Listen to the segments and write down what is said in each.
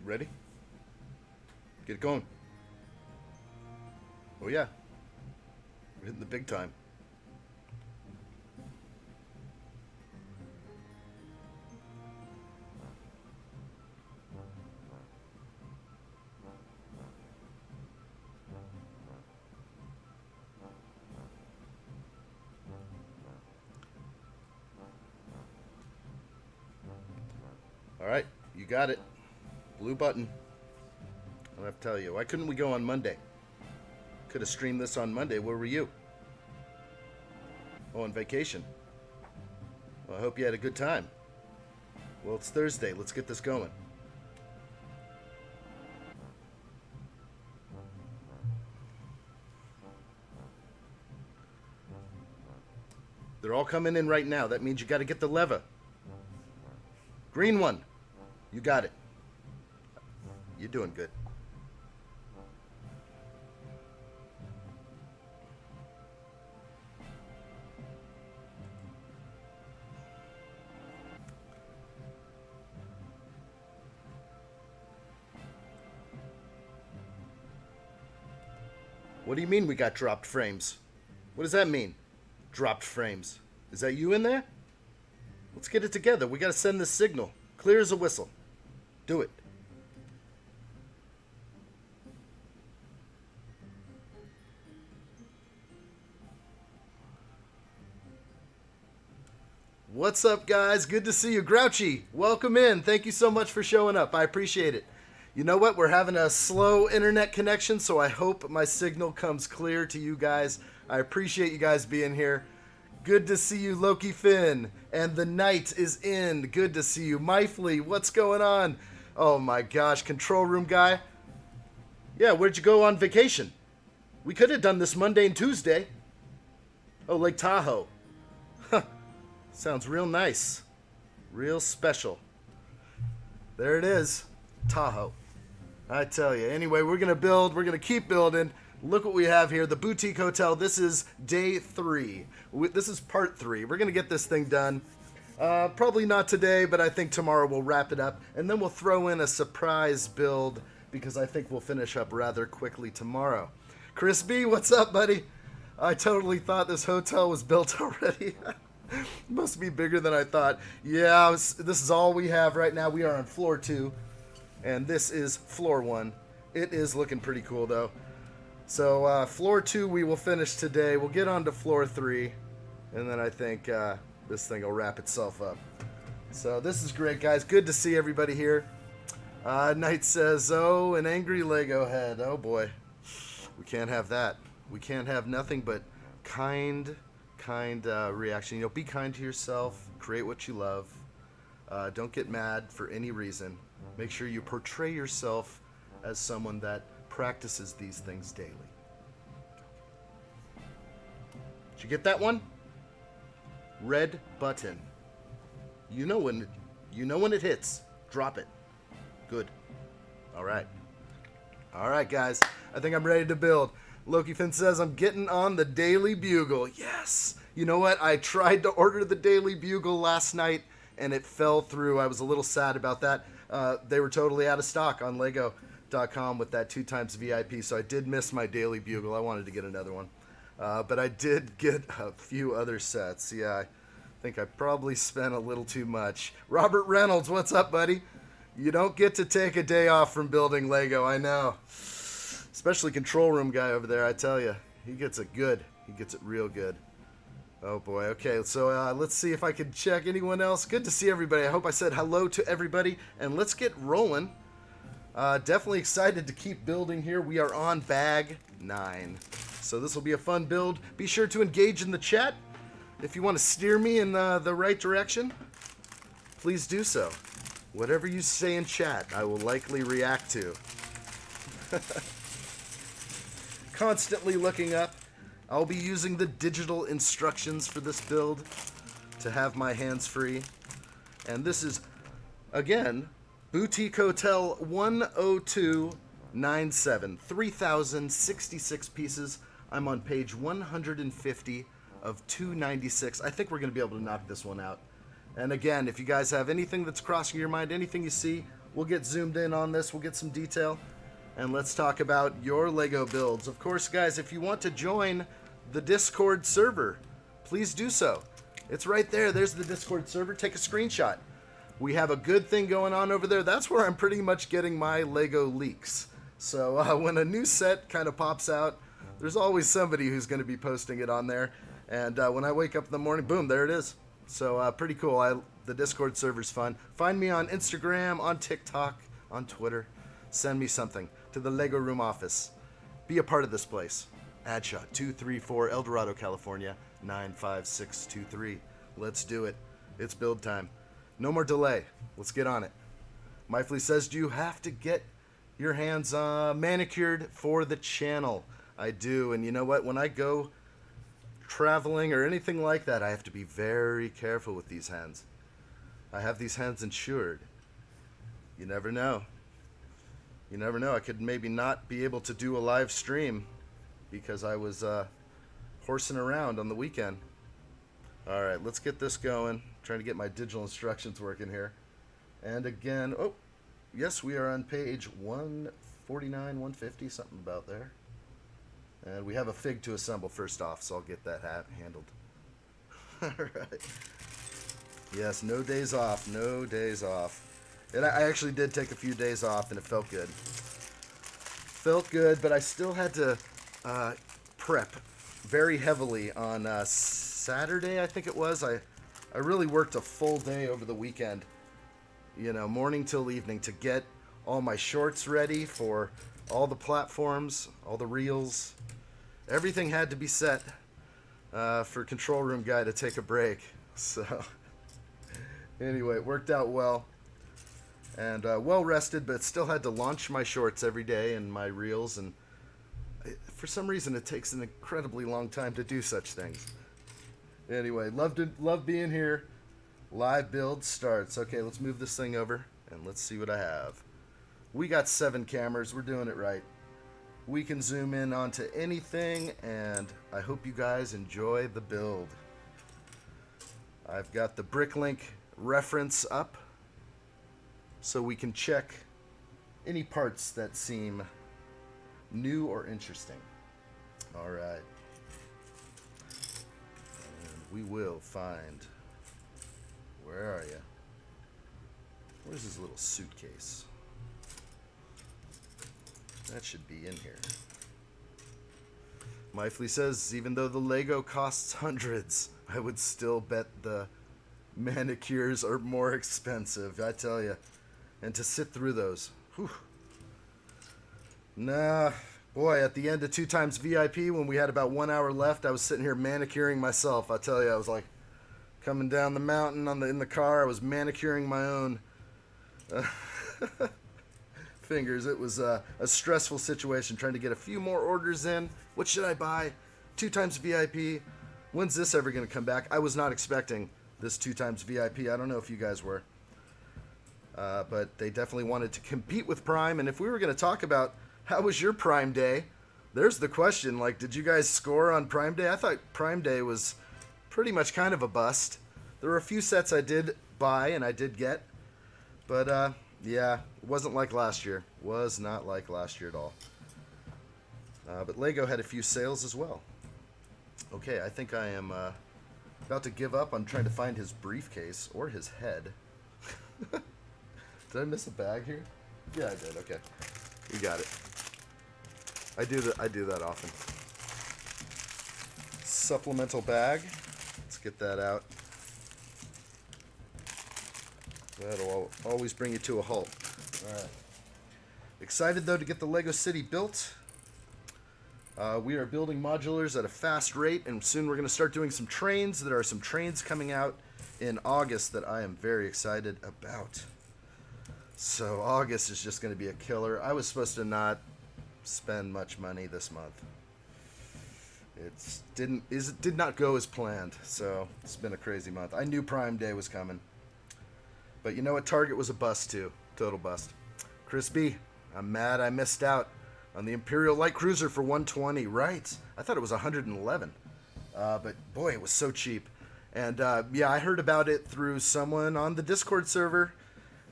Ready? Get it going. Oh yeah. We're hitting the big time. Alright, you got it. Blue button. I have to tell you, why couldn't we go on Monday? Could have streamed this on Monday. Where were you? Oh, on vacation. Well, I hope you had a good time. Well, it's Thursday. Let's get this going. They're all coming in right now. That means you got to get the lever. Green one. You got it. You're doing good. What do you mean we got dropped frames? What does that mean? Dropped frames. Is that you in there? Let's get it together. We got to send this signal. Clear as a whistle. Do it. What's up, guys? Good to see you. Grouchy, welcome in. Thank you so much for showing up. I appreciate it. You know what? We're having a slow internet connection, so I hope my signal comes clear to you guys. I appreciate you guys being here. Good to see you, Loki Finn. And the night is in. Good to see you. Myfley, what's going on? Oh my gosh, control room guy. Yeah, where'd you go on vacation? We could have done this Monday and Tuesday. Oh, Lake Tahoe. Huh. Sounds real nice. Real special. There it is. Tahoe. I tell you. Anyway, we're going to build. We're going to keep building. Look what we have here. The boutique hotel. This is day 3. This is part 3. We're going to get this thing done. Probably not today, but I think tomorrow we'll wrap it up. And then we'll throw in a surprise build because I think we'll finish up rather quickly tomorrow. Chris B, what's up, buddy? I totally thought this hotel was built already. Must be bigger than I thought. Yeah, this is all we have right now. We are on floor 2. And this is floor 1. It is looking pretty cool, though. So, floor 2 we will finish today. We'll get on to floor 3. And then I think this thing will wrap itself up. So, this is great, guys. Good to see everybody here. Knight says, oh, an angry Lego head. Oh, boy. We can't have that. We can't have nothing but kind reaction. You know, be kind to yourself. Create what you love. Don't get mad for any reason. Make sure you portray yourself as someone that practices these things daily. Did you get that one? Red button. You know when it hits. Drop it. Good. All right. All right, guys. I think I'm ready to build. Loki Finn says I'm getting on the Daily Bugle. Yes. You know what? I tried to order the Daily Bugle last night and it fell through. I was a little sad about that. They were totally out of stock on Lego.com with that 2x VIP, so I did miss my Daily Bugle. I wanted to get another one. But I did get a few other sets. Yeah, I think I probably spent a little too much. Robert Reynolds, what's up, buddy? You don't get to take a day off from building Lego, I know. Especially control room guy over there, I tell you. He gets it good. He gets it real good. Oh boy, okay, so let's see if I can check anyone else. Good to see everybody. I hope I said hello to everybody, and let's get rolling. Definitely excited to keep building here. We are on bag 9. So this will be a fun build. Be sure to engage in the chat. If you want to steer me in the right direction, please do so. Whatever you say in chat, I will likely react to. Constantly looking up. I'll be using the digital instructions for this build to have my hands free. And this is, again, Boutique Hotel 10297. 3,066 pieces. I'm on page 150 of 296. I think we're going to be able to knock this one out. And again, if you guys have anything that's crossing your mind, anything you see, we'll get zoomed in on this. We'll get some detail. And let's talk about your Lego builds. Of course, guys, if you want to join the Discord server, please do so. It's right there. There's the Discord server. Take a screenshot. We have a good thing going on over there. That's where I'm pretty much getting my Lego leaks. So when a new set kind of pops out, there's always somebody who's going to be posting it on there. And when I wake up in the morning, boom, there it is. So pretty cool. The Discord server's fun. Find me on Instagram, on TikTok, on Twitter. Send me something to the Lego Room office. Be a part of this place. addshot 234 El Dorado, California 95623. Let's do it. It's build time. No more delay. Let's get on it. Myfley says, do you have to get your hands manicured for the channel? I do. And you know what? When I go traveling or anything like that, I have to be very careful with these hands. I have these hands insured. You never know. You never know. I could maybe not be able to do a live stream because I was horsing around on the weekend. All right, let's get this going. Trying to get my digital instructions working here. And again, oh, yes, we are on page 149, 150, something about there. And we have a fig to assemble first off, so I'll get that handled. All right. Yes, no days off, no days off. And I actually did take a few days off, and it felt good. Felt good, but I still had to prep very heavily on Saturday, I think it was. I really worked a full day over the weekend, you know, morning till evening, to get all my shorts ready for all the platforms, all the reels. Everything had to be set for Control Room Guy to take a break. So anyway, it worked out well. And well rested, but still had to launch my shorts every day and my reels. And for some reason, it takes an incredibly long time to do such things. Anyway, love being here. Live build starts. Okay, let's move this thing over and let's see what I have. We got 7 cameras. We're doing it right. We can zoom in onto anything, and I hope you guys enjoy the build. I've got the Bricklink reference up so we can check any parts that seem new or interesting. All right. And we will find... Where are you? Where's his little suitcase? That should be in here. Myfley says, even though the Lego costs hundreds, I would still bet the manicures are more expensive, I tell you. And to sit through those. Whew. Nah, boy, at the end of 2 times VIP, when we had about 1 hour left, I was sitting here manicuring myself. I tell you, I was like coming down the mountain in the car. I was manicuring my own fingers. It was a stressful situation trying to get a few more orders in. What should I buy? 2 times VIP. When's this ever going to come back? I was not expecting this 2 times VIP. I don't know if you guys were. But they definitely wanted to compete with Prime. And if we were going to talk about how was your Prime Day, there's the question. Like, did you guys score on Prime Day? I thought Prime Day was pretty much kind of a bust. There were a few sets I did buy and I did get. But, yeah, it wasn't like last year. Was not like last year at all. But Lego had a few sales as well. Okay, I think I am about to give up on trying to find his briefcase or his head. Did I miss a bag here? Yeah, I did. Okay, we got it. I do that often. Supplemental bag. Let's get that out. That'll always bring you to a halt. All right. Excited though to get the Lego City built. We are building modulars at a fast rate, and soon we're going to start doing some trains. There are some trains coming out in August that I am very excited about. So August is just going to be a killer. I was supposed to not spend much money this month. It did not go as planned, so it's been a crazy month. I knew Prime Day was coming. But you know what? Target was a bust too. Total bust. Chris B, I'm mad I missed out on the Imperial Light Cruiser for 120. Right. I thought it was 111. But boy, it was so cheap. And yeah, I heard about it through someone on the Discord server.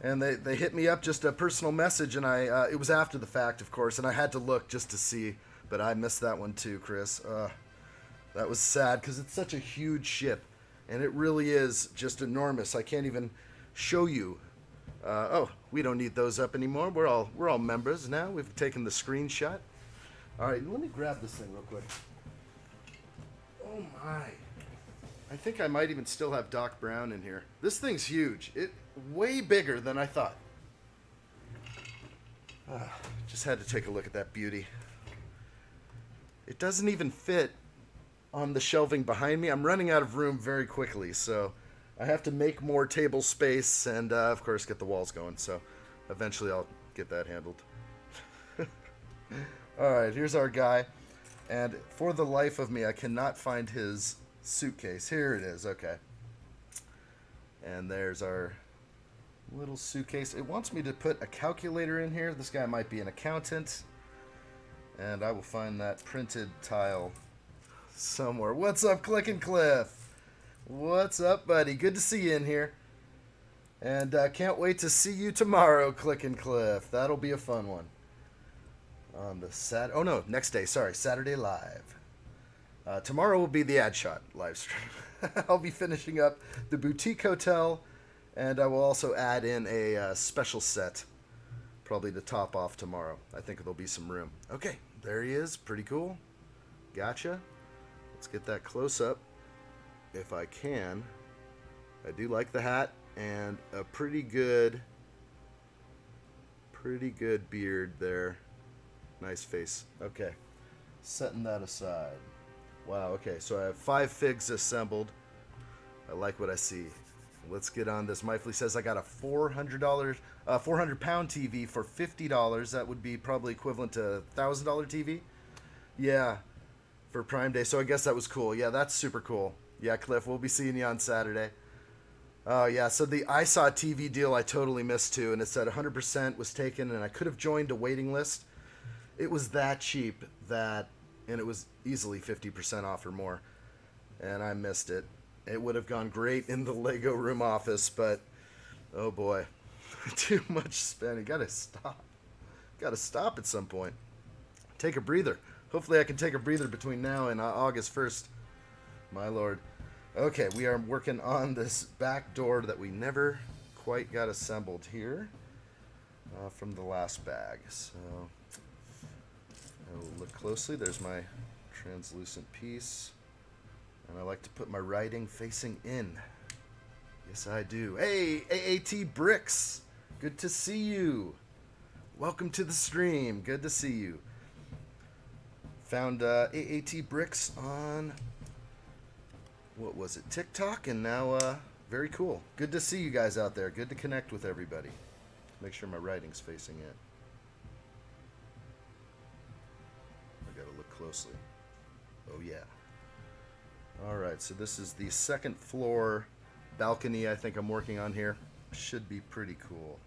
And they hit me up, just a personal message, and it was after the fact, of course, and I had to look just to see, but I missed that one too, Chris. That was sad because it's such a huge ship, and it really is just enormous. I can't even show you. Oh, we don't need those up anymore. We're all members now. We've taken the screenshot. All right, let me grab this thing real quick. Oh my! I think I might even still have Doc Brown in here. This thing's huge. It way bigger than I thought. Just had to take a look at that beauty. It doesn't even fit on the shelving behind me. I'm running out of room very quickly, so I have to make more table space and, of course, get the walls going. So eventually I'll get that handled. All right, here's our guy. And for the life of me, I cannot find his suitcase. Here it is. Okay. And there's our little suitcase. It wants me to put a calculator in here. This guy might be an accountant. And I will find that printed tile somewhere. What's up, Click and Cliff? What's up, buddy? Good to see you in here. And can't wait to see you tomorrow, Click and Cliff. That'll be a fun one. On the next day. Sorry, Saturday live. Tomorrow will be the addshot live stream. I'll be finishing up the boutique hotel, and I will also add in a special set, probably to top off tomorrow. I think there'll be some room. Okay, there he is. Pretty cool. Gotcha. Let's get that close up if I can. I do like the hat and a pretty good beard there. Nice face. Okay, setting that aside. Wow, okay, so I have 5 figs assembled. I like what I see. Let's get on this. Myfley says I got a $400 pound TV for $50. That would be probably equivalent to $1,000 TV. Yeah, for Prime Day. So I guess that was cool. Yeah, that's super cool. Yeah, Cliff, we'll be seeing you on Saturday. Oh, yeah, so the I saw TV deal I totally missed too, and it said 100% was taken, and I could have joined a waiting list. It was that cheap and it was easily 50% off or more, and I missed it. It would have gone great in the Lego room office, but oh boy, too much spending. Gotta stop at some point. Take a breather. Hopefully I can take a breather between now and August 1st. My lord. Okay, we are working on this back door that we never quite got assembled here from the last bag. So I will look closely. There's my translucent piece. And I like to put my writing facing in. Yes, I do. Hey, AAT Bricks. Good to see you. Welcome to the stream. Good to see you. Found AAT Bricks on, what was it, TikTok? And now, very cool. Good to see you guys out there. Good to connect with everybody. Make sure my writing's facing in. I gotta look closely. Oh, yeah. Alright, so this is the second floor balcony I think I'm working on here. Should be pretty cool.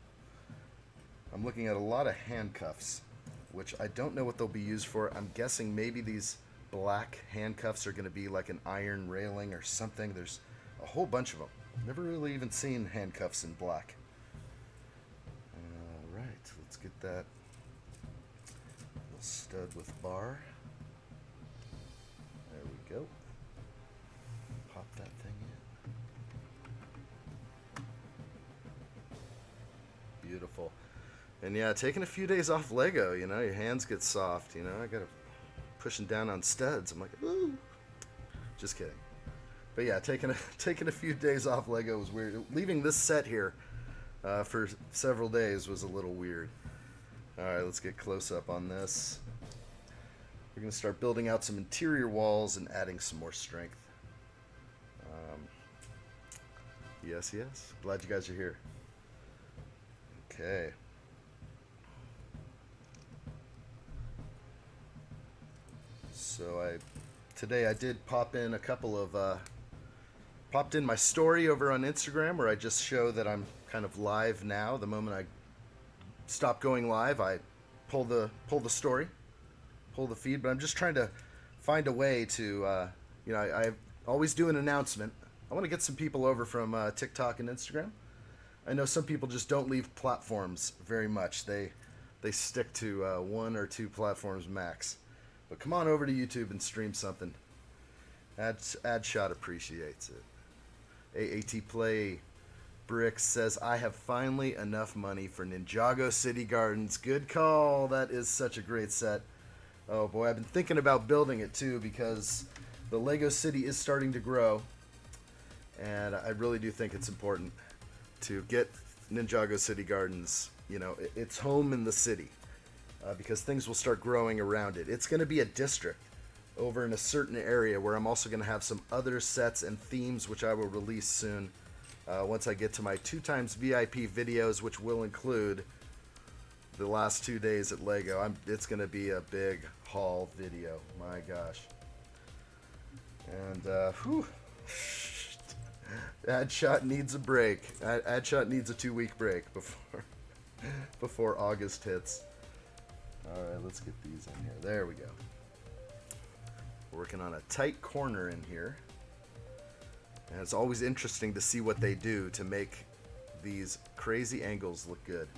I'm looking at a lot of handcuffs, which I don't know what they'll be used for. I'm guessing maybe these black handcuffs are going to be like an iron railing or something. There's a whole bunch of them. Never really even seen handcuffs in black. Alright, let's get that little stud with bar. There we go. Pop that thing in. Beautiful. And yeah, taking a few days off Lego, you know, your hands get soft, you know. I gotta pushing down on studs. I'm like, ooh. Just kidding. But yeah, taking a few days off Lego was weird. Leaving this set here for several days was a little weird. All right, let's get close up on this. We're gonna start building out some interior walls and adding some more strength. Yes. Glad you guys are here. Okay. So today I did pop in a couple of popped in my story over on Instagram where I just show that I'm kind of live now. The moment I stop going live, I pull the story, pull the feed. But I'm just trying to find a way to you know, I always do an announcement. I want to get some people over from TikTok and Instagram. I know some people just don't leave platforms very much. They stick to 1 or 2 platforms max. But come on over to YouTube and stream something. Addshot appreciates it. AAT Play Bricks says, I have finally enough money for Ninjago City Gardens. Good call. That is such a great set. Oh boy, I've been thinking about building it too because the Lego City is starting to grow. And I really do think it's important to get Ninjago City Gardens, you know, its home in the city. Because things will start growing around it. It's going to be a district over in a certain area where I'm also going to have some other sets and themes which I will release soon once I get to my 2x VIP videos, which will include the last 2 days at Lego. It's going to be a big haul video. My gosh. And, whew. Addshot needs a break. Addshot needs a 2-week break before August hits. Alright, let's get these in here. There we go. Working on a tight corner in here. And it's always interesting to see what they do to make these crazy angles look good.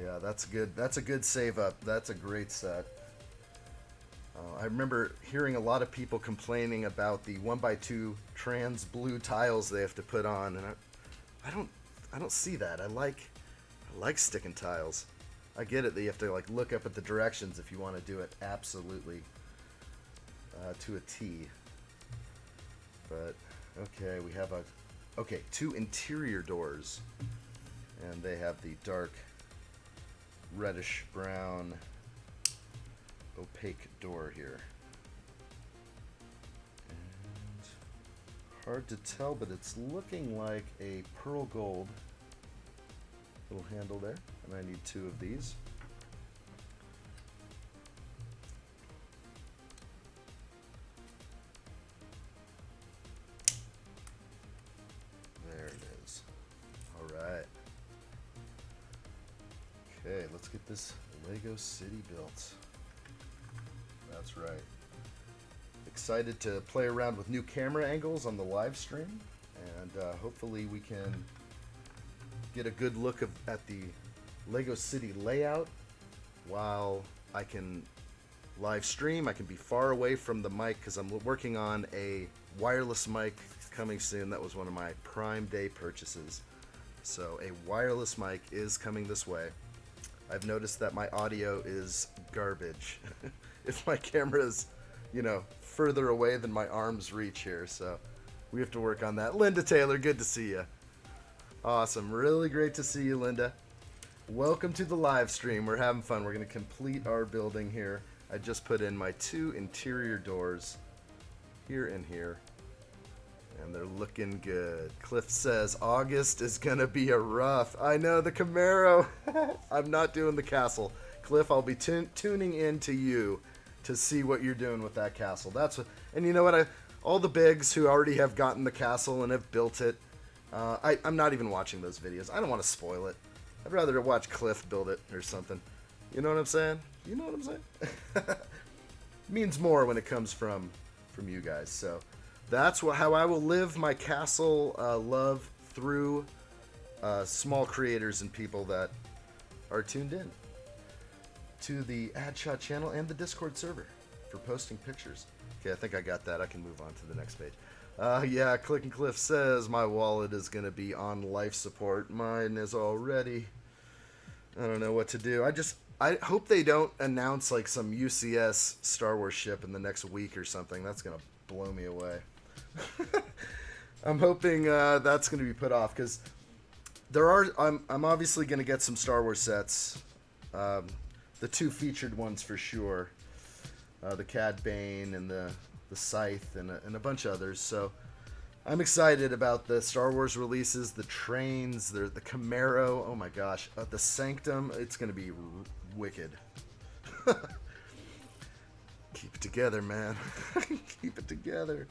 Yeah, that's good. That's a good save up. That's a great set. I remember hearing a lot of people complaining about the 1x2 trans blue tiles they have to put on, and I don't see that. I like sticking tiles. I get it that you have to like look up at the directions if you want to do it absolutely to a T. But okay, we have 2 interior doors, and they have the dark reddish brown opaque door here. And hard to tell, but it's looking like a pearl gold little handle there, and I need 2 of these. There it is. Alright. Okay, let's get this Lego City built. That's right. Excited to play around with new camera angles on the live stream, and hopefully we can get a good look at the Lego City layout while I can live stream. I can be far away from the mic because I'm working on a wireless mic coming soon. That was one of my Prime Day purchases. So a wireless mic is coming this way. I've noticed that my audio is garbage if my camera is, you know, further away than my arms reach here. So we have to work on that. Linda Taylor, good to see you. Awesome. Really great to see you, Linda. Welcome to the live stream. We're having fun. We're going to complete our building here. I just put in my 2 interior doors here and here, and they're looking good. Cliff says August is going to be a rough. I know, the Camaro. I'm not doing the castle. Cliff, I'll be tuning in to you to see what you're doing with that castle. That's what, and you know what? All the bigs who already have gotten the castle and have built it, I'm not even watching those videos. I don't want to spoil it. I'd rather watch Cliff build it or something. You know what I'm saying? You know what I'm saying? Means more when it comes from you guys. So that's how I will live my castle love through small creators and people that are tuned in to the Addshot channel and the Discord server for posting pictures. Okay, I think I got that. I can move on to the next page. Yeah, Click and Cliff says my wallet is going to be on life support. Mine is already. I don't know what to do. I hope they don't announce like some UCS Star Wars ship in the next week or something. That's going to blow me away. I'm hoping that's going to be put off because I'm obviously going to get some Star Wars sets. The 2 featured ones for sure. The Cad Bane and the Scythe and a bunch of others. So I'm excited about the Star Wars releases, the trains, the Camaro. Oh my gosh, the Sanctum. It's going to be wicked. Keep it together, man. Keep it together.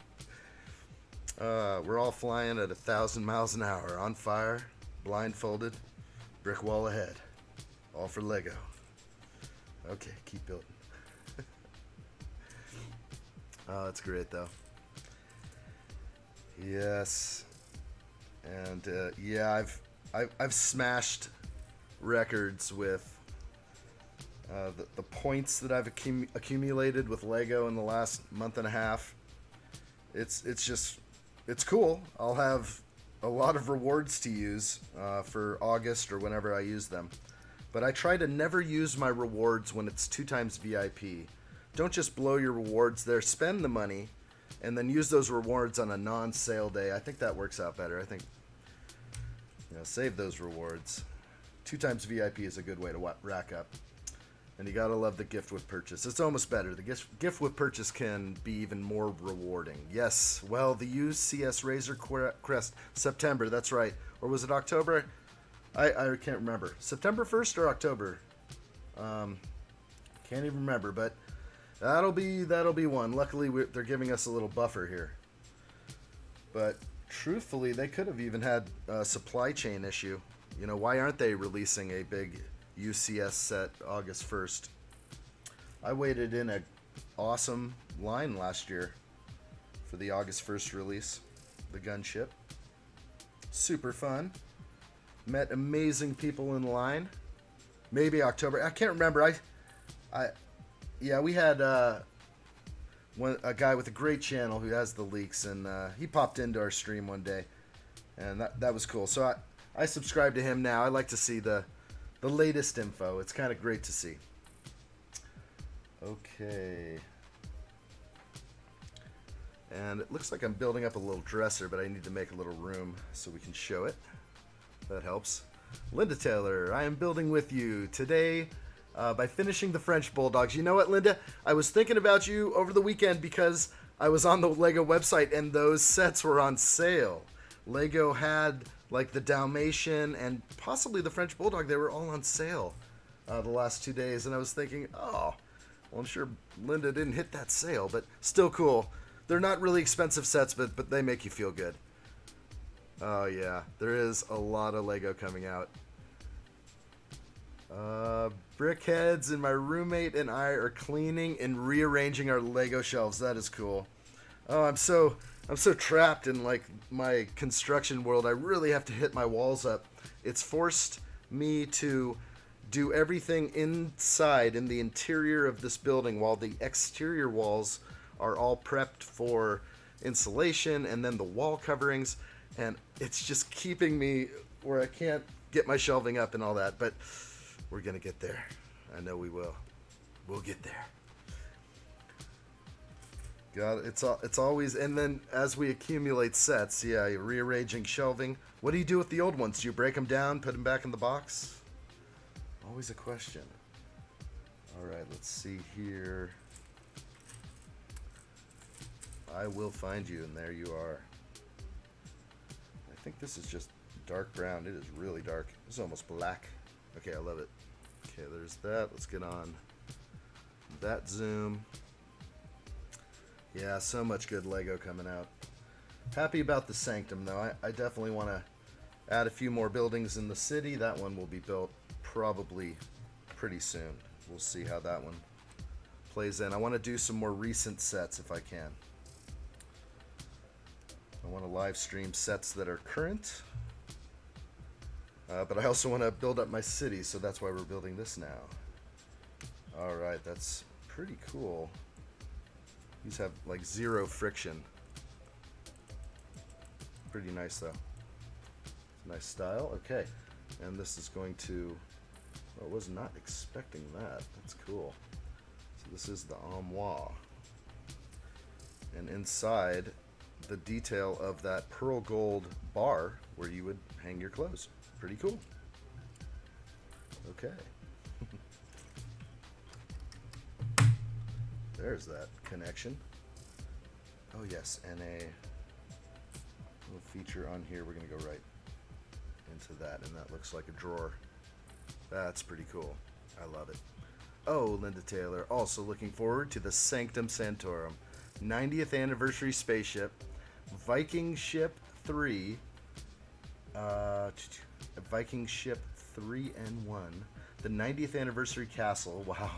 We're all flying at 1,000 miles an hour, on fire, blindfolded, brick wall ahead. All for Lego. Okay, keep building. Oh, that's great, though. Yes. And yeah, I've smashed records with the points that I've accumulated with Lego in the last month and a half. It's cool. I'll have a lot of rewards to use for August or whenever I use them. But I try to never use my rewards when it's 2 times VIP. Don't just blow your rewards there. Spend the money and then use those rewards on a non-sale day. I think that works out better. I think, save those rewards. 2 times VIP is a good way to rack up. And you gotta love the gift with purchase. It's almost better. The gift with purchase can be even more rewarding. Yes, well, the used CS Razor Crest, September, that's right. Or was it October? I can't remember. September 1st or October? Can't even remember, but that'll be one. Luckily, they're giving us a little buffer here. But truthfully, they could have even had a supply chain issue. Why aren't they releasing a big UCS set August 1st? I waited in a awesome line last year for the August 1st release, the gunship. Super fun. Met amazing people in line. Maybe October. I can't remember. We had a guy with a great channel who has the leaks, and he popped into our stream one day, and that was cool. So I subscribe to him now. I like to see the latest info. It's kind of great to see. Okay. And it looks like I'm building up a little dresser, but I need to make a little room so we can show it. That helps. Linda Taylor, I am building with you today by finishing the French Bulldogs. You know what, Linda? I was thinking about you over the weekend because I was on the Lego website and those sets were on sale. Lego had like the Dalmatian and possibly the French Bulldog. They were all on sale the last 2 days. And I was thinking, oh, well, I'm sure Linda didn't hit that sale, but still cool. They're not really expensive sets, but they make you feel good. Oh, yeah. There is a lot of Lego coming out. Brickheads and my roommate and I are cleaning and rearranging our Lego shelves. That is cool. Oh, I'm so trapped in like my construction world. I really have to hit my walls up. It's forced me to do everything inside in the interior of this building while the exterior walls are all prepped for insulation and then the wall coverings, and it's just keeping me where I can't get my shelving up and all that, but we're gonna get there. I know we will. We'll get there. God, it's always, and then as we accumulate sets, yeah, you're rearranging shelving. What do you do with the old ones? Do you break them down, put them back in the box? Always a question. All right, let's see here. I will find you, and there you are. I think this is just dark brown. It is really dark. It's almost black. Okay, I love it. Okay, there's that. Let's get on that zoom. Yeah, so much good Lego coming out. Happy about the Sanctum, though. I definitely want to add a few more buildings in the city. That one will be built probably pretty soon. We'll see how that one plays in. I want to do some more recent sets if I can. I want to live stream sets that are current. But I also want to build up my city, so that's why we're building this now. Alright, that's pretty cool. These have like 0 friction. Pretty nice though. Nice style. Okay. And this is going to... I was not expecting that. That's cool. So this is the armoire. And inside, the detail of that pearl gold bar where you would hang your clothes. Pretty cool. Okay. There's that connection. Oh yes, and a little feature on here. We're going to go right into that, and that looks like a drawer. That's pretty cool. I love it. Oh, Linda Taylor, also looking forward to the Sanctum Sanctorum 90th anniversary spaceship, Viking Ship 3, Viking Ship 3 and 1, the 90th anniversary castle, wow,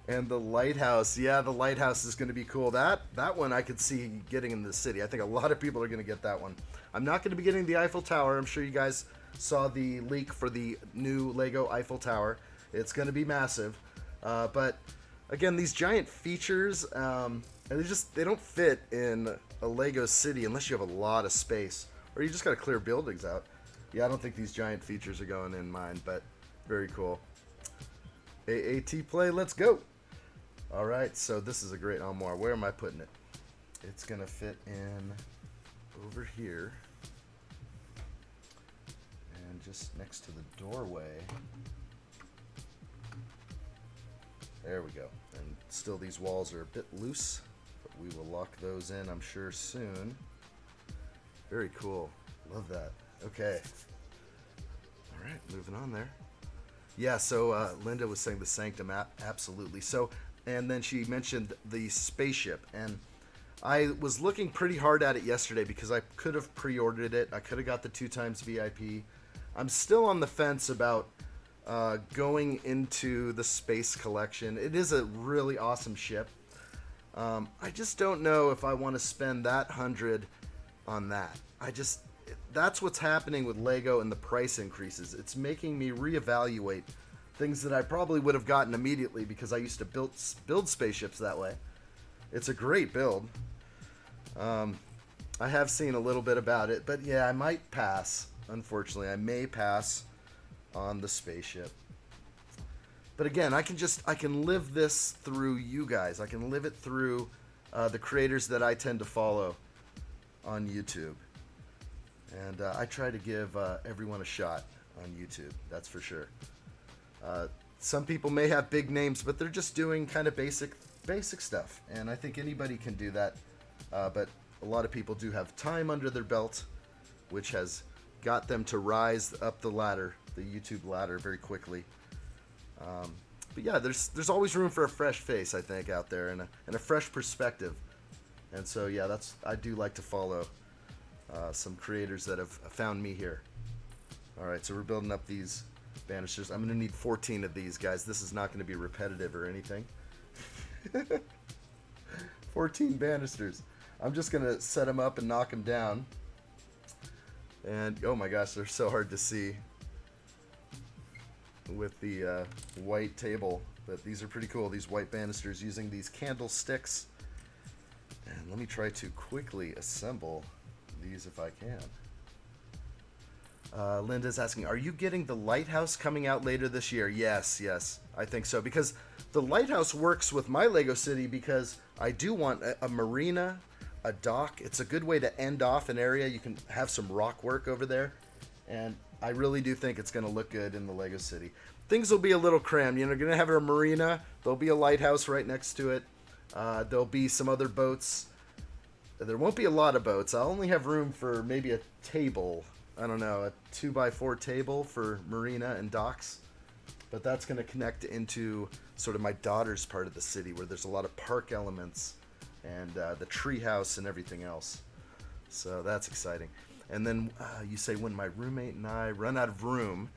And the lighthouse, yeah, the lighthouse is going to be cool. That one I could see getting in the city. I think a lot of people are going to get that one. I'm not going to be getting the Eiffel Tower. I'm sure you guys saw the leak for the new Lego Eiffel Tower. It's going to be massive. But again, these giant features, they don't fit in a Lego city unless you have a lot of space, or you just got to clear buildings out. Yeah, I don't think these giant features are going in mine, but very cool. AAT play, let's go. All right, so this is a great armoire. Where am I putting it? It's going to fit in over here. And just next to the doorway. There we go. And still these walls are a bit loose, but we will lock those in, I'm sure, soon. Very cool. Love that. Okay. All right, moving on there. Yeah, so Linda was saying the Sanctum, absolutely. So, and then she mentioned the spaceship, and I was looking pretty hard at it yesterday because I could have pre-ordered it. I could have got the 2x VIP. I'm still on the fence about going into the space collection. It is a really awesome ship. I just don't know if I want to spend that 100 on that. That's what's happening with Lego and the price increases. It's making me reevaluate things that I probably would have gotten immediately because I used to build spaceships that way. It's a great build. I have seen a little bit about it, but yeah, I might pass. Unfortunately, I may pass on the spaceship. But again, I can live this through you guys. I can live it through the creators that I tend to follow on YouTube. And I try to give everyone a shot on YouTube, that's for sure. Some people may have big names, but they're just doing kind of basic stuff. And I think anybody can do that. But a lot of people do have time under their belt, which has got them to rise up the ladder, the YouTube ladder, very quickly. But yeah, there's always room for a fresh face, I think, out there, and a fresh perspective. And so yeah, I do like to follow some creators that have found me here. All right, so we're building up these banisters. I'm going to need 14 of these, guys. This is not going to be repetitive or anything. 14 banisters. I'm just going to set them up and knock them down. And oh my gosh, they're so hard to see with the white table. But these are pretty cool, these white banisters using these candlesticks. And let me try to quickly assemble these if I can. Linda's asking, are you getting the lighthouse coming out later this year? Yes, I think so. Because the lighthouse works with my Lego City because I do want a marina, a dock. It's a good way to end off an area. You can have some rock work over there. And I really do think it's going to look good in the Lego City. Things will be a little crammed. You're going to have a marina. There'll be a lighthouse right next to it. There'll be some other boats. There won't be a lot of boats. I'll only have room for maybe a table. I don't know, a 2x4 table for marina and docks. But that's going to connect into sort of my daughter's part of the city where there's a lot of park elements and the tree house and everything else. So that's exciting. And then you say, when my roommate and I run out of room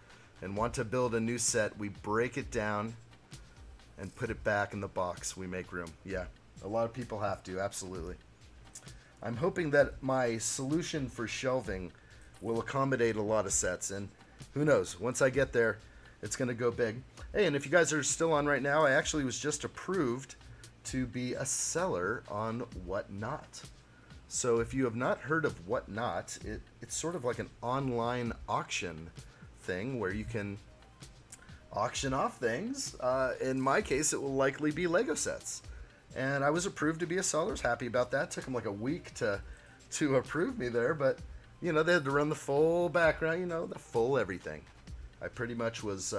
and want to build a new set, we break it down and put it back in the box. We make room. Yeah, a lot of people have to, absolutely. I'm hoping that my solution for shelving will accommodate a lot of sets, and who knows, once I get there, it's going to go big. Hey, and if you guys are still on right now, I actually was just approved to be a seller on Whatnot. So if you have not heard of Whatnot, it's sort of like an online auction thing where you can auction off things. In my case, it will likely be Lego sets. And I was approved to be a seller. I was happy about that. It took them like a week to approve me there, but you know, they had to run the full background, you know, the full everything. I pretty much was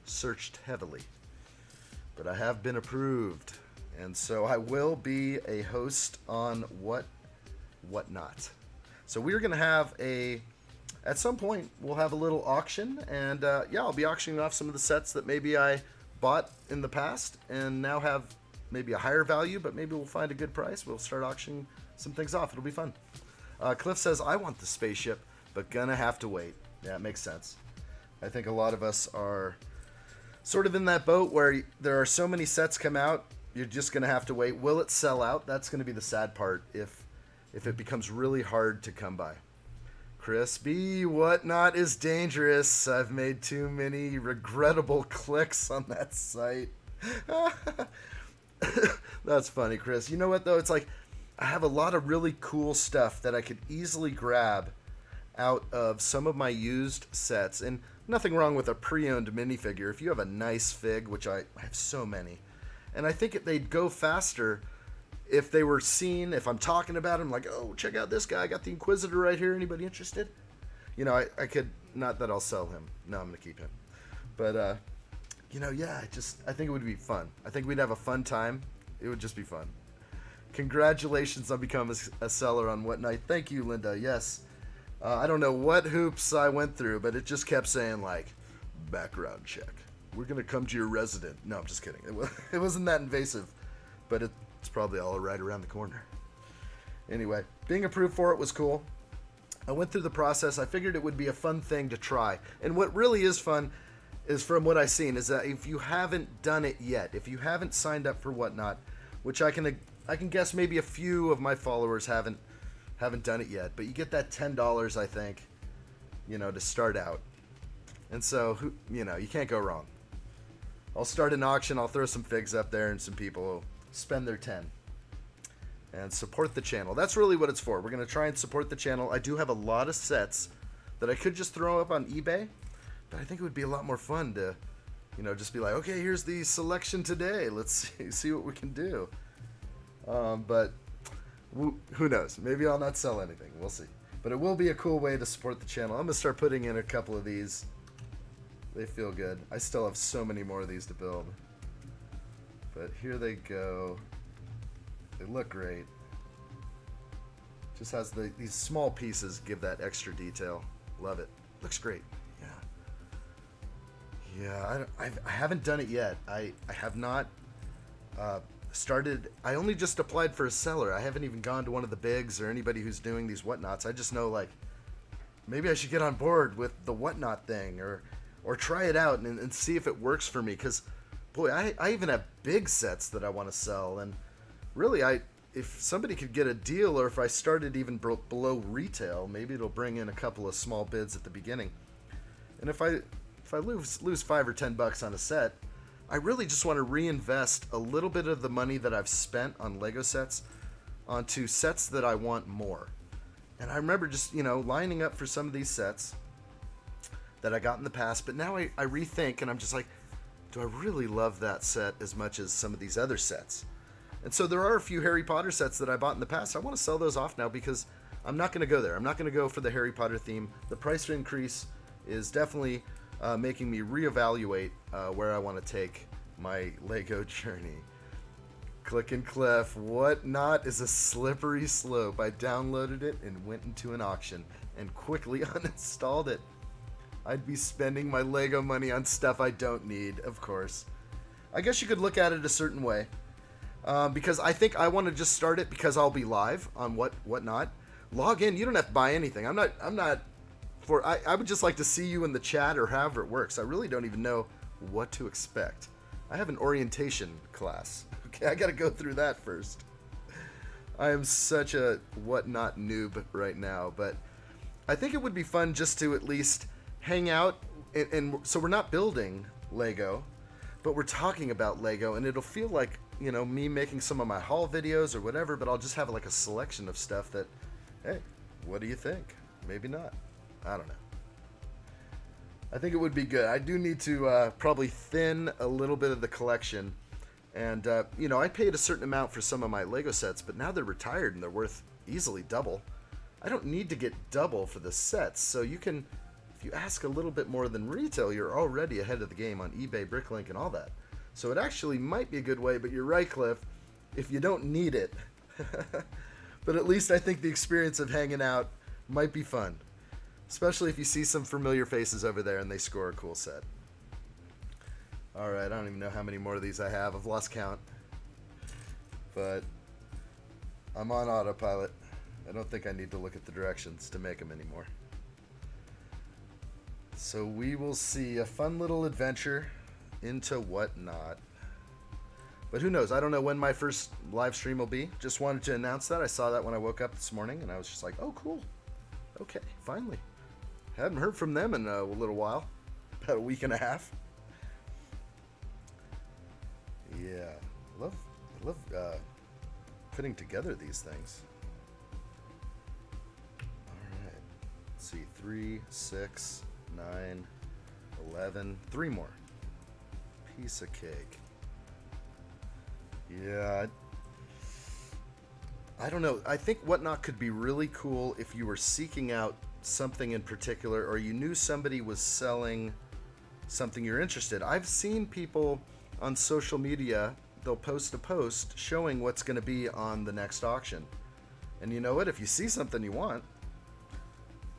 searched heavily, but I have been approved. And so I will be a host on Whatnot. So we're going to have at some point, we'll have a little auction, and yeah, I'll be auctioning off some of the sets that maybe I bought in the past and now have maybe a higher value, but maybe we'll find a good price. We'll start auctioning some things off. It'll be fun. Cliff says, I want the spaceship, but gonna have to wait. Yeah, it makes sense. I think a lot of us are sort of in that boat where there are so many sets come out, you're just going to have to wait. Will it sell out? That's going to be the sad part if it becomes really hard to come by. Chris B, whatnot is dangerous. I've made too many regrettable clicks on that site. That's funny, Chris. You know what, though? It's like I have a lot of really cool stuff that I could easily grab out of some of my used sets. And nothing wrong with a pre-owned minifigure. If you have a nice fig, which I have so many, and I think they'd go faster if they were seen, if I'm talking about them, like, oh, check out this guy. I got the Inquisitor right here. Anybody interested? You know, I could, not that I'll sell him. No, I'm going to keep him. But, you know, yeah, I think it would be fun. I think we'd have a fun time. It would just be fun. Congratulations on becoming a seller on Whatnot. Thank you, Linda. Yes. I don't know what hoops I went through, but it just kept saying, like, background check. We're going to come to your resident. No, I'm just kidding. It wasn't that invasive, but it's probably all right around the corner. Anyway, being approved for it was cool. I went through the process. I figured it would be a fun thing to try. And what really is fun is, from what I've seen, is that if you haven't done it yet, if you haven't signed up for Whatnot, which I can guess maybe a few of my followers haven't done it yet, but you get that $10, I think, you know, to start out. And so, you know, you can't go wrong. I'll start an auction. I'll throw some figs up there, and some people will spend their 10 and support the channel. That's really what it's for. We're going to try and support the channel. I do have a lot of sets that I could just throw up on eBay, but I think it would be a lot more fun to, you know, just be like, okay, here's the selection today. Let's see what we can do. But who knows? Maybe I'll not sell anything. We'll see. But it will be a cool way to support the channel. I'm going to start putting in a couple of these. They feel good. I still have so many more of these to build. But here they go. They look great. Just has these small pieces give that extra detail. Love it. Looks great. Yeah. I haven't done it yet. I have not started. I only just applied for a seller. I haven't even gone to one of the bigs or anybody who's doing these Whatnots. I just know, like, maybe I should get on board with the Whatnot thing or try it out and see if it works for me. Because, boy, I even have big sets that I want to sell. And really, if somebody could get a deal, or if I started even below retail, maybe it'll bring in a couple of small bids at the beginning. And if I lose $5 or $10 on a set, I really just want to reinvest a little bit of the money that I've spent on Lego sets onto sets that I want more. And I remember just, you know, lining up for some of these sets that I got in the past, but now I rethink, and I'm just like, do I really love that set as much as some of these other sets? And so there are a few Harry Potter sets that I bought in the past. I want to sell those off now because I'm not going to go there. I'm not going to go for the Harry Potter theme. The price increase is definitely making me reevaluate where I want to take my Lego journey. Click and Clef, Whatnot is a slippery slope. I downloaded it and went into an auction and quickly uninstalled it. I'd be spending my Lego money on stuff I don't need, of course. I guess you could look at it a certain way. Because I think I want to just start it because I'll be live on Whatnot. Log in. You don't have to buy anything. I would just like to see you in the chat or however it works. I really don't even know what to expect. I have an orientation class. Okay, I got to go through that first. I am such a Whatnot noob right now, but I think it would be fun just to at least hang out. And so we're not building Lego, but we're talking about Lego, and it'll feel like, you know, me making some of my haul videos or whatever, but I'll just have like a selection of stuff that, hey, what do you think? Maybe not. I don't know. I think it would be good. I do need to probably thin a little bit of the collection. And, you know, I paid a certain amount for some of my Lego sets, but now they're retired and they're worth easily double. I don't need to get double for the sets. So you can, if you ask a little bit more than retail, you're already ahead of the game on eBay, Bricklink, and all that. So it actually might be a good way, but you're right, Cliff, if you don't need it. But at least I think the experience of hanging out might be fun. Especially if you see some familiar faces over there and they score a cool set. Alright, I don't even know how many more of these I have. I've lost count. But I'm on autopilot. I don't think I need to look at the directions to make them anymore. So we will see a fun little adventure into Whatnot. But who knows? I don't know when my first live stream will be. Just wanted to announce that. I saw that when I woke up this morning, and I was just like, oh, cool. Okay, finally. Haven't heard from them in a little while. About a week and a half. Yeah, I love putting together these things. All right. Let's see, 3, 6, 9, 11. 3 more. Piece of cake. Yeah, I don't know. I think Whatnot could be really cool if you were seeking out something in particular, or you knew somebody was selling something you're interested. I've seen people on social media, they'll post a post showing what's going to be on the next auction. And you know what? If you see something you want,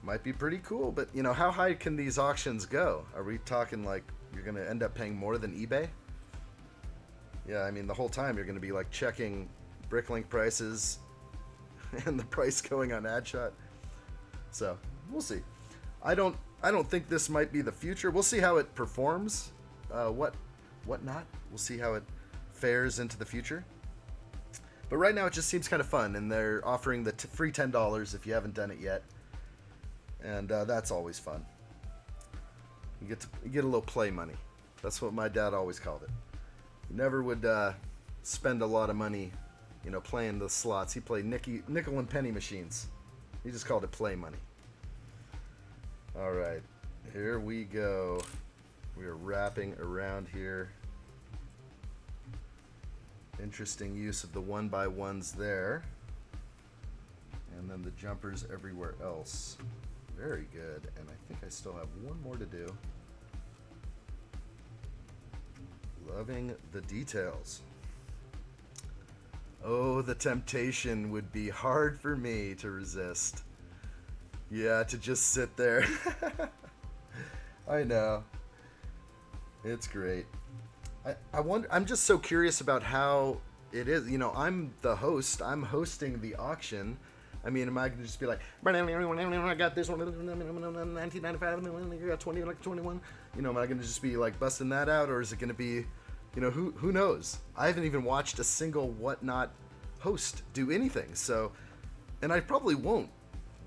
might be pretty cool. But, you know, how high can these auctions go? Are we talking like you're going to end up paying more than eBay? Yeah, I mean, the whole time you're going to be like checking Bricklink prices and the price going on addshot. So we'll see. I don't think this might be the future. We'll see how it performs. Whatnot. We'll see how it fares into the future. But right now it just seems kind of fun, and they're offering the free $10 if you haven't done it yet, and that's always fun. You get a little play money. That's what my dad always called it. He never would spend a lot of money, you know, playing the slots. He played nickel and penny machines. He just called it play money. All right, here we go. We are wrapping around here. Interesting use of the 1x1s there. And then the jumpers everywhere else. Very good. And I think I still have one more to do. Loving the details. Oh, the temptation would be hard for me to resist. Yeah, to just sit there. I know. It's great. I wonder. I'm just so curious about how it is. You know, I'm the host. I'm hosting the auction. I mean, am I going to just be like, I got this one, 1995, I got 20, like 21. You know, am I going to just be like busting that out, or is it going to be, you know, who knows? I haven't even watched a single Whatnot host do anything. So, and I probably won't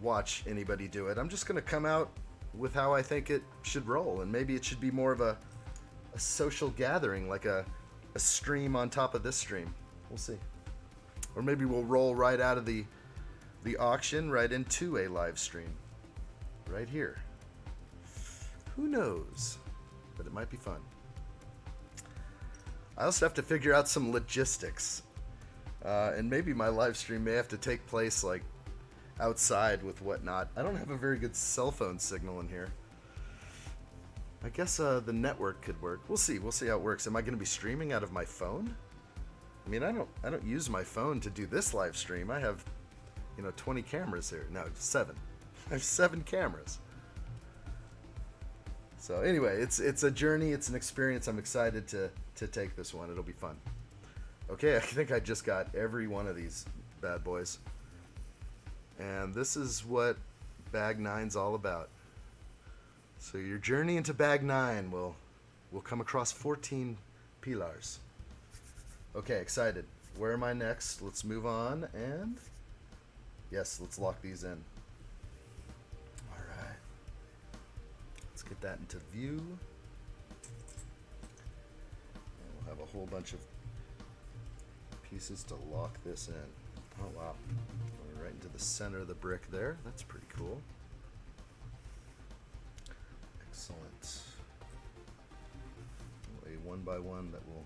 watch anybody do it. I'm just going to come out with how I think it should roll, and maybe it should be more of a social gathering, like a stream on top of this stream. We'll see. Or maybe we'll roll right out of the auction right into a live stream right here. Who knows? But it might be fun. I also have to figure out some logistics, and maybe my live stream may have to take place like outside with Whatnot. I don't have a very good cell phone signal in here. I guess the network could work. We'll see. We'll see how it works. Am I going to be streaming out of my phone? I mean, I don't use my phone to do this live stream. I have, you know, 20 cameras here. No, 7. I have 7 cameras. So anyway, it's a journey. It's an experience. I'm excited to take this one. It'll be fun. Okay, I think I just got every one of these bad boys. And this is what Bag 9's all about. So your journey into Bag 9 will come across 14 pillars. Okay, excited. Where am I next? Let's move on, and yes, let's lock these in. All right. Let's get that into view. And we'll have a whole bunch of pieces to lock this in. Oh, wow. We're right into the center of the brick there. That's pretty cool. Excellent. A 1x1 that will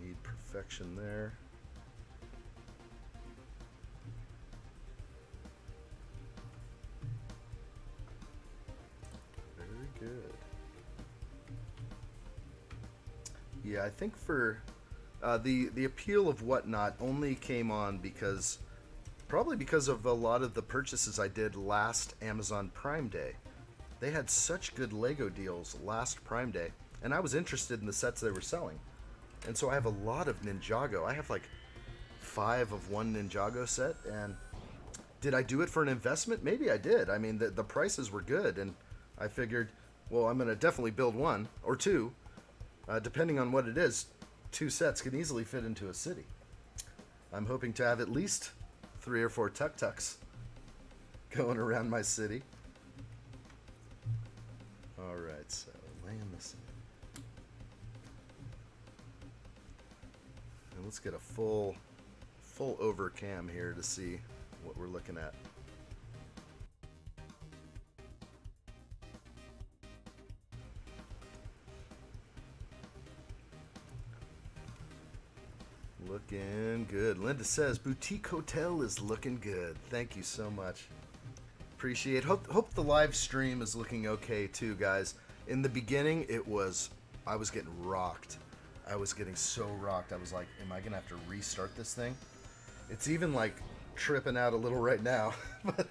need perfection there. Very good. Yeah, I think for the appeal of Whatnot only came on probably because of a lot of the purchases I did last Amazon Prime Day. They had such good Lego deals last Prime Day, and I was interested in the sets they were selling. And so I have a lot of Ninjago. I have like 5 of one Ninjago set, and did I do it for an investment? Maybe I did. I mean, the prices were good, and I figured, Well, I'm going to definitely build one or two, depending on what it is. 2 sets can easily fit into a city. I'm hoping to have at least 3 or 4 tuk-tuks going around my city. All right, so laying this in. And let's get a full over cam here to see what we're looking at. Looking good. Linda says boutique hotel is looking good. Thank you so much. Appreciate. Hope the live stream is looking okay too, guys. In the beginning, I was getting rocked. I was getting so rocked. I was like, am I gonna have to restart this thing? It's even like tripping out a little right now. But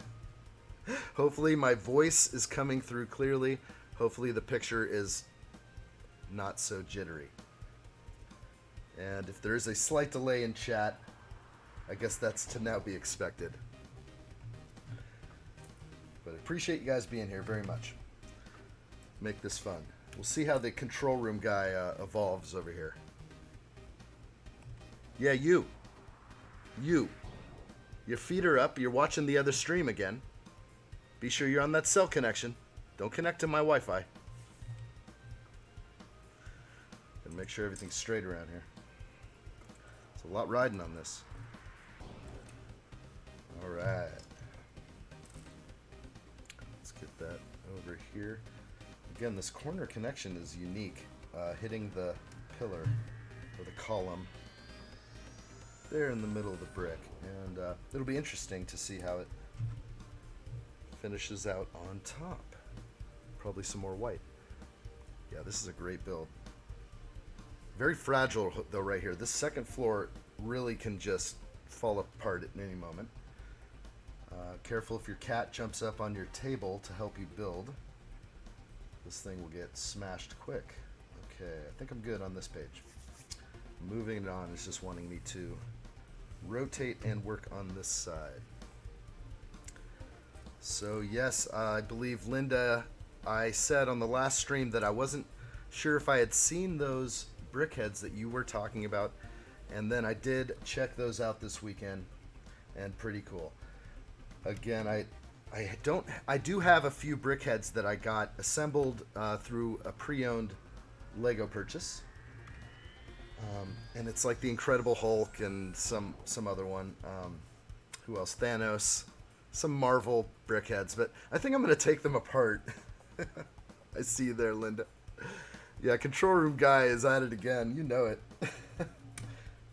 hopefully my voice is coming through clearly. Hopefully the picture is not so jittery. And if there is a slight delay in chat, I guess that's to now be expected. But I appreciate you guys being here very much. Make this fun. We'll see how the control room guy evolves over here. Yeah, you. Your feet are up. You're watching the other stream again. Be sure you're on that cell connection. Don't connect to my Wi-Fi. And make sure everything's straight around here. There's a lot riding on this. All right. Let's get that over here. Again, this corner connection is unique. Hitting the pillar or the column there in the middle of the brick. And it'll be interesting to see how it finishes out on top. Probably some more white. Yeah, this is a great build. Very fragile though right here. This second floor really can just fall apart at any moment. Careful if your cat jumps up on your table to help you build. This thing will get smashed quick. Okay, I think I'm good on this page. Moving it on is just wanting me to rotate and work on this side. So yes, I believe Linda, I said on the last stream that I wasn't sure if I had seen those brickheads that you were talking about, and then I did check those out this weekend, and pretty cool. Again, I do have a few brickheads that I got assembled through a pre-owned Lego purchase, and it's like the Incredible Hulk and some other one. Who else? Thanos, some Marvel brickheads, but I think I'm gonna take them apart. I see you there, Linda. Yeah, control room guy is at it again. You know it.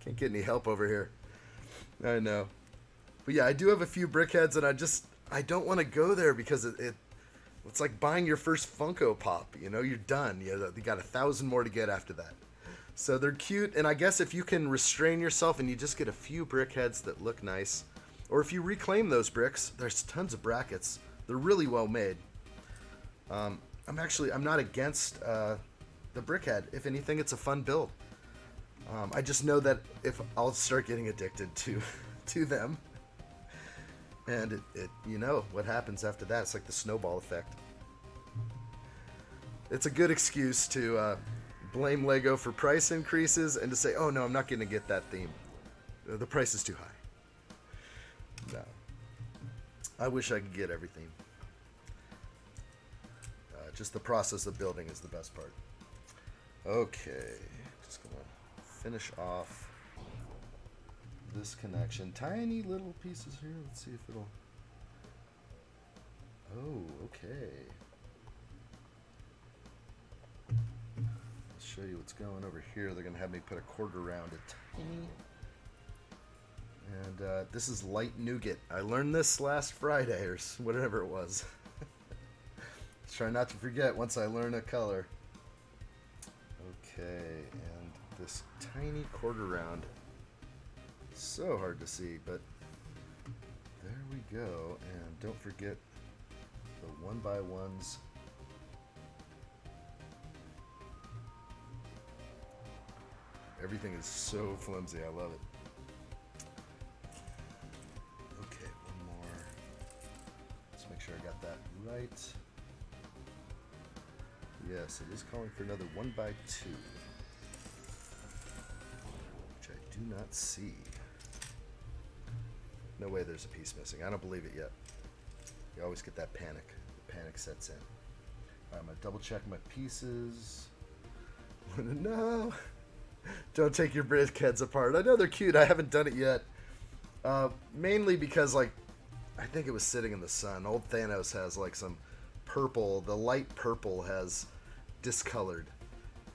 Can't get any help over here. I know. But yeah, I do have a few brickheads, and I don't want to go there because it's like buying your first Funko Pop. You know, you're done. You got 1,000 more to get after that. So they're cute, and I guess if you can restrain yourself and you just get a few brickheads that look nice, or if you reclaim those bricks, there's tons of brackets. They're really well made. I'm not against the brickhead. If anything, it's a fun build. I just know that if I'll start getting addicted to them, and it you know what happens after that. It's like the snowball effect. It's a good excuse to blame Lego for price increases and to say, oh no, I'm not going to get that theme. The price is too high. No. I wish I could get everything. Just the process of building is the best part. Okay, just gonna finish off this connection. Tiny little pieces here. Let's see if it'll... Oh, okay. Let's show you what's going over here. They're gonna have me put a quarter round it tiny. And this is light nougat. I learned this last Friday or whatever it was. Try not to forget once I learn a color. Okay, and this tiny quarter round. So hard to see, but there we go. And don't forget the 1x1s. Everything is so flimsy, I love it. Okay, one more. Let's make sure I got that right. Yes, it is calling for another 1x2. Which I do not see. No way there's a piece missing. I don't believe it yet. You always get that panic. The panic sets in. I'm going to double check my pieces. No! Don't take your brickheads apart. I know they're cute. I haven't done it yet. Mainly because, like, I think it was sitting in the sun. Old Thanos has, like, some purple. The light purple has discolored.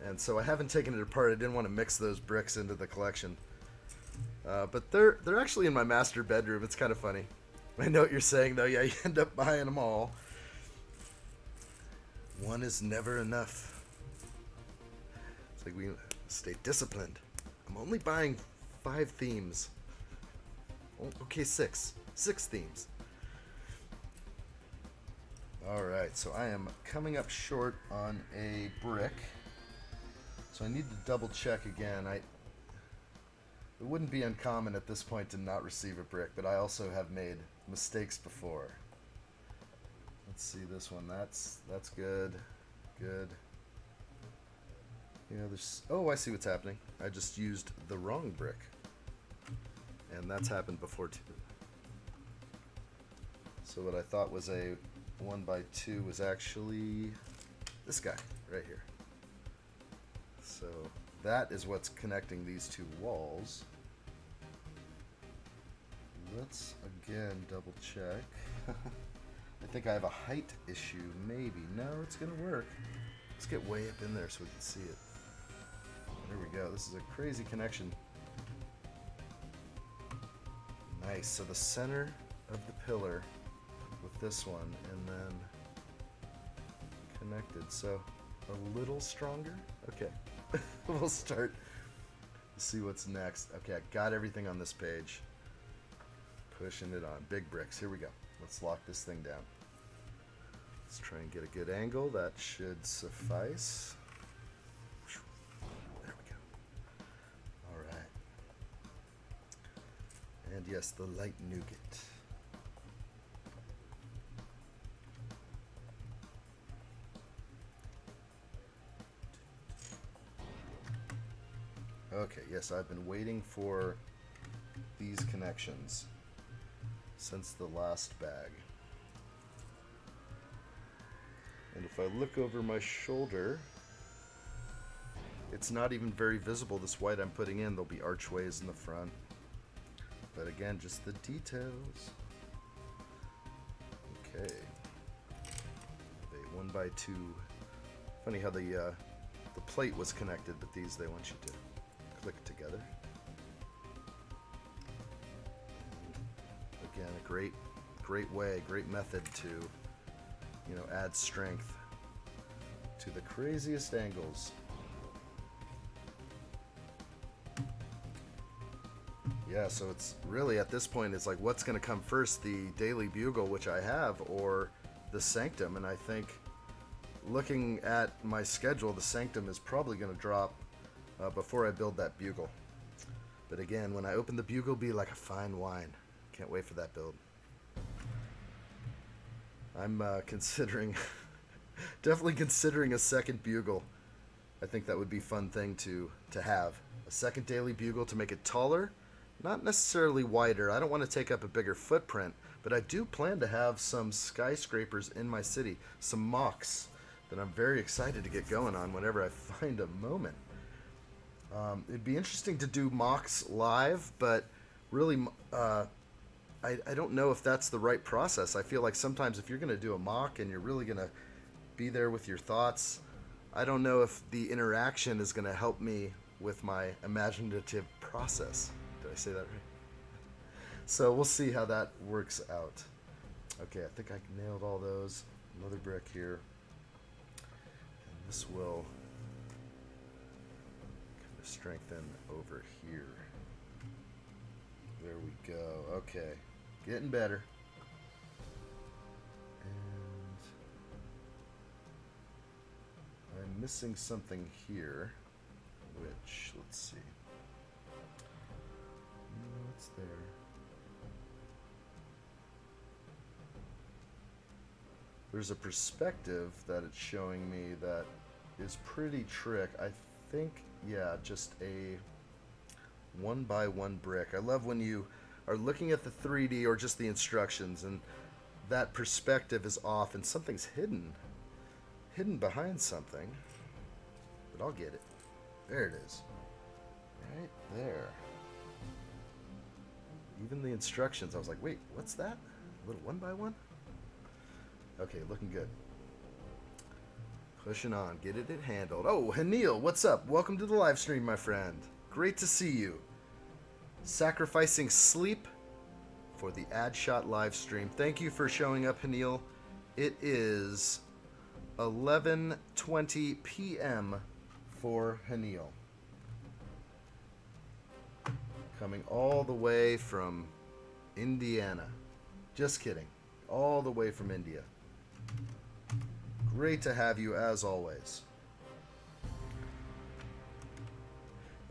And so I haven't taken it apart. I didn't want to mix those bricks into the collection. But they're actually in my master bedroom. It's kind of funny. I know what you're saying, though. Yeah, you end up buying them all. One is never enough. It's like we stay disciplined. I'm only buying 5 themes. Oh, okay, 6. 6 themes. Alright, so I am coming up short on a brick. So I need to double check again. It wouldn't be uncommon at this point to not receive a brick, but I also have made mistakes before. Let's see this one. That's good. Good. You know, there's... Oh, I see what's happening. I just used the wrong brick. And that's happened before too. So what I thought was a 1x2 was actually this guy right here. So that is what's connecting these 2 walls. Let's again double check. I think I have a height issue, maybe. No, it's gonna work. Let's get way up in there so we can see it. There we go. This is a crazy connection. Nice. So the center of the pillar with this one, and then connected. So a little stronger. Okay. We'll start. See what's next. Okay, I got everything on this page. Pushing it on. Big bricks. Here we go. Let's lock this thing down. Let's try and get a good angle. That should suffice. There we go. All right. And yes, the light nougat. Okay, yes, I've been waiting for these connections since the last bag. And if I look over my shoulder, it's not even very visible, this white I'm putting in. There'll be archways in the front. But again, just the details. Okay. A 1x2. Funny how the plate was connected, but these they want you to click together. Again, a great way, great method to, you know, add strength to the craziest angles. Yeah, so it's really at this point, it's like, what's going to come first, the Daily Bugle, which I have, or the Sanctum? And I think, looking at my schedule, the Sanctum is probably going to drop before I build that Bugle. But again, when I open the Bugle, be like a fine wine. Can't wait for that build. I'm considering, definitely considering a second Bugle. I think that would be a fun thing to have. A second Daily Bugle to make it taller, not necessarily wider. I don't want to take up a bigger footprint, but I do plan to have some skyscrapers in my city, some mocks that I'm very excited to get going on whenever I find a moment. It'd be interesting to do mocks live, but really, I don't know if that's the right process. I feel like sometimes if you're going to do a mock and you're really going to be there with your thoughts, I don't know if the interaction is going to help me with my imaginative process. Did I say that right? So we'll see how that works out. Okay, I think I nailed all those. Another brick here. And this will kind of strengthen over here. There we go. Okay. Getting better. And I'm missing something here, which, let's see. What's there? there's a perspective that it's showing me that is pretty trick. I think, yeah, just a 1x1 brick. I love when you are looking at the 3D or just the instructions and that perspective is off and something's hidden behind something. But I'll get it. There it is. Right there. Even the instructions, I was like, wait, what's that? A little 1x1? Okay, looking good. Pushing on, get it handled. Oh, Hanil, what's up? Welcome to the live stream, my friend. Great to see you. Sacrificing sleep for the addshot live stream. Thank you for showing up, Hanil. It is 11:20 p.m. for Hanil. Coming all the way from Indiana. Just kidding. All the way from India. Great to have you as always.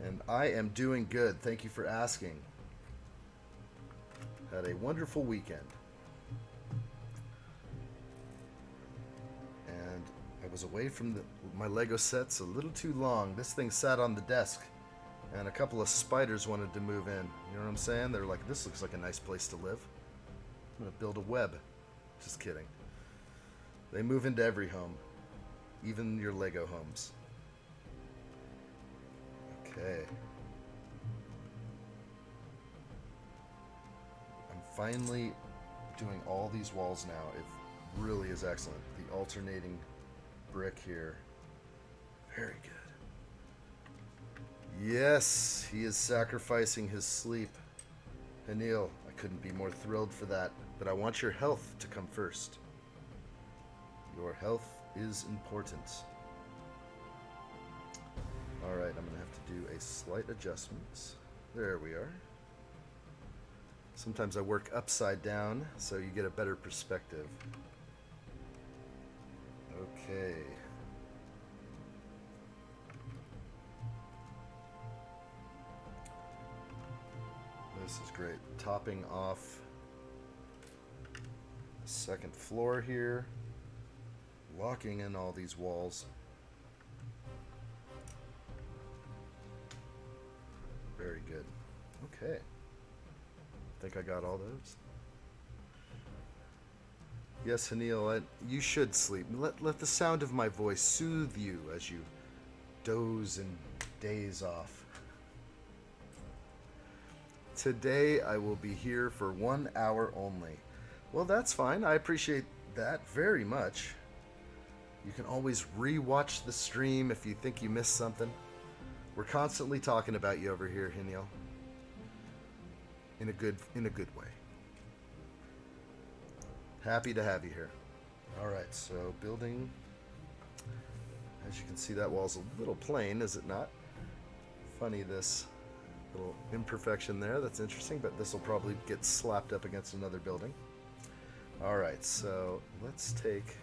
And I am doing good. Thank you for asking. Had a wonderful weekend. And I was away from my Lego sets a little too long. This thing sat on the desk. And a couple of spiders wanted to move in. You know what I'm saying? They're like, this looks like a nice place to live. I'm going to build a web. Just kidding. They move into every home. Even your Lego homes. Okay. I'm finally doing all these walls now. It really is excellent. The alternating brick here. Very good. Yes, he is sacrificing his sleep. Hanil, I couldn't be more thrilled for that. But I want your health to come first. Your health is important. Alright, I'm going to have to do a slight adjustment. There we are. Sometimes I work upside down so you get a better perspective. Okay. This is great. Topping off the second floor here. Locking in all these walls. Very good. Okay. Think I got all those? Yes, Hanil, you should sleep. Let the sound of my voice soothe you as you doze and daze off. Today I will be here for 1 hour only. Well, that's fine. I appreciate that very much. You can always re-watch the stream if you think you missed something. We're constantly talking about you over here, Hanil. In a good way. Happy to have you here. Alright, so building. As you can see, that wall's a little plain, is it not? Funny, this little imperfection there. That's interesting, but this will probably get slapped up against another building. Alright, so let's take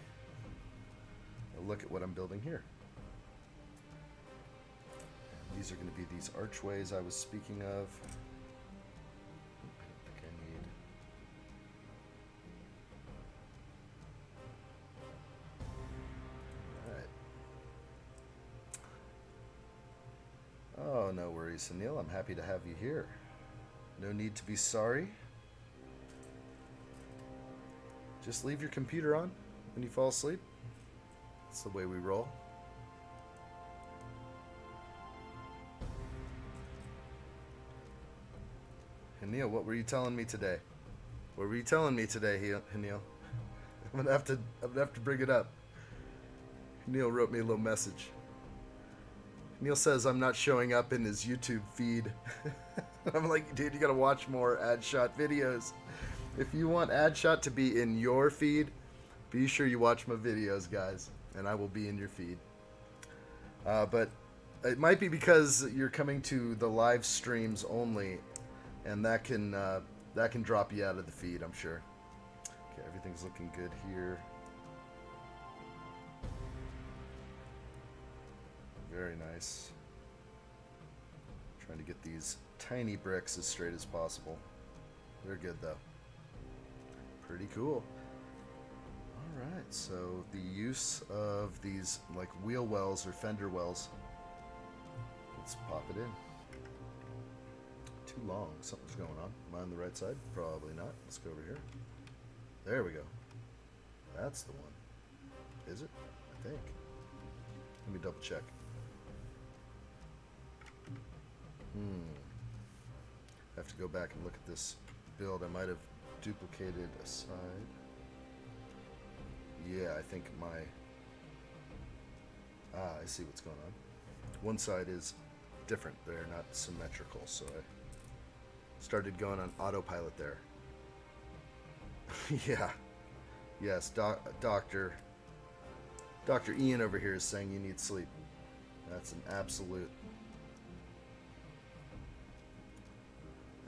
a look at what I'm building here. And these are going to be these archways I was speaking of. I don't think I need. Alright. Oh, no worries, Sunil. I'm happy to have you here. No need to be sorry. Just leave your computer on when you fall asleep. That's the way we roll. Hanil, what were you telling me today? What were you telling me today, Hanil? I'm gonna have to bring it up. Hanil wrote me a little message. Hanil says I'm not showing up in his YouTube feed. I'm like, dude, you gotta watch more addshot videos. If you want addshot to be in your feed, be sure you watch my videos, guys, and I will be in your feed. But it might be because you're coming to the live streams only, and that can drop you out of the feed, I'm sure. Okay, everything's looking good here. Very nice. Trying to get these tiny bricks as straight as possible. They're good though. Pretty cool. Alright, so the use of these like wheel wells or fender wells. Let's pop it in. Too long. Something's going on. Am I on the right side? Probably not. Let's go over here. There we go. That's the one. Is it? I think. Let me double check. I have to go back and look at this build. I might have duplicated a side. Yeah, I think my... I see what's going on. One side is different. They're not symmetrical, so I started going on autopilot there. Yeah. Yes, Dr. Ian over here is saying you need sleep. That's an absolute.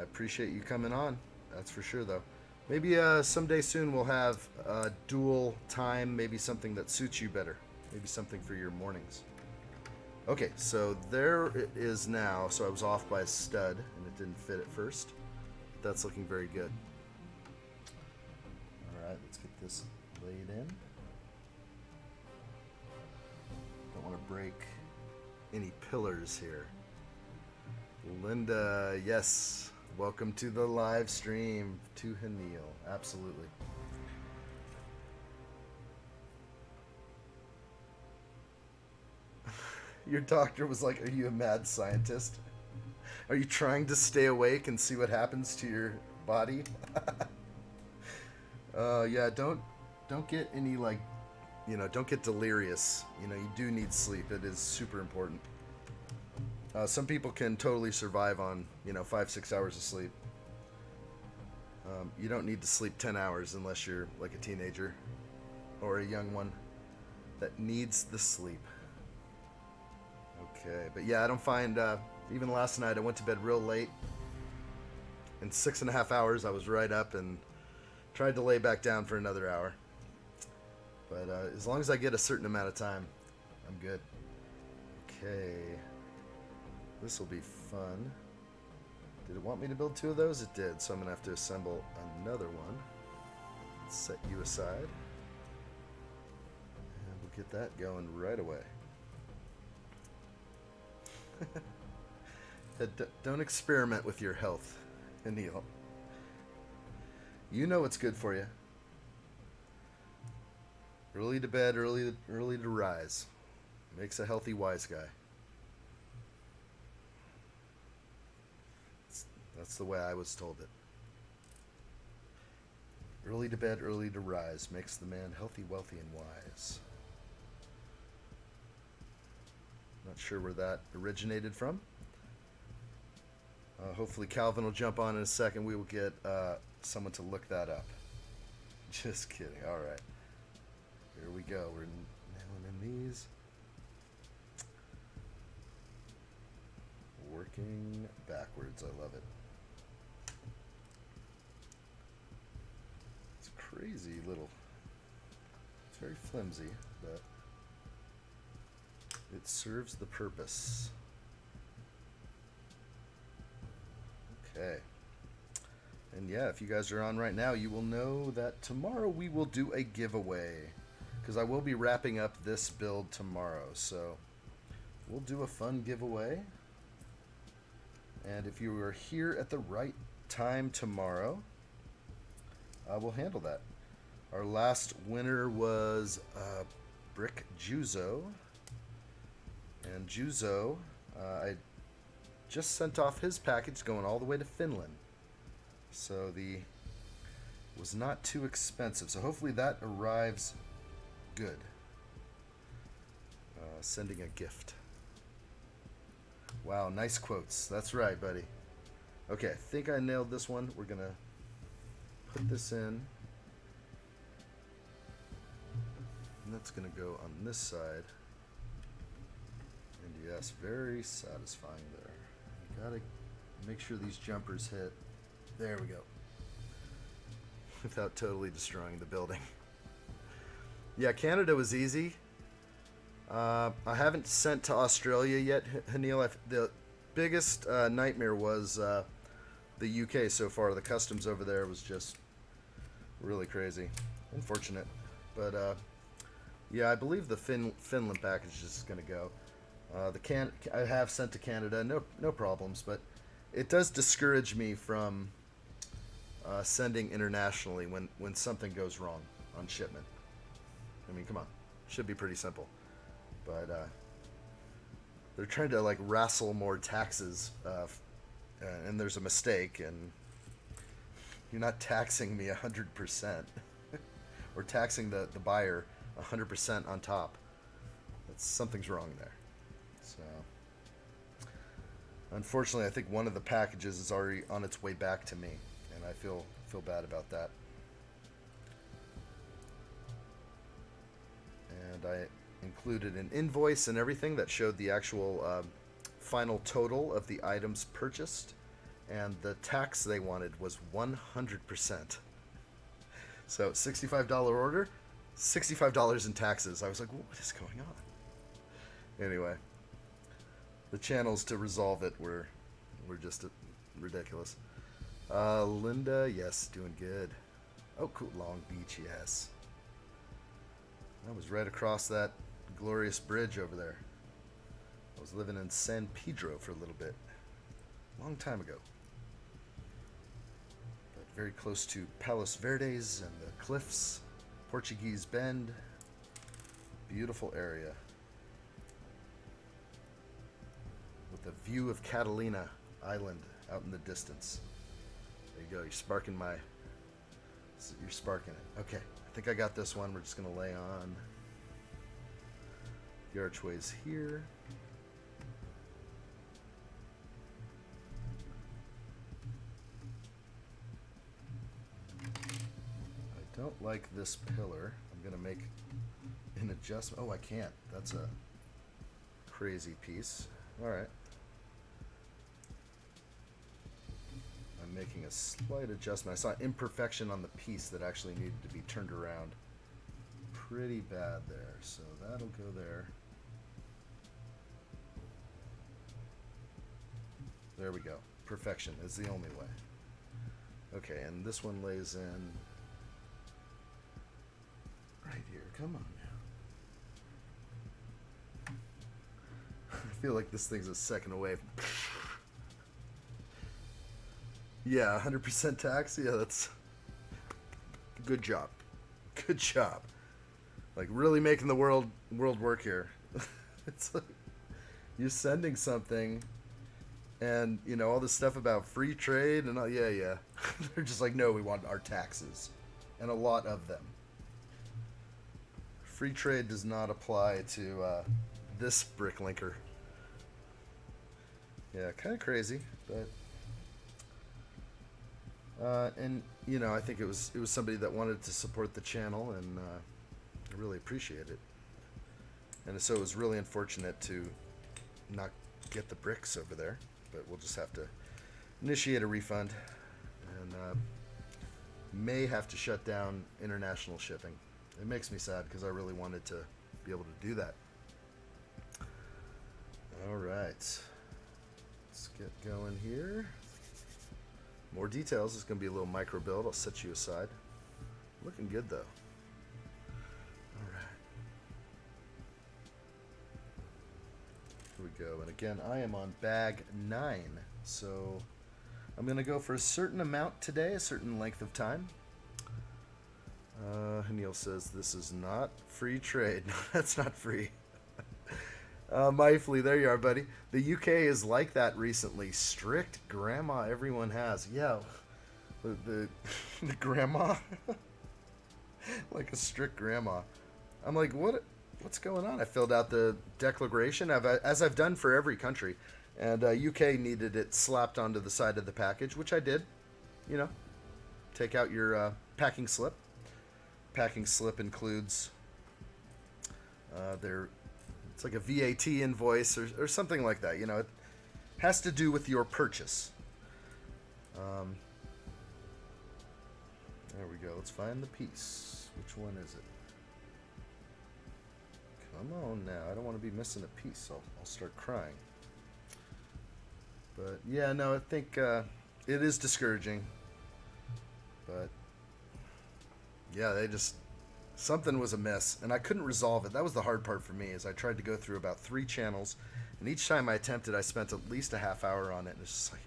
I appreciate you coming on. That's for sure, though. Maybe someday soon we'll have dual time, maybe something that suits you better. Maybe something for your mornings. Okay, so there it is now. So I was off by a stud, and it didn't fit at first. That's looking very good. All right, let's get this laid in. Don't want to break any pillars here. Linda, yes. Welcome to the live stream to Hanil. Absolutely. Your doctor was like, are you a mad scientist? Are you trying to stay awake and see what happens to your body? Yeah, don't get any, like, don't get delirious. You do need sleep. It is super important. Some people can totally survive on, 5-6 hours of sleep. You don't need to sleep 10 hours unless you're like a teenager or a young one that needs the sleep. Okay, but yeah, I don't find, even last night I went to bed real late. In 6.5 hours I was right up and tried to lay back down for another hour. But as long as I get a certain amount of time, I'm good. Okay. This will be fun. Did it want me to build 2 of those? It did, so I'm going to have to assemble another one. Let's set you aside. And we'll get that going right away. Don't experiment with your health, Anil. You know what's good for you. Early to bed, early to rise. Makes a healthy wise guy. That's the way I was told it. Early to bed, early to rise makes the man healthy, wealthy, and wise. Not sure where that originated from. Hopefully Calvin will jump on in a second. We will get someone to look that up. Just kidding. All right. Here we go. We're nailing in these. Working backwards. I love it. It's crazy little. It's very flimsy, but it serves the purpose. Okay. And yeah, if you guys are on right now, you will know that tomorrow we will do a giveaway. Because I will be wrapping up this build tomorrow. So we'll do a fun giveaway. And if you are here at the right time tomorrow, I will handle that. Our last winner was Brick Juzo. And Juzo, I just sent off his package going all the way to Finland. So was not too expensive. So hopefully that arrives good. Sending a gift. Wow, nice quotes. That's right, buddy. Okay, I think I nailed this one. We're going to put this in. And that's going to go on this side. And yes, very satisfying there. You got to make sure these jumpers hit. There we go. Without totally destroying the building. Yeah, Canada was easy. I haven't sent to Australia yet, Hanil. The biggest nightmare was the UK so far. The customs over there was just really crazy. Unfortunate. But yeah, I believe the Finland package is going to go. I have sent to Canada, no problems, but it does discourage me from sending internationally when something goes wrong on shipment. I mean, come on, should be pretty simple, but they're trying to like wrestle more taxes, and there's a mistake, and you're not taxing me 100%, or taxing the buyer 100% on top. Something's wrong there. So, unfortunately, I think one of the packages is already on its way back to me, and I feel bad about that. And I included an invoice and everything that showed the actual final total of the items purchased, and the tax they wanted was 100%. So $65 order, $65 in taxes. I was like, what is going on? Anyway, the channels to resolve it were just ridiculous. Linda, yes, doing good. Oh, cool. Long Beach, yes. I was right across that glorious bridge over there. I was living in San Pedro for a little bit. Long time ago. But very close to Palos Verdes and the cliffs. Portuguese Bend. Beautiful area. With a view of Catalina Island out in the distance. There you go. You're sparking it. Okay. I think I got this one. We're just going to lay on the archways here. I don't like this pillar. I'm going to make an adjustment. Oh, I can't. That's a crazy piece. All right. I'm making a slight adjustment. I saw imperfection on the piece that actually needed to be turned around pretty bad there. So that'll go there. There we go. Perfection is the only way. Okay, and this one lays in right here. Come on now. I feel like this thing's a second away. Yeah, 100% tax. Yeah, that's good job. Good job. Like really making the world work here. It's like you're sending something, and you know all this stuff about free trade and all. Yeah. They're just like, no, we want our taxes, and a lot of them. Free trade does not apply to this bricklinker. Yeah, kind of crazy, but. And you know, I think it was somebody that wanted to support the channel, and I really appreciate it. And so it was really unfortunate to not get the bricks over there, but we'll just have to initiate a refund, and may have to shut down international shipping. It makes me sad because I really wanted to be able to do that. All right, let's get going here. More details. It's going to be a little micro build. I'll set you aside. Looking good, though. All right. Here we go. And again, I am on bag 9. So I'm going to go for a certain amount today, a certain length of time. Neil says this is not free trade. No, that's not free. Myfley, there you are, buddy. The UK is like that recently. Strict grandma everyone has. Yeah, the grandma, like a strict grandma. I'm like, what's going on? I filled out the declaration, as I've done for every country, and UK needed it slapped onto the side of the package, which I did. You know, take out your packing slip. Packing slip includes their. It's like a VAT invoice or something like that. You know, it has to do with your purchase. There we go. Let's find the piece. Which one is it? Come on now. I don't want to be missing a piece. I'll start crying. But yeah, no, I think it is discouraging. But yeah, they just Something was amiss, and I couldn't resolve it. That was the hard part for me, is I tried to go through about 3 channels, and each time I attempted, I spent at least a half hour on it, and it's just like,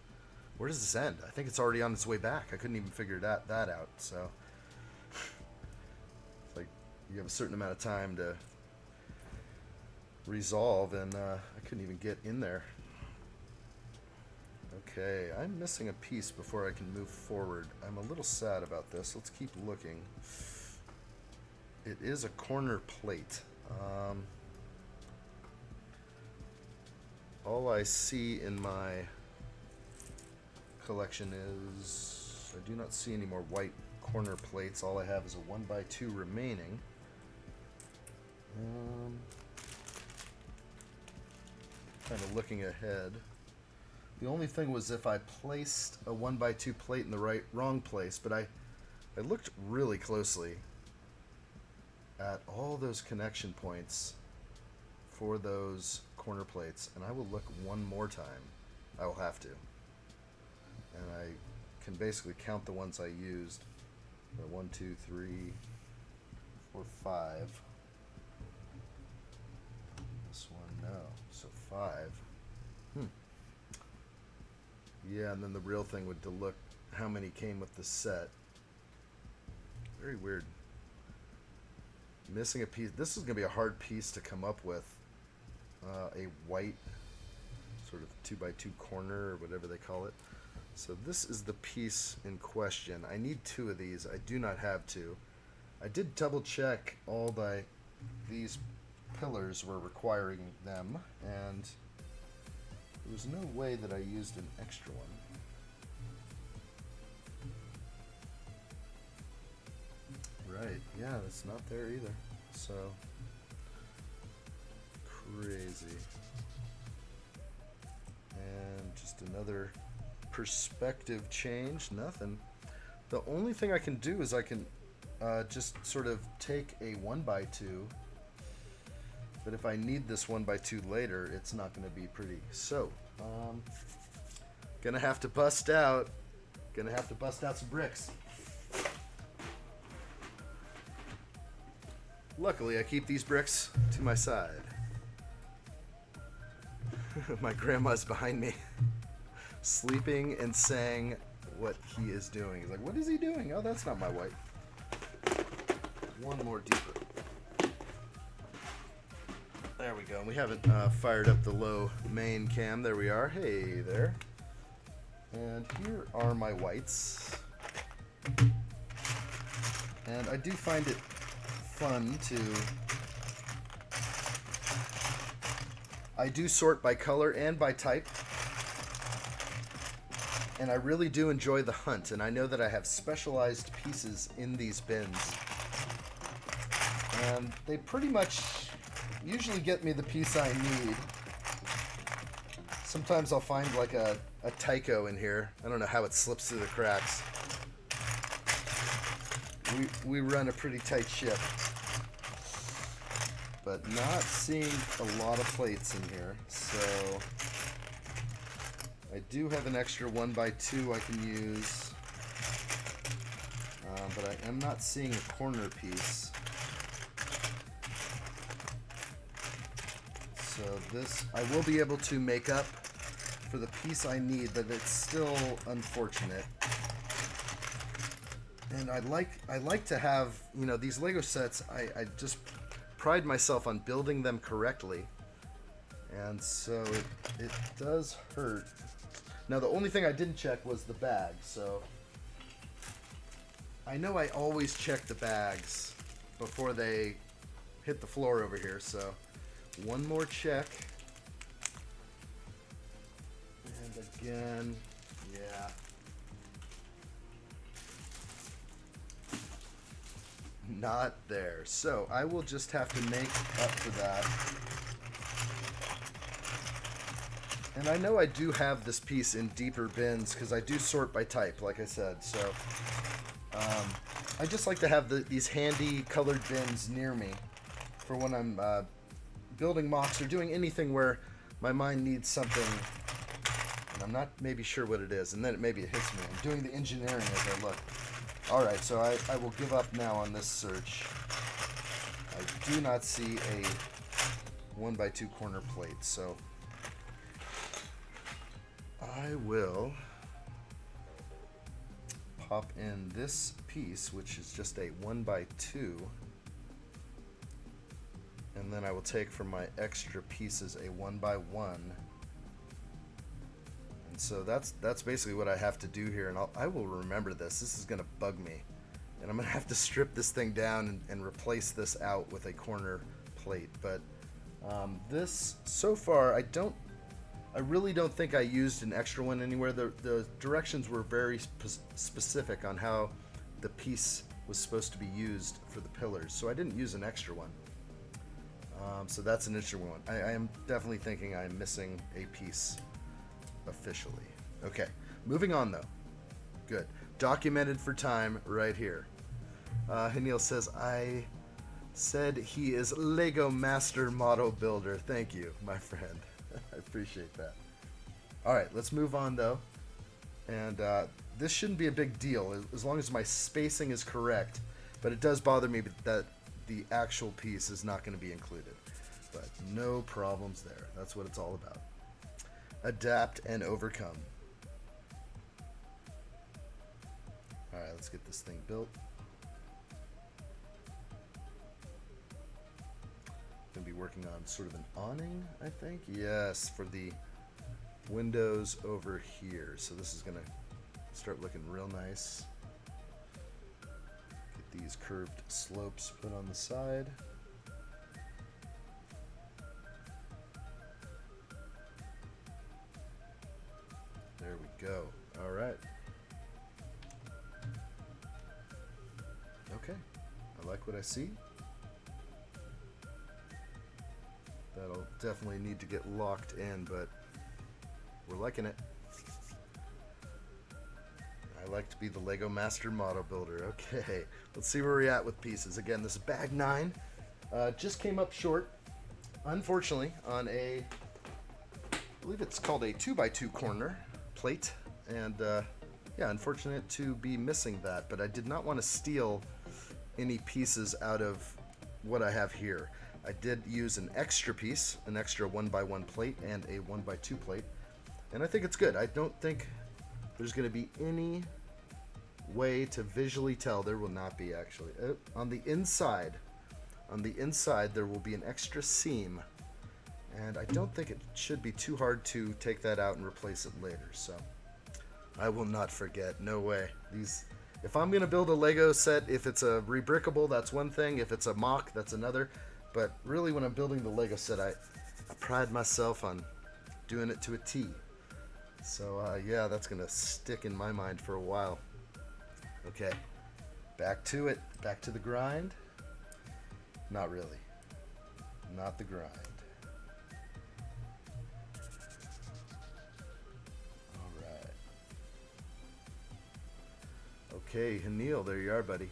where does this end? I think it's already on its way back. I couldn't even figure that out, so it's like you have a certain amount of time to resolve, and I couldn't even get in there. Okay, I'm missing a piece before I can move forward. I'm a little sad about this. Let's keep looking. It is a corner plate. All I see in my collection is I do not see any more white corner plates. All I have is a 1x2 remaining. Kind of looking ahead. The only thing was if I placed a 1x2 plate in the wrong place, but I looked really closely at all those connection points for those corner plates, and I will look one more time. I will have to. And I can basically count the ones I used. 1, 2, 3, 4, 5. This one, no. So 5. Yeah, and then the real thing would to look how many came with the set. Very weird. Missing a piece. This is going to be a hard piece to come up with. A white sort of 2x2 corner or whatever they call it. So this is the piece in question. I need 2 of these. I do not have 2. I did double check these pillars were requiring them, and there was no way that I used an extra one. Right, yeah, that's not there either. So, crazy. And just another perspective change, nothing. The only thing I can do is I can just sort of take a 1x2, but if I need this 1x2 later, it's not going to be pretty. So, gonna have to bust out some bricks. Luckily, I keep these bricks to my side. My grandma's behind me, sleeping and saying what he is doing. He's like, what is he doing? Oh, that's not my white. One more deeper. There we go. We haven't fired up the low main cam. There we are. Hey there. And here are my whites. And I do find it fun to... I do sort by color and by type. And I really do enjoy the hunt. And I know that I have specialized pieces in these bins. And they pretty much usually get me the piece I need. Sometimes I'll find like a Tycho in here. I don't know how it slips through the cracks. We run a pretty tight ship. But not seeing a lot of plates in here. So I do have an extra 1x2 I can use. But I am not seeing a corner piece. So this, I will be able to make up for the piece I need, but it's still unfortunate. And I like to have, you know, these Lego sets, I just pride myself on building them correctly. And so it does hurt. Now the only thing I didn't check was the bag, so I know I always check the bags before they hit the floor over here, so one more check. And again, yeah. Not there. So I will just have to make up for that. And I know I do have this piece in deeper bins because I do sort by type, like I said. So I just like to have these handy colored bins near me for when I'm building mocks or doing anything where my mind needs something and I'm not maybe sure what it is, and then maybe it hits me. I'm doing the engineering as I look. Alright, so I will give up now on this search. I do not see a 1x2 corner plate, so I will pop in this piece, which is just a 1x2, and then I will take from my extra pieces a 1x1. And so that's basically what I have to do here, and I will remember this. This is going to bug me, and I'm going to have to strip this thing down and replace this out with a corner plate. But this, so far, I really don't think I used an extra one anywhere. The directions were very specific on how the piece was supposed to be used for the pillars, so I didn't use an extra one. So that's an interesting one. I am definitely thinking I'm missing a piece officially. Okay, moving on though. Good. Documented for time right here. Hanil says, I said he is Lego Master Model Builder. Thank you, my friend. I appreciate that. Alright, let's move on though. And this shouldn't be a big deal as long as my spacing is correct. But it does bother me that the actual piece is not going to be included. But no problems there. That's what it's all about. Adapt and overcome. Alright, let's get this thing built. Going to be working on sort of an awning, I think. Yes, for the windows over here. So this is going to start looking real nice. Get these curved slopes put on the side. There we go. All right. Okay. I like what I see. That'll definitely need to get locked in, but we're liking it. I like to be the Lego Master Model Builder. Okay, let's see where we're at with pieces. Again, this is bag 9. Just came up short, unfortunately, on I believe it's called a 2x2 corner plate. And yeah, unfortunate to be missing that, but I did not want to steal any pieces out of what I have here. I did use an extra piece, an extra 1x1 plate and a 1x2 plate, and I think it's good. I don't think there's going to be any way to visually tell. There will not be, actually. On the inside there will be an extra seam, and I don't think it should be too hard to take that out and replace it later. So I will not forget. No way. If I'm going to build a Lego set, if it's a rebrickable, that's one thing. If it's a mock, that's another. But really, when I'm building the Lego set, I pride myself on doing it to a T. So yeah, that's gonna stick in my mind for a while. Okay, back to it, back to the grind. Not really, not the grind. All right. Okay, Hanil, there you are, buddy.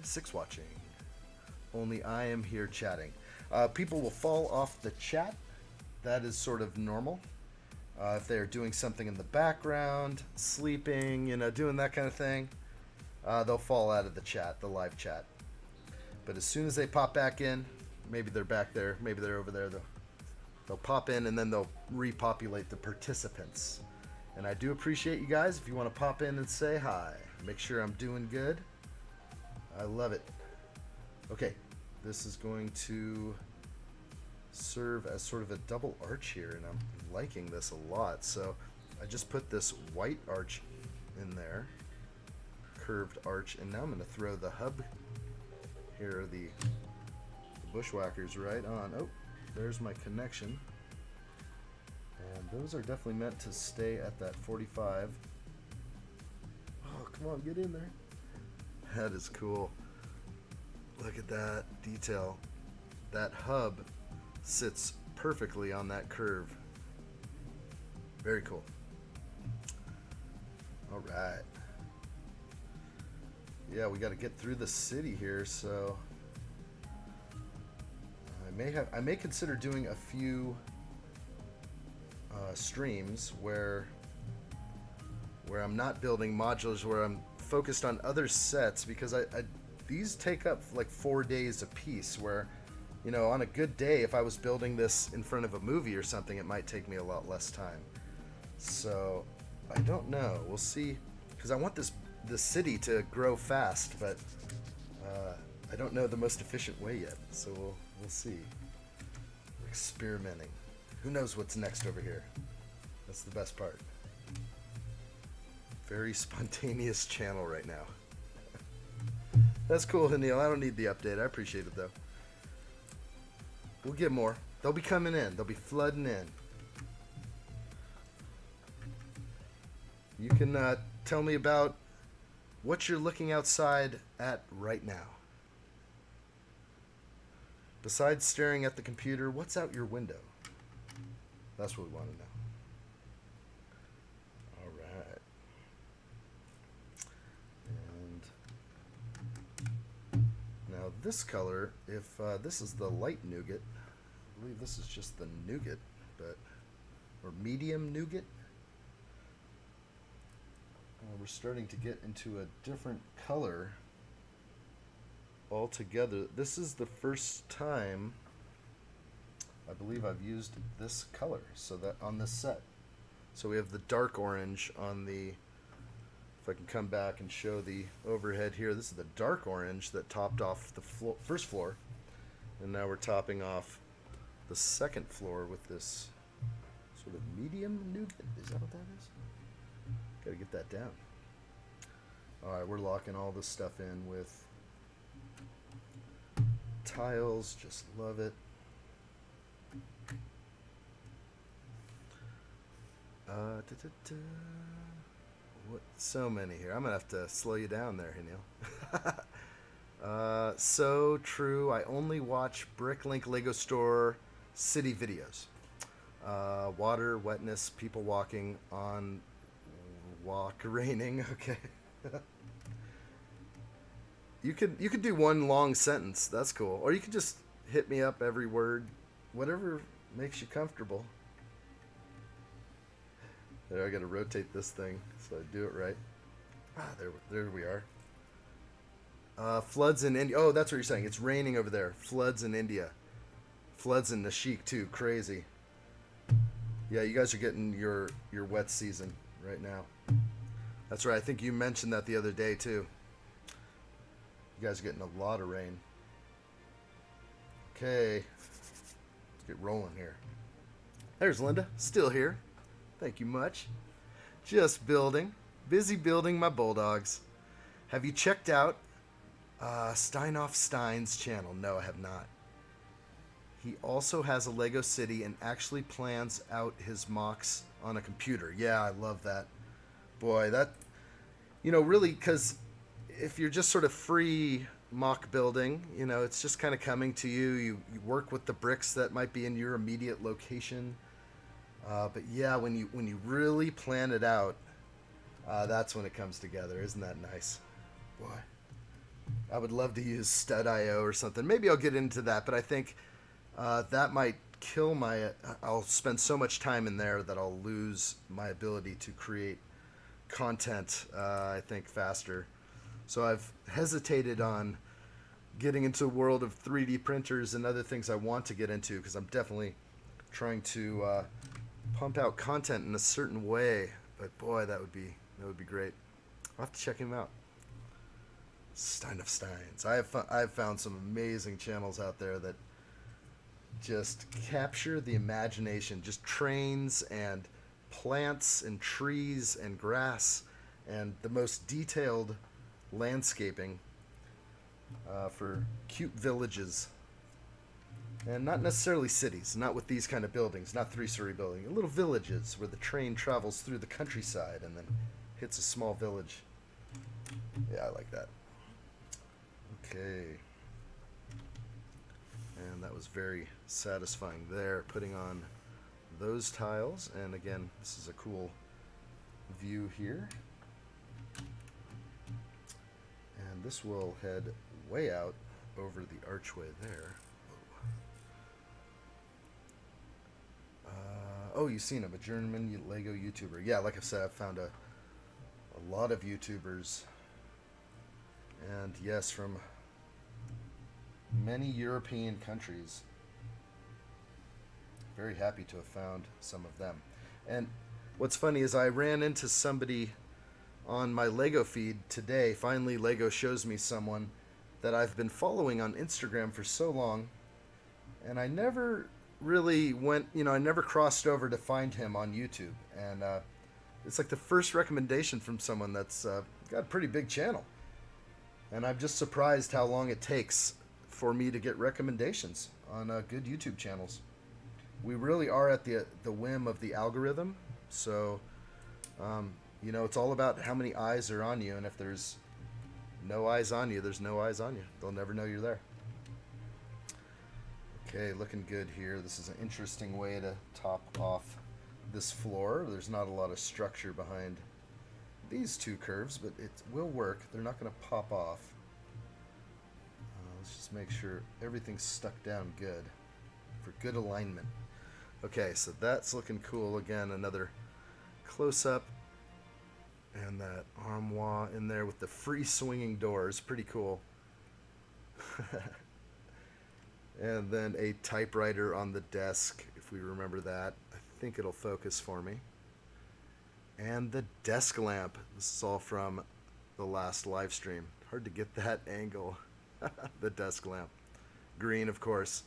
6 watching. Only I am here chatting. People will fall off the chat. That is sort of normal. If they're doing something in the background, sleeping, doing that kind of thing, they'll fall out of the chat, the live chat. But as soon as they pop back in, maybe they're back there, maybe they're over there, they'll pop in and then they'll repopulate the participants. And I do appreciate you guys. If you want to pop in and say hi, make sure I'm doing good. I love it. Okay, this is going to serve as sort of a double arch here, and I'm liking this a lot. So I just put this white arch in there, curved arch, and now I'm going to throw the hub here, the bushwhackers right on. Oh, there's my connection. And those are definitely meant to stay at that 45. Oh, come on, get in there. That is cool. Look at that detail. That hub sits perfectly on that curve. Very cool. All right. Yeah, we got to get through the city here, so I may consider doing a few streams where I'm not building modulars, where I'm focused on other sets because these take up like 4 days a piece, where, you know, on a good day, if I was building this in front of a movie or something, it might take me a lot less time. So I don't know. We'll see, because I want this city to grow fast, but I don't know the most efficient way yet. So we'll see. We're experimenting. Who knows what's next over here? That's the best part. Very spontaneous channel right now. That's cool, Hanil. I don't need the update. I appreciate it, though. We'll get more. They'll be coming in. They'll be flooding in. You can tell me about what you're looking outside at right now. Besides staring at the computer, what's out your window? That's what we want to know. All right. And now this color, if this is the light nougat, I believe this is just the nougat, or medium nougat. We're starting to get into a different color altogether. This is the first time I believe I've used this color, so that on this set. So we have the dark orange on the, if I can come back and show the overhead here, this is the dark orange that topped off the first floor, and now we're topping off the second floor with this sort of medium nougat. Is that what that is? Gotta get that down. Alright, we're locking all this stuff in with tiles. Just love it. What? So many here. I'm gonna have to slow you down there, Hanil. So true. I only watch Bricklink Lego Store city videos. Water, wetness, people walking on walk, raining. Okay. You could do one long sentence. That's cool. Or you could just hit me up every word, whatever makes you comfortable. There, I got to rotate this thing so I do it right. There we are. Floods in India. Oh, that's what you're saying. It's raining over there. Floods in India. Floods in Nashik too. Crazy. Yeah, you guys are getting your wet season right now. That's right. I think you mentioned that the other day too. You guys are getting a lot of rain. Okay. Let's get rolling here. There's Linda. Still here. Thank you much. Just building. Busy building my bulldogs. Have you checked out Steinoff Stein's channel? No, I have not. He also has a Lego City and actually plans out his mocks on a computer. Yeah, I love that. Boy, that, you know, really, because if you're just sort of free mock building, you know, it's just kind of coming to you. You work with the bricks that might be in your immediate location. But yeah, when you really plan it out, that's when it comes together. Isn't that nice? Boy, I would love to use Stud.io or something. Maybe I'll get into that, but I think that might kill my... I'll spend so much time in there that I'll lose my ability to create content, I think, faster. So I've hesitated on getting into the world of 3D printers and other things I want to get into, because I'm definitely trying to pump out content in a certain way. But boy, that would be great. I'll have to check him out. Stein of Steins. I've found some amazing channels out there that just capture the imagination. Just trains and plants and trees and grass and the most detailed landscaping for cute villages. And not necessarily cities, not with these kind of buildings, not three-story buildings. Little villages where the train travels through the countryside and then hits a small village. Yeah, I like that. Okay. And that was very satisfying there, putting on those tiles. And again, this is a cool view here. And this will head way out over the archway there. Oh, you've seen him, a German Lego YouTuber. Yeah, like I said, I've found a lot of YouTubers And yes, from many European countries. Very happy to have found some of them. And what's funny is I ran into somebody on my Lego feed today. Finally, Lego shows me someone that I've been following on Instagram for so long, and I never really went, I never crossed over to find him on YouTube. And it's like the first recommendation from someone that's got a pretty big channel. And I'm just surprised how long it takes for me to get recommendations on good YouTube channels. We really are at the whim of the algorithm. So, it's all about how many eyes are on you. And if there's no eyes on you, there's no eyes on you. They'll never know you're there. Okay, looking good here. This is an interesting way to top off this floor. There's not a lot of structure behind these two curves, but it will work. They're not going to pop off. Let's just make sure everything's stuck down good for good alignment. Okay, so that's looking cool. Again, another close-up. And that armoire in there with the free swinging doors. Pretty cool. And then a typewriter on the desk, if we remember that. I think it'll focus for me. And the desk lamp. This is all from the last live stream. Hard to get that angle. The desk lamp. Green, of course.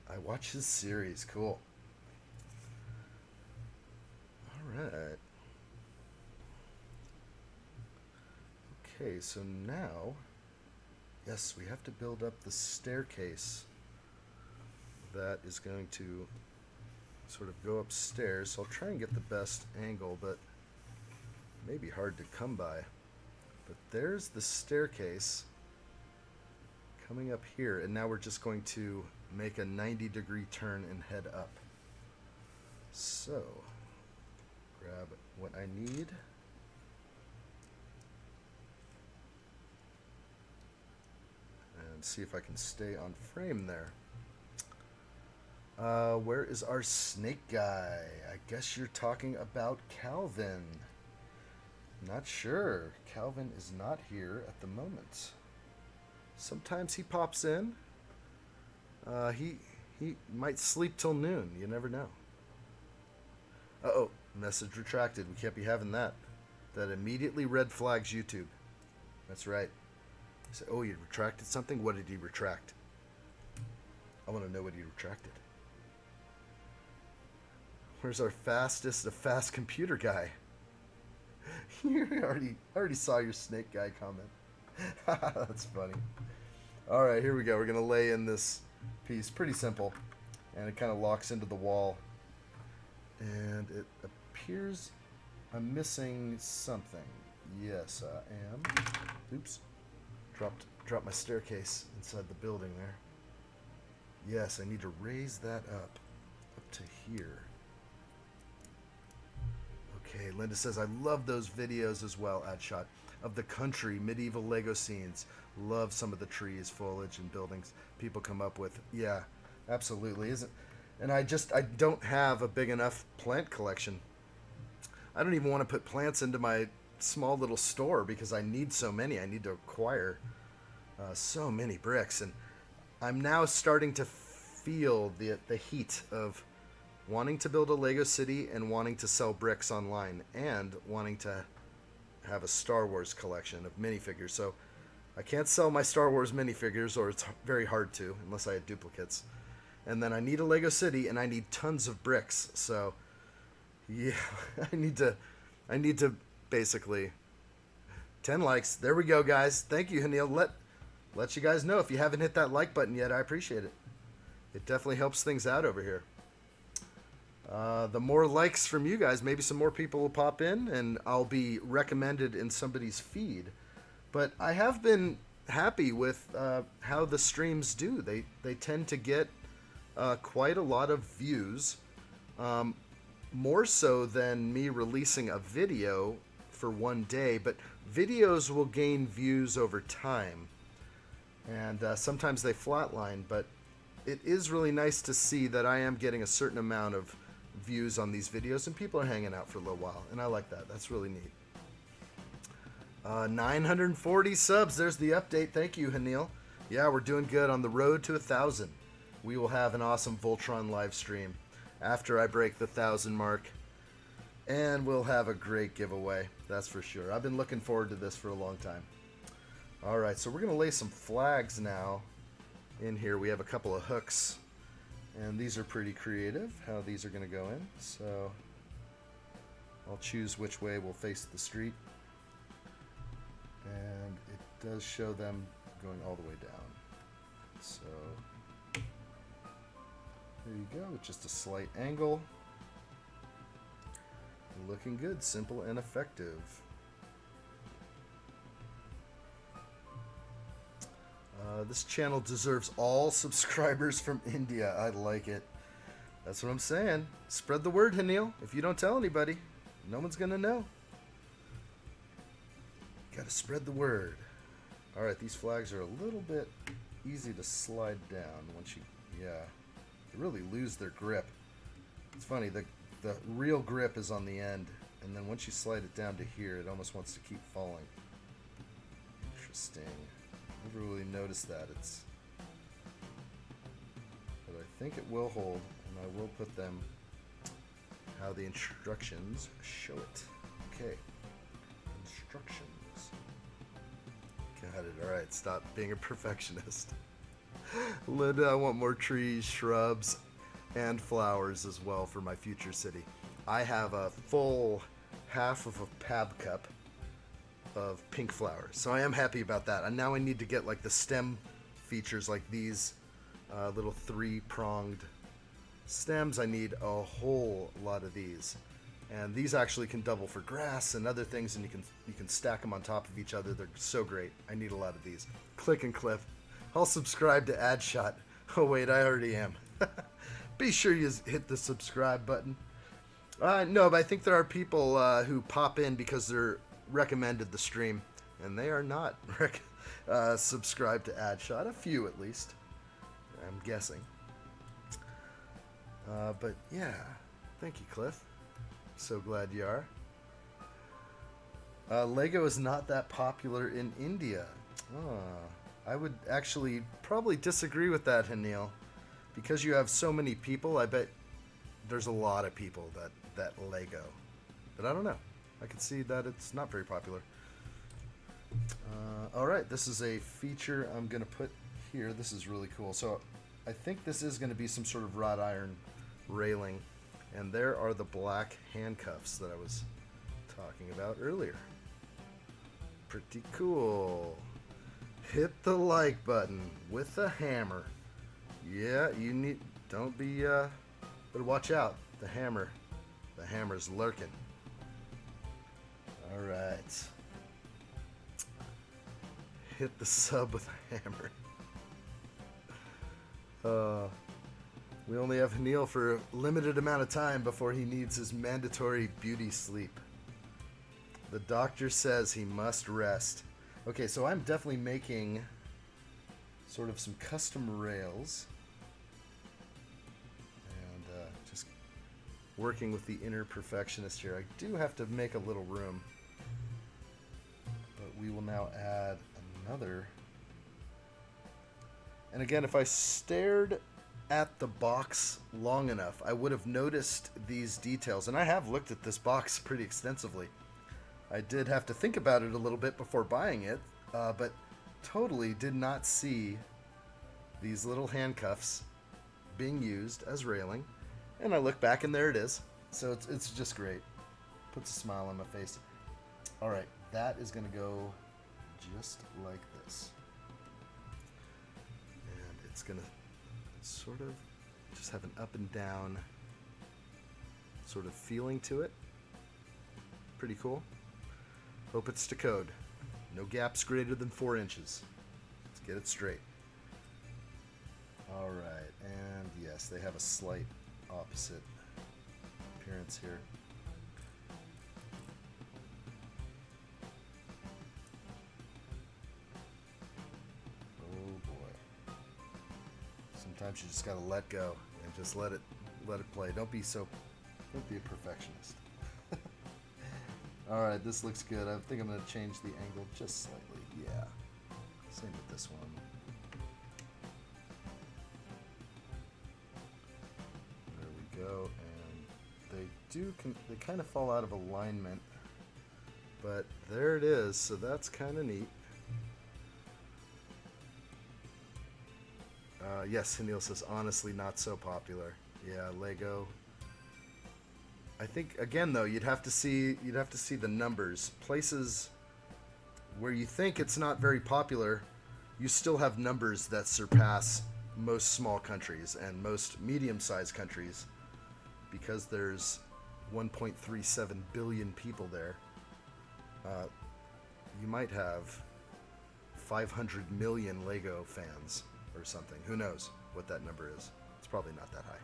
I watch his series. Cool. All right. Okay, so now, yes, we have to build up the staircase that is going to sort of go upstairs. So I'll try and get the best angle, but it may be hard to come by. But there's the staircase coming up here, and now we're just going to make a 90-degree turn and head up. So, grab what I need. And see if I can stay on frame there. Where is our snake guy? I guess you're talking about Calvin. Not sure. Calvin is not here at the moment. Sometimes he pops in. He might sleep till noon. You never know. Uh-oh. Message retracted. We can't be having that. That immediately red flags YouTube. That's right. Say, oh, you retracted something? What did he retract? I want to know what he retracted. Where's our fast computer guy? You already saw your snake guy comment. That's funny. All right, here we go. We're going to lay in this piece. Pretty simple. And it kind of locks into the wall. And it appears I'm missing something. Yes, I am. Oops. Dropped my staircase inside the building there. Yes, I need to raise that up to here. Okay, Linda says, I love those videos as well, addshot, of the country, medieval Lego scenes. Love some of the trees, foliage, and buildings people come up with. Yeah, absolutely. Isn't? And I don't have a big enough plant collection. I don't even want to put plants into my small little store because I need so many. I need to acquire so many bricks. And I'm now starting to feel the heat of wanting to build a Lego city and wanting to sell bricks online and wanting to have a Star Wars collection of minifigures. So I can't sell my Star Wars minifigures, or it's very hard to unless I had duplicates. And then I need a Lego city and I need tons of bricks. So yeah, I need to basically 10 likes. There we go, guys. Thank you, Hanil. Let you guys know if you haven't hit that like button yet. I appreciate it. It definitely helps things out over here. The more likes from you guys, maybe some more people will pop in and I'll be recommended in somebody's feed. But I have been happy with how the streams do. They tend to get quite a lot of views, more so than me releasing a video for one day. But videos will gain views over time, and sometimes they flatline. But it is really nice to see that I am getting a certain amount of views on these videos, and people are hanging out for a little while, and I like that. That's really neat. 940 subs. There's the update. Thank you, Hanil. Yeah, we're doing good on the road to 1,000. We will have an awesome Voltron live stream after I break the 1,000 mark. And we'll have a great giveaway. That's for sure. I've been looking forward to this for a long time. Alright, so we're going to lay some flags now in here. We have a couple of hooks. And these are pretty creative, how these are going to go in. So I'll choose which way we'll face the street. And it does show them going all the way down. So there you go, just a slight angle. Looking good, simple and effective. This channel deserves all subscribers from India. I like it. That's what I'm saying. Spread the word, Hanil. If you don't tell anybody, no one's gonna know. Gotta spread the word. Alright, these flags are a little bit easy to slide down once you, they really lose their grip. It's funny, the real grip is on the end, and then once you slide it down to here, it almost wants to keep falling. Interesting. Never really noticed that. But I think it will hold, and I will put them how the instructions show it. Okay. Instructions. Got it. Alright, stop being a perfectionist. Linda, I want more trees, shrubs, and flowers as well for my future city. I have a full half of a pab cup of pink flowers, so I am happy about that. And now I need to get like the stem features, like these little 3-pronged stems. I need a whole lot of these, and these actually can double for grass and other things, and you can stack them on top of each other. They're so great. I need a lot of these. Click and clip. I'll subscribe to addshot. Oh wait, I already am. Be sure you hit the subscribe button. No, but I think there are people who pop in because they're recommended the stream, and they are not subscribed to addshot. A few at least, I'm guessing. But yeah, thank you, Cliff. So glad you are. Lego is not that popular in India. I would actually probably disagree with that, Hanil. Because you have so many people, I bet there's a lot of people that Lego. But I don't know. I can see that it's not very popular. Alright, this is a feature I'm going to put here. This is really cool. So I think this is going to be some sort of wrought iron railing. And there are the black handcuffs that I was talking about earlier. Pretty cool. Hit the like button with the hammer. Yeah, you need, don't be, but watch out, the hammer's lurking. Alright. Hit the sub with a hammer. We only have Hanil for a limited amount of time before he needs his mandatory beauty sleep. The doctor says he must rest. Okay, so I'm definitely making sort of some custom rails. Just working with the inner perfectionist here. I do have to make a little room, but we will now add another. And again, if I stared at the box long enough, I would have noticed these details. And I have looked at this box pretty extensively. I did have to think about it a little bit before buying it, but totally did not see these little handcuffs being used as railing. And I look back and there it is. So it's just great. Puts a smile on my face. Alright, that is going to go just like this. And it's going to sort of just have an up and down sort of feeling to it. Pretty cool. Hope it's to code. No gaps greater than 4 inches. Let's get it straight. Alright, and yes, they have a slight opposite appearance here. Oh boy. Sometimes you just gotta let go and just let it play. Don't be a perfectionist. All right, this looks good. I think I'm going to change the angle just slightly. Yeah. Same with this one. There we go. And they kind of fall out of alignment. But there it is. So that's kind of neat. Yes, Hanil says, honestly, not so popular. Yeah, Lego. I think again though, you'd have to see the numbers. Places where you think it's not very popular, you still have numbers that surpass most small countries and most medium-sized countries, because there's 1.37 billion people there. You might have 500 million Lego fans or something. Who knows what that number is? It's probably not that high.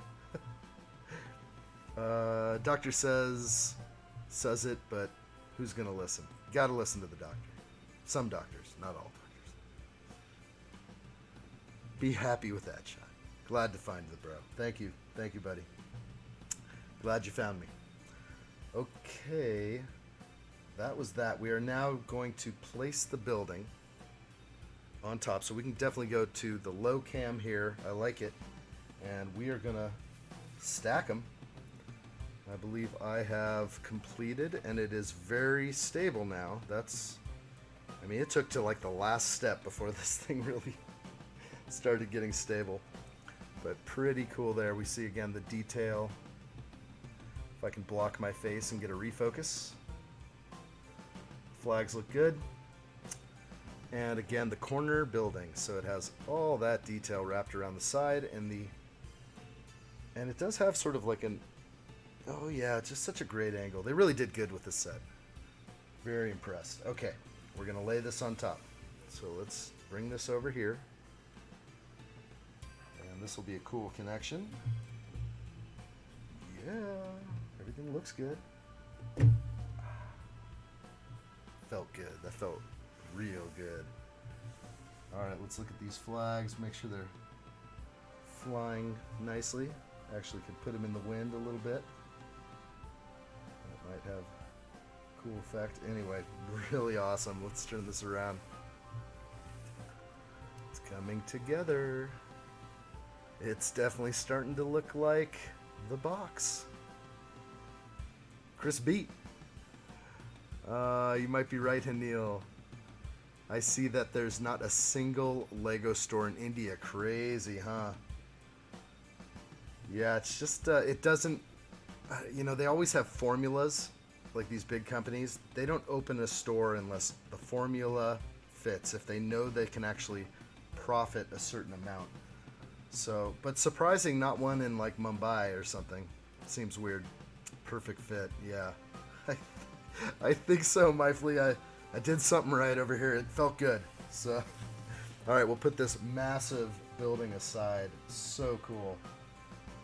Doctor says it, but who's gonna listen? You gotta listen to the doctor. Some doctors, not all doctors. Be happy with that shot. Glad to find the bro. Thank you, buddy. Glad you found me. Okay, that was that. We are now going to place the building on top, so we can definitely go to the low cam here. I like it, and we are gonna stack them. I believe I have completed, and it is very stable now. I mean, it took to like the last step before this thing really started getting stable. But pretty cool there. We see again the detail. If I can block my face and get a refocus. Flags look good. And again, the corner building. So it has all that detail wrapped around the side, and it does have sort of like an, oh yeah, just such a great angle. They really did good with this set. Very impressed. Okay, we're gonna lay this on top. So let's bring this over here. And this will be a cool connection. Yeah, everything looks good. Felt good. That felt real good. Alright, let's look at these flags, make sure they're flying nicely. Actually could put them in the wind a little bit. That might have a cool effect. Anyway, really awesome. Let's turn this around. It's coming together. It's definitely starting to look like the box. Chris beat. You might be right, Hanil. I see that there's not a single Lego store in India. Crazy, huh? Yeah, it's just, it doesn't, you know, they always have formulas, like these big companies. They don't open a store unless the formula fits, if they know they can actually profit a certain amount. So, but surprising, not one in like Mumbai or something. Seems weird. Perfect fit, yeah. I think so, my flea. I did something right over here. It felt good. So, all right, we'll put this massive building aside. So cool.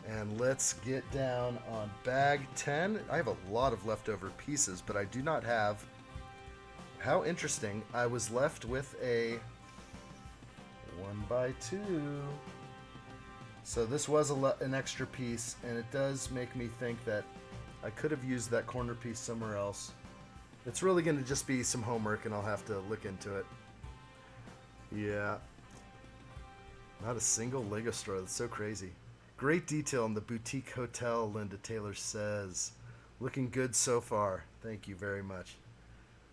And let's get down on bag 10. I have a lot of leftover pieces, but I do not have... How interesting. I was left with a 1x2. So this was an extra piece, and it does make me think that I could have used that corner piece somewhere else. It's really going to just be some homework, and I'll have to look into it. Yeah. Not a single Lego store. That's so crazy. Great detail in the boutique hotel, Linda Taylor says. Looking good so far. Thank you very much.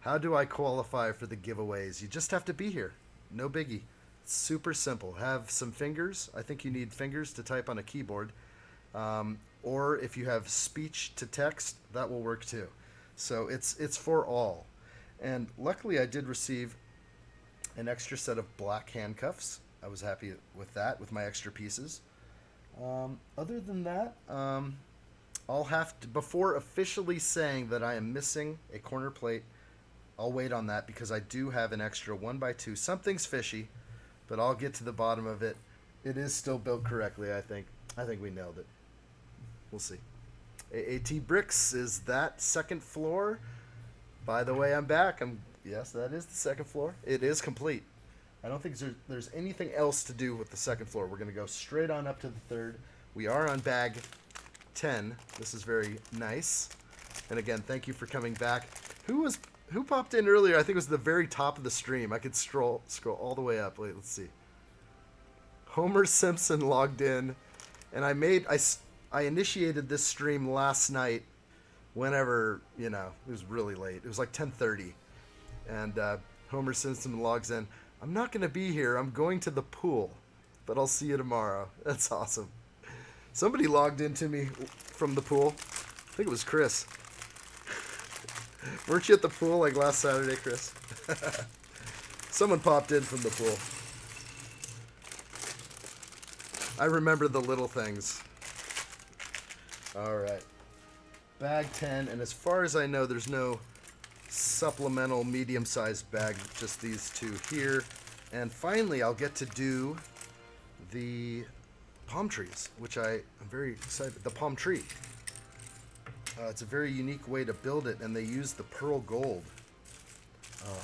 How do I qualify for the giveaways? You just have to be here. No biggie. It's super simple. Have some fingers. I think you need fingers to type on a keyboard. Or if you have speech to text, that will work too. So it's for all. And luckily I did receive an extra set of black handcuffs. I was happy with that, with my extra pieces. Other than that, I'll have to, before officially saying that I am missing a corner plate, I'll wait on that because I do have an extra 1x2. Something's fishy, but I'll get to the bottom of it. It is still built correctly, I think. I think we nailed it. We'll see. AAT Bricks, is that second floor? By the way, I'm back. Yes, that is the second floor. It is complete. I don't think there's anything else to do with the second floor. We're going to go straight on up to the third. We are on bag 10. This is very nice. And again, thank you for coming back. Who popped in earlier? I think it was the very top of the stream. I could scroll all the way up. Wait, let's see. Homer Simpson logged in, and I initiated this stream last night. Whenever, you know, it was really late. It was like 10:30, and Homer Simpson logs in. I'm not gonna be here. I'm going to the pool, but I'll see you tomorrow. That's awesome. Somebody logged into me from the pool. I think it was Chris. Weren't you at the pool like last Saturday, Chris? Someone popped in from the pool. I remember the little things. All right. Bag 10, and as far as I know, there's no supplemental medium-sized bag, just these two here. And finally, I'll get to do the palm trees, which I am very excited. The palm tree. It's a very unique way to build it, and they use the pearl gold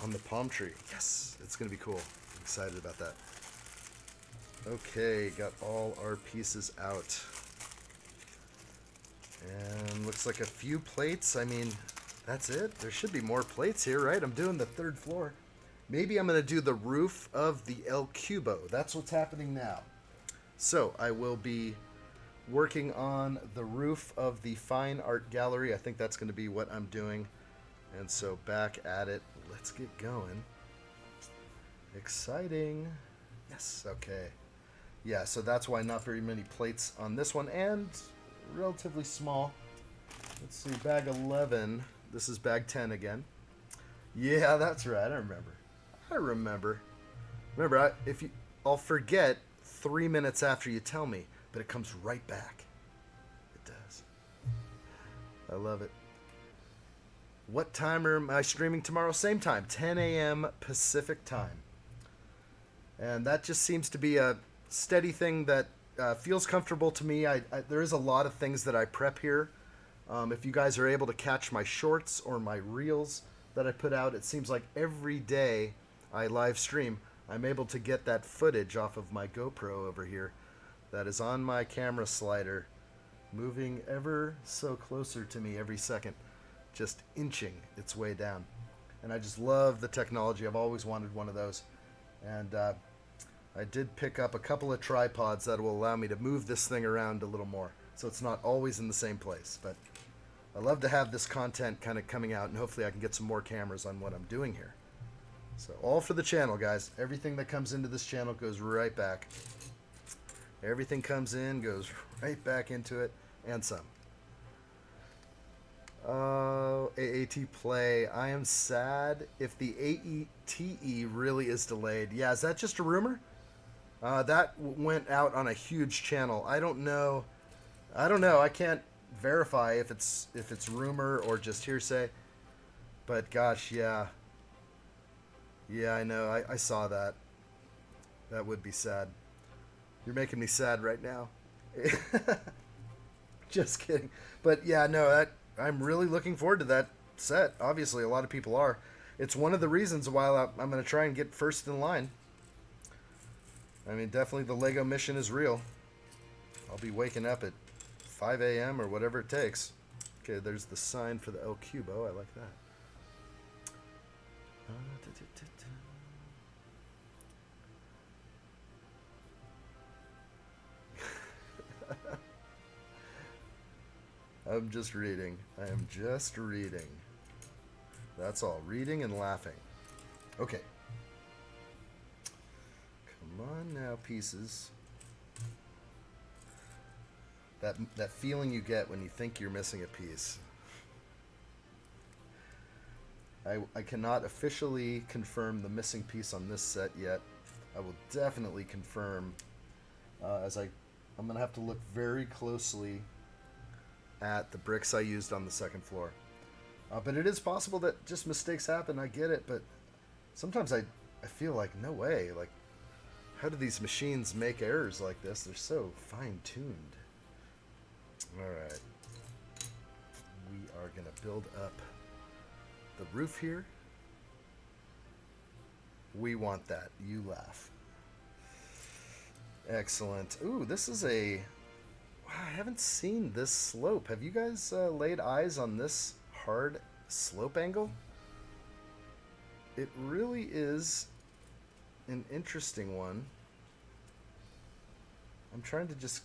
on the palm tree. Yes, it's going to be cool. I'm excited about that. Okay, got all our pieces out. And looks like a few plates. I mean, that's it. There should be more plates here, right? I'm doing the third floor. Maybe I'm going to do the roof of the El Cubo. That's what's happening now. So I will be working on the roof of the Fine Art Gallery. I think that's going to be what I'm doing. And so back at it. Let's get going. Exciting. Yes, okay. Yeah, so that's why not very many plates on this one. And relatively small. Let's see, bag 11. This is bag 10 again. Yeah, that's right. I remember. Remember, I'll forget 3 minutes after you tell me, but it comes right back. It does. I love it. What time am I streaming tomorrow? Same time, 10 a.m. Pacific time. And that just seems to be a steady thing that feels comfortable to me. There is a lot of things that I prep here. If you guys are able to catch my shorts or my reels that I put out, it seems like every day I live stream, I'm able to get that footage off of my GoPro over here that is on my camera slider, moving ever so closer to me every second, just inching its way down. And I just love the technology. I've always wanted one of those. And I did pick up a couple of tripods that will allow me to move this thing around a little more, so it's not always in the same place. But I love to have this content kind of coming out, and hopefully I can get some more cameras on what I'm doing here. So all for the channel, guys. Everything that comes into this channel goes right back. Everything comes in, goes right back into it, and some. Oh, AAT play. I am sad if the AETE really is delayed. Yeah, is that just a rumor? That went out on a huge channel. I don't know. I can't verify if it's rumor or just hearsay. But gosh, yeah. Yeah, I know. I saw that. That would be sad. You're making me sad right now. Just kidding. But yeah, no, I'm really looking forward to that set. Obviously, a lot of people are. It's one of the reasons why I'm going to try and get first in line. I mean, definitely the Lego mission is real. I'll be waking up at 5 a.m. or whatever it takes. Okay, there's the sign for the El Cubo. I like that. I'm just reading. I am just reading. That's all. Reading and laughing. Okay. Come on now, pieces. That feeling you get when you think you're missing a piece. I cannot officially confirm the missing piece on this set yet. I will definitely confirm I'm going to have to look very closely at the bricks I used on the second floor. But it is possible that just mistakes happen. I get it, but sometimes I feel like, no way. Like, how do these machines make errors like this? They're so fine-tuned. All right. We are going to build up the roof here. We want that. You laugh. Excellent. Ooh, this is a... I haven't seen this slope. Have you guys laid eyes on this hard slope angle? it really is an interesting one. I'm trying to just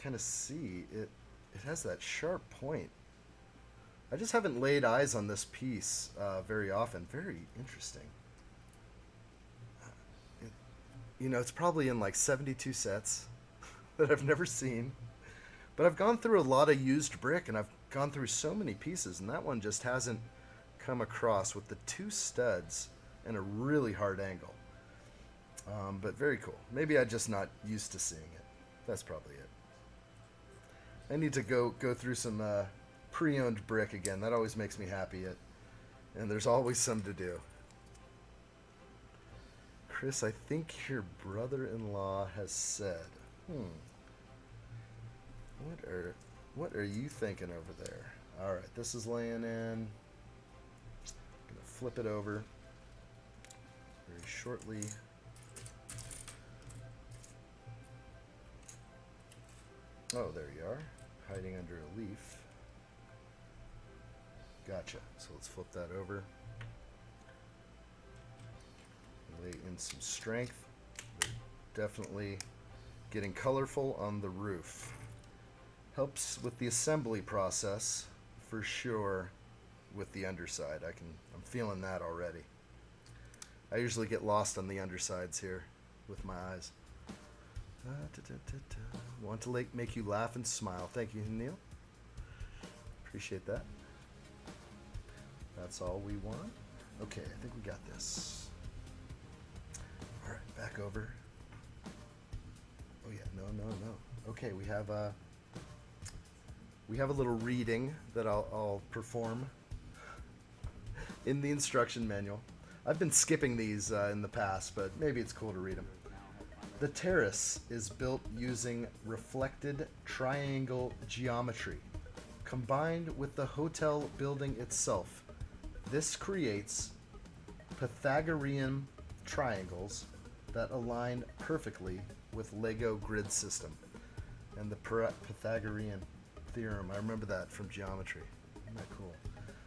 kind of see it. It has that sharp point. I just haven't laid eyes on this piece very often. Very interesting. You know, it's probably in like 72 sets that I've never seen. But I've gone through a lot of used brick, and I've gone through so many pieces, and that one just hasn't come across with the 2 studs and a really hard angle. But very cool. Maybe I'm just not used to seeing it. That's probably it. I need to go through some pre-owned brick again. That always makes me happy. And there's always some to do. Chris, I think your brother-in-law has said. What are you thinking over there? All right, this is laying in. Gonna flip it over very shortly. Oh, there you are, hiding under a leaf. Gotcha. So let's flip that over. Lay in some strength. We're definitely getting colorful on the roof. Helps with the assembly process for sure with the underside. I'm feeling that already. I usually get lost on the undersides here with my eyes. Want to make you laugh and smile. Thank you, Neil. Appreciate that. That's all we want. Okay, I think we got this. All right, back over. Oh yeah, no. Okay, we have a little reading that I'll perform in the instruction manual. I've been skipping these in the past, but maybe it's cool to read them. The terrace is built using reflected triangle geometry, combined with the hotel building itself. This creates Pythagorean triangles that align perfectly with Lego grid system. And the Pythagorean theorem, I remember that from geometry. Isn't that cool?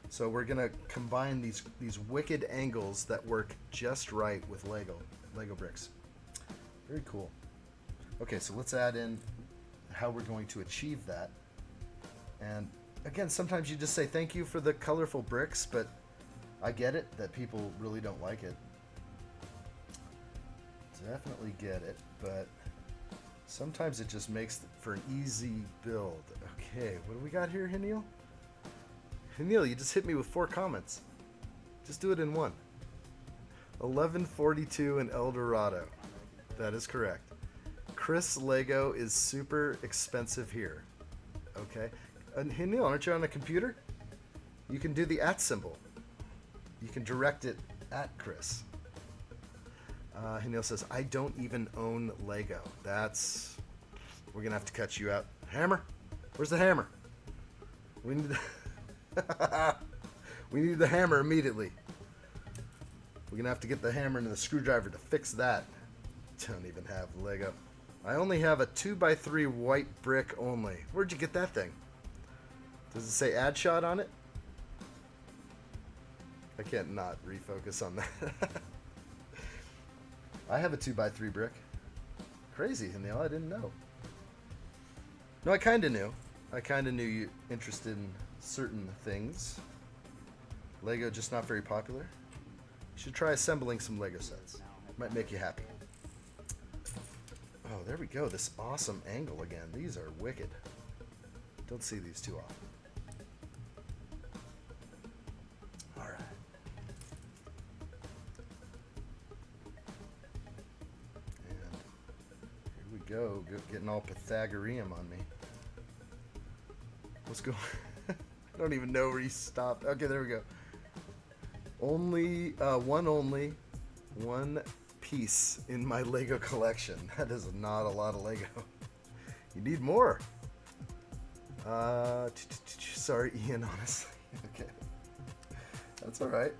So we're gonna combine these wicked angles that work just right with Lego bricks. Very cool. Okay, so let's add in how we're going to achieve that. And again, sometimes you just say thank you for the colorful bricks, but I get it that people really don't like it. Definitely get it, but sometimes it just makes for an easy build. Okay, what do we got here, Hanil? Hanil, you just hit me with 4 comments. Just do it in one. 1142 in El Dorado. That is correct. Chris Lego is super expensive here. Okay. And Hanil, aren't you on a computer? You can do the @ symbol. You can direct it at Chris. Hanil says, I don't even own Lego. We're gonna have to cut you out. Hammer? Where's the hammer? We need we need the hammer immediately. We're gonna have to get the hammer and the screwdriver to fix that. Don't even have Lego. I only have a 2x3 white brick only. Where'd you get that thing? Does it say addshot on it? I can't not refocus on that. I have a 2x3 brick. Crazy, Hanil, I didn't know. No, I kind of knew. I kind of knew you interested in certain things. Lego just not very popular. You should try assembling some Lego sets. Might make you happy. Oh, there we go. This awesome angle again. These are wicked. Don't see these too often. All right. And here we go. Getting all Pythagorean on me. What's going on? I don't even know where he stopped. Okay, there we go. One piece in my Lego collection. That is not a lot of Lego. You need more. Sorry, Ian, honestly. Okay. That's all right.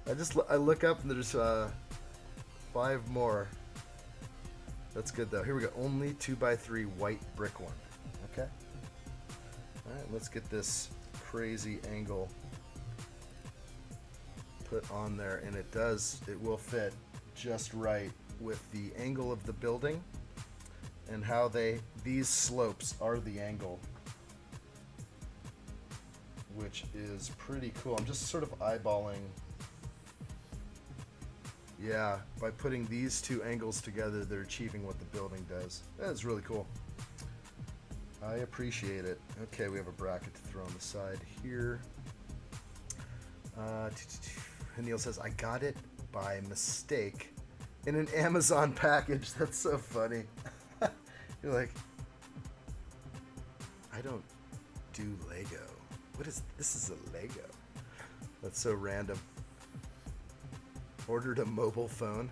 I look up and there's 5 more. That's good though. Here we go. Only 2x3 white brick one. Okay. All right, let's get this crazy angle put on there, and it will fit just right with the angle of the building and how these slopes are the angle, which is pretty cool. I'm just sort of eyeballing. Yeah, by putting these two angles together, they're achieving what the building does. That's really cool. I appreciate it. Okay, we have a bracket to throw on the side here. Neil says, I got it by mistake in an Amazon package. That's so funny. You're like, I don't do Lego. This is a Lego. That's so random. Ordered a mobile phone.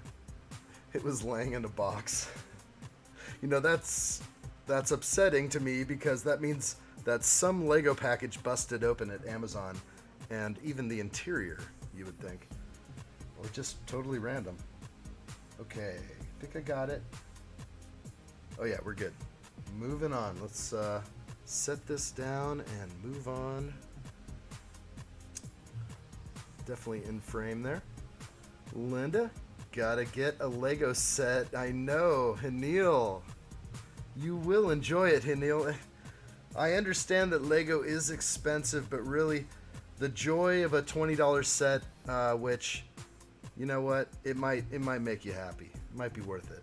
It was laying in a box. You know, that's upsetting to me, because that means that some Lego package busted open at Amazon, and even the interior, you would think. Or just totally random. Okay, I think I got it. Oh yeah, we're good. Moving on. Let's set this down and move on. Definitely in frame there. Linda, gotta get a Lego set. I know, Hanil. You will enjoy it, Hanil. I understand that Lego is expensive, but really, the joy of a $20 set, which, you know what, it might make you happy. It might be worth it.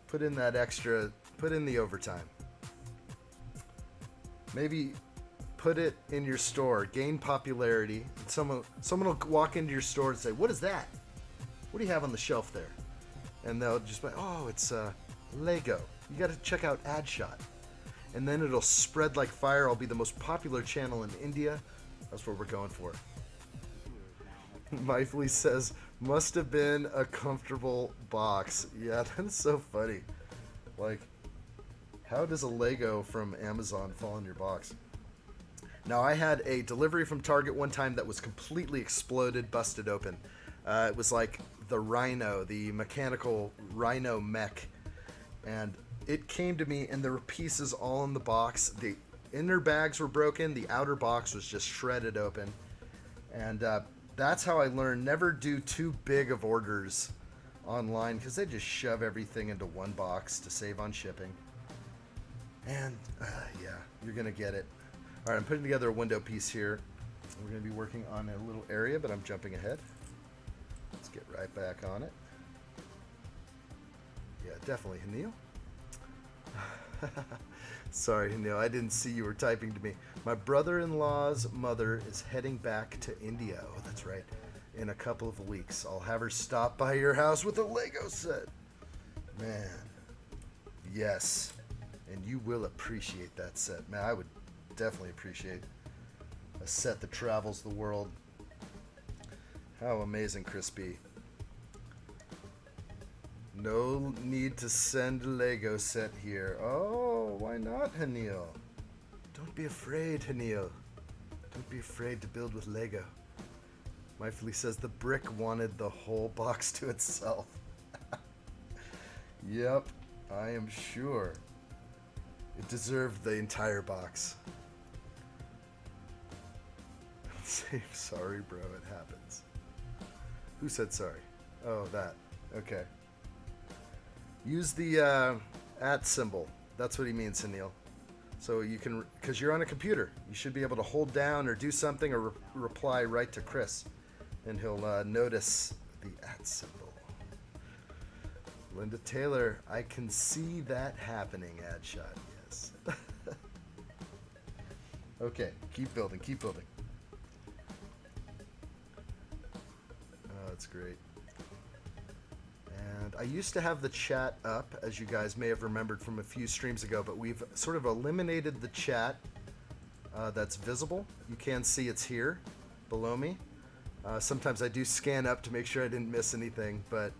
Put in that extra, put in the overtime. Maybe put it in your store, gain popularity. Someone will walk into your store and say, "What is that? What do you have on the shelf there?" And they'll just be, "Oh, it's Lego. You got to check out addshot." And then it'll spread like fire. I'll be the most popular channel in India. That's what we're going for. Mifley says, must have been a comfortable box. Yeah, that's so funny. Like, how does a Lego from Amazon fall in your box? Now, I had a delivery from Target one time that was completely exploded, busted open. It was like the Rhino, the mechanical Rhino mech. And it came to me, and there were pieces all in the box. The inner bags were broken. The outer box was just shredded open. And that's how I learned never do too big of orders online, because they just shove everything into one box to save on shipping. And yeah, you're going to get it. All right, I'm putting together a window piece here. We're going to be working on a little area, but I'm jumping ahead. Let's get right back on it. Yeah, definitely, Hanil. Sorry, Hanil, I didn't see you were typing to me. My brother-in-law's mother is heading back to India. Oh, that's right. In a couple of weeks. I'll have her stop by your house with a Lego set. Man. Yes. And you will appreciate that set. Man, I would definitely appreciate a set that travels the world. How amazing, Chris B. No need to send a Lego set here. Oh, why not, Hanil? Don't be afraid, Hanil. Don't be afraid to build with Lego. Mifley says the brick wanted the whole box to itself. Yep, I am sure. It deserved the entire box. Sorry, bro, it happens. Who said sorry? Oh, that. Okay. Use the @ symbol. That's what he means, Sunil. So you can, because you're on a computer, you should be able to hold down or do something or reply right to Chris, and he'll notice the @ symbol. Linda Taylor, I can see that happening, addshot. Yes. Okay, keep building, keep building. Oh, that's great. And I used to have the chat up, as you guys may have remembered from a few streams ago, but we've sort of eliminated the chat that's visible. You can see it's here below me. Sometimes I do scan up to make sure I didn't miss anything, but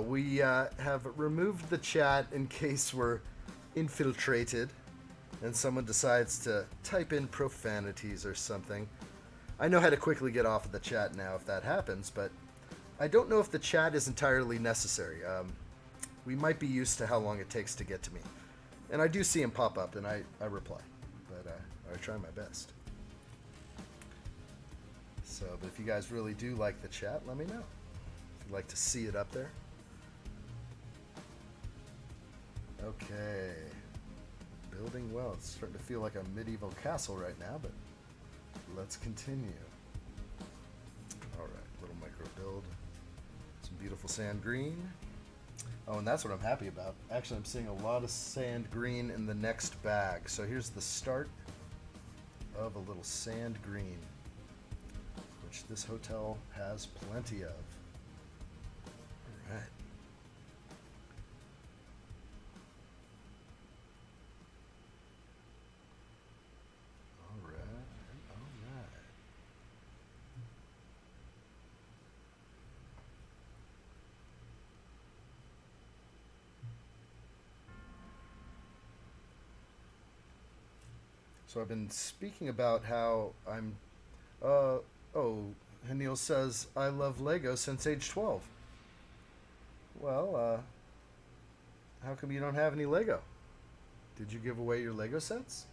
we have removed the chat in case we're infiltrated and someone decides to type in profanities or something. I know how to quickly get off of the chat now if that happens, but I don't know if the chat is entirely necessary. We might be used to how long it takes to get to me. And I do see them pop up, and I reply. But I try my best. So, but if you guys really do like the chat, let me know. If you'd like to see it up there. Okay. Building well. It's starting to feel like a medieval castle right now, but let's continue. All right, little micro build. Some beautiful sand green. Oh, and that's what I'm happy about. Actually, I'm seeing a lot of sand green in the next bag. So here's the start of a little sand green, which this hotel has plenty of. All right. All right. All right. So I've been speaking about how I'm, Hanil says, I love Lego since age 12. Well, how come you don't have any Lego? Did you give away your Lego sets?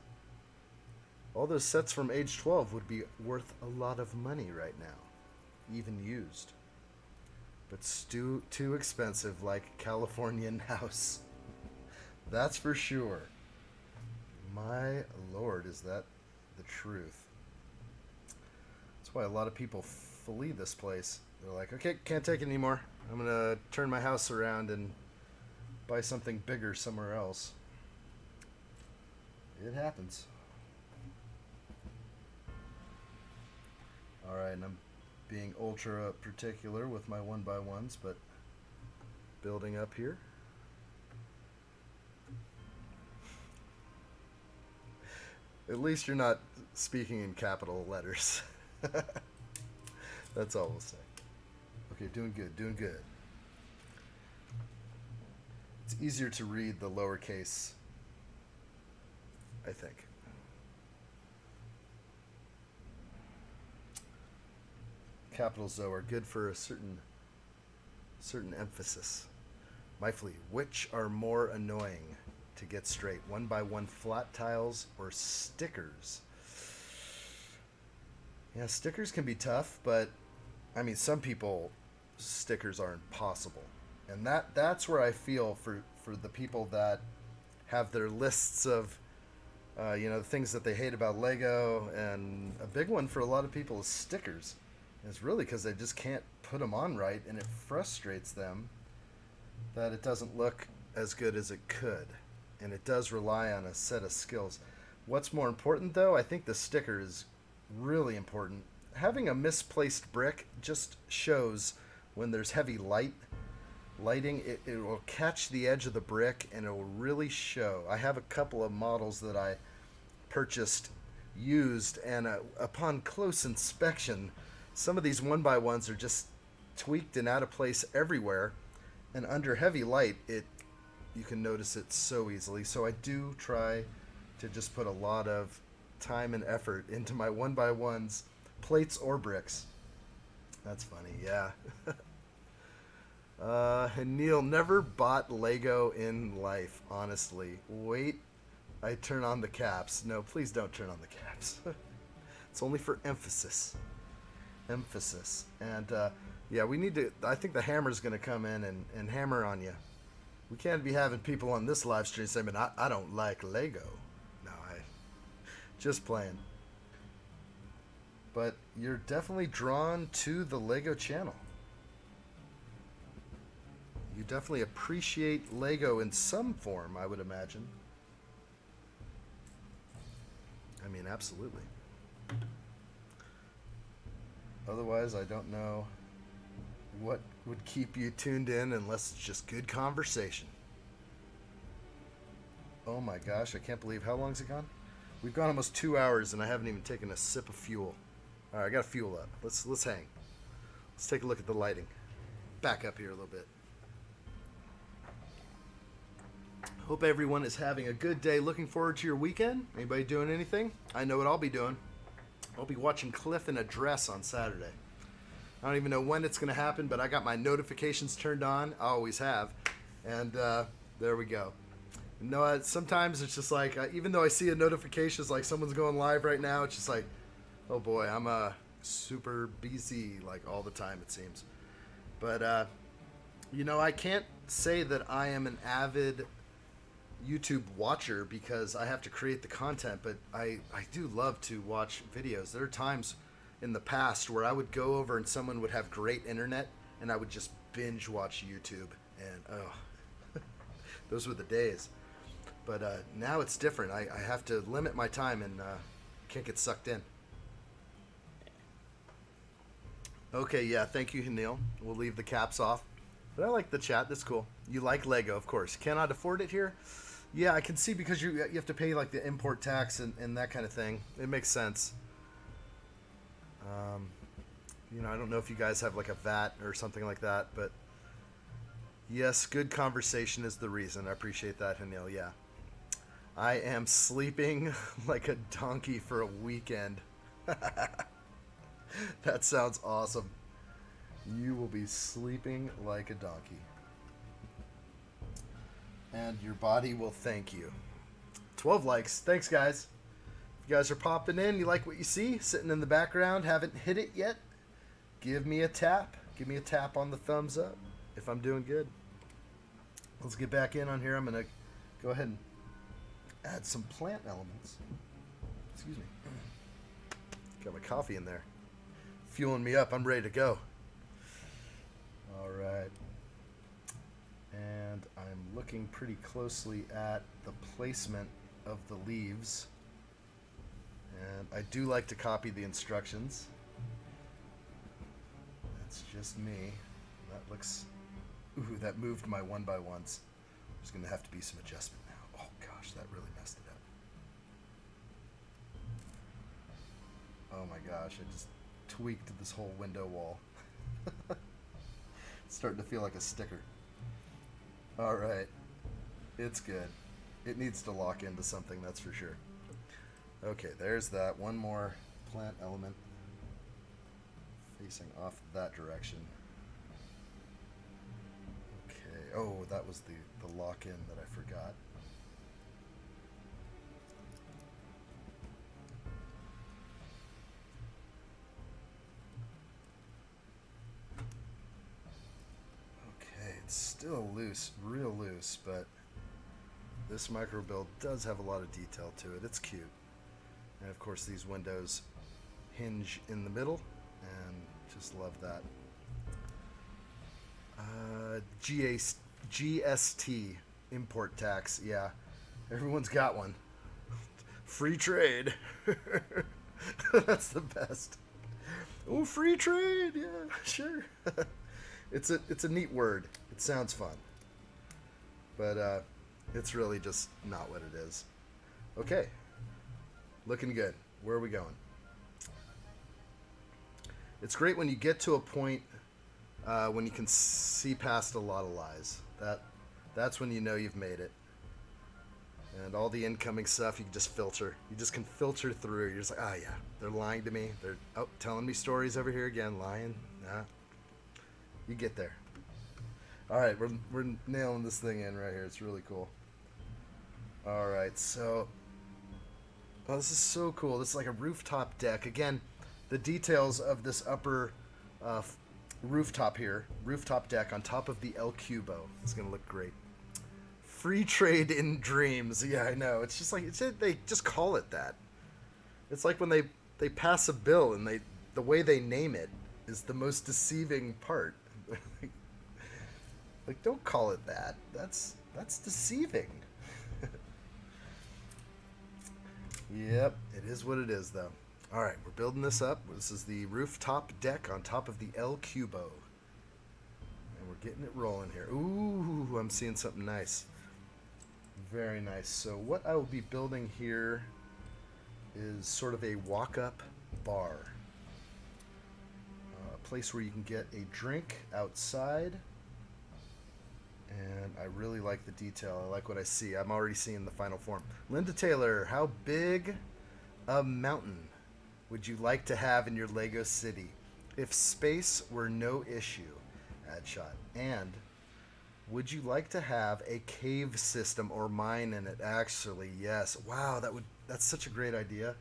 All those sets from age 12 would be worth a lot of money right now, even used. But too expensive, like Californian house. That's for sure. My lord, is that the truth? That's why a lot of people flee this place. They're like, okay, can't take it anymore. I'm going to turn my house around and buy something bigger somewhere else. It happens. Alright, and I'm being ultra particular with my 1x1s, but building up here. At least you're not speaking in capital letters. That's all we'll say. Okay, doing good, doing good. It's easier to read the lowercase, I think. Capitals, though, are good for a certain emphasis. My fleet, which are more annoying to get straight? 1x1 flat tiles or stickers? Yeah, stickers can be tough, but I mean, some people, stickers are impossible. And that's where I feel for the people that have their lists of the things that they hate about Lego, and a big one for a lot of people is stickers. And it's really because they just can't put them on right, and it frustrates them that it doesn't look as good as it could. And it does rely on a set of skills. What's more important, though, I think the sticker is really important. Having a misplaced brick just shows when there's heavy lighting, it will catch the edge of the brick and it will really show. I have a couple of models that I purchased used, and upon close inspection, some of these 1x1s are just tweaked and out of place everywhere, and under heavy light, you can notice it so easily. So I do try to just put a lot of time and effort into my 1x1s, plates or bricks. That's funny, yeah. And Neil, never bought Lego in life, honestly. Wait, I turn on the caps. No, please don't turn on the caps. It's only for emphasis. Emphasis. And yeah, we need to, I think the hammer's going to come in and hammer on you. We can't be having people on this live stream saying, I don't like Lego. No, just playing. But you're definitely drawn to the Lego channel. You definitely appreciate Lego in some form, I would imagine. I mean, absolutely. Otherwise, I don't know what would keep you tuned in unless it's just good conversation. Oh my gosh, I can't believe, how long's it gone? We've gone almost 2 hours and I haven't even taken a sip of fuel. All right, I got to fuel up. Let's hang. Let's take a look at the lighting. Back up here a little bit. Hope everyone is having a good day. Looking forward to your weekend. Anybody doing anything? I know what I'll be doing. I'll be watching Cliff in a dress on Saturday. I don't even know when it's going to happen, but I got my notifications turned on. I always have. And there we go. No, sometimes it's just like, even though I see a notification, it's like someone's going live right now, it's just like, oh boy, I'm super busy like all the time, it seems. But you know, I can't say that I am an avid YouTube watcher because I have to create the content, but I do love to watch videos. There are times in the past where I would go over and someone would have great internet and I would just binge watch YouTube, and oh, those were the days. But now it's different. I have to limit my time and can't get sucked in. Okay, yeah, thank you, Neil. We'll leave the caps off. But I like the chat. That's cool. You like Lego, of course. Cannot afford it here? Yeah, I can see because you have to pay like the import tax and that kind of thing. It makes sense. You know, I don't know if you guys have like a VAT or something like that, but yes, good conversation is the reason. I appreciate that, Hanil. Yeah. I am sleeping like a donkey for a weekend. That sounds awesome. You will be sleeping like a donkey. And your body will thank you. 12 likes. Thanks, guys. If you guys are popping in, you like what you see, sitting in the background, haven't hit it yet, give me a tap. Give me a tap on the thumbs up if I'm doing good. Let's get back in on here. I'm going to go ahead and add some plant elements. Excuse me. Got my coffee in there. Fueling me up. I'm ready to go. All right. And I'm looking pretty closely at the placement of the leaves. And I do like to copy the instructions. That's just me. That looks... Ooh, that moved my 1x1s. There's going to have to be some adjustment now. Oh gosh, that really messed it up. Oh my gosh, I just tweaked this whole window wall. It's starting to feel like a sticker. Alright. It's good. It needs to lock into something, that's for sure. Okay, there's that. One more plant element facing off that direction. Okay. Oh, that was the lock-in that I forgot. Okay, it's still loose, real loose, but this micro build does have a lot of detail to it. It's cute. And of course these windows hinge in the middle, and just love that. GST, import tax, yeah. Everyone's got one. Free trade. That's the best. Oh, free trade, yeah, sure. It's a neat word. It sounds fun. But it's really just not what it is. Okay. Looking good. Where are we going? It's great when you get to a point when you can see past a lot of lies. That's when you know you've made it. And all the incoming stuff, you can just filter. You just can filter through. You're just like, ah, yeah, they're lying to me. They're telling me stories over here again, lying. Nah. You get there. All right, we're nailing this thing in right here. It's really cool. All right, so... Oh, this is so cool. This is like a rooftop deck. Again, the details of this upper rooftop here, rooftop deck on top of the El Cubo. It's going to look great. Free trade in dreams. Yeah, I know. It's just like, they just call it that. It's like when they pass a bill and the way they name it is the most deceiving part. Like, don't call it that. That's deceiving. Yep, it is what it is, though. All right, we're building this up. This is the rooftop deck on top of the El Cubo. And we're getting it rolling here. Ooh, I'm seeing something nice. Very nice. So what I will be building here is sort of a walk-up bar. A place where you can get a drink outside. And I really like the detail. I like what I see. I'm already seeing the final form. Linda Taylor, how big a mountain would you like to have in your Lego city if space were no issue? Addshot. And would you like to have a cave system or mine in it? Actually, yes. Wow, that's such a great idea.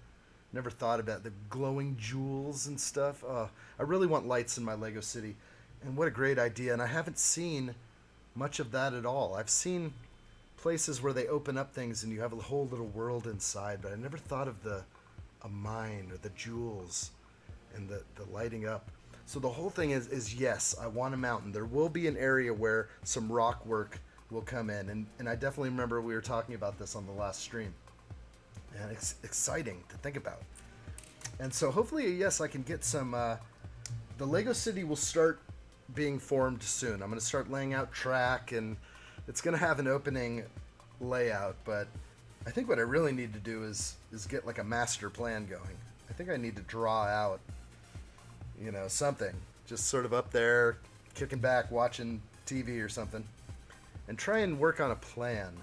Never thought about the glowing jewels and stuff. I really want lights in my Lego City. And what a great idea. And I haven't seen much of that at all. I've seen places where they open up things and you have a whole little world inside, but I never thought of a mine or the jewels and the lighting up. So the whole thing is yes, I want a mountain. There will be an area where some rock work will come in. And I definitely remember we were talking about this on the last stream. And it's exciting to think about. And so hopefully, yes, I can get some... the Lego City will start being formed soon. I'm going to start laying out track, and it's going to have an opening layout. But I think what I really need to do is get like a master plan going. I think I need to draw out, something. Just sort of up there, kicking back, watching TV or something. And try and work on a plan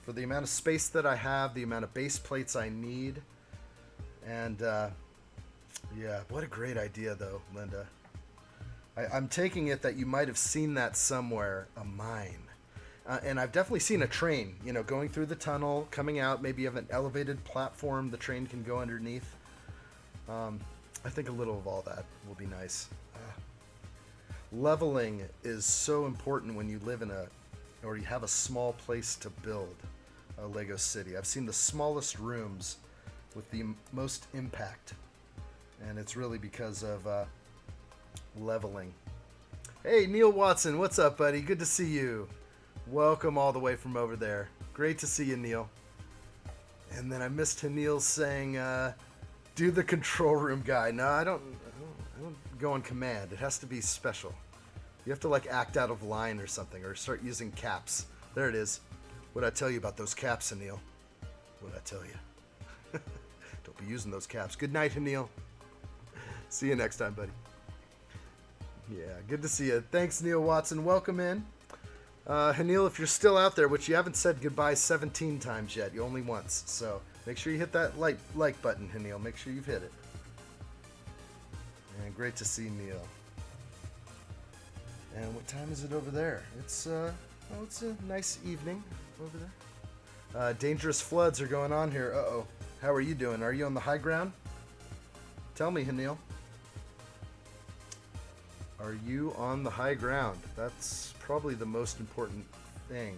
for the amount of space that I have, the amount of base plates I need. And yeah, what a great idea though, Linda. I'm taking it that you might have seen that somewhere, a mine. And I've definitely seen a train, going through the tunnel, coming out. Maybe you have an elevated platform the train can go underneath. I think a little of all that will be nice. Leveling is so important when you live or you have a small place to build a Lego City. I've seen the smallest rooms with the most impact, and it's really because of leveling. Hey, Neil Watson, what's up, buddy? Good to see you. Welcome all the way from over there. Great to see you, Neil. And then I missed Neil saying, do the control room guy. No, I don't go on command. It has to be special. You have to like act out of line or something, or start using caps. There it is. What'd I tell you about those caps, Anil? What'd I tell you? Don't be using those caps. Good night, Anil. See you next time, buddy. Yeah, good to see you. Thanks, Neil Watson. Welcome in. Hanil, if you're still out there, which you haven't said goodbye 17 times yet, you only once. So make sure you hit that like button, Hanil. Make sure you've hit it. And great to see Neil. And what time is it over there? It's a nice evening over there. Dangerous floods are going on here. Uh-oh. How are you doing? Are you on the high ground? Tell me, Hanil. Are you on the high ground? That's probably the most important thing.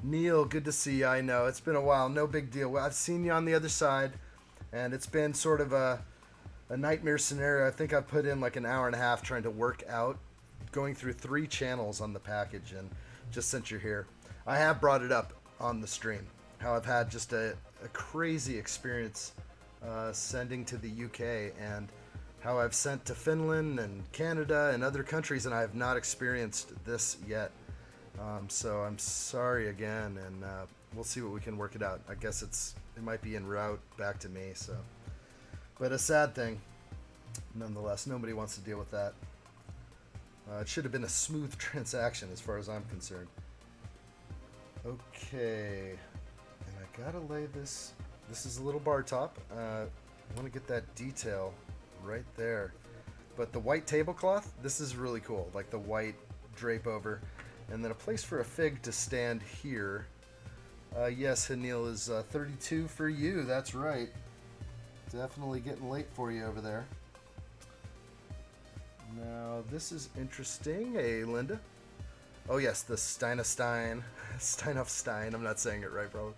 Neil, good to see you. I know. It's been a while. No big deal. Well, I've seen you on the other side, and it's been sort of a nightmare scenario. I think I put in like an hour and a half trying to work out, going through 3 channels on the package, and just since you're here, I have brought it up on the stream, how I've had just a crazy experience sending to the UK, and how I've sent to Finland and Canada and other countries, and I have not experienced this yet. So I'm sorry again, and we'll see what we can work it out. I guess it might be en route back to me, so. But a sad thing, nonetheless. Nobody wants to deal with that. It should have been a smooth transaction as far as I'm concerned. Okay, and I gotta lay this. This is a little bar top. I want to get that detail right there. But the white tablecloth, this is really cool. Like the white drape over, and then a place for a fig to stand here. Yes, Hanil is 32 for you. That's right. Definitely getting late for you over there. Now, this is interesting. Hey, Linda. Oh, yes, the Steinhofstein, I'm not saying it right, probably,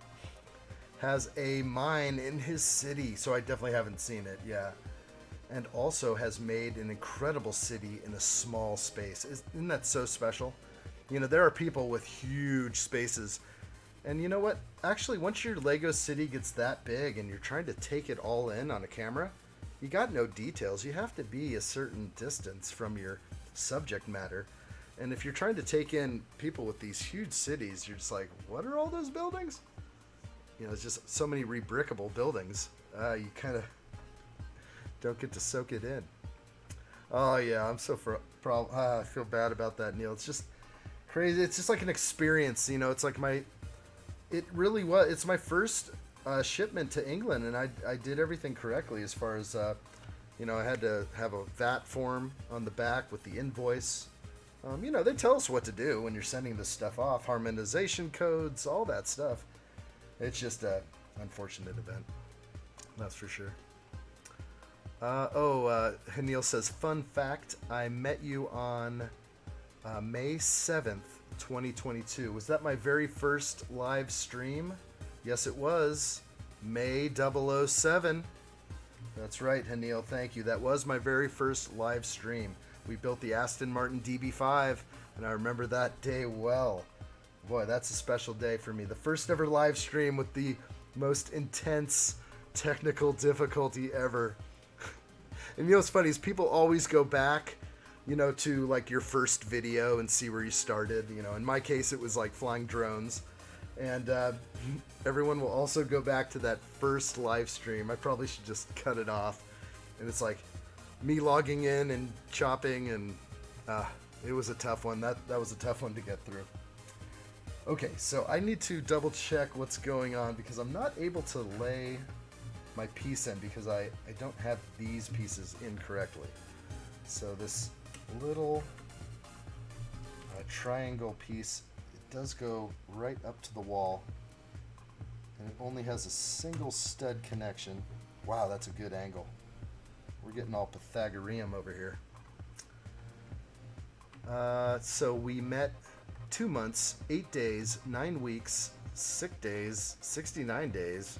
has a mine in his city, so I definitely haven't seen it, yeah. And also has made an incredible city in a small space. Isn't that so special? There are people with huge spaces. And you know what? Actually, once your Lego city gets that big and you're trying to take it all in on a camera, you got no details. You have to be a certain distance from your subject matter. And if you're trying to take in people with these huge cities, you're just like, what are all those buildings? It's just so many rebrickable buildings. You kind of don't get to soak it in. Oh, yeah, I'm so I feel bad about that, Neil. It's just crazy. It's just like an experience, It's like it really was. It's my first shipment to England, and I did everything correctly as far as, I had to have a VAT form on the back with the invoice. They tell us what to do when you're sending this stuff off, harmonization codes, all that stuff. It's just a unfortunate event, that's for sure. Hanil says, fun fact, I met you on May 7th, 2022. Was that my very first live stream? Yes, it was. May 007. That's right, Hanil. Thank you. That was my very first live stream. We built the Aston Martin DB5, and I remember that day well. Boy, that's a special day for me. The first ever live stream with the most intense technical difficulty ever. And you know what's funny is people always go back, you know, to like your first video and see where you started. You know, in my case, it was like flying drones. And everyone will also go back to that first live stream. I probably should just cut it off. And it's like me logging in and chopping, and it was a tough one. That was a tough one to get through. Okay, so I need to double check what's going on because I'm not able to lay my piece in because I don't have these pieces in correctly. So this little triangle piece, it does go right up to the wall, and it only has a single stud connection. Wow, that's a good angle. We're getting all Pythagorean over here. So we met 2 months, 8 days, 9 weeks, 6 days, 69 days,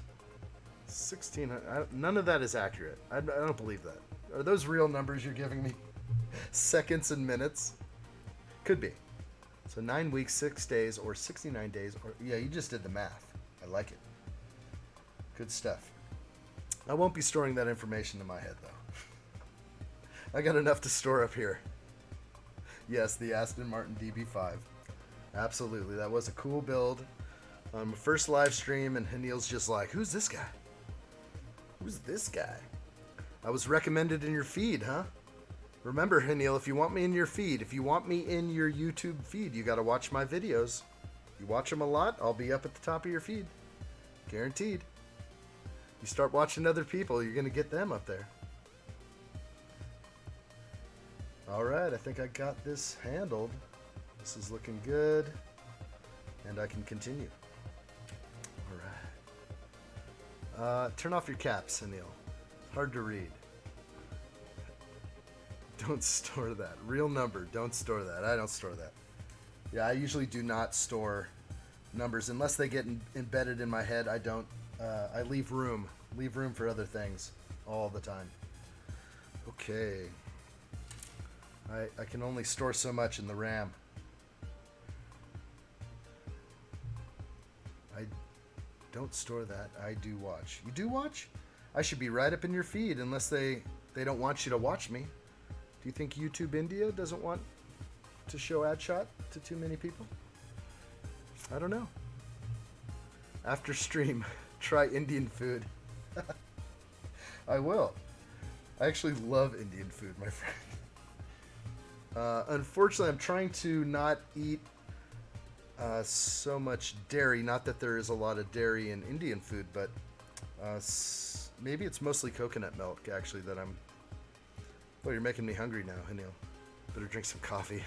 16. None of that is accurate. I don't believe that. Are those real numbers you're giving me? Seconds and minutes? Could be. So 9 weeks, 6 days, or 69 days. Or yeah, you just did the math. I like it. Good stuff. I won't be storing that information in my head, though. I got enough to store up here. Yes, the Aston Martin DB5. Absolutely. That was a cool build. My first live stream, and Hanil's just like, who's this guy? Who's this guy? I was recommended in your feed, huh? Remember, Hanil, if you want me in your feed, if you want me in your YouTube feed, you got to watch my videos. You watch them a lot, I'll be up at the top of your feed. Guaranteed. You start watching other people, you're going to get them up there. All right, I think I got this handled. This is looking good, and I can continue. All right. Turn off your caps, Anil. Hard to read. Don't store that. Real number. Don't store that. I don't store that. Yeah, I usually do not store numbers unless they get embedded in my head. I don't. I leave room. Leave room for other things all the time. Okay. I can only store so much in the RAM. I don't store that. I do watch. You do watch? I should be right up in your feed unless they don't want you to watch me. Do you think YouTube India doesn't want to show addshot to too many people? I don't know. After stream, try Indian food. I will. I actually love Indian food, my friend. Unfortunately, I'm trying to not eat so much dairy. Not that there is a lot of dairy in Indian food, but maybe it's mostly coconut milk, actually, that I'm... Oh, you're making me hungry now, Hanil. Better drink some coffee.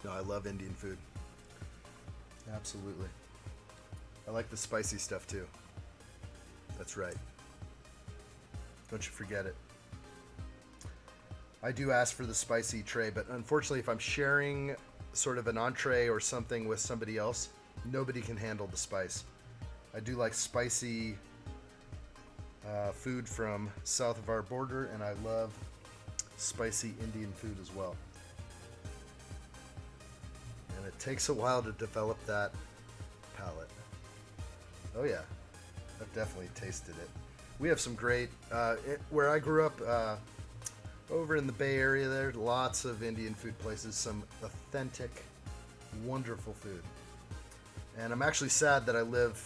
No, I love Indian food. Absolutely. I like the spicy stuff, too. That's right. Don't you forget it. I do ask for the spicy tray, but unfortunately, if I'm sharing sort of an entree or something with somebody else, nobody can handle the spice. I do like spicy food from south of our border, and I love spicy Indian food as well. And it takes a while to develop that palate. Oh yeah, I've definitely tasted it. We have some great, where I grew up, over in the Bay Area, there lots of Indian food places, some authentic, wonderful food. And I'm actually sad that I live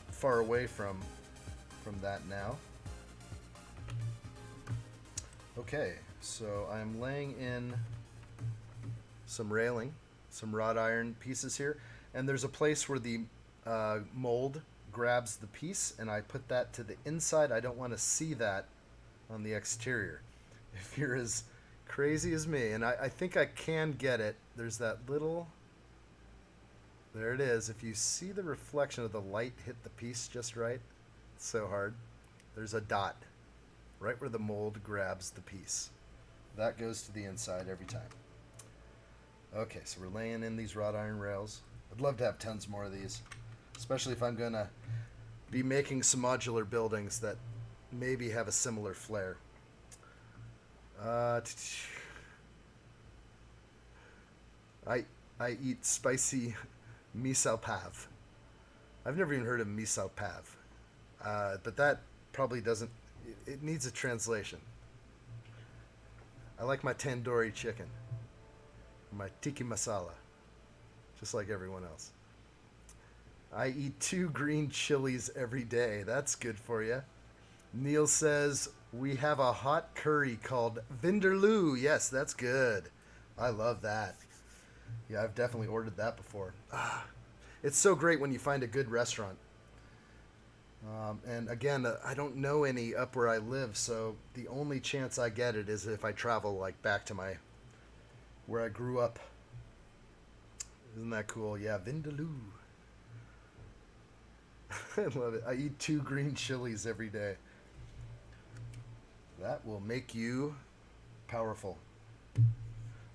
far away from that now. Okay, so I'm laying in some railing, some wrought iron pieces here, and there's a place where the mold grabs the piece, and I put that to the inside. I don't want to see that on the exterior. If you're as crazy as me, and I think I can get it, there's that little, there it is. If you see the reflection of the light hit the piece just right, it's so hard. There's a dot right where the mold grabs the piece. That goes to the inside every time. Okay, so we're laying in these wrought iron rails. I'd love to have tons more of these, especially if I'm going to be making some modular buildings that maybe have a similar flair. I eat spicy misal pav. I've never even heard of misal pav, but that probably doesn't. It needs a translation. I like my tandoori chicken, my tiki masala, just like everyone else. I eat 2 green chilies every day. That's good for you. Neil says, we have a hot curry called Vindaloo. Yes, that's good. I love that. Yeah, I've definitely ordered that before. It's so great when you find a good restaurant. And again, I don't know any up where I live, so the only chance I get it is if I travel like back to where I grew up. Isn't that cool? Yeah, Vindaloo. I love it. I eat 2 green chilies every day. That will make you powerful.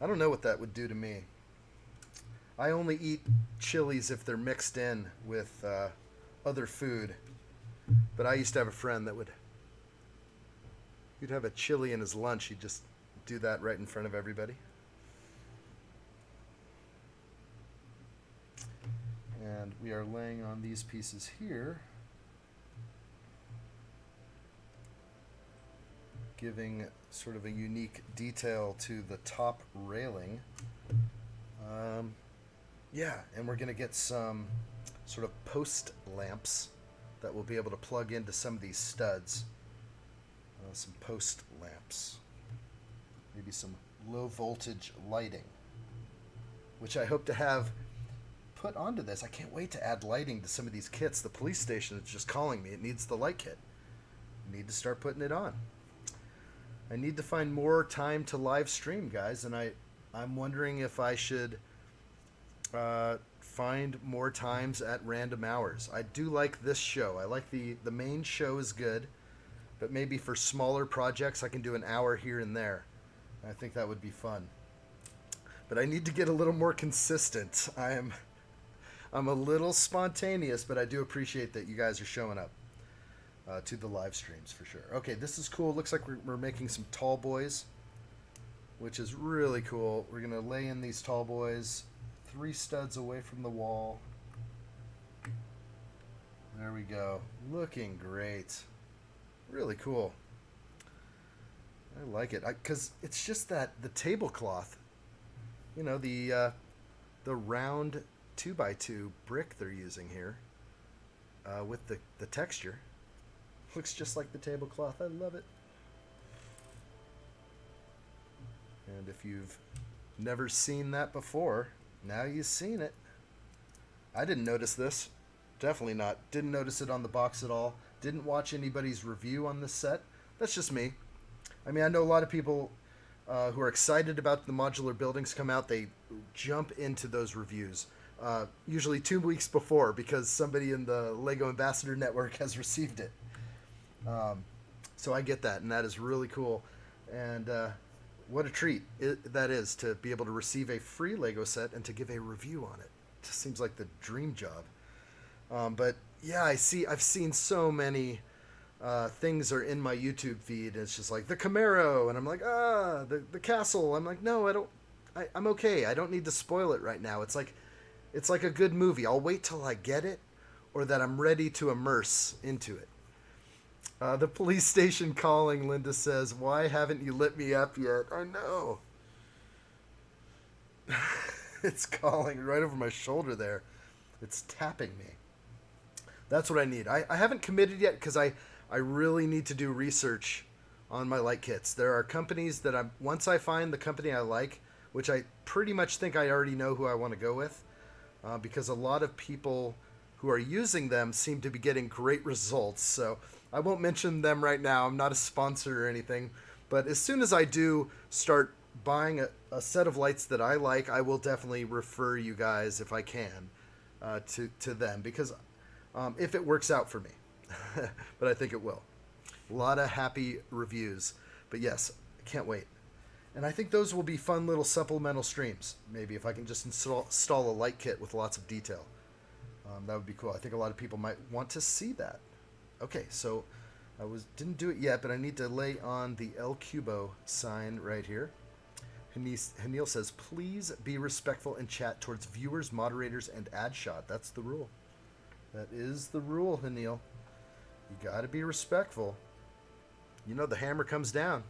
I don't know what that would do to me. I only eat chilies if they're mixed in with other food. But I used to have a friend that he'd have a chili in his lunch. He'd just do that right in front of everybody. And we are laying on these pieces here, giving sort of a unique detail to the top railing. Yeah, and we're going to get some sort of post lamps that we'll be able to plug into some of these studs. Some post lamps. Maybe some low voltage lighting, which I hope to have put onto this. I can't wait to add lighting to some of these kits. The police station is just calling me. It needs the light kit. I need to start putting it on. I need to find more time to live stream, guys, and I'm wondering if I should find more times at random hours. I do like this show. I like the main show is good, but maybe for smaller projects I can do an hour here and there. I think that would be fun. But I need to get a little more consistent. I'm a little spontaneous, but I do appreciate that you guys are showing up to the live streams for sure. Okay, this is cool. Looks like we're making some tall boys, which is really cool. We're going to lay in these tall boys 3 studs away from the wall. There we go. Looking great. Really cool. I like it because it's just that the tablecloth, you know, the round 2x2 brick they're using here with the texture looks just like the tablecloth. I love it. And if you've never seen that before, now you've seen it. I didn't notice this. Definitely not. Didn't notice it on the box at all. Didn't watch anybody's review on this set. That's just me. I mean, I know a lot of people who are excited about the modular buildings come out. They jump into those reviews. Usually 2 weeks before because somebody in the Lego Ambassador Network has received it. So I get that, and that is really cool. And what a treat that is to be able to receive a free Lego set and to give a review on it. It just seems like the dream job. But yeah, I've seen so many things are in my YouTube feed, and it's just like the Camaro, and I'm like, the castle. I'm like, no, I'm okay. I don't need to spoil it right now. It's like a good movie. I'll wait till I get it, or that I'm ready to immerse into it. The police station calling, Linda says, why haven't you lit me up yet? I know. It's calling right over my shoulder there. It's tapping me. That's what I need. I haven't committed yet because I really need to do research on my light kits. There are companies that once I find the company I like, which I pretty much think I already know who I want to go with, because a lot of people who are using them seem to be getting great results. So I won't mention them right now. I'm not a sponsor or anything. But as soon as I do start buying a set of lights that I like, I will definitely refer you guys, if I can, to them. Because if it works out for me. But I think it will. A lot of happy reviews. But yes, I can't wait. And I think those will be fun little supplemental streams. Maybe if I can just install a light kit with lots of detail. That would be cool. I think a lot of people might want to see that. Okay, so I didn't do it yet, but I need to lay on the El Cubo sign right here. Hanil says, please be respectful in chat towards viewers, moderators, and addshot. That's the rule. That is the rule, Hanil. You got to be respectful. You know the hammer comes down.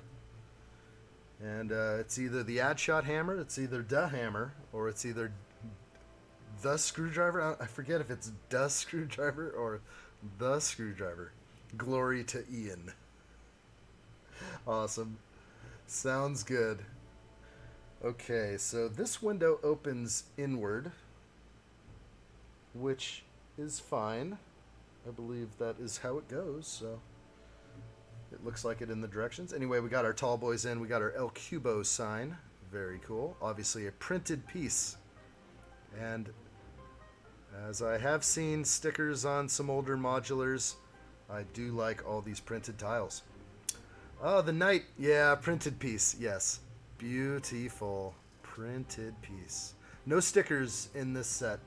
And it's either the addshot hammer, it's either the hammer, or it's either the screwdriver. I forget if it's the screwdriver or the screwdriver. Glory to Ian. Awesome. Sounds good. Okay, so this window opens inward, which is fine. I believe that is how it goes, so it looks like it in the directions. Anyway, we got our tall boys in. We got our El Cubo sign. Very cool. Obviously a printed piece. And as I have seen stickers on some older modulars, I do like all these printed tiles. Oh, the knight. Yeah, printed piece. Yes. Beautiful. Printed piece. No stickers in this set.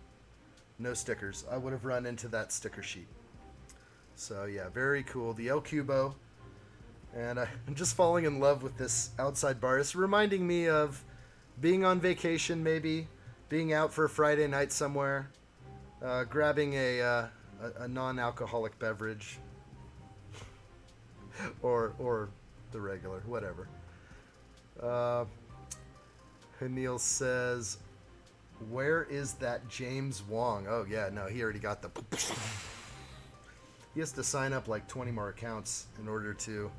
No stickers. I would have run into that sticker sheet. So yeah, very cool. The El Cubo. And I'm just falling in love with this outside bar. It's reminding me of being on vacation, maybe. Being out for a Friday night somewhere. Grabbing a non-alcoholic beverage. or the regular, whatever. Hanil says, where is that James Wong? Oh, yeah, no, he already got the... He has to sign up like 20 more accounts in order to...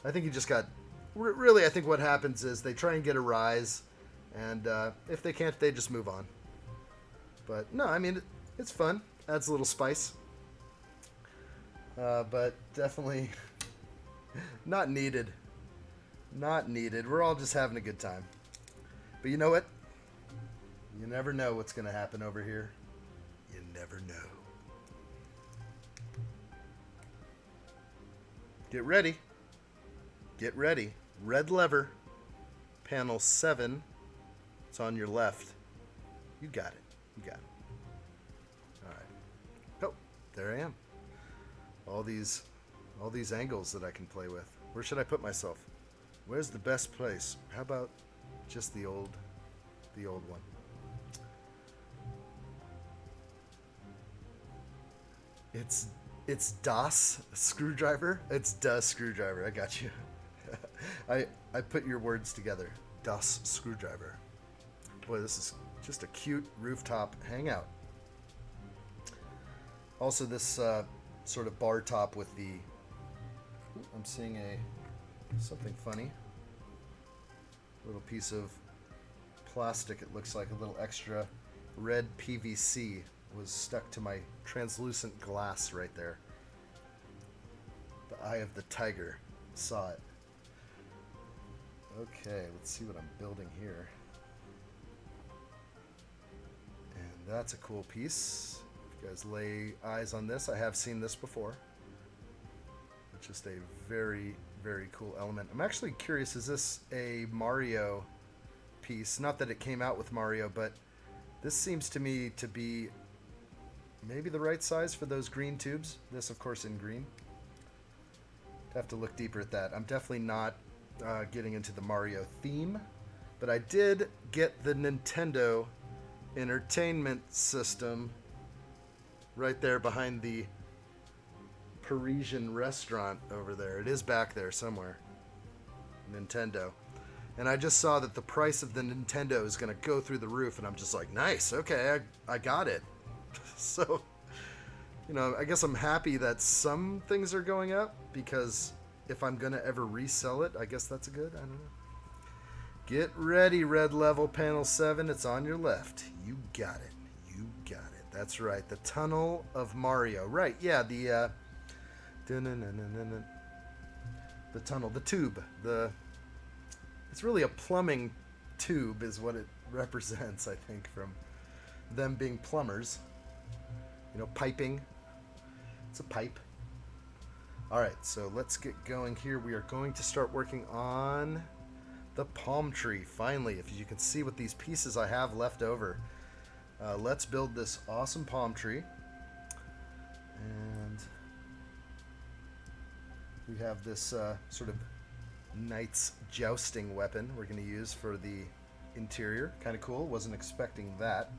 I think he just got... Really, I think what happens is they try and get a rise, and if they can't, they just move on. But, no, I mean, it's fun. Adds a little spice. But definitely not needed. Not needed. We're all just having a good time. But you know what? You never know what's going to happen over here. You never know. Get ready. Get ready. Red lever. Panel 7. It's on your left. You got it. You got it. Alright. Oh, there I am. All these angles that I can play with. Where should I put myself? Where's the best place? How about just the old one? It's Das screwdriver. It's Das screwdriver. I got you. I put your words together. Das screwdriver. Boy, this is just a cute rooftop hangout. Also, this sort of bar top with the... I'm seeing something funny. A little piece of plastic. It looks like a little extra red PVC was stuck to my translucent glass right there. The eye of the tiger. Saw it. Okay, let's see what I'm building here. And that's a cool piece. If you guys lay eyes on this, I have seen this before. It's just a very, very cool element. I'm actually curious, is this a Mario piece? Not that it came out with Mario, but this seems to me to be maybe the right size for those green tubes. This, of course, in green. Have to look deeper at that. I'm definitely not getting into the Mario theme, but I did get the Nintendo Entertainment System right there behind the Parisian restaurant over there. It is back there somewhere. Nintendo. And I just saw that the price of the Nintendo is going to go through the roof, and I'm just like, nice, okay, I got it. So, you know, I guess I'm happy that some things are going up, because if I'm going to ever resell it, I guess that's a good, I don't know. Get ready, red level panel 7. It's on your left. You got it. You got it. That's right. The Tunnel of Mario. Right, yeah, the tunnel, the tube. It's really a plumbing tube is what it represents, I think, from them being plumbers. You know, piping. It's a pipe. All right, so let's get going here. We are going to start working on the palm tree. Finally, if you can see what these pieces I have left over. Let's build this awesome palm tree. And we have this sort of knight's jousting weapon we're going to use for the interior. Kind of cool. Wasn't expecting that.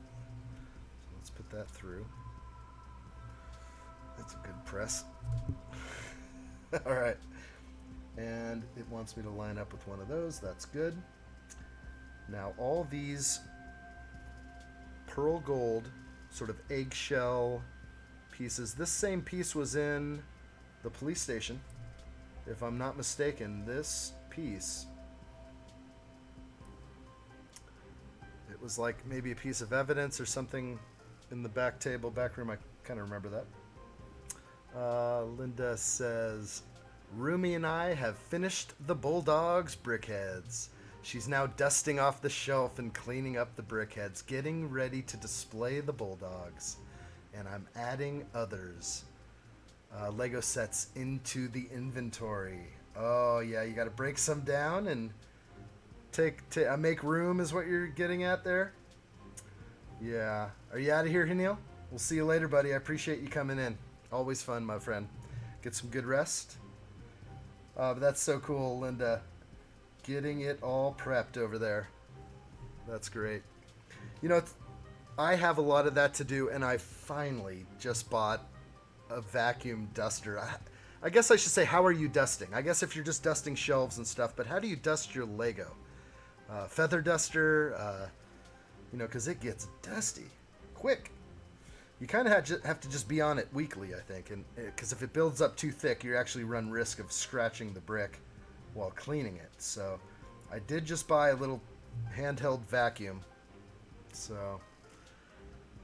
So let's put that through. That's a good press. All right. And it wants me to line up with one of those. That's good. Now all these pearl gold sort of eggshell pieces. This same piece was in the police station. If I'm not mistaken, this piece, it was like maybe a piece of evidence or something in the back table, back room. I kind of remember that. Linda says, Rumi and I have finished the Bulldog's brickheads. She's now dusting off the shelf and cleaning up the brickheads, getting ready to display the Bulldogs. And I'm adding others. Lego sets into the inventory. Oh yeah, you got to break some down and make room is what you're getting at there. Yeah. Are you out of here, Hanil? We'll see you later, buddy. I appreciate you coming in. Always fun, my friend. Get some good rest. But that's so cool, Linda. Getting it all prepped over there. That's great. You know, I have a lot of that to do, and I finally just bought a vacuum duster. I guess I should say, how are you dusting? I guess if you're just dusting shelves and stuff, but how do you dust your Lego? Feather duster, you know, because it gets dusty quick. You kind of have to just be on it weekly, I think, and because if it builds up too thick, you actually run risk of scratching the brick while cleaning it. So I did just buy a little handheld vacuum. So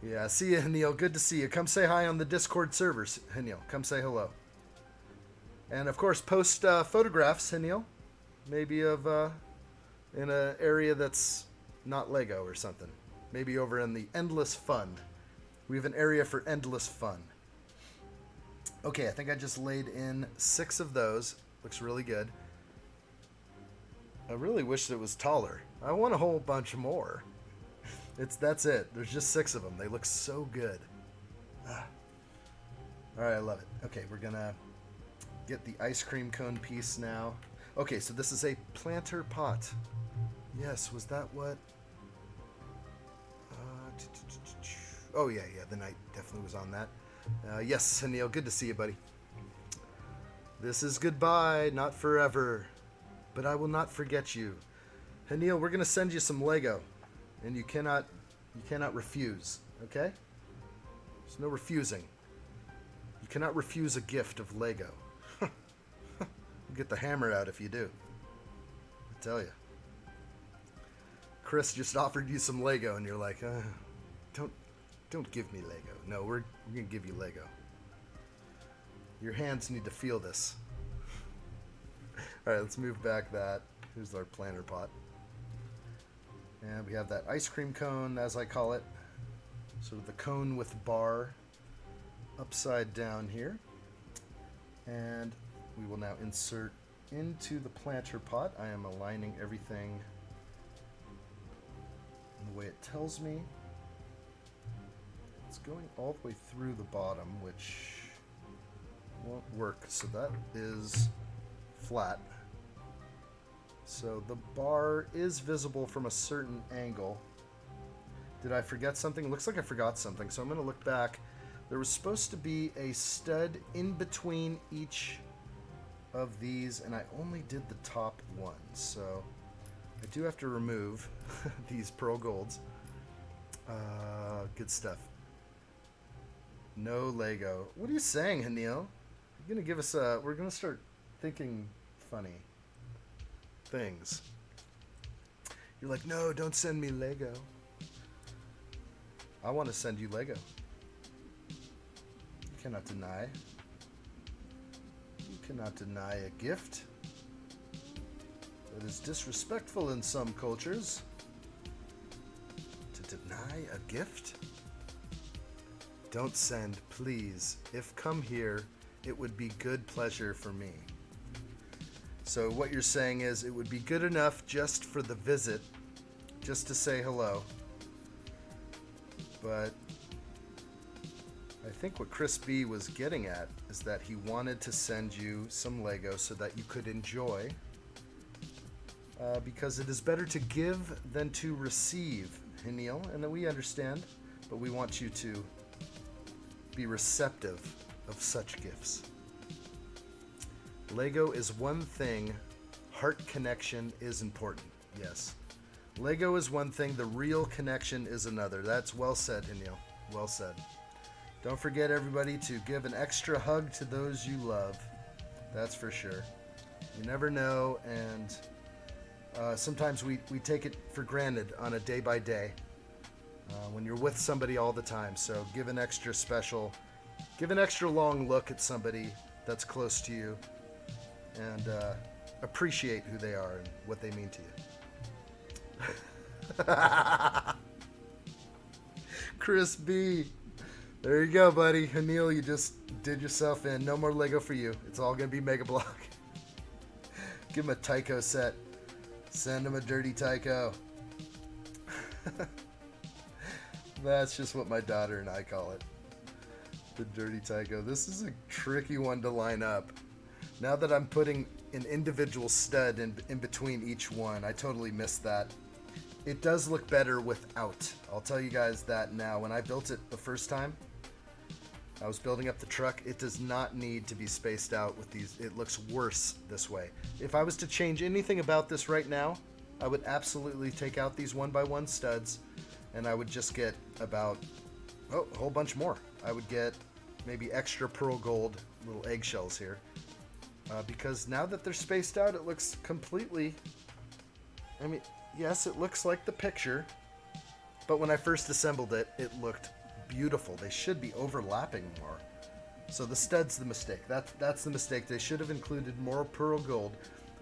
yeah, see you, Hanil. Good to see you. Come say hi on the Discord servers, Hanil. Come say hello. And of course, post photographs, Hanil. Maybe of in an area that's not Lego or something. Maybe over in the Endless Fun. We have an area for endless fun. Okay, I think I just laid in 6 of those. Looks really good. I really wish it was taller. I want a whole bunch more. That's it. There's just 6 of them. They look so good. Ah. All right, I love it. Okay, we're gonna get the ice cream cone piece now. Okay, so this is a planter pot. Yes, was that what? Oh yeah, the knight definitely was on that. Yes, Hanil, good to see you, buddy. This is goodbye, not forever, but I will not forget you. Hanil, we're gonna send you some Lego, and you cannot refuse. Okay? There's no refusing. You cannot refuse a gift of Lego. You'll get the hammer out if you do. I tell you. Chris just offered you some Lego, and you're like, Don't give me Lego. No, we're gonna give you Lego. Your hands need to feel this. All right, let's move back that. Here's our planter pot. And we have that ice cream cone, as I call it. Sort of the cone with bar upside down here. And we will now insert into the planter pot. I am aligning everything in the way it tells me. It's going all the way through the bottom, which won't work. So that is flat. So the bar is visible from a certain angle. Did I forget something? It looks like I forgot something. So I'm going to look back. There was supposed to be a stud in between each of these, and I only did the top one. So I do have to remove these pearl golds. Good stuff. No Lego. What are you saying, Hanil? You're gonna give us a... We're gonna start thinking funny things. You're like, no, don't send me Lego. I want to send you Lego. You cannot deny. You cannot deny a gift. That is disrespectful in some cultures. To deny a gift? Don't send, please. If come here, it would be good pleasure for me. So what you're saying is it would be good enough just for the visit, just to say hello. But I think what Chris B was getting at is that he wanted to send you some Lego so that you could enjoy, because it is better to give than to receive, Neil, and we understand, but we want you to be receptive of such gifts. Lego is one thing, heart connection is important. Yes. Lego is one thing, the real connection is another. That's well said, Neil. Well said. Don't forget, everybody, to give an extra hug to those you love. That's for sure. You never know, and sometimes we take it for granted on a day by day when you're with somebody all the time. So give an extra long look at somebody that's close to you, and appreciate who they are and what they mean to you. Chris B. There you go, buddy. Anil, you just did yourself in. No more Lego for you. It's all going to be Mega Block. Give him a Tycho set. Send him a dirty Tycho. That's just what my daughter and I call it. The dirty Tycho. This is a tricky one to line up. Now that I'm putting an individual stud in between each one, I totally missed that. It does look better without. I'll tell you guys that now. When I built it the first time, I was building up the truck. It does not need to be spaced out with these. It looks worse this way. If I was to change anything about this right now, I would absolutely take out these 1x1 studs, and I would just get about, a whole bunch more. I would get maybe extra pearl gold little eggshells here. Because now that they're spaced out, it looks completely, I mean, yes, it looks like the picture, but when I first assembled it, it looked beautiful. They should be overlapping more. So the stud's the mistake. That's the mistake. They should have included more pearl gold.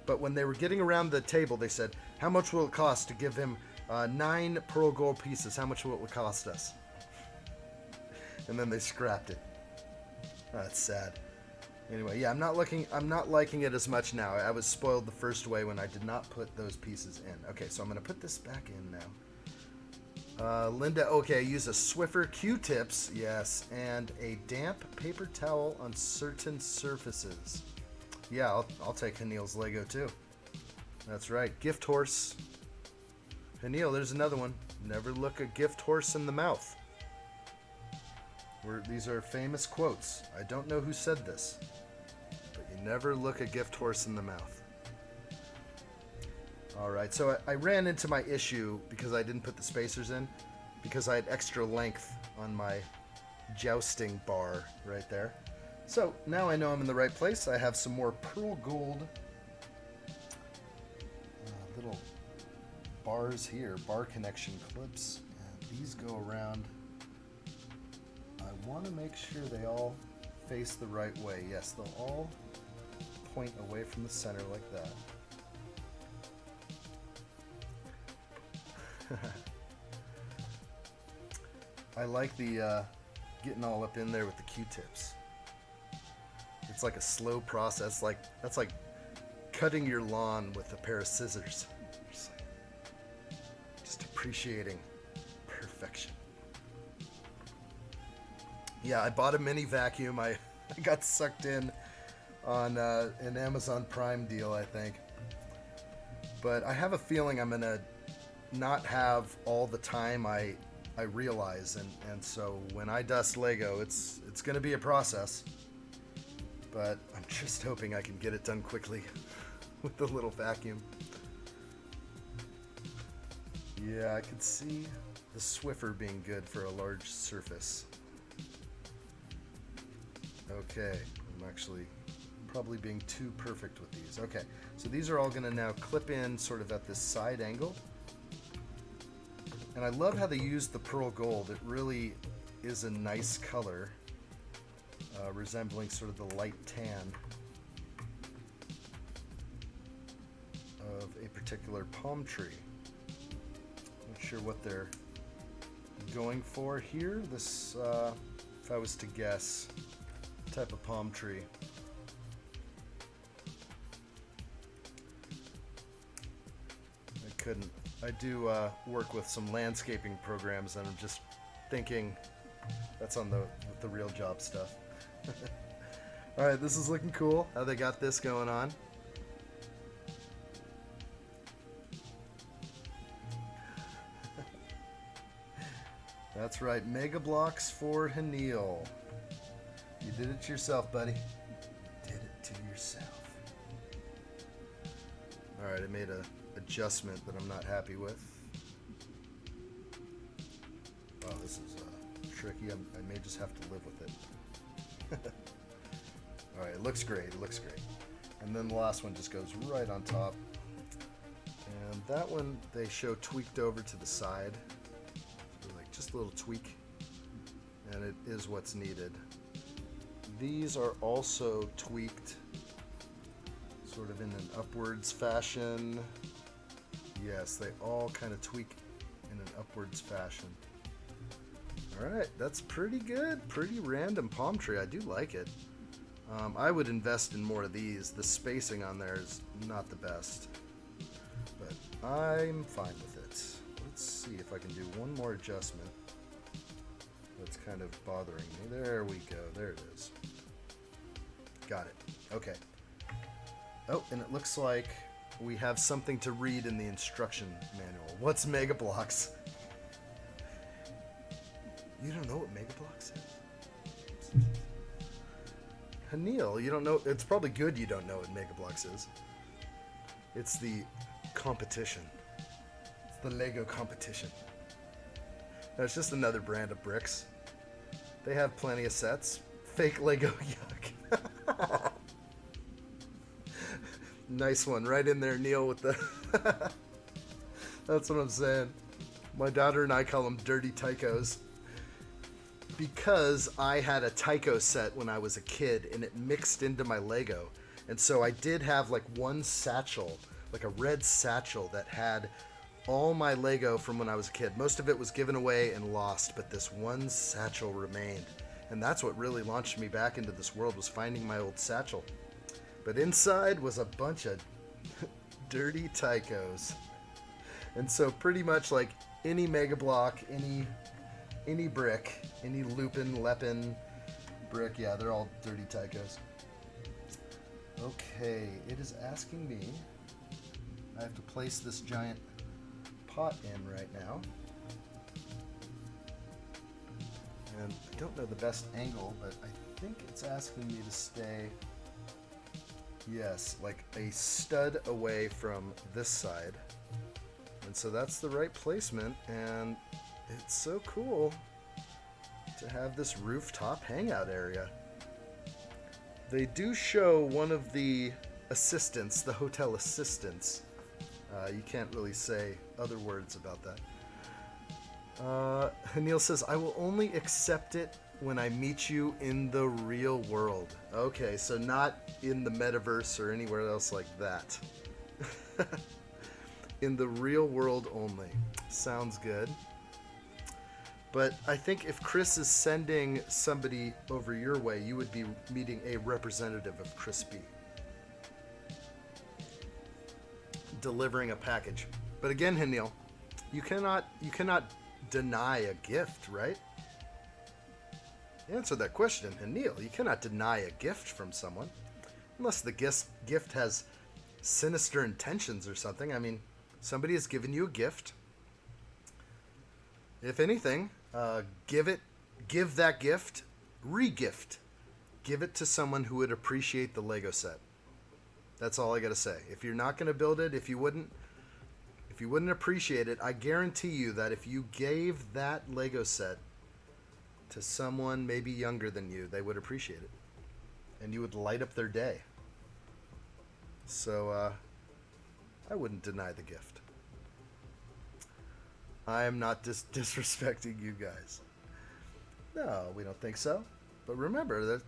But when they were getting around the table, they said, how much will it cost to give him 9 pearl gold pieces? How much will it cost us? And then they scrapped it. That's sad. Anyway, yeah, I'm not liking it as much now. I was spoiled the first way when I did not put those pieces in. Okay, so I'm going to put this back in now. Linda, okay, use a Swiffer Q-tips, yes, and a damp paper towel on certain surfaces. Yeah, I'll take Hanil's Lego too. That's right, gift horse. Hanil, there's another one. Never look a gift horse in the mouth. These are famous quotes. I don't know who said this, but you never look a gift horse in the mouth. Alright, so I ran into my issue because I didn't put the spacers in, because I had extra length on my jousting bar right there. So now I know I'm in the right place. I have some more pearl gold little bars here, bar connection clips, and these go around. I want to make sure they all face the right way. Yes, they'll all point away from the center like that. I like the getting all up in there with the Q-tips. It's like a slow process. That's like cutting your lawn with a pair of scissors. Just appreciating perfection. Yeah, I bought a mini vacuum. I got sucked in on an Amazon Prime deal, I think. But I have a feeling I'm gonna not have all the time I realize, and so when I dust Lego, it's gonna be a process, but I'm just hoping I can get it done quickly with the little vacuum. Yeah, I could see the Swiffer being good for a large surface. Okay, I'm actually probably being too perfect with these. Okay, so these are all gonna now clip in sort of at this side angle. And I love how they use the pearl gold. It really is a nice color, resembling sort of the light tan of a particular palm tree. Not sure what they're going for here. This, if I was to guess, type of palm tree. I couldn't. I do work with some landscaping programs, and I'm just thinking that's on the real job stuff. All right, this is looking cool. How they got this going on. That's right, Mega Blocks for Hanil. You did it to yourself, buddy. You did it to yourself. All right, I made a adjustment that I'm not happy with. Oh, this is tricky. I may just have to live with it. All right, it looks great. It looks great. And then the last one just goes right on top. And that one they show tweaked over to the side. So like just a little tweak. And it is what's needed. These are also tweaked sort of in an upwards fashion. Yes, they all kind of tweak in an upwards fashion. Alright, that's pretty good. Pretty random palm tree. I do like it. I would invest in more of these. The spacing on there is not the best. But I'm fine with it. Let's see if I can do one more adjustment. That's kind of bothering me. There we go. There it is. Got it. Okay. Oh, and it looks like we have something to read in the instruction manual. What's Mega Blocks? You don't know what Mega Blocks is? Hanil, you don't know? It's probably good you don't know what Mega Blocks is. It's the competition. It's the Lego competition. No, it's just another brand of bricks. They have plenty of sets. Fake Lego yuck. Nice one. Right in there, Neil, with the... That's what I'm saying. My daughter and I call them dirty Tychos. Because I had a Tycho set when I was a kid, and it mixed into my Lego. And so I did have like one satchel, like a red satchel that had all my Lego from when I was a kid. Most of it was given away and lost, but this one satchel remained. And that's what really launched me back into this world, was finding my old satchel. But inside was a bunch of dirty Tychos. And so pretty much like any Mega Block, any brick, any Lupin, Lepin brick, yeah, they're all dirty Tychos. Okay, it is asking me, I have to place this giant pot in right now. And I don't know the best angle, but I think it's asking me to stay, yes, like a stud away from this side. And so that's the right placement, and it's so cool to have this rooftop hangout area. They do show one of the assistants, the hotel assistants. You can't really say other words about that. Hanil says, I will only accept it when I meet you in the real world. Okay, so not in the metaverse or anywhere else like that. In the real world only. Sounds good. But I think if Chris is sending somebody over your way, you would be meeting a representative of Crispy. Delivering a package. But again, Hanil, you cannot deny a gift, right? Answer that question, Hanil. You cannot deny a gift from someone. Unless the gift has sinister intentions or something. I mean, somebody has given you a gift. If anything, give that gift, re-gift. Give it to someone who would appreciate the Lego set. That's all I gotta say. If you're not gonna build it, if you wouldn't appreciate it, I guarantee you that if you gave that Lego set to someone maybe younger than you, they would appreciate it. And you would light up their day. So, I wouldn't deny the gift. I am not disrespecting you guys. No, we don't think so. But remember that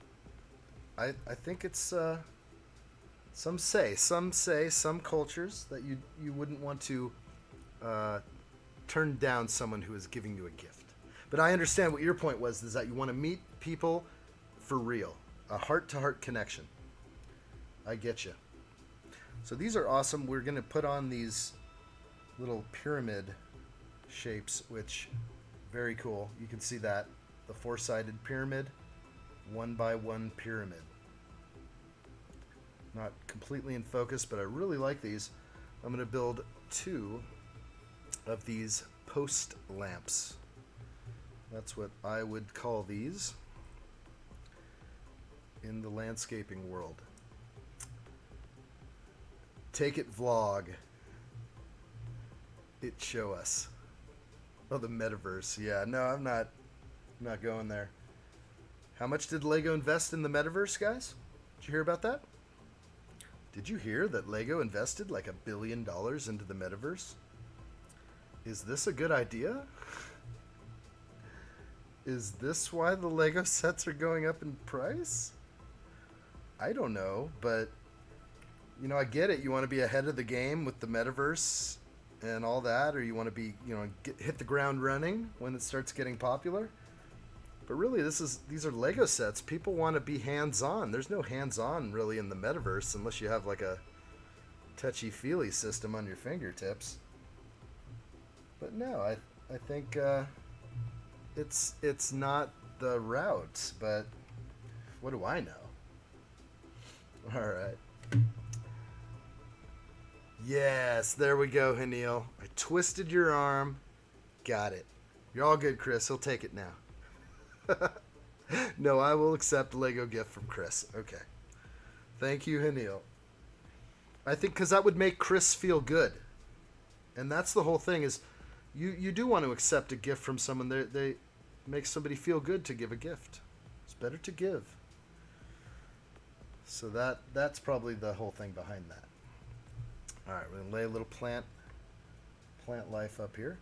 I think it's some cultures that you wouldn't want to turn down someone who is giving you a gift. But I understand what your point was, is that you want to meet people for real. a heart-to-heart connection. I get you. So these are awesome. We're going to put on these little pyramid shapes, which very cool. You can see that. The four-sided pyramid, 1x1 pyramid. Not completely in focus, but I really like these. I'm going to build 2 of these post lamps. That's what I would call these in the landscaping world. Take it vlog. It show us. Oh, the metaverse. Yeah, no, I'm not going there. How much did Lego invest in the metaverse, guys? Did you hear about that? Did you hear that Lego invested like $1 billion into the metaverse? Is this a good idea? Is this why the Lego sets are going up in price? I don't know, but you know, I get it. You want to be ahead of the game with the metaverse and all that, or you want to be, you know, hit the ground running when it starts getting popular. But really, these are Lego sets. People want to be hands-on. There's no hands-on really in the metaverse unless you have like a touchy-feely system on your fingertips. But no, I think it's not the route. But what do I know? All right. Yes, there we go, Hanil. I twisted your arm. Got it. You're all good, Chris. He'll take it now. No, I will accept the Lego gift from Chris. Okay. Thank you, Hanil. I think because that would make Chris feel good. And that's the whole thing is you do want to accept a gift from someone. They make somebody feel good to give a gift. It's better to give. So that's probably the whole thing behind that. All right, we're going to lay a little plant life up here.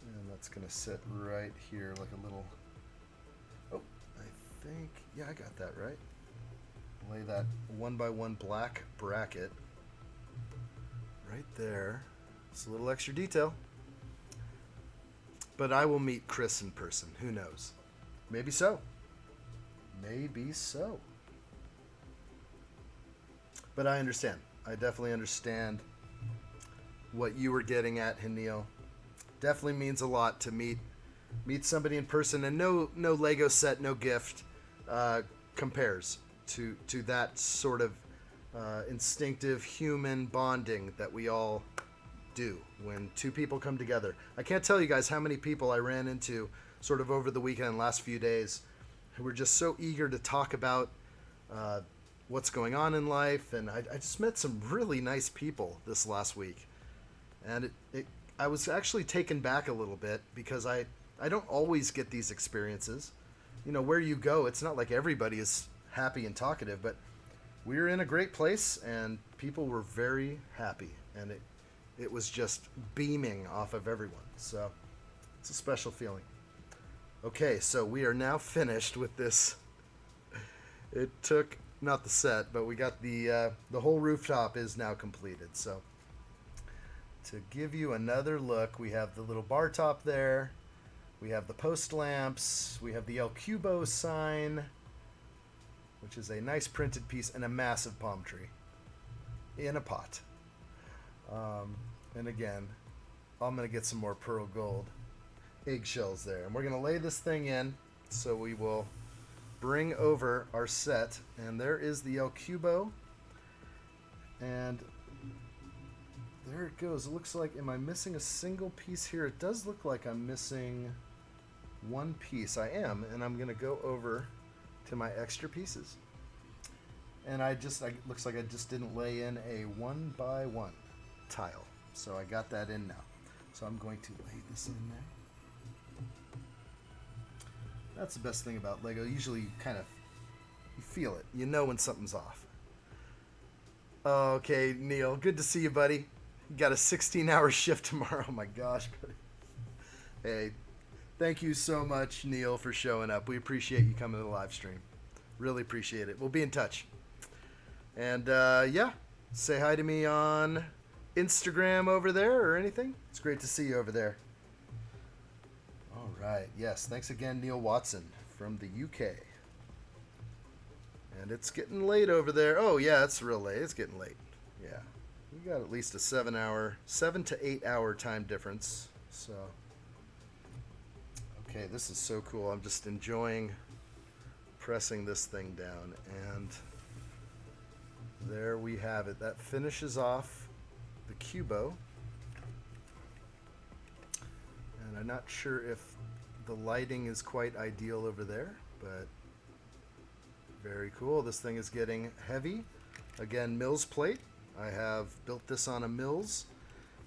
And that's going to sit right here like a little... Oh, I think... Yeah, I got that right. Lay that 1x1 black bracket right there. It's a little extra detail. But I will meet Chris in person. Who knows? Maybe so. Maybe so. But I understand. I definitely understand what you were getting at, Hanil. Definitely means a lot to meet somebody in person, and no Lego set, no gift compares to that sort of instinctive human bonding that we all do when two people come together. I can't tell you guys how many people I ran into sort of over the weekend, last few days, who were just so eager to talk about what's going on in life, and I just met some really nice people this last week, and I was actually taken back a little bit because I don't always get these experiences. You know, where you go, it's not like everybody is happy and talkative, but we were in a great place and people were very happy, and it was just beaming off of everyone. So it's a special feeling. Okay, so we are now finished with this. It took, not the set, but we got the whole rooftop is now completed. So to give you another look, we have the little bar top there. We have the post lamps. We have the El Cubo sign, which is a nice printed piece, and a massive palm tree in a pot. And again, I'm going to get some more pearl gold eggshells there. And we're going to lay this thing in, so we will bring over our set. And there is the El Cubo. And there it goes. It looks like, am I missing a single piece here? It does look like I'm missing one piece. I am, and I'm going to go over to my extra pieces. And it looks like I just didn't lay in a 1x1 tile. So I got that in now. So I'm going to lay this in there. That's the best thing about Lego. Usually you feel it. You know when something's off. Okay, Neil, good to see you, buddy. You got a 16-hour shift tomorrow. Oh my gosh. Hey, thank you so much, Neil, for showing up. We appreciate you coming to the live stream. Really appreciate it. We'll be in touch. And yeah, say hi to me on Instagram over there or anything. It's great to see you over there. All right. Yes. Thanks again, Neil Watson, from the UK. And it's getting late over there. Oh, yeah, it's real late. It's getting late. Yeah. We got at least a 7 to 8 hour time difference. So, okay, this is so cool. I'm just enjoying pressing this thing down. And there we have it. That finishes off the cubo. And I'm not sure if the lighting is quite ideal over there, but very cool. This thing is getting heavy. Again, Mills plate. I have built this on a Mills.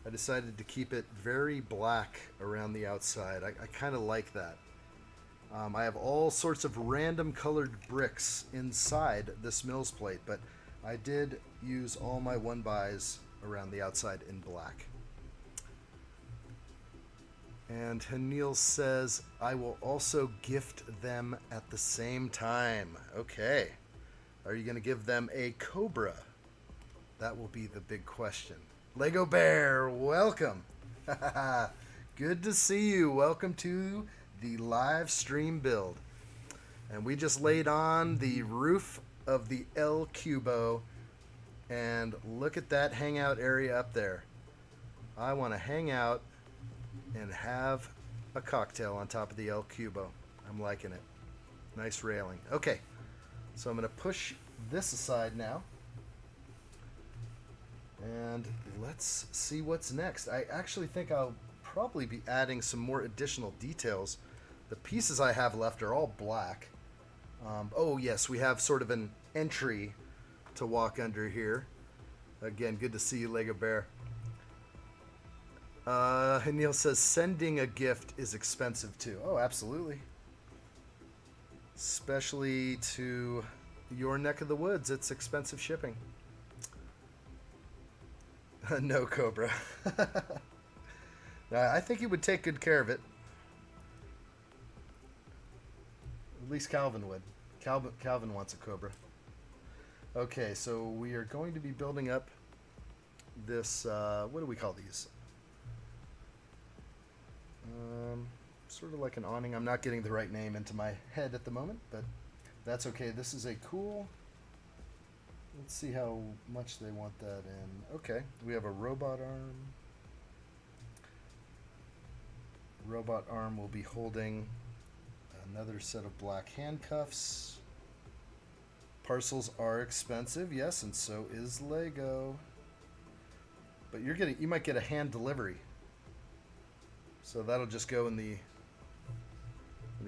I decided to keep it very black around the outside. I kind of like that. I have all sorts of random colored bricks inside this Mills plate, but I did use all my 1x's around the outside in black. And Hanil says, I will also gift them at the same time. Okay. Are you going to give them a Cobra? That will be the big question. Lego Bear, welcome. Good to see you. Welcome to the live stream build. And we just laid on the roof of the El Cubo. And look at that hangout area up there. I want to hang out and have a cocktail on top of the El Cubo. I'm liking it. Nice railing. Okay, so I'm going to push this aside now. And let's see what's next. I actually think I'll probably be adding some more additional details. The pieces I have left are all black. Oh yes, we have sort of an entry to walk under here. Again, good to see you, Lego Bear. Neil says sending a gift is expensive too. Oh, absolutely. Especially to your neck of the woods, it's expensive shipping. No, Cobra. I think he would take good care of it. At least Calvin would. Calvin wants a Cobra. Okay, so we are going to be building up this, what do we call these? Sort of like an awning. I'm not getting the right name into my head at the moment, but that's okay. This is a cool... Let's see how much they want that in. Okay, we have a robot arm. Robot arm will be holding another set of black handcuffs. Parcels are expensive, yes, and so is Lego. But you might get a hand delivery. So that'll just go in the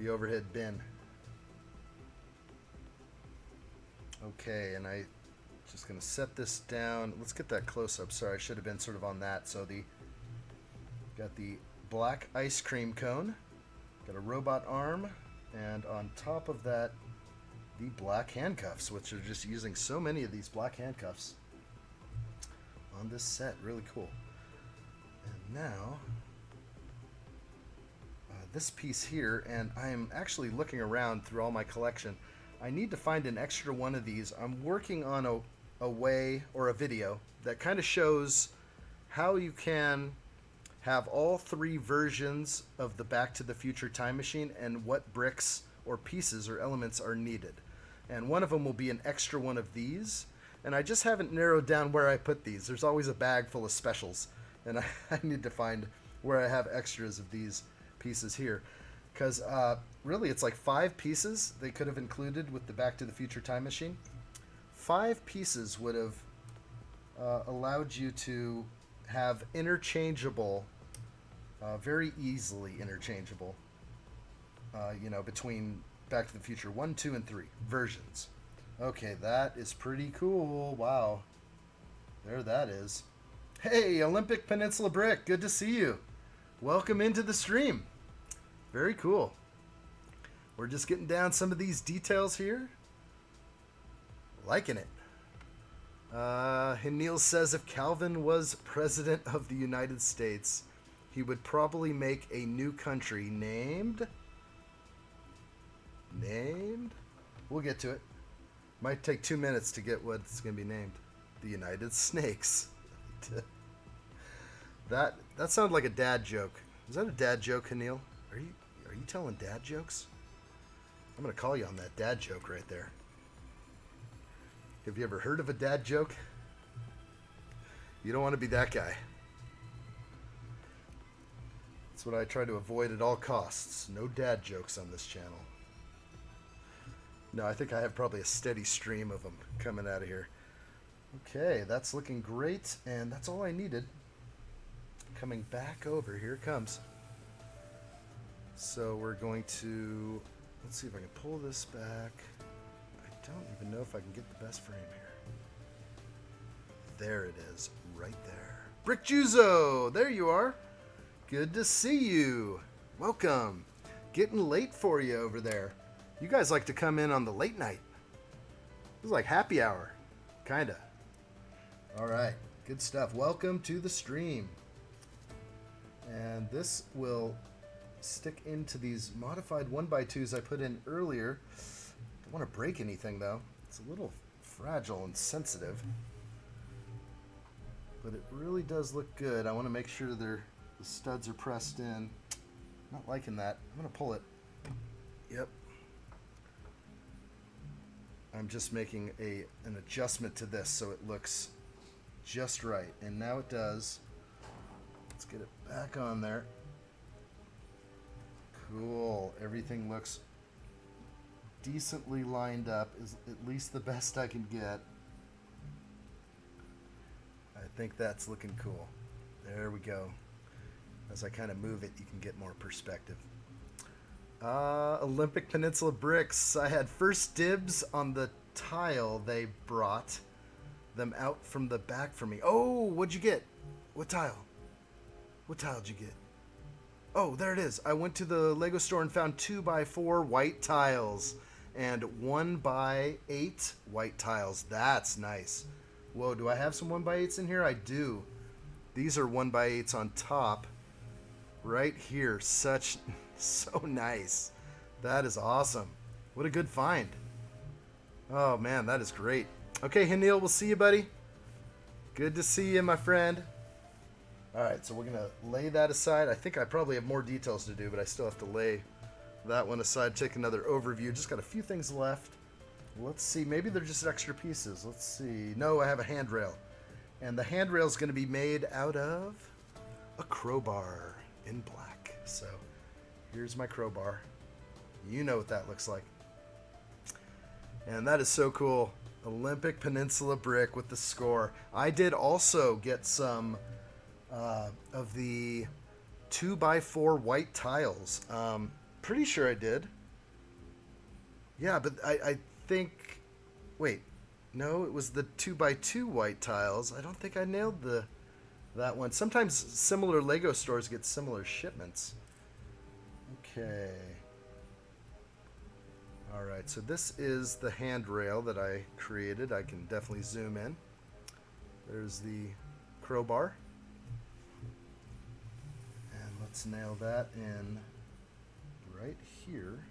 overhead bin. Okay, and I just gonna set this down. Let's get that close up. Sorry, I should have been sort of on that. So got the black ice cream cone, got a robot arm, and on top of that, the black handcuffs, which are just using so many of these black handcuffs on this set. Really cool. And now this piece here, and I'm actually looking around through all my collection. I need to find an extra one of these. I'm working on a way or a video that kind of shows how you can have all three versions of the Back to the Future time machine and what bricks or pieces or elements are needed. And one of them will be an extra one of these. And I just haven't narrowed down where I put these. There's always a bag full of specials. And I need to find where I have extras of these pieces here, because really it's like 5 pieces they could have included with the Back to the Future time machine. 5 pieces would have allowed you to have interchangeable, very easily interchangeable, between Back to the Future 1, 2, and 3 versions. Okay, that is pretty cool. Wow, there that is. Hey, Olympic Peninsula Brick, good to see you. Welcome into the stream. Very cool. We're just getting down some of these details here. Liking it. Neil says if Calvin was president of the United States, he would probably make a new country named... We'll get to it. Might take 2 minutes to get what it's going to be named. The United Snakes. That sounded like a dad joke. Is that a dad joke, Neil? Are you telling dad jokes? I'm going to call you on that dad joke right there. Have you ever heard of a dad joke? You don't want to be that guy. That's what I try to avoid at all costs. No dad jokes on this channel. No, I think I have probably a steady stream of them coming out of here. Okay, that's looking great, and that's all I needed. Coming back over, here it comes. So we're going to, let's see if I can pull this back. I don't even know if I can get the best frame here. There it is, right there. Brick Juzo, there you are. Good to see you. Welcome. Getting late for you over there. You guys like to come in on the late night. It was like happy hour, kinda. All right, good stuff. Welcome to the stream. And this will stick into these modified 1x2s I put in earlier. Don't want to break anything though. It's a little fragile and sensitive. But it really does look good. I want to make sure the studs are pressed in. Not liking that. I'm going to pull it. Yep. I'm just making an adjustment to this so it looks just right. And now it does. Let's get it back on there. Cool. Everything looks decently lined up, is at least the best I can get. I think that's looking cool. There we go. As I kind of move it, you can get more perspective. Olympic Peninsula bricks. I had first dibs on the tile. They brought them out from the back for me. Oh, what'd you get? What tile? What tile did you get? Oh, there it is. I went to the Lego store and found 2x4 white tiles and 1x8 white tiles. That's nice. Whoa, do I have some 1x8s in here? I do. These are 1x8s on top. Right here. So nice. That is awesome. What a good find. Oh, man, that is great. Okay, Hanil, we'll see you, buddy. Good to see you, my friend. All right, so we're going to lay that aside. I think I probably have more details to do, but I still have to lay that one aside, take another overview. Just got a few things left. Let's see. Maybe they're just extra pieces. Let's see. No, I have a handrail. And the handrail is going to be made out of a crowbar in black. So here's my crowbar. You know what that looks like. And that is so cool. Olympic Peninsula brick with the score. I did also get some of the 2x4 white tiles. Pretty sure I did. Yeah, but I think... Wait. No, it was the 2x2 white tiles. I don't think I nailed that one. Sometimes similar Lego stores get similar shipments. Okay. Alright, so this is the handrail that I created. I can definitely zoom in. There's the crowbar. And let's nail that in right here.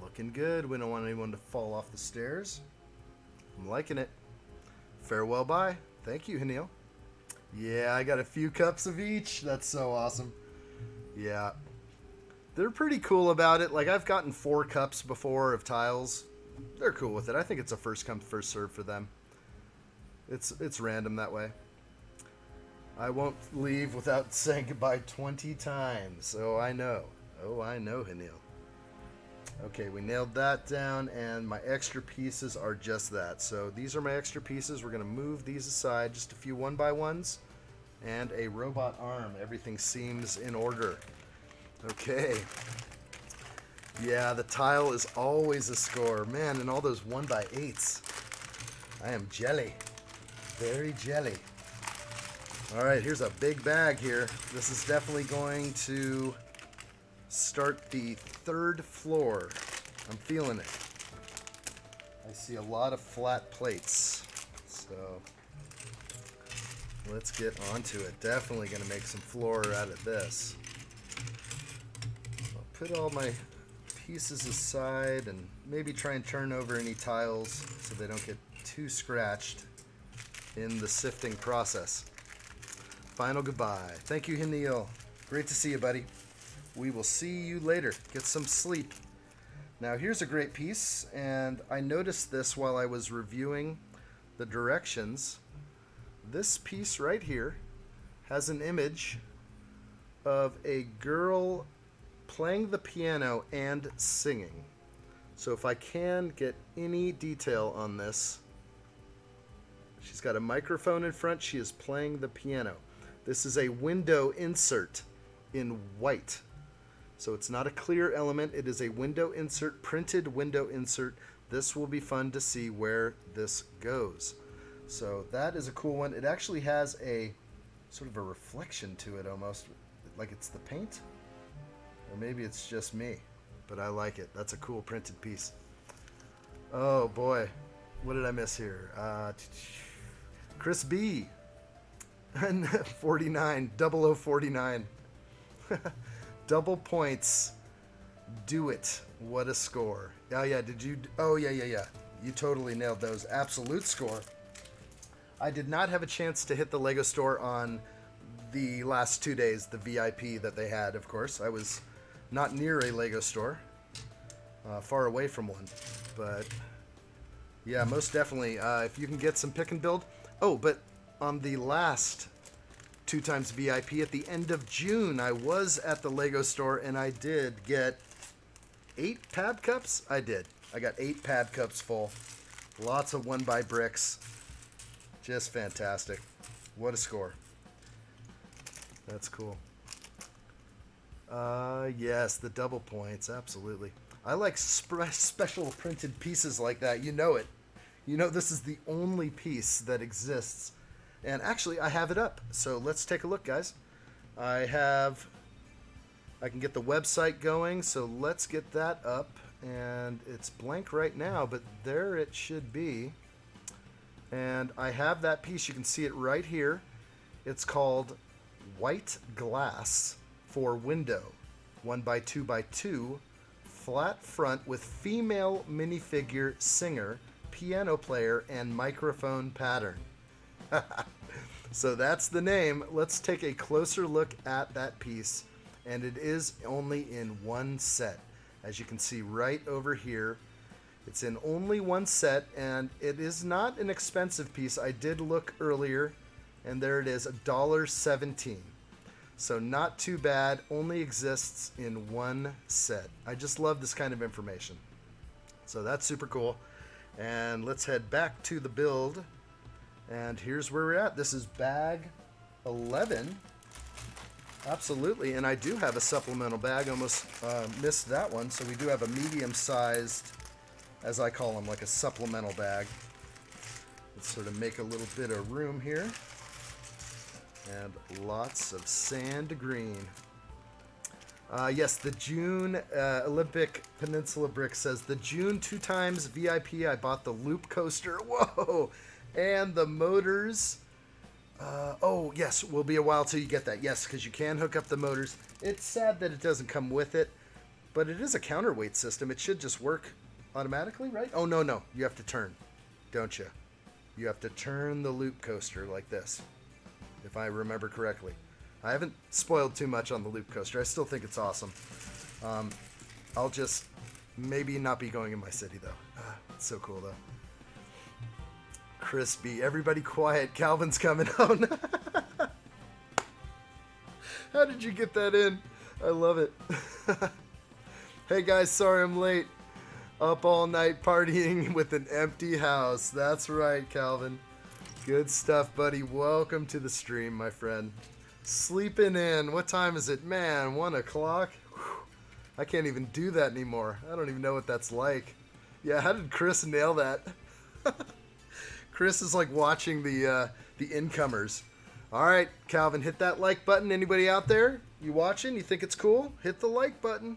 Looking good. We don't want anyone to fall off the stairs. I'm liking it. Farewell, bye. Thank you, Hanil. Yeah, I got a few cups of each. That's so awesome. Yeah. They're pretty cool about it. Like, I've gotten 4 cups before of tiles. They're cool with it. I think it's a first come, first serve for them. It's random that way. I won't leave without saying goodbye 20 times. Oh, I know. Oh, I know, Hanil. Okay, we nailed that down, and my extra pieces are just that. So these are my extra pieces. We're going to move these aside, just a few 1x1s, and a robot arm. Everything seems in order. Okay. Yeah, the tile is always a score. Man, and all those 1x8s. I am jelly. Very jelly. All right, here's a big bag here. This is definitely going to start the 3rd floor. I'm feeling it. I see a lot of flat plates. So let's get onto it. Definitely going to make some floor out of this. I'll put all my pieces aside and maybe try and turn over any tiles so they don't get too scratched in the sifting process. Final goodbye. Thank you, Neil. Great to see you, buddy. We will see you later. Get some sleep. Now, here's a great piece, and I noticed this while I was reviewing the directions. This piece right here has an image of a girl playing the piano and singing. So if I can get any detail on this, she's got a microphone in front. She is playing the piano. This is a window insert in white. So it's not a clear element. It is a window insert, printed window insert. This will be fun to see where this goes. So that is a cool one. It actually has a sort of a reflection to it almost, like it's the paint. Or maybe it's just me, but I like it. That's a cool printed piece. Oh boy, what did I miss here? Chris B. And 49, 0049. Double points. Do it. What a score. Oh yeah, did you? Oh yeah. You totally nailed those. Absolute score. I did not have a chance to hit the Lego store on the last 2 days, the VIP that they had, of course. I was not near a Lego store. Far away from one. But yeah, most definitely. If you can get some pick and build. Oh, but on the last 2 times VIP at the end of June, I was at the Lego store and I did get 8 pad cups. I did. I got 8 pad cups full. Lots of 1x bricks. Just fantastic. What a score. That's cool. Yes, the double points. Absolutely. I like special printed pieces like that. You know it. You know this is the only piece that exists. And actually, I have it up. So let's take a look, guys. I can get the website going. So let's get that up. And it's blank right now, but there it should be. And I have that piece. You can see it right here. It's called White Glass for Window. 1x2x2. Flat front with female minifigure singer, piano player, and microphone pattern. So that's the name. Let's take a closer look at that piece. And it is only in one set. As you can see right over here. It's in only one set, and it is not an expensive piece. I did look earlier, and there it is, $1.17. So not too bad, only exists in one set. I just love this kind of information. So that's super cool. And let's head back to the build. And here's where we're at. This is bag 11. Absolutely, and I do have a supplemental bag. Almost missed that one. So we do have a medium-sized, as I call them, like a supplemental bag. Let's sort of make a little bit of room here. And lots of sand green. Yes, the June Olympic Peninsula Brick says, the June 2 times VIP, I bought the loop coaster. Whoa! And the motors. Oh, yes, will be a while till you get that. Yes, because you can hook up the motors. It's sad that it doesn't come with it, but it is a counterweight system. It should just work automatically, right? Oh, no. You have to turn, don't you? You have to turn the loop coaster like this, if I remember correctly. I haven't spoiled too much on the loop coaster. I still think it's awesome. I'll just maybe not be going in my city, though. It's so cool, though. Crispy. Everybody quiet. Calvin's coming. Oh, no. How did you get that in? I love it. Hey, guys. Sorry I'm late. Up all night partying with an empty house. That's right, Calvin. Good stuff, buddy. Welcome to the stream, my friend. Sleeping in. What time is it? Man, 1 o'clock? I can't even do that anymore. I don't even know what that's like. Yeah, how did Chris nail that? Chris is like watching the incomers. All right, Calvin, hit that like button. Anybody out there? You watching? You think it's cool? Hit the like button.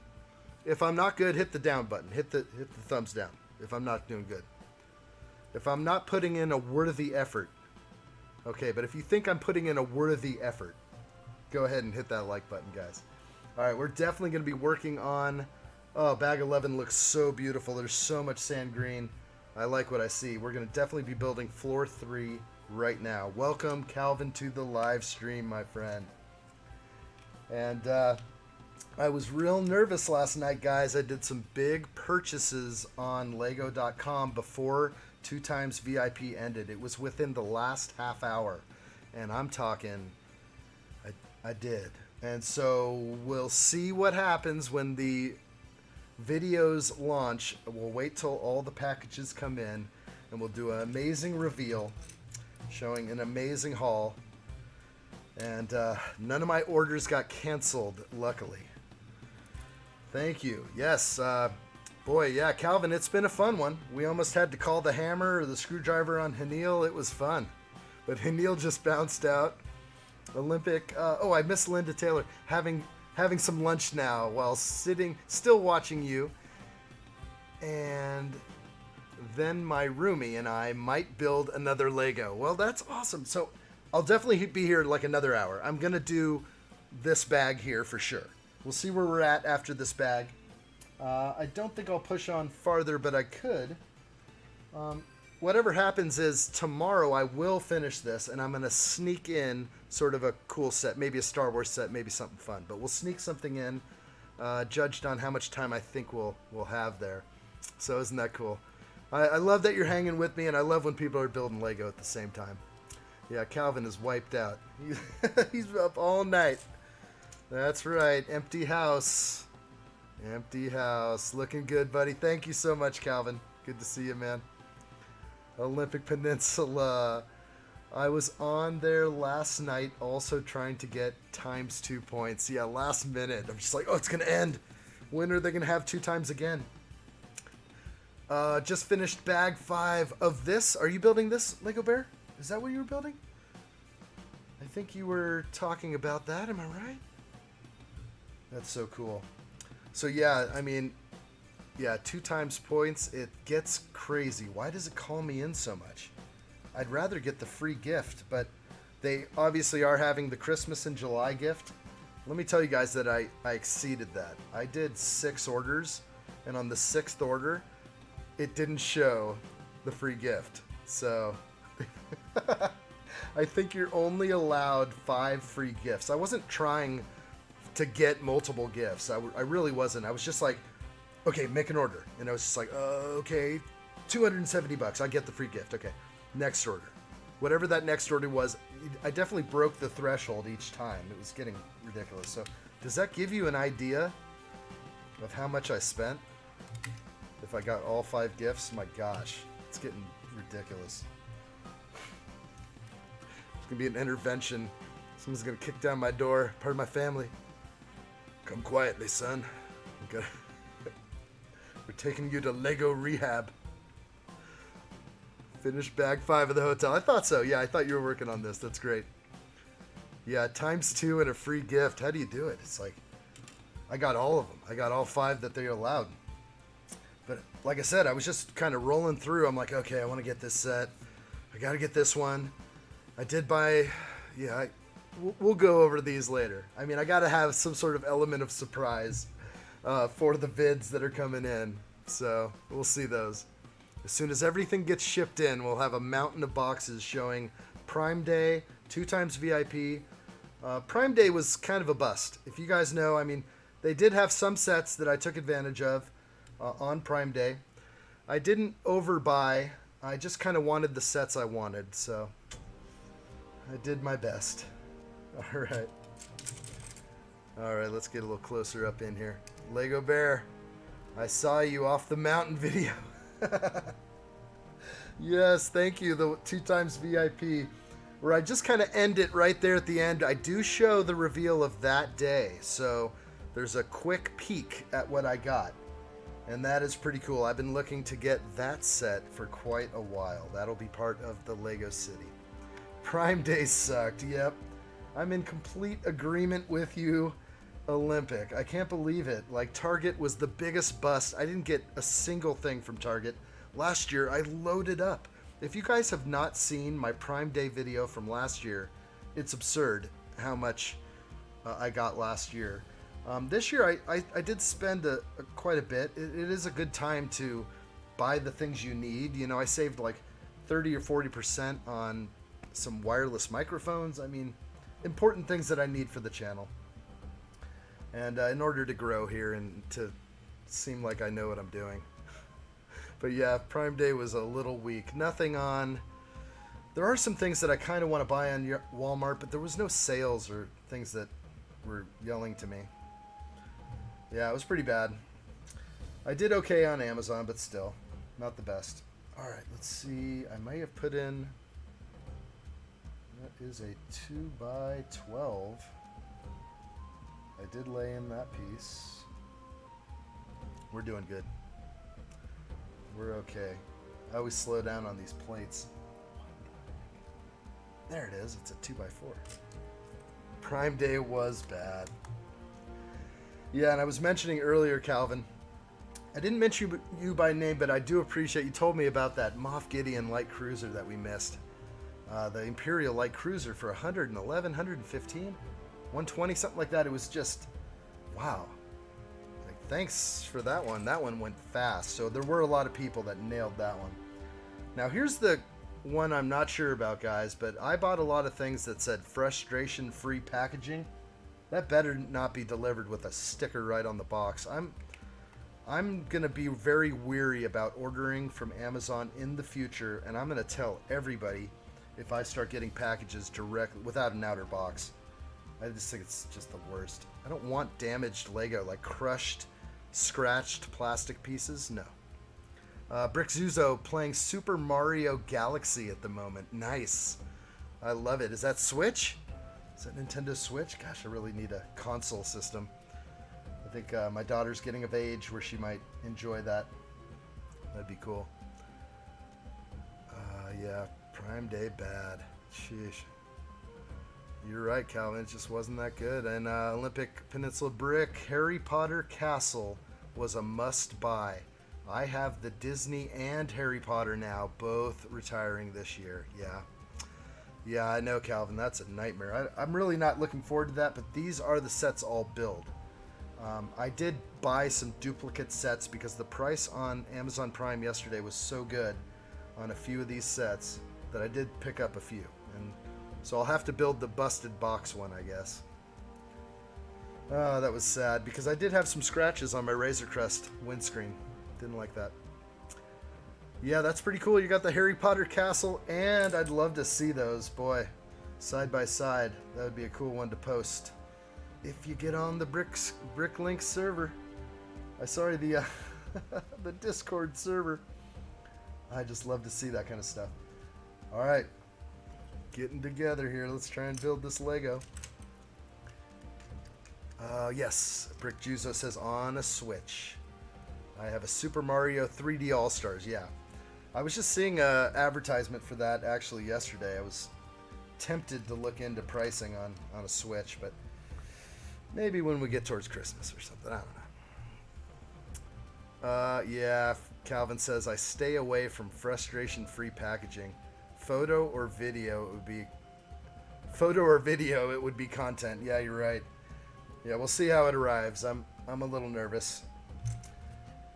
If I'm not good, hit the down button. Hit the thumbs down if I'm not doing good. If I'm not putting in a worthy effort. Okay, but if you think I'm putting in a worthy effort, go ahead and hit that like button, guys. All right, we're definitely going to be working on... Oh, bag 11 looks so beautiful. There's so much sand green. I like what I see. We're going to definitely be building floor 3 right now. Welcome, Calvin, to the live stream, my friend. And I was real nervous last night, guys. I did some big purchases on Lego.com before 2 times VIP ended. It was within the last half hour. And I'm talking, I did. And so we'll see what happens when the videos launch. We'll wait till all the packages come in, and we'll do an amazing reveal showing an amazing haul. And none of my orders got canceled, luckily. Thank you. Yes, boy, yeah, Calvin, it's been a fun one. We almost had to call the hammer or the screwdriver on Hanil. It was fun. But Hanil just bounced out. Olympic, oh, I miss Linda Taylor. Having some lunch now while still watching you. And then my roomie and I might build another Lego. Well, that's awesome. So I'll definitely be here like another hour. I'm going to do this bag here for sure. We'll see where we're at after this bag. I don't think I'll push on farther, but I could. Whatever happens is tomorrow I will finish this, and I'm going to sneak in sort of a cool set, maybe a Star Wars set, maybe something fun. But we'll sneak something in, judged on how much time I think we'll have there. So isn't that cool? I love that you're hanging with me, and I love when people are building Lego at the same time. Yeah, Calvin is wiped out. He's up all night. That's right. Empty house. Empty house. Looking good, buddy. Thank you so much, Calvin. Good to see you, man. Olympic Peninsula. I was on there last night also trying to get ×2 points. Yeah, last minute. I'm just like, oh, it's going to end. When are they going to have 2 times again? Just finished bag 5 of this. Are you building this, Lego Bear? Is that what you were building? I think you were talking about that. Am I right? That's so cool. So yeah, I mean, yeah, 2 times points. It gets crazy. Why does it call me in so much? I'd rather get the free gift, but they obviously are having the Christmas in July gift. Let me tell you guys that I exceeded that. I did 6 orders, and on the 6th order, it didn't show the free gift. So I think you're only allowed 5 free gifts. I wasn't trying to get multiple gifts. I really wasn't. I was just like, okay, make an order. And I was just like, okay, $270. I get the free gift. Okay, next order. Whatever that next order was, I definitely broke the threshold each time. It was getting ridiculous. So does that give you an idea of how much I spent? If I got all 5 gifts, my gosh, it's getting ridiculous. It's going to be an intervention. Someone's going to kick down my door. Part of my family. Come quietly, son. We're taking you to Lego rehab. Finished bag 5 of the hotel. I thought so. Yeah, I thought you were working on this. That's great. Yeah, ×2 and a free gift. How do you do it? It's like, I got all of them. I got all 5 that they allowed. But like I said, I was just kind of rolling through. I'm like, okay, I want to get this set. I got to get this one. I did buy, yeah, we'll go over these later. I mean, I got to have some sort of element of surprise for the vids that are coming in. So we'll see those. As soon as everything gets shipped in, we'll have a mountain of boxes showing Prime Day, 2 times VIP. Prime Day was kind of a bust. If you guys know, I mean, they did have some sets that I took advantage of on Prime Day. I didn't overbuy. I just kind of wanted the sets I wanted, so I did my best. All right. All right, let's get a little closer up in here. Lego Bear, I saw you off the mountain video. Yes, thank you. The 2 times VIP, where I just kind of end it right there at the end. I do show the reveal of that day, so there's a quick peek at what I got, and that is pretty cool. I've been looking to get that set for quite a while. That'll be part of the Lego City. Prime Day sucked. Yep, I'm in complete agreement with you, Olympic. I can't believe it. Like, Target was the biggest bust. I didn't get a single thing from Target. Last year, I loaded up. If you guys have not seen my Prime Day video from last year, it's absurd how much I got last year. This year, I did spend quite a bit. It is a good time to buy the things you need. You know, I saved like 30 or 40% on some wireless microphones. I mean, important things that I need for the channel. And in order to grow here and to seem like I know what I'm doing. But yeah, Prime Day was a little weak. Nothing on... There are some things that I kind of want to buy on Walmart, but there was no sales or things that were yelling to me. Yeah, it was pretty bad. I did okay on Amazon, but still, not the best. All right, let's see. I may have put in... That is a 2x12. I did lay in that piece. We're doing good. We're okay. I always slow down on these plates. There it is. It's a 2x4. Prime Day was bad. Yeah, and I was mentioning earlier, Calvin, I didn't mention you by name, but I do appreciate you told me about that Moff Gideon light cruiser that we missed. The Imperial light cruiser for 111, 115, 120, something like that. It was just, wow. Like, thanks for that one. That one went fast. So there were a lot of people that nailed that one. Now here's the one I'm not sure about, guys, but I bought a lot of things that said frustration-free packaging. That better not be delivered with a sticker right on the box. I'm gonna be very weary about ordering from Amazon in the future, and I'm gonna tell everybody if I start getting packages directly without an outer box. I just think it's just the worst. I don't want damaged Lego, like crushed, scratched plastic pieces. No. Brick Zuzo playing Super Mario Galaxy at the moment. Nice. I love it. Is that Switch? Is that Nintendo Switch? Gosh, I really need a console system. I think my daughter's getting of age where she might enjoy that. That'd be cool. Yeah, Prime Day bad. Sheesh. You're right, Calvin. It just wasn't that good. And Olympic Peninsula Brick Harry Potter Castle was a must-buy. I have the Disney and Harry Potter now, both retiring this year. Yeah. Yeah, I know, Calvin. That's a nightmare. I'm really not looking forward to that, but these are the sets I'll build. I did buy some duplicate sets because the price on Amazon Prime yesterday was so good on a few of these sets that I did pick up a few. And so I'll have to build the busted box one, I guess. Oh, that was sad because I did have some scratches on my Razor Crest windscreen. Didn't like that. Yeah, that's pretty cool. You got the Harry Potter castle, and I'd love to see those, boy, side by side. That would be a cool one to post if you get on the Bricklink server. Sorry, the the Discord server. I just love to see that kind of stuff. All right, getting together here. Let's try and build this Lego. Yes, Brick Juzo says on a Switch. I have a Super Mario 3D All-Stars, yeah. I was just seeing an advertisement for that actually yesterday. I was tempted to look into pricing on a Switch, but maybe when we get towards Christmas or something. I don't know. Yeah, Calvin says, I stay away from frustration-free packaging. Photo or video, it would be content. Yeah, you're right. Yeah, we'll see how it arrives. I'm a little nervous.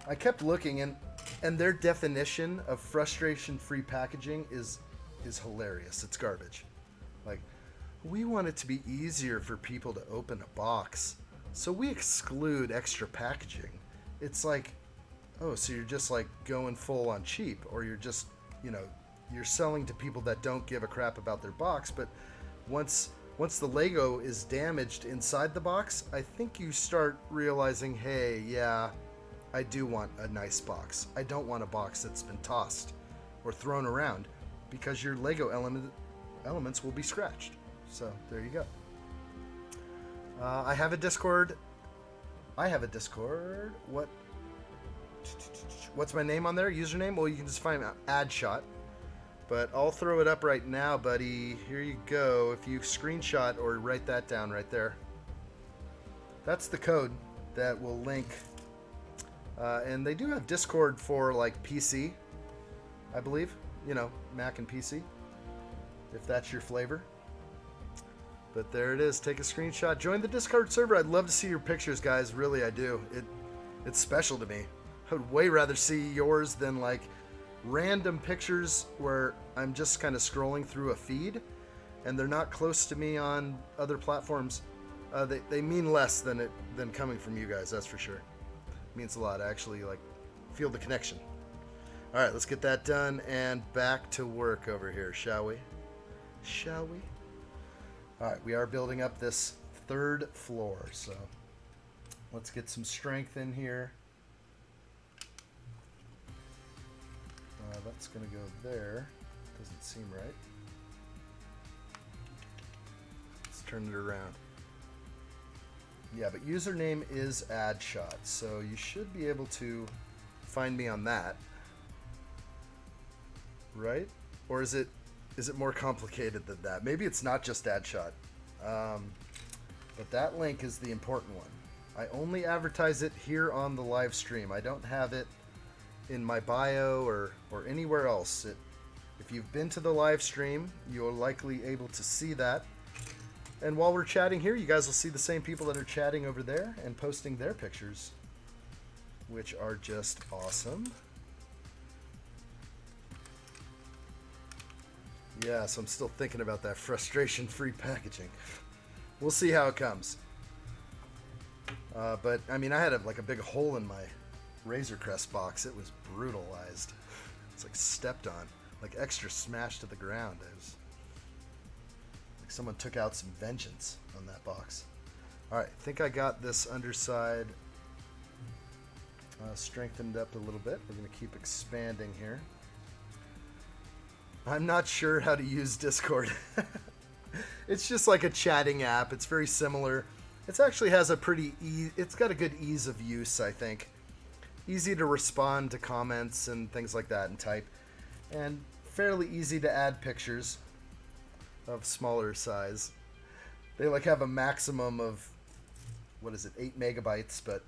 I kept looking, and their definition of frustration-free packaging is hilarious. It's garbage. Like, we want it to be easier for people to open a box, so we exclude extra packaging. It's like, oh, so you're just like going full on cheap, or you're just, you're selling to people that don't give a crap about their box. But once the Lego is damaged inside the box, I think you start realizing, hey, yeah, I do want a nice box. I don't want a box that's been tossed or thrown around, because your Lego elements will be scratched. So there you go. I have a Discord. What's my name on there? Username? Well, you can just find addshot. But I'll throw it up right now, buddy. Here you go. If you screenshot or write that down right there. That's the code that will link. And they do have Discord for like PC, I believe. Mac and PC, if that's your flavor. But there it is. Take a screenshot. Join the Discord server. I'd love to see your pictures, guys. Really, I do. It's special to me. I would way rather see yours than like random pictures where I'm just kind of scrolling through a feed and they're not close to me on other platforms, they mean less than coming from you guys, that's for sure. It means a lot. I actually like feel the connection. All right, let's get that done and back to work over here, shall we? Shall we? All right, we are building up this third floor, so let's get some strength in here. That's going to go there. Doesn't seem right. Let's turn it around. Yeah, but username is addshot, so you should be able to find me on that. Right? Or is it more complicated than that? Maybe it's not just addshot. But that link is the important one. I only advertise it here on the live stream. I don't have it in my bio or anywhere else. If you've been to the live stream, you're likely able to see that. And while we're chatting here, you guys will see the same people that are chatting over there and posting their pictures, which are just awesome. Yeah, so I'm still thinking about that frustration-free packaging. We'll see how it comes. But, I mean, I had a big hole in my Razor Crest box. It was brutalized. It's like stepped on, like extra smashed to the ground. It was like someone took out some vengeance on that box. All right, I think I got this underside strengthened up a little bit. We're going to keep expanding here. I'm not sure how to use Discord. It's just like a chatting app. It's very similar. It actually has it's got a good ease of use, I think. Easy to respond to comments and things like that and type. And fairly easy to add pictures of smaller size. They have a maximum of, 8 megabytes, but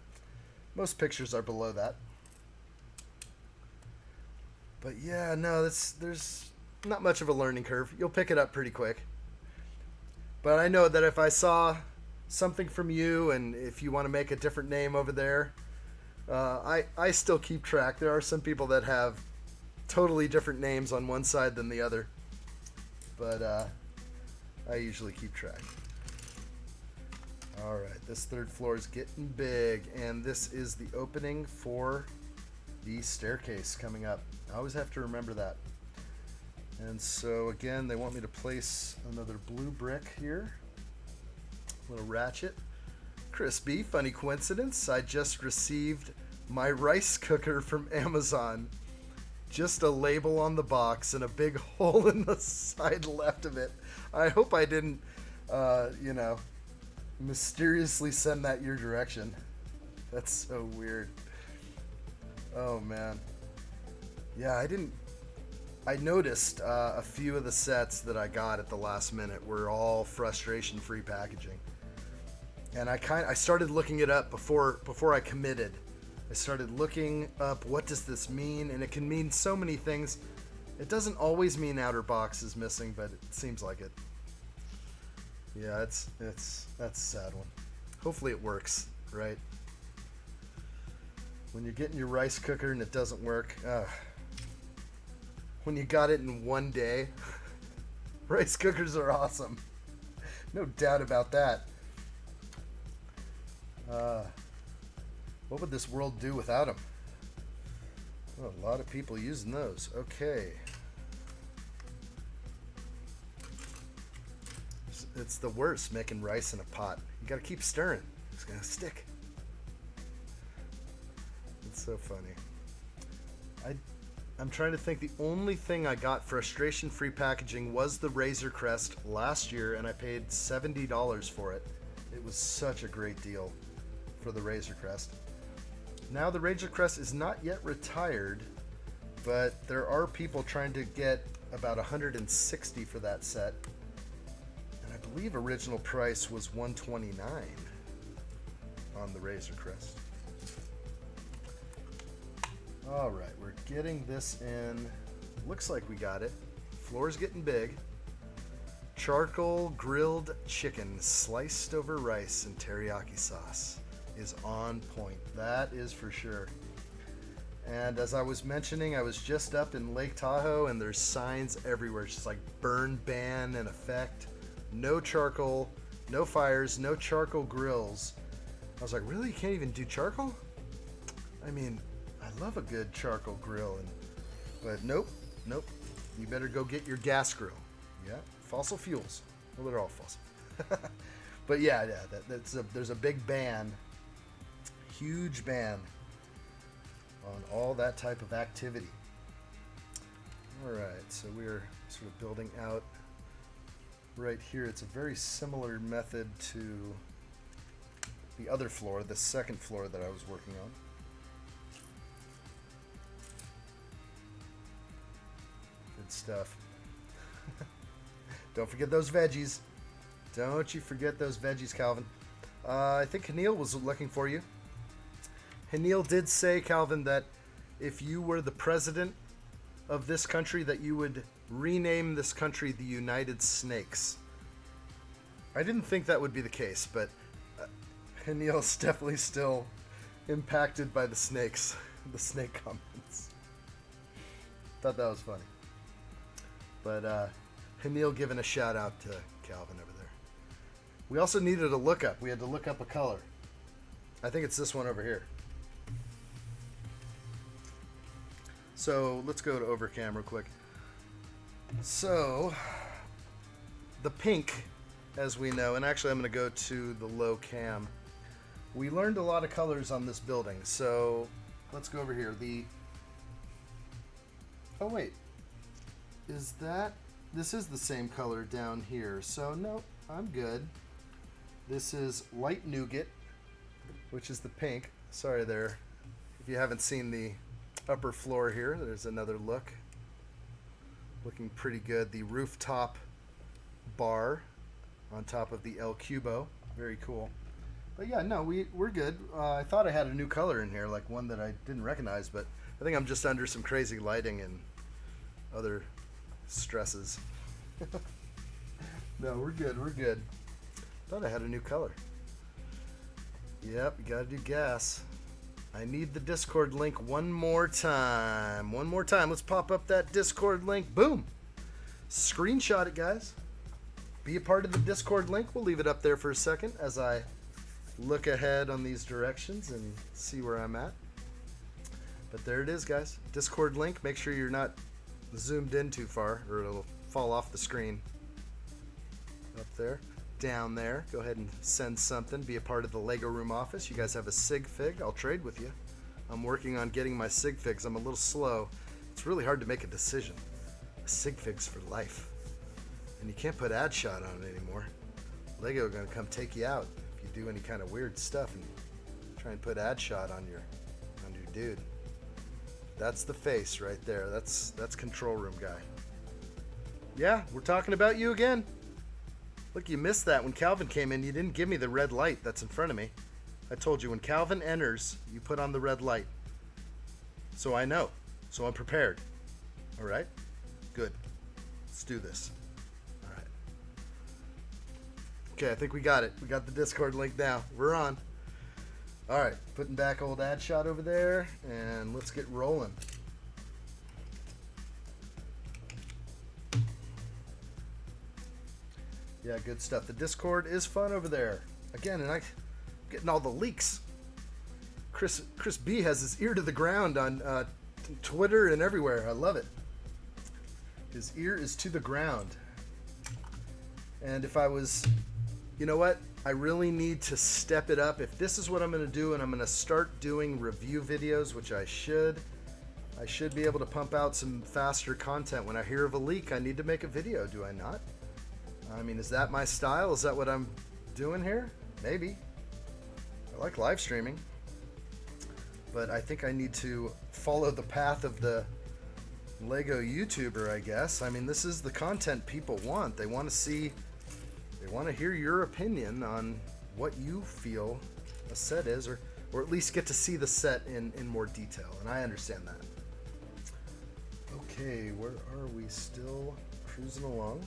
most pictures are below that. But yeah, no, there's not much of a learning curve. You'll pick it up pretty quick. But I know that if I saw something from you and if you want to make a different name over there, I still keep track. There are some people that have totally different names on one side than the other. But I usually keep track. Alright, this third floor is getting big, and this is the opening for the staircase coming up. I always have to remember that. And so again, they want me to place another blue brick here. Little ratchet. Crispy, funny coincidence. I just received my rice cooker from Amazon. Just a label on the box and a big hole in the side left of it. I hope I didn't, mysteriously send that your direction. That's so weird. Oh man. Yeah, I noticed a few of the sets that I got at the last minute were all frustration-free packaging. And I started looking it up before I committed. I started looking up what does this mean, and it can mean so many things. It doesn't always mean outer box is missing, but it seems like it. Yeah, that's a sad one. Hopefully it works, right? When you're getting your rice cooker and it doesn't work, when you got it in one day, rice cookers are awesome. No doubt about that. What would this world do without them? Oh, a lot of people using those. Okay. It's the worst making rice in a pot. You gotta keep stirring. It's gonna stick. It's so funny. I'm trying to think. The only thing I got frustration-free packaging was the Razor Crest last year, and I paid $70 for it. It was such a great deal for the Razor Crest. Now the Razor Crest is not yet retired, but there are people trying to get about $160 for that set. And I believe original price was $129 on the Razor Crest. All right, we're getting this in. Looks like we got it. Floor's getting big. Charcoal grilled chicken sliced over rice and teriyaki sauce is on point. That is for sure. And as I was mentioning, I was just up in Lake Tahoe, and there's signs everywhere. It's just like burn ban in effect. No charcoal, no fires, no charcoal grills. I was like, really? You can't even do charcoal? I mean, I love a good charcoal grill, but nope. You better go get your gas grill. Yeah, fossil fuels. Well, they're all fossil. But yeah, there's a big ban, huge ban on all that type of activity. All right, so we're sort of building out right here. It's a very similar method to the other floor, the second floor that I was working on. Good stuff. Don't forget those veggies. Don't you forget those veggies, Calvin. I think Hanil was looking for you. Hanil did say, Calvin, that if you were the president of this country, that you would rename this country the United Snakes. I didn't think that would be the case, but Hanil's definitely still impacted by the snakes, the snake comments. Thought that was funny. But Hanil giving a shout out to Calvin over there. We also needed a lookup. We had to look up a color. I think it's this one over here. So let's go to Overcam real quick. So the pink, as we know, and actually I'm going to go to the low cam. We learned a lot of colors on this building. So let's go over here. Oh wait, this is the same color down here. So no, I'm good. This is light nougat, which is the pink. Sorry there, if you haven't seen the upper floor here, there's another look. Looking pretty good. The rooftop bar on top of the El Cubo. Very cool. But yeah, no, we're good. I thought I had a new color in here, like one that I didn't recognize, but I think I'm just under some crazy lighting and other stresses. No, we're good. We're good. Thought I had a new color. Yep, you gotta do gas. I need the Discord link one more time. One more time. Let's pop up that Discord link. Boom. Screenshot it, guys. Be a part of the Discord link. We'll leave it up there for a second as I look ahead on these directions and see where I'm at. But there it is, guys. Discord link. Make sure you're not zoomed in too far or it'll fall off the screen. Up there. Down there. Go ahead and send something. Be a part of the Lego Room office. You guys have a sig fig. I'll trade with you. I'm working on getting my sig figs. I'm a little slow. It's really hard to make a decision. A sig fig's for life. And you can't put addshot on it anymore. Lego are going to come take you out if you do any kind of weird stuff and try and put addshot on your dude. That's the face right there. That's control room guy. Yeah, we're talking about you again. Look, you missed that when Calvin came in. You didn't give me the red light that's in front of me. I told you when Calvin enters, you put on the red light. So I know. So I'm prepared. All right? Good. Let's do this. All right. Okay, I think we got it. We got the Discord link now. We're on. All right, putting back old addshot over there, and let's get rolling. Yeah, good stuff. The Discord is fun over there. Again, and I'm getting all the leaks. Chris B has his ear to the ground on Twitter and everywhere. I love it. His ear is to the ground. And if I was, you know what? I really need to step it up. If this is what I'm going to do, and I'm going to start doing review videos, which I should be able to pump out some faster content. When I hear of a leak, I need to make a video, do I not? I mean, is that my style? Is that what I'm doing here? Maybe. I like live streaming. But I think I need to follow the path of the Lego YouTuber, I guess. I mean, this is the content people want. They want to see, they want to hear your opinion on what you feel a set is, or at least get to see the set in more detail. And I understand that. Okay, where are we? Still cruising along.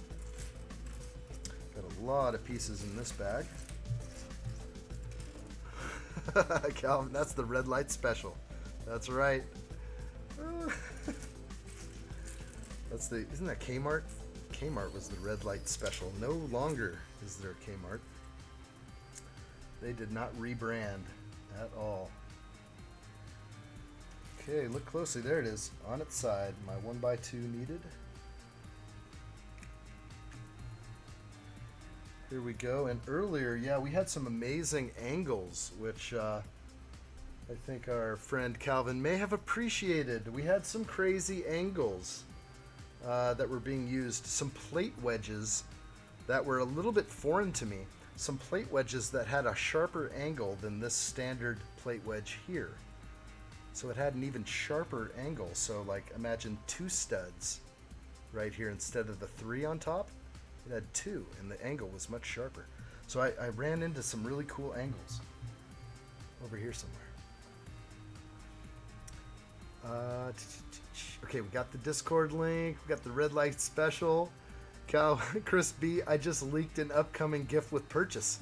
Got a lot of pieces in this bag. Calvin, that's the red light special. That's right. Isn't that Kmart? Kmart was the red light special. No longer is there Kmart. They did not rebrand at all. Okay, look closely. There it is. On its side. My 1x2 needed. Here we go. And earlier, yeah, we had some amazing angles, which I think our friend Calvin may have appreciated. We had some crazy angles that were being used. Some plate wedges that were a little bit foreign to me. Some plate wedges that had a sharper angle than this standard plate wedge here. So it had an even sharper angle. So like imagine 2 studs right here instead of the 3 on top. It had 2 and the angle was much sharper. So I ran into some really cool angles over here somewhere. Okay, we got the Discord link. We got the red light special. Chris B, I just leaked an upcoming gift with purchase.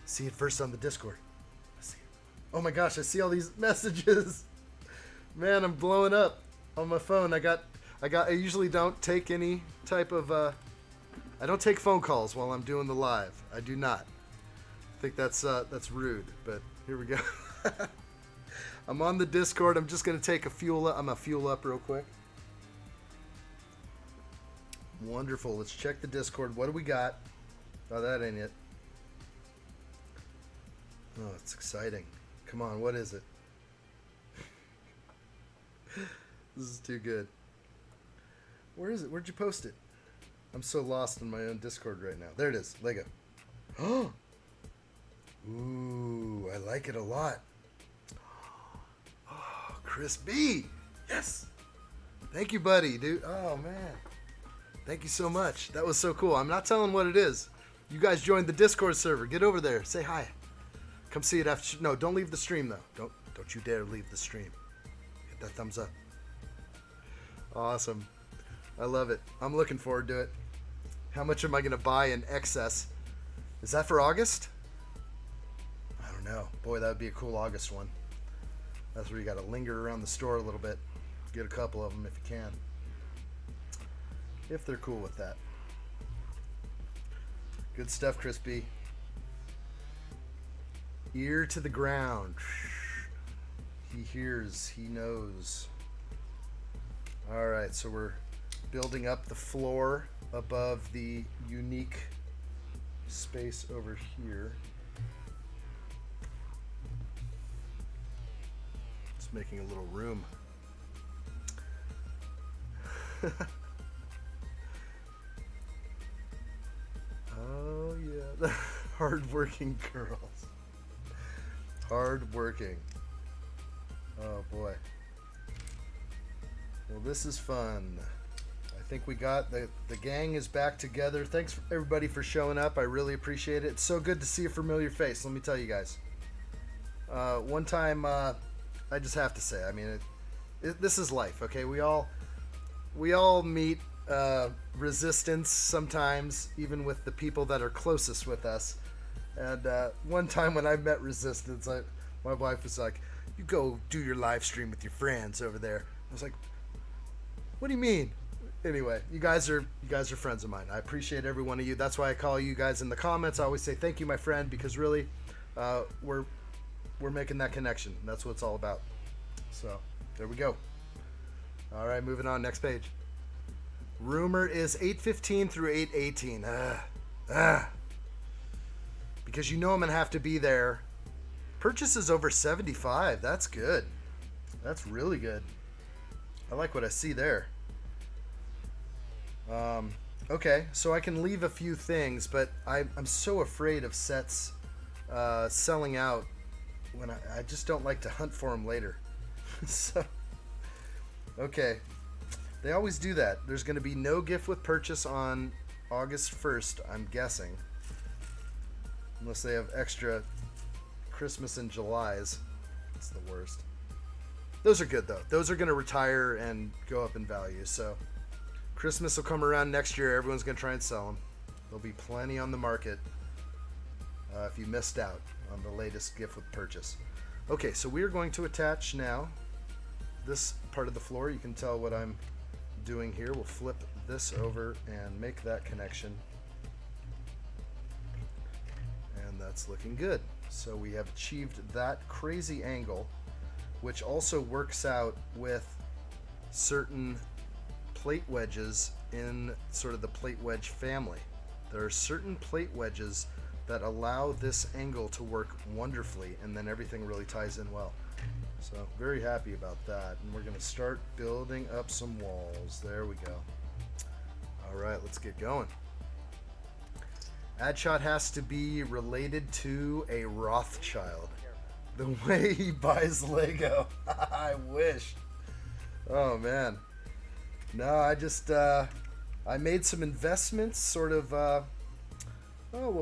See it first on the Discord. See it. Oh my gosh, I see all these messages. Man, I'm blowing up on my phone. I usually don't take any type of I don't take phone calls while I'm doing the live. I do not. I think that's rude, but here we go. I'm on the Discord. I'm just gonna take a fuel up. I'm gonna fuel up real quick. Wonderful. Let's check the Discord. What do we got? Oh, that ain't it. Oh, it's exciting. Come on, what is it? This is too good. Where is it? Where'd you post it? I'm so lost in my own Discord right now. There it is. Lego. Oh! Ooh, I like it a lot. Oh, Chris B. Yes! Thank you, buddy, dude. Oh, man. Thank you so much. That was so cool. I'm not telling what it is. You guys joined the Discord server. Get over there. Say hi. Come see it after. No, don't leave the stream though. Don't you dare leave the stream. Hit that thumbs up. Awesome. I love it. I'm looking forward to it. How much am I going to buy in excess? Is that for August? I don't know. Boy, that would be a cool August one. That's where you got to linger around the store a little bit. Get a couple of them if you can. If they're cool with that. Good stuff, Chris B. Ear to the ground. He hears, he knows. Alright, so we're building up the floor above the unique space over here. Just making a little room. Oh yeah, the hard-working girls. Hard-working. Oh boy. Well, this is fun. I think we got the gang is back together. Thanks everybody for showing up. I really appreciate it. It's so good to see a familiar face. Let me tell you guys. One time, I just have to say, I mean, this is life. Okay, we all meet resistance sometimes, even with the people that are closest with us. And one time when I met resistance, my wife was like, "You go do your live stream with your friends over there." I was like, "What do you mean?" Anyway, you guys are friends of mine. I appreciate every one of you. That's why I call you guys in the comments. I always say thank you, my friend, because really, we're making that connection. That's what it's all about. So there we go. All right, moving on. Next page. Rumor is 8:15 through 8:18. Because you know I'm gonna have to be there. Purchase is over 75. That's good. That's really good. I like what I see there. Okay, so I can leave a few things, but I'm so afraid of sets selling out when I just don't like to hunt for them later. So, okay. They always do that. There's going to be no gift with purchase on August 1st, I'm guessing. Unless they have extra Christmas and Julys. It's the worst. Those are good, though. Those are going to retire and go up in value. So Christmas will come around next year. Everyone's going to try and sell them. There'll be plenty on the market if you missed out on the latest gift with purchase. Okay, so we are going to attach now this part of the floor, you can tell what I'm doing here. We'll flip this over and make that connection. And that's looking good. So we have achieved that crazy angle, which also works out with certain plate wedges in sort of the plate wedge family. There are certain plate wedges that allow this angle to work wonderfully, and then everything really ties in well. So very happy about that. And we're going to start building up some walls. There we go. All right, let's get going. Addshot has to be related to a Rothschild. The way he buys Lego. I wish. Oh, man. No, I just, I made some investments sort of,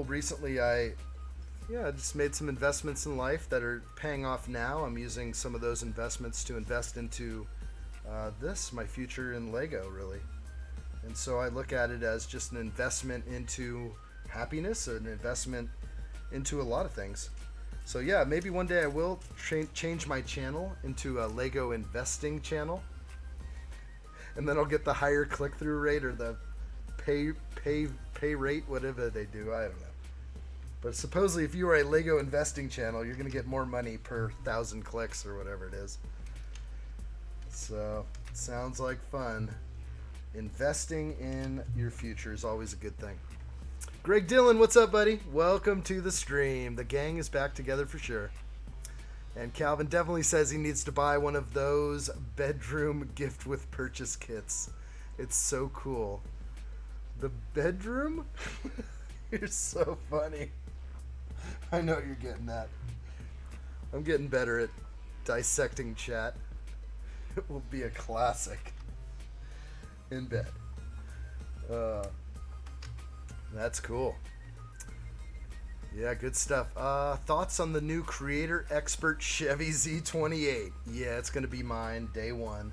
recently I just made some investments in life that are paying off now. I'm using some of those investments to invest into my future in Lego, really. And so I look at it as just an investment into happiness, an investment into a lot of things. So yeah, maybe one day I will change my channel into a Lego investing channel. And then I'll get the higher click-through rate or the pay rate, whatever they do. I don't know. But supposedly if you are a Lego investing channel, you're going to get more money per 1,000 clicks or whatever it is. So, sounds like fun. Investing in your future is always a good thing. Greg Dillon, what's up, buddy? Welcome to the stream. The gang is back together for sure. And Calvin definitely says he needs to buy one of those bedroom gift with purchase kits. It's so cool. The bedroom? You're so funny. I know you're getting that. I'm getting better at dissecting chat. It will be a classic. In bed. That's cool. Yeah, good stuff. Thoughts on the new Creator Expert Chevy Z28? Yeah, it's going to be mine day one.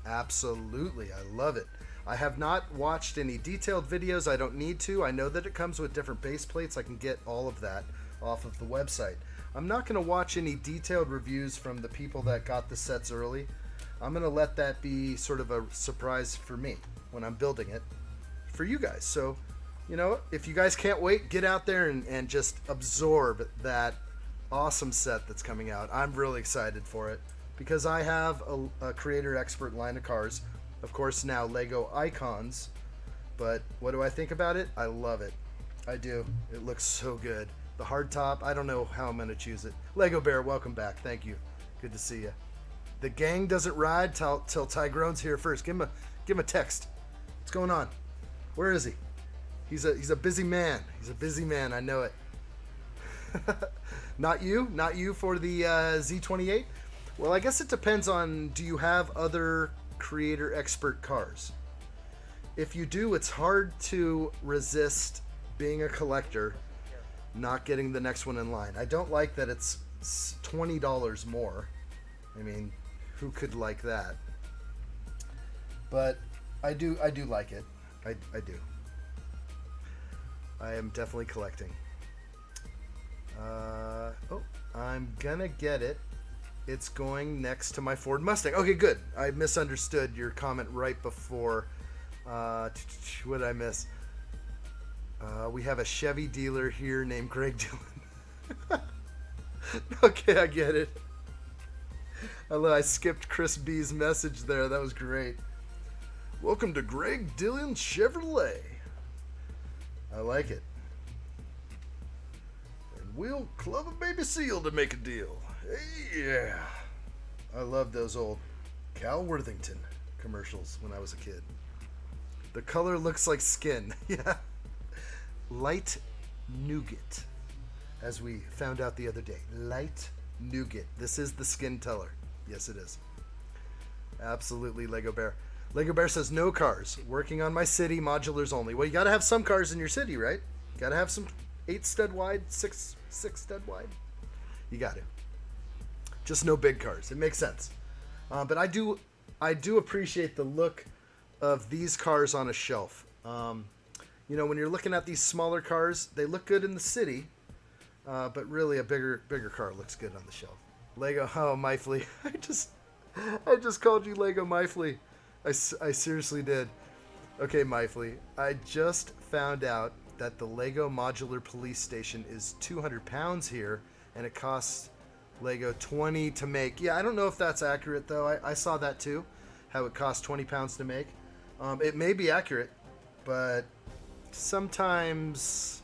Absolutely. I love it. I have not watched any detailed videos. I don't need to. I know that it comes with different base plates. I can get all of that off of the website. I'm not going to watch any detailed reviews from the people that got the sets early. I'm going to let that be sort of a surprise for me when I'm building it for you guys. So, you know, if you guys can't wait, get out there and just absorb that awesome set that's coming out. I'm really excited for it because I have a Creator Expert line of cars. Of course, now Lego Icons. But what do I think about it? I love it. I do. It looks so good. The hardtop, I don't know how I'm going to choose it. Lego Bear, welcome back. Thank you. Good to see you. The gang doesn't ride till Tygrone's here first. Give him a text. What's going on? Where is he? He's a busy man. He's a busy man. I know it. Not you for the Z28. Well, I guess it depends on, do you have other Creator Expert cars? If you do, it's hard to resist being a collector, not getting the next one in line. I don't like that it's $20 more. I mean, who could like that? But I do like it. I do. I am definitely collecting. I'm gonna get it. It's going next to my Ford Mustang. Okay, good. I misunderstood your comment right before. What did I miss? We have a Chevy dealer here named Greg Dillon. Okay, I get it. I skipped Chris B's message there. That was great. Welcome to Greg Dillon Chevrolet. I like it. And we'll club a baby seal to make a deal. Hey, yeah. I love those old Cal Worthington commercials when I was a kid. The color looks like skin. Yeah. Light nougat, as we found out the other day. Light nougat. This is the skin color. Yes, it is. Absolutely, Lego Bear. Lego Bear says no cars. Working on my city, modulars only. Well, you got to have some cars in your city, right? Got to have some 8 stud wide, 6 stud wide. You got to. Just no big cars. It makes sense. But I do appreciate the look of these cars on a shelf. You know, when you're looking at these smaller cars, they look good in the city, but really a bigger car looks good on the shelf. Lego, oh, Myfley, I just called you Lego Myfly. I seriously did. Okay, Myfly, I just found out that the Lego Modular Police Station is 200 pounds here, and it costs Lego 20 to make. Yeah, I don't know if that's accurate, though. I saw that, too, how it costs 20 pounds to make. It may be accurate, but sometimes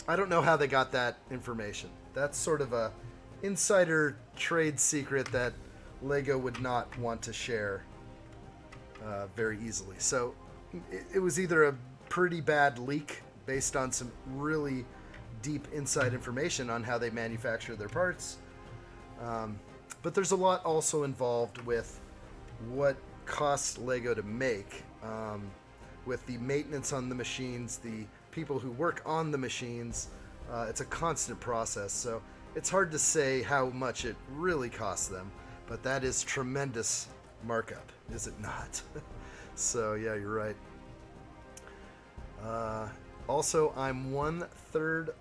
I don't know how they got that information. That's sort of a insider trade secret that Lego would not want to share very easily. So it was either a pretty bad leak based on some really deep inside information on how they manufacture their parts. But there's a lot also involved with what costs Lego to make, with the maintenance on the machines, the people who work on the machines. It's a constant process, so it's hard to say how much it really costs them, but that is tremendous markup, is it not? So yeah, you're right. Also, I'm a third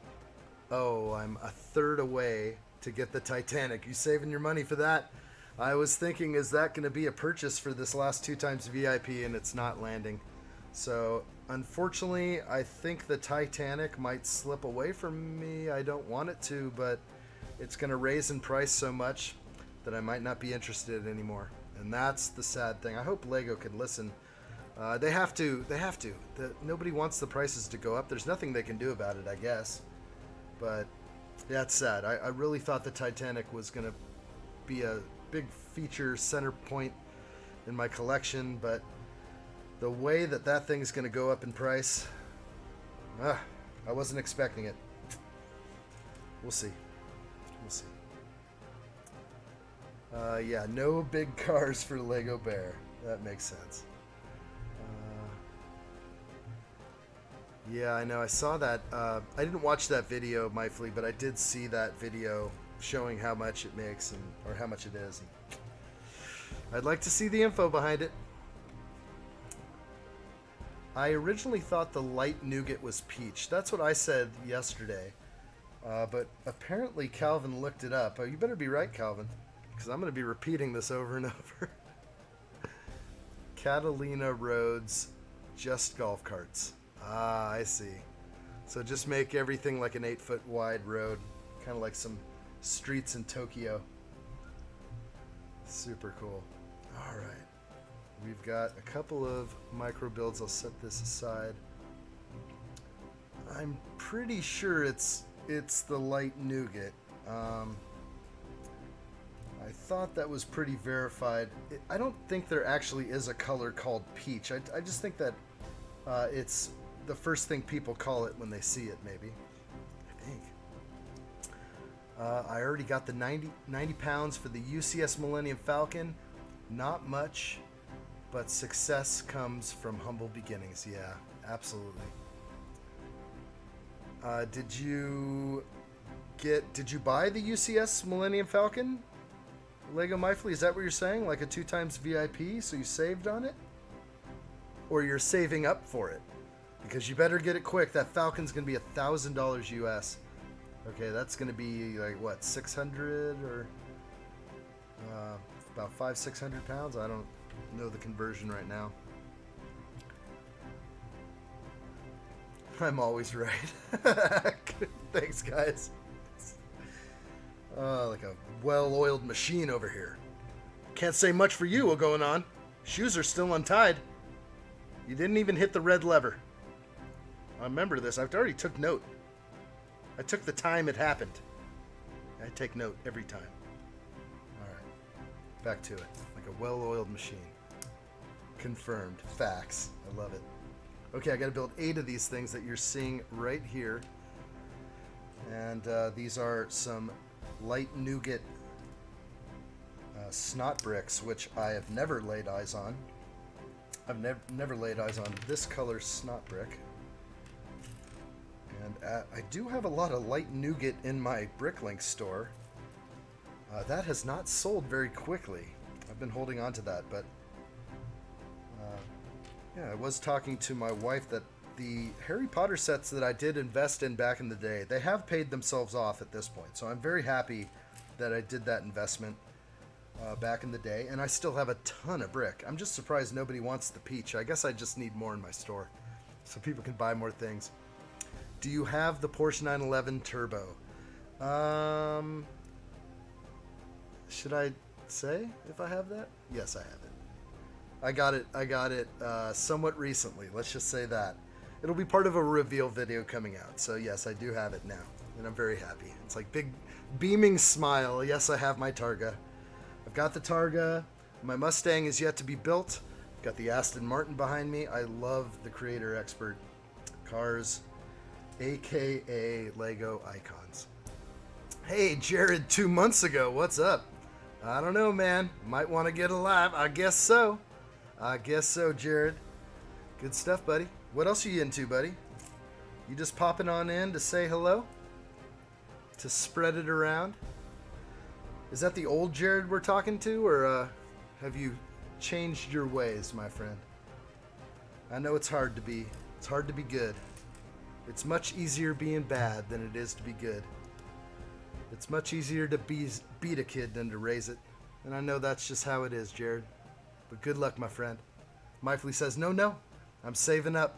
away to get the Titanic. You saving your money for that? I was thinking, is that going to be a purchase for this last 2 times VIP, and it's not landing. So unfortunately, I think the Titanic might slip away from me. I don't want it to, but it's going to raise in price so much that I might not be interested anymore. And that's the sad thing. I hope Lego can listen. They have to. Nobody wants the prices to go up. There's nothing they can do about it, I guess. But yeah, it's sad. I really thought the Titanic was going to be a big feature center point in my collection, but the way that thing's going to go up in price, I wasn't expecting it. We'll see. Yeah, no big cars for Lego Bear. That makes sense. Yeah, I know. I saw that. I didn't watch that video, Myfly, but I did see that video showing how much it makes or how much it is. I'd like to see the info behind it. I originally thought the light nougat was peach. That's what I said yesterday. But apparently Calvin looked it up. Oh, you better be right, Calvin, because I'm going to be repeating this over and over. Catalina roads, just golf carts. Ah, I see. So just make everything like an 8-foot wide road, kind of like some streets in Tokyo. Super cool. All right. We've got a couple of micro builds. I'll set this aside. I'm pretty sure it's the light nougat. I thought that was pretty verified. I don't think there actually is a color called peach. I just think that it's the first thing people call it when they see it, maybe. I think. I already got the 90 pounds for the UCS Millennium Falcon. Not much, but success comes from humble beginnings. Yeah, absolutely. Did you buy the UCS Millennium Falcon, Lego Myfly? Is that what you're saying? Like a 2 times VIP, so you saved on it? Or you're saving up for it? Because you better get it quick. That Falcon's going to be $1,000 US. Okay, that's going to be like, what, 600 or about 500-600 pounds? I don't know the conversion right now. I'm always right. Thanks, guys. Like a well-oiled machine over here. Can't say much for you going on. Shoes are still untied. You didn't even hit the red lever. I remember this. I've already took note. I took the time it happened. I take note every time. All right. Back to it. Like a well-oiled machine. Confirmed. Facts. I love it. Okay, I got to build 8 of these things that you're seeing right here. And these are some light nougat snot bricks, which I have never laid eyes on. I've never laid eyes on this color snot brick. And I do have a lot of light nougat in my Bricklink store. That has not sold very quickly. I've been holding on to that, but yeah, I was talking to my wife that the Harry Potter sets that I did invest in back in the day, they have paid themselves off at this point. So I'm very happy that I did that investment. back in the day, and I still have a ton of brick. I'm just surprised nobody wants the peach. I guess I just need more in my store so people can buy more things. Do you have the Porsche 911 Turbo? Should I say if I have that? Yes, I have it. I got it somewhat recently. Let's just say that. It'll be part of a reveal video coming out. So yes, I do have it now, and I'm very happy. It's like big beaming smile. Yes, I have my Targa. I've got the Targa. My Mustang is yet to be built. I've got the Aston Martin behind me. I love the Creator Expert cars, aka Lego icons. Hey, Jared, 2 months ago. What's up? I don't know, man. Might want to get alive. I guess so. I guess so, Jared. Good stuff, buddy. What else are you into, buddy? You just popping on in to say hello? To spread it around? Is that the old Jared we're talking to, or have you changed your ways, my friend? I know it's hard to be good. It's much easier being bad than it is to be good. It's much easier to beat a kid than to raise it. And I know that's just how it is, Jared. But good luck, my friend. Mifley says, no, I'm saving up.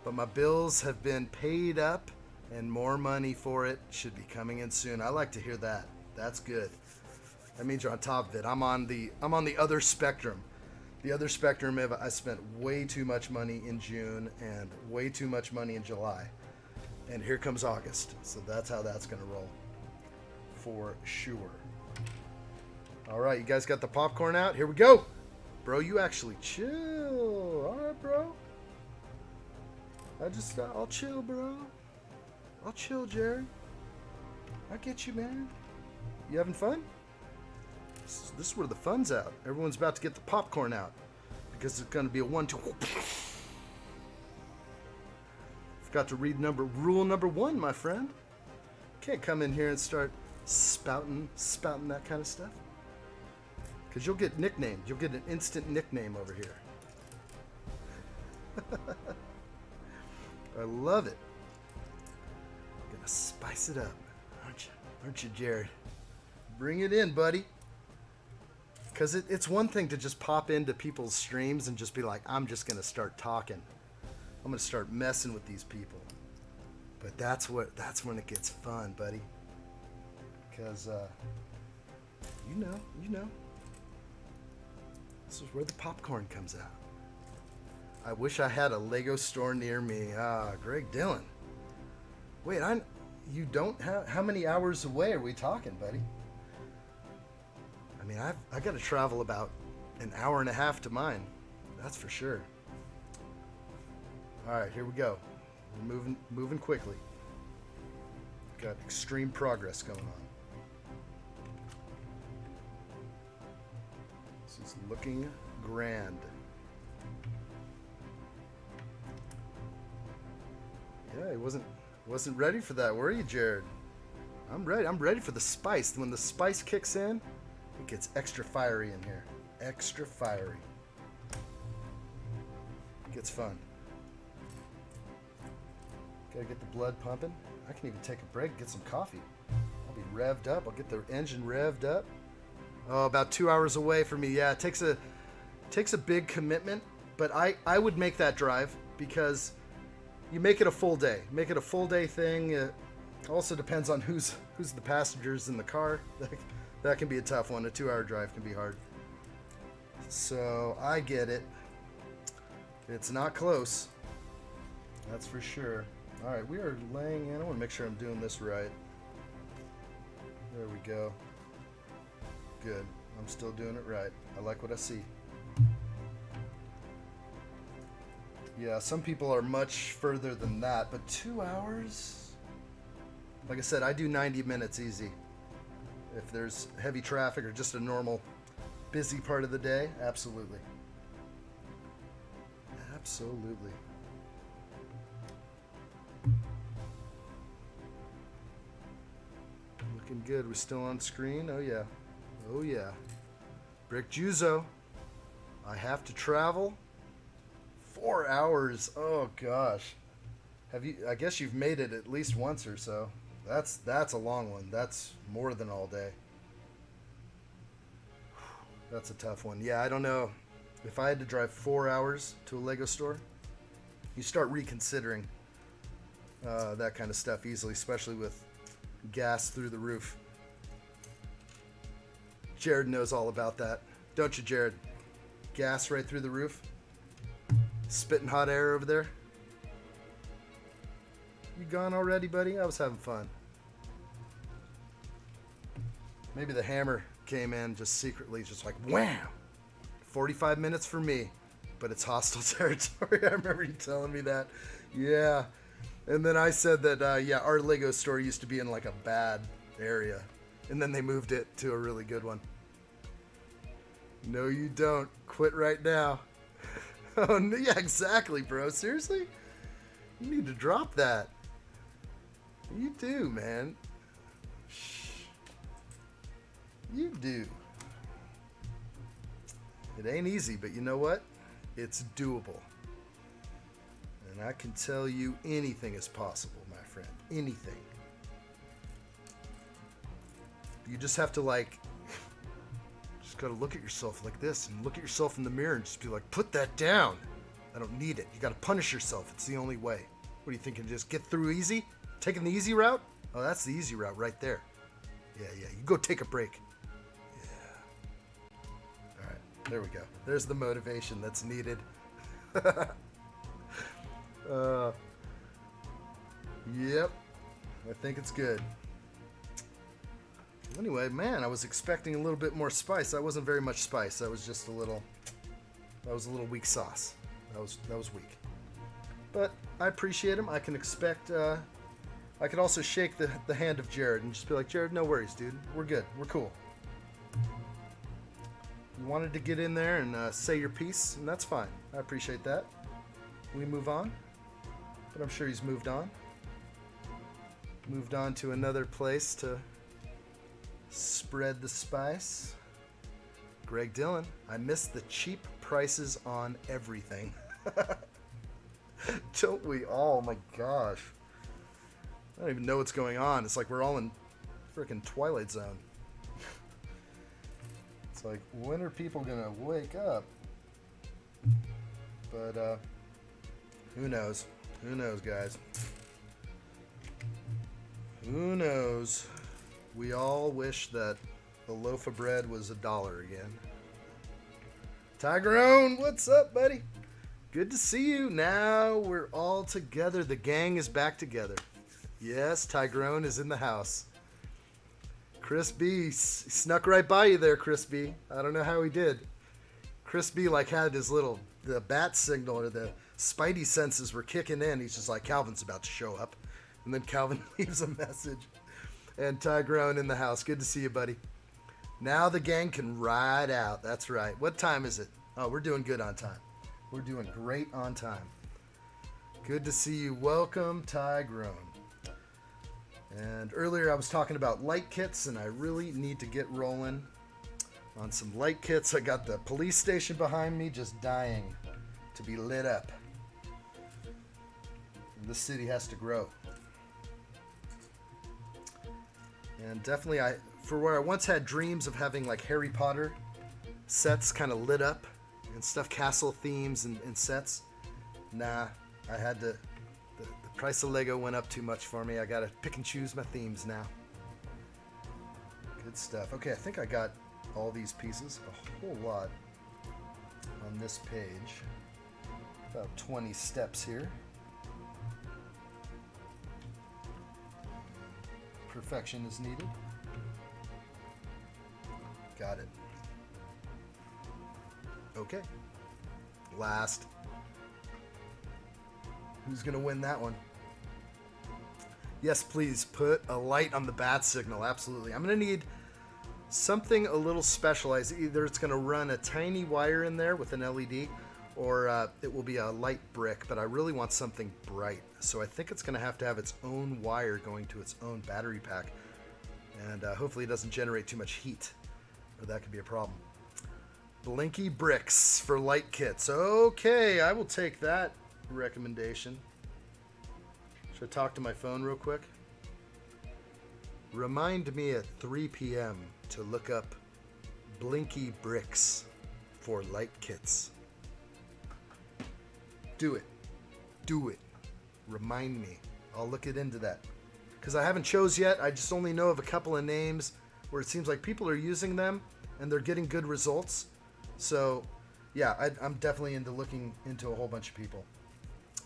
But my bills have been paid up, and more money for it should be coming in soon. I like to hear that. That's good. That means you're on top of it. I'm on the other spectrum. The other spectrum, I spent way too much money in June and way too much money in July. And here comes August. So that's how that's going to roll. For sure. All right, you guys got the popcorn out? Here we go. Bro, you actually chill. All right, bro. I'll chill, bro. I'll chill, Jared. I get you, man. You having fun? This is where the fun's out. Everyone's about to get the popcorn out because it's going to be a 1-2. Forgot to read rule number 1, my friend. Can't come in here and start spouting that kind of stuff. Because you'll get nicknamed. You'll get an instant nickname over here. I love it. Gonna spice it up, aren't you? Aren't you, Jared? Bring it in, buddy. Because it's one thing to just pop into people's streams and just be like, I'm just gonna start talking. I'm gonna start messing with these people. But that's when it gets fun, buddy. Because you know. This is where the popcorn comes out. I wish I had a Lego store near me. Greg Dillon. Wait, you don't have, how many hours away are we talking, buddy? I mean, I got to travel about an hour and a half to mine. That's for sure. All right, here we go. We're moving quickly. Got extreme progress going on. This is looking grand. Yeah, he wasn't ready for that, were you, Jared? I'm ready. I'm ready for the spice. When the spice kicks in, it gets extra fiery in here. Extra fiery. It gets fun. Gotta get the blood pumping. I can even take a break, get some coffee. I'll be revved up. I'll get the engine revved up. Oh, about 2 hours away from me. Yeah, it takes a big commitment, but I would make that drive because you make it a full day. Make it a full day thing. It also depends on who's the passengers in the car. That can be a tough one. A 2-hour drive can be hard. So I get it. It's not close. That's for sure. All right, we are laying in. I want to make sure I'm doing this right. There we go. Good. I'm still doing it right. I like what I see. Yeah, some people are much further than that, but 2 hours? Like I said, I do 90 minutes easy. If there's heavy traffic or just a normal busy part of the day, absolutely. Absolutely. Looking good. We're still on screen. Oh yeah. Oh yeah. Brick Juzo. I have to travel 4 hours. Oh gosh. Have you? I guess you've made it at least once or so. That's a long one. That's more than all day. That's a tough one. Yeah, I don't know. If I had to drive 4 hours to a Lego store, you start reconsidering that kind of stuff easily, especially with gas through the roof. Jared knows all about that. Don't you, Jared? Gas right through the roof? Spitting hot air over there? You gone already, buddy? I was having fun. Maybe the hammer came in just secretly, just like, wham! 45 minutes for me, but it's hostile territory. I remember you telling me that. Yeah. And then I said that, yeah, our Lego store used to be in like a bad area. And then they moved it to a really good one. No, you don't. Quit right now. Oh, yeah, exactly, bro. Seriously? You need to drop that. You do, man. You do. It ain't easy, but you know what? It's doable. And I can tell you anything is possible, my friend. Anything. You just have to, like, just gotta look at yourself like this and look at yourself in the mirror and just be like, put that down. I don't need it. You gotta punish yourself. It's the only way. What are you thinking? Just get through easy? Taking the easy route? Oh, that's the easy route right there. Yeah. You go take a break. Yeah. All right. There we go. There's the motivation that's needed. Yep. I think it's good. Anyway, man, I was expecting a little bit more spice. That wasn't very much spice. That was just a little. That was a little weak sauce. That was weak. But I appreciate him. I can expect. I could also shake the hand of Jared and just be like, Jared, no worries, dude. We're good. We're cool. You wanted to get in there and say your piece, and that's fine. I appreciate that. We move on. But I'm sure he's moved on. Moved on to another place to spread the spice. Greg Dillon, I miss the cheap prices on everything. Don't we all? Oh my gosh. I don't even know what's going on. It's like we're all in freaking Twilight Zone. It's like, when are people gonna wake up? But who knows? Who knows, guys? Who knows? We all wish that a loaf of bread was $1 again. Tigerone, what's up, buddy? Good to see you. Now we're all together. The gang is back together. Yes, Tigerone is in the house. Chris B snuck right by you there, Chris B. I don't know how he did. Chris B like had his little the bat signal or the spidey senses were kicking in. He's just like, Calvin's about to show up. And then Calvin leaves a message. And Tigerone in the house. Good to see you, buddy. Now the gang can ride out. That's right. What time is it? Oh, we're doing good on time. We're doing great on time. Good to see you. Welcome, Tigerone. And earlier I was talking about light kits, and I really need to get rolling on some light kits. I got the police station behind me just dying to be lit up. And this city has to grow. And definitely, for where I once had dreams of having like Harry Potter sets kind of lit up and stuff, castle themes and sets. Nah, I had to. The price of Lego went up too much for me. I gotta pick and choose my themes now. Good stuff. Okay, I think I got all these pieces, a whole lot on this page. About 20 steps here. Perfection is needed. Got it. Okay. Last. Who's going to win that one? Yes, please put a light on the bat signal. Absolutely. I'm going to need something a little specialized. Either it's going to run a tiny wire in there with an LED, or it will be a light brick, but I really want something bright. So I think it's going to have its own wire going to its own battery pack. And hopefully it doesn't generate too much heat, or that could be a problem. Blinky bricks for light kits. Okay, I will take that recommendation. Should I talk to my phone real quick? Remind me at 3 p.m. to look up Blinky bricks for light kits. Do it. Do it. Remind me. I'll look into that. Because I haven't chose yet. I just only know of a couple of names where it seems like people are using them and they're getting good results. So, yeah, I'm definitely into looking into a whole bunch of people.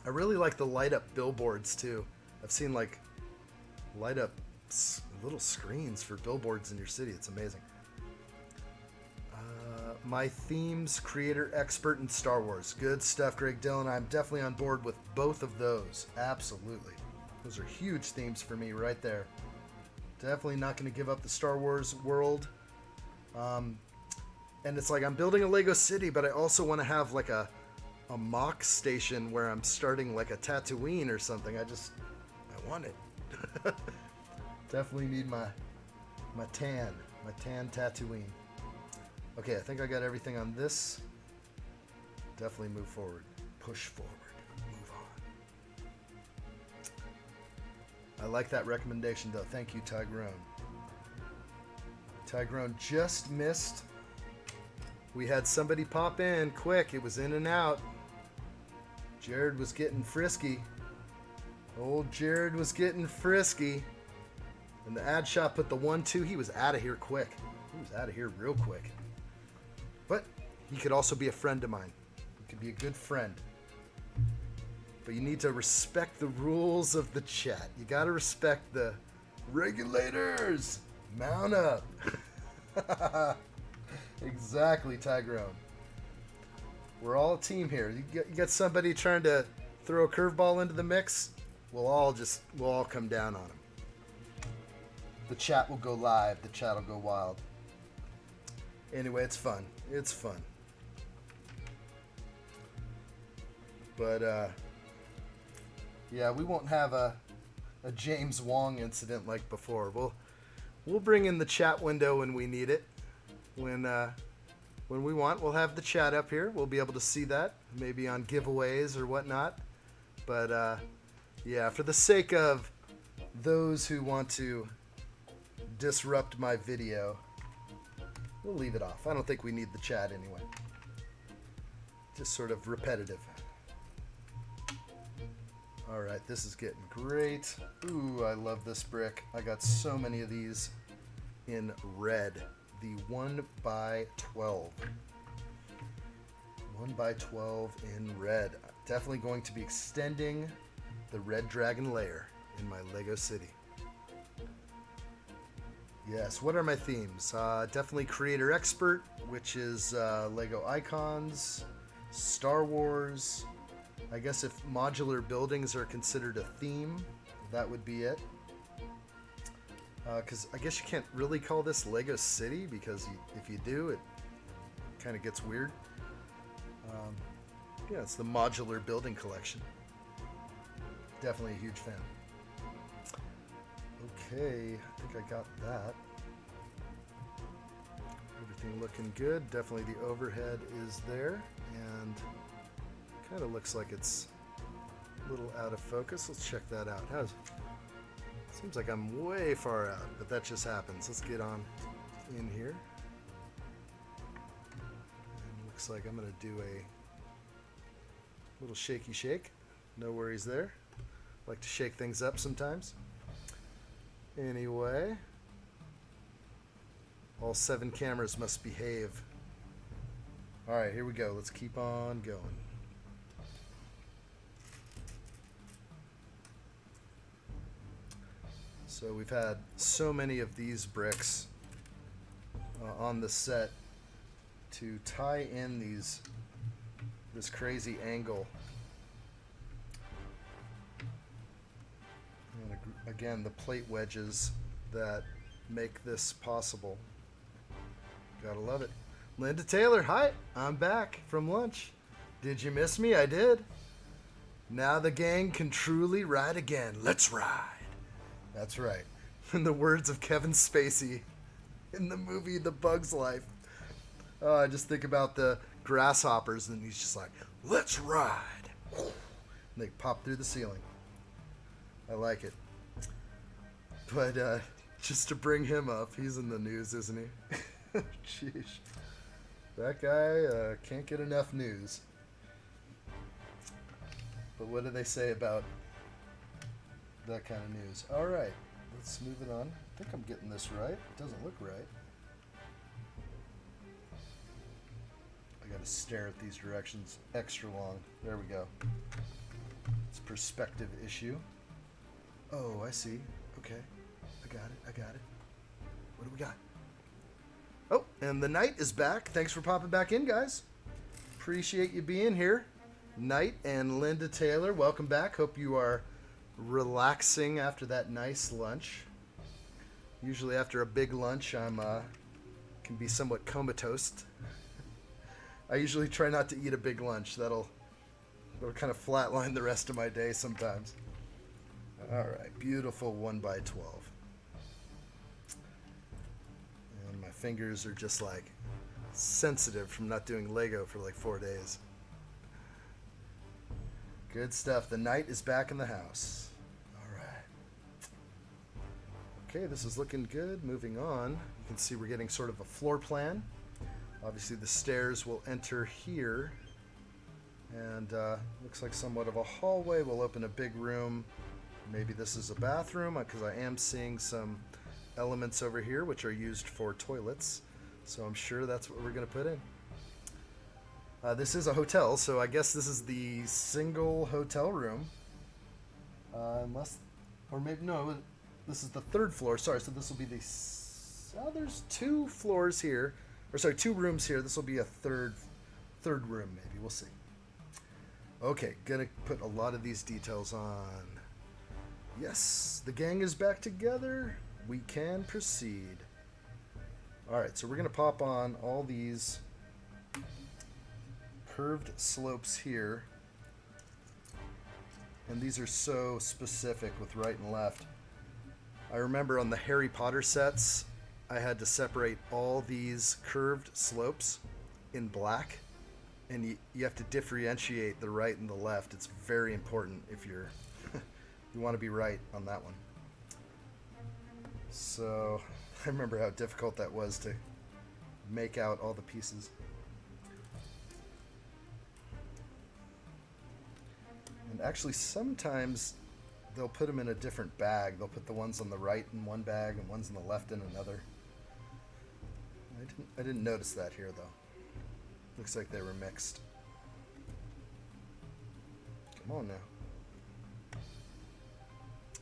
I really like the light up billboards too. I've seen like light up little screens for billboards in your city. It's amazing. My themes creator expert in Star Wars. Good stuff, Greg Dillon. I'm definitely on board with both of those. Absolutely. Those are huge themes for me right there. Definitely not going to give up the Star Wars world. And it's like I'm building a Lego city, but I also want to have like a mock station where I'm starting like a Tatooine or something. I want it. Definitely need my tan Tatooine. Okay, I think I got everything on this. Definitely move forward. Push forward. Move on. I like that recommendation though. Thank you, Tyrone. Tyrone just missed. We had somebody pop in quick. It was in and out. Jared was getting frisky. Old Jared was getting frisky. And the ad shop put the 1-2. He was out of here quick. He was out of here real quick. But he could also be a friend of mine. He could be a good friend. But you need to respect the rules of the chat. You got to respect the regulators. Mount up. Exactly, Tyrone. We're all a team here. You get somebody trying to throw a curveball into the mix, we'll all come down on them. The chat will go live. The chat will go wild. Anyway, it's fun. It's fun. But, yeah, we won't have a James Wong incident like before. We'll bring in the chat window when we need it. When we want, we'll have the chat up here. We'll be able to see that, maybe on giveaways or whatnot. But, yeah, for the sake of those who want to disrupt my video, we'll leave it off. I don't think we need the chat anyway. Just sort of repetitive. All right, this is getting great. Ooh, I love this brick. I got so many of these in red. The 1x12. 1x12 in red. Definitely going to be extending the red dragon layer in my Lego city. Yes, what are my themes? Definitely creator expert, which is Lego icons, Star Wars. I guess if modular buildings are considered a theme, that would be it. Because I guess you can't really call this Lego City, because if you do, it kind of gets weird. Yeah, it's the modular building collection. Definitely a huge fan. Okay, I think I got that. Everything looking good. Definitely the overhead is there, and kind of looks like it's a little out of focus. Let's check that out. Seems like I'm way far out, but that just happens. Let's get on in here. And looks like I'm going to do a little shaky shake. No worries there. Like to shake things up sometimes. Anyway, all 7 cameras must behave. All right, here we go. Let's keep on going. So we've had so many of these bricks on the set to tie in this crazy angle. And again, the plate wedges that make this possible. Gotta love it. Linda Taylor, hi, I'm back from lunch. Did you miss me? I did. Now the gang can truly ride again. Let's ride. That's right. In the words of Kevin Spacey in the movie The Bug's Life. I just think about the grasshoppers and he's just like, let's ride. And they pop through the ceiling. I like it. But just to bring him up, he's in the news, isn't he? Sheesh. That guy can't get enough news. But what do they say about that kind of news? All right, let's move it on. I think I'm getting this right. It doesn't look right. I got to stare at these directions extra long. There we go. It's a perspective issue. Oh, I see. Okay. I got it. What do we got? Oh, and the Knight is back. Thanks for popping back in, guys. Appreciate you being here. Knight and Linda Taylor, welcome back. Hope you are relaxing after that nice lunch. Usually after a big lunch, I'm can be somewhat comatose. I usually try not to eat a big lunch. That'll kind of flatline the rest of my day sometimes. All right, beautiful 1x12. And my fingers are just like sensitive from not doing Lego for like 4 days. Good stuff. The Knight is back in the house. All right. Okay, this is looking good. Moving on. You can see we're getting sort of a floor plan. Obviously the stairs will enter here. And looks like somewhat of a hallway. We'll open a big room. Maybe this is a bathroom because I am seeing some elements over here which are used for toilets. So I'm sure that's what we're going to put in. This is a hotel, so I guess this is the single hotel room. Or maybe, no, this is the third floor. Sorry, so this will be the, there's 2 floors here. Or sorry, 2 rooms here. This will be a third room, maybe. We'll see. Okay, gonna put a lot of these details on. Yes, the gang is back together. We can proceed. All right, so we're gonna pop on all these curved slopes here, and these are so specific with right and left. I remember on the Harry Potter sets I had to separate all these curved slopes in black, and you have to differentiate the right and the left. It's very important if you're you want to be right on that one. So I remember how difficult that was to make out all the pieces. And actually, sometimes they'll put them in a different bag. They'll put the ones on the right in one bag and ones on the left in another. I didn't notice that here, though. Looks like they were mixed. Come on now.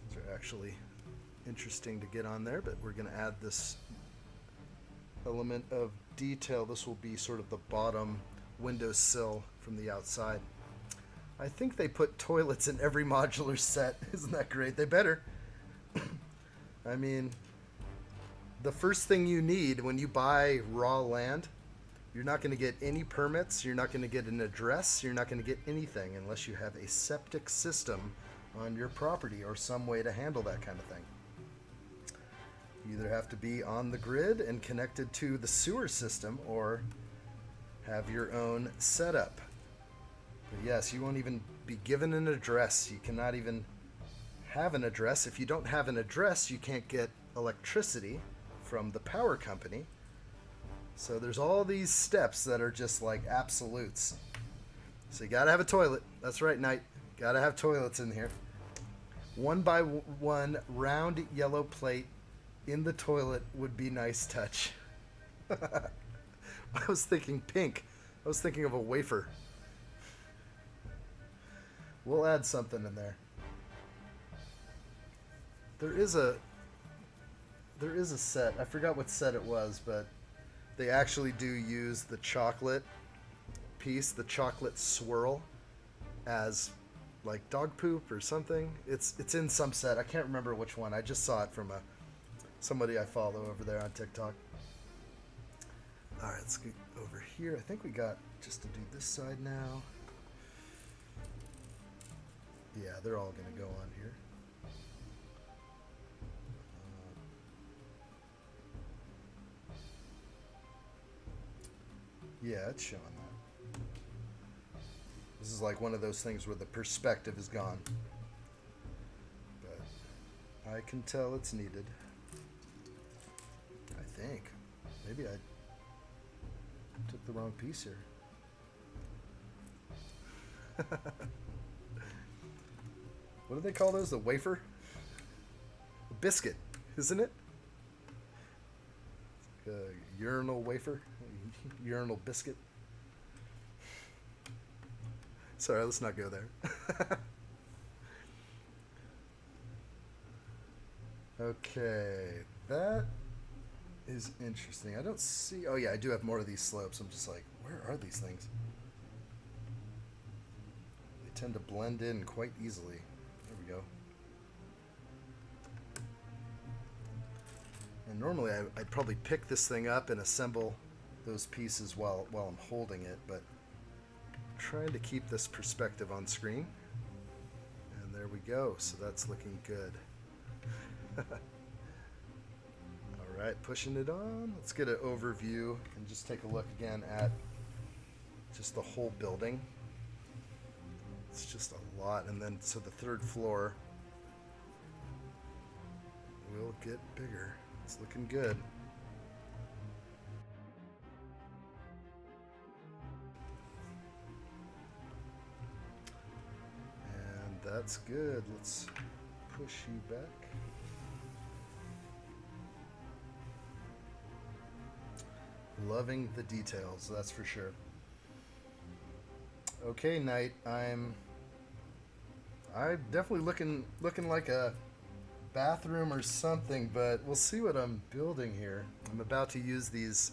These are actually interesting to get on there, but we're going to add this element of detail. This will be sort of the bottom windowsill from the outside. I think they put toilets in every modular set. Isn't that great? They better. I mean, the first thing you need when you buy raw land, you're not going to get any permits, you're not going to get an address, you're not going to get anything unless you have a septic system on your property or some way to handle that kind of thing. You either have to be on the grid and connected to the sewer system or have your own setup. But yes, you won't even be given an address. You cannot even have an address. If you don't have an address, you can't get electricity from the power company. So there's all these steps that are just like absolutes. So you gotta have a toilet. That's right, Knight. Gotta have toilets in here. 1x1 round yellow plate in the toilet would be nice touch. I was thinking pink. I was thinking of a wafer. We'll add something in there. There is a set. I forgot what set it was, but they actually do use the chocolate piece, the chocolate swirl, as like dog poop or something. It's in some set. I can't remember which one. I just saw it from somebody I follow over there on TikTok. All right, let's get over here. I think we got just to do this side now. Yeah, they're all going to go on here. Yeah, it's showing that. This is like one of those things where the perspective is gone. But I can tell it's needed. I think. Maybe I Took the wrong piece here. What do they call those? The wafer? The biscuit, isn't it? It's like a urinal wafer? Urinal biscuit? Sorry, let's not go there. Okay, that is interesting. I don't see... Oh yeah, I do have more of these slopes. I'm just like, where are these things? They tend to blend in quite easily. There we go. And normally I'd probably pick this thing up and assemble those pieces while I'm holding it, but I'm trying to keep this perspective on screen. And there we go. So that's looking good. Alright, pushing it on. Let's get an overview and just take a look again at just the whole building. It's just a lot. And then, so the third floor will get bigger. It's looking good. And that's good. Let's push you back. Loving the details, that's for sure. Okay, Knight, I'm definitely looking like a bathroom or something, but we'll see what I'm building here. I'm about to use these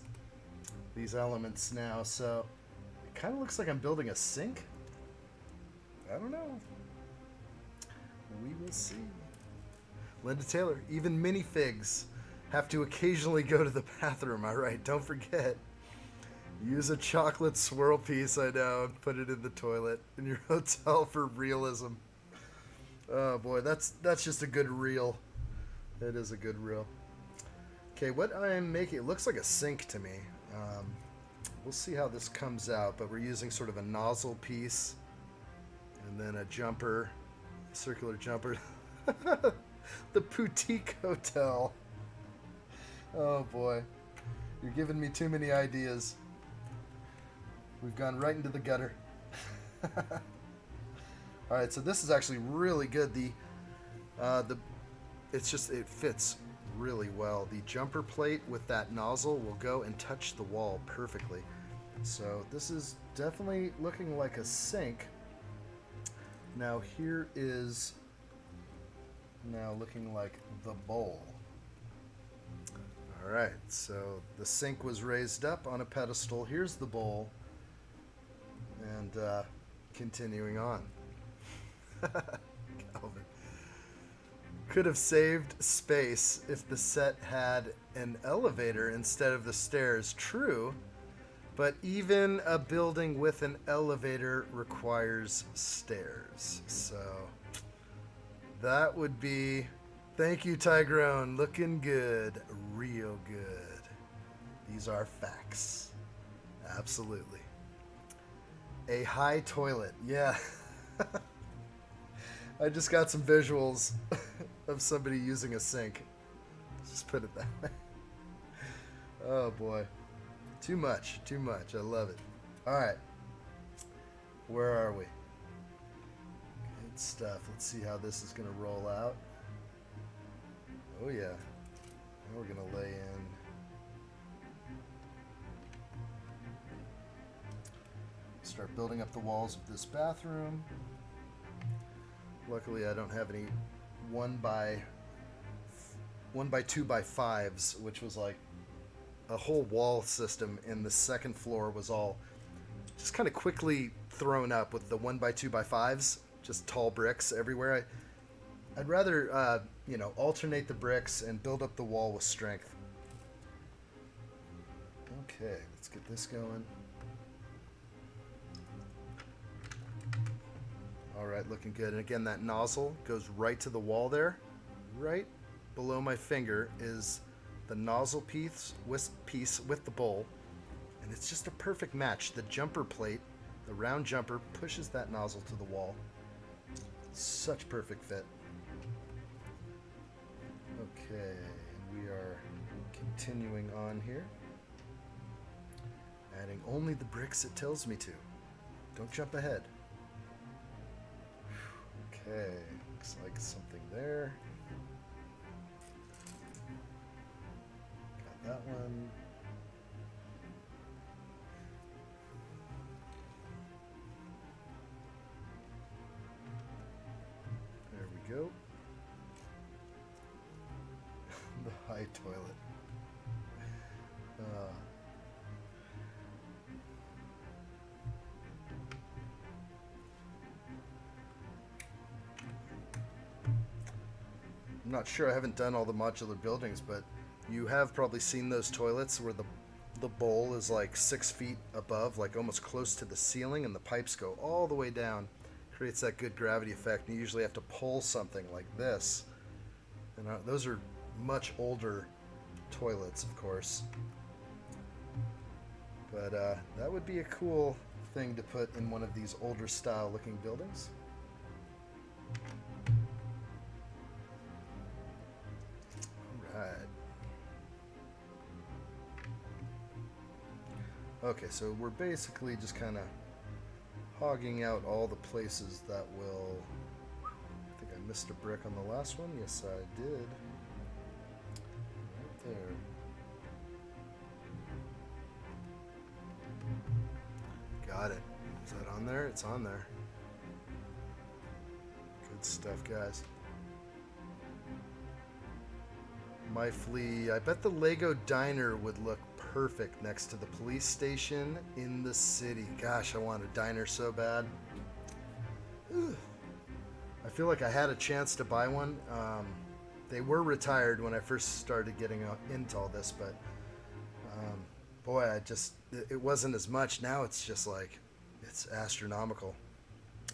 elements now, so it kind of looks like I'm building a sink. I don't know. We will see. Linda Taylor, even minifigs have to occasionally go to the bathroom. All right, don't forget. Use a chocolate swirl piece, I know, and put it in the toilet in your hotel for realism. Oh boy, that's just a good reel. It is a good reel. Okay, what I'm making, it looks like a sink to me. We'll see how this comes out, but we're using sort of a nozzle piece and then a jumper, circular jumper. The boutique hotel. Oh boy, you're giving me too many ideas. We've gone right into the gutter. All right, so this is actually really good. It fits really well. The jumper plate with that nozzle will go and touch the wall perfectly. So this is definitely looking like a sink. Now here is now looking like the bowl. All right, so the sink was raised up on a pedestal. Here's the bowl. And continuing on. Calvin. Could have saved space if the set had an elevator instead of the stairs. True, but even a building with an elevator requires stairs. So that would be... Thank you, Tigrone. Looking good. Real good. These are facts. Absolutely. A high toilet. Yeah. I just got some visuals of somebody using a sink. Let's just put it that way. Oh boy. Too much. Too much. I love it. Alright. Where are we? Good stuff. Let's see how this is going to roll out. Oh yeah. Now we're going to lay in. Start building up the walls of this bathroom. Luckily I don't have any 1 by 2 by 5s, which was like a whole wall system, and the second floor was all just kind of quickly thrown up with the 1 by 2 by 5s, just tall bricks everywhere. I'd rather alternate the bricks and build up the wall with strength. Okay, let's get this going. All right, looking good. And again, that nozzle goes right to the wall there. Right below my finger is the nozzle piece with the bowl. And it's just a perfect match. The jumper plate, the round jumper, pushes that nozzle to the wall. Such perfect fit. Okay, we are continuing on here. Adding only the bricks it tells me to. Don't jump ahead. Okay, looks like something there. Got that one. There we go. The high toilet. I'm not sure, I haven't done all the modular buildings, but you have probably seen those toilets where the bowl is like 6 feet above, like almost close to the ceiling, and the pipes go all the way down. Creates that good gravity effect. You usually have to pull something like this. And those are much older toilets, of course. But that would be a cool thing to put in one of these older style looking buildings. Alright. Okay, so we're basically just kind of hogging out all the places that will... I think I missed a brick on the last one. Yes, I did. Right there. Got it. Is that on there? It's on there. Good stuff, guys. My flea. I bet the Lego diner would look perfect next to the police station in the city. Gosh, I want a diner so bad. Ugh. I feel like I had a chance to buy one. They were retired when I first started getting into all this, but boy, it wasn't as much. Now it's just like, it's astronomical.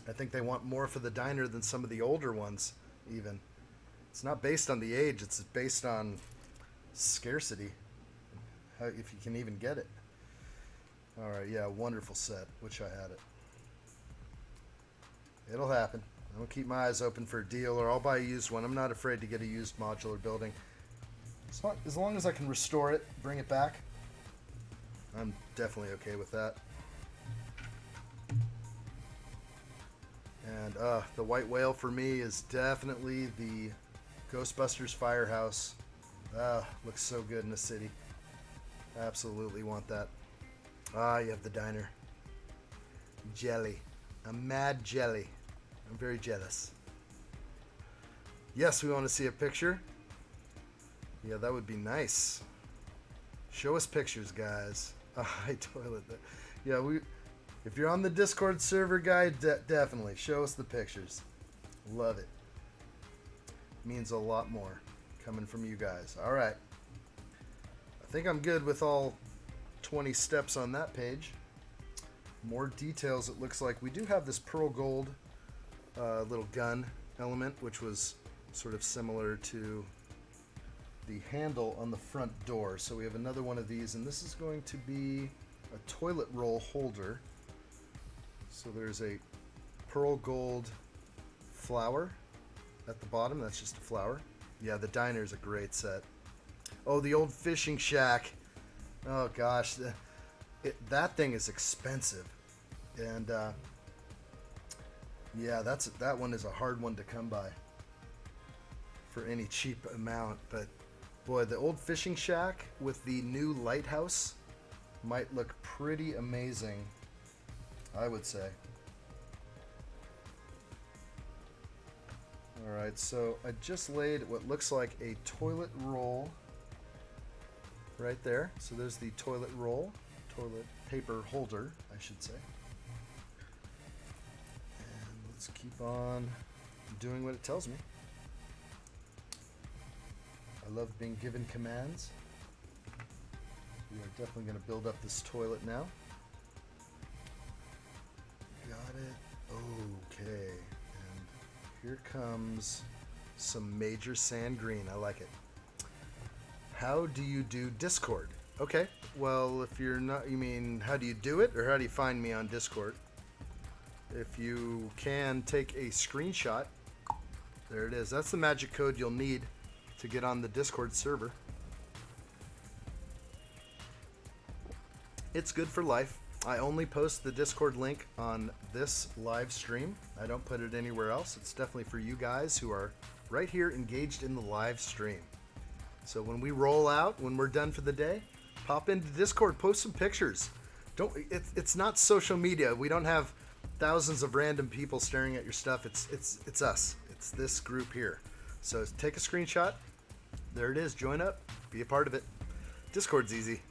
I think they want more for the diner than some of the older ones, even. It's not based on the age, it's based on scarcity. If you can even get it. Alright, yeah, wonderful set. Wish I had it. It'll happen. I'll keep my eyes open for a deal, or I'll buy a used one. I'm not afraid to get a used modular building. As long as I can restore it, bring it back, I'm definitely okay with that. And the white whale for me is definitely the Ghostbusters Firehouse. Looks so good in the city. Absolutely want that. You have the diner. Jelly. I'm mad jelly. I'm very jealous. Yes, we want to see a picture. Yeah, that would be nice. Show us pictures, guys. A high toilet. Yeah, if you're on the Discord server, guy, definitely show us the pictures. Love it. Means a lot more coming from you guys. All right. I think I'm good with all 20 steps on that page. More details, it looks like. We do have this pearl gold little gun element, which was sort of similar to the handle on the front door. So we have another one of these, and this is going to be a toilet roll holder. So there's a pearl gold flower at the bottom. That's just a flower. Yeah, the diner is a great set. Oh, the old fishing shack. Oh gosh, that thing is expensive, and yeah, that one is a hard one to come by for any cheap amount. But boy, the old fishing shack with the new lighthouse might look pretty amazing, I would say. Alright, so I just laid what looks like a toilet roll right there. So there's the toilet roll, toilet paper holder, I should say. And let's keep on doing what it tells me. I love being given commands. We are definitely going to build up this toilet now. Got it. Okay. And here comes some major sand green. I like it. How do you do Discord? Okay. Well, if you're not, you mean how do you do it, or how do you find me on Discord? If you can take a screenshot, there it is. That's the magic code you'll need to get on the Discord server. It's good for life. I only post the Discord link on this live stream. I don't put it anywhere else. It's definitely for you guys who are right here engaged in the live stream. So when we roll out, when we're done for the day, pop into Discord, post some pictures. It's not social media. We don't have thousands of random people staring at your stuff. It's us. It's this group here. So take a screenshot. There it is. Join up. Be a part of it. Discord's easy.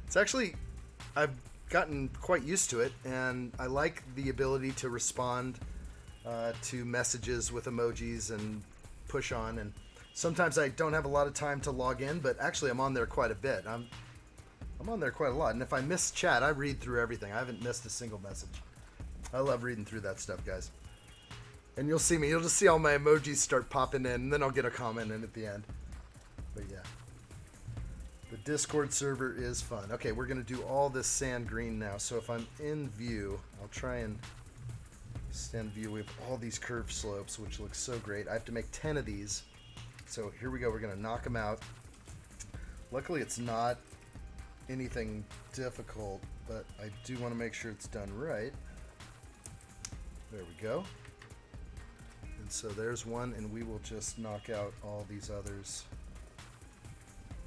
It's actually, I've gotten quite used to it, and I like the ability to respond to messages with emojis and push on. And sometimes I don't have a lot of time to log in, but actually I'm on there quite a bit. I'm on there quite a lot, and if I miss chat, I read through everything. I haven't missed a single message. I love reading through that stuff, guys. And you'll see me. You'll just see all my emojis start popping in, and then I'll get a comment in at the end. But yeah. The Discord server is fun. Okay, we're going to do all this sand green now. So if I'm in view, I'll try and stand view. We have all these curved slopes, which looks so great. I have to make 10 of these. So here we go. We're going to knock them out. Luckily, it's not anything difficult, but I do want to make sure it's done right. There we go. And so there's one, and we will just knock out all these others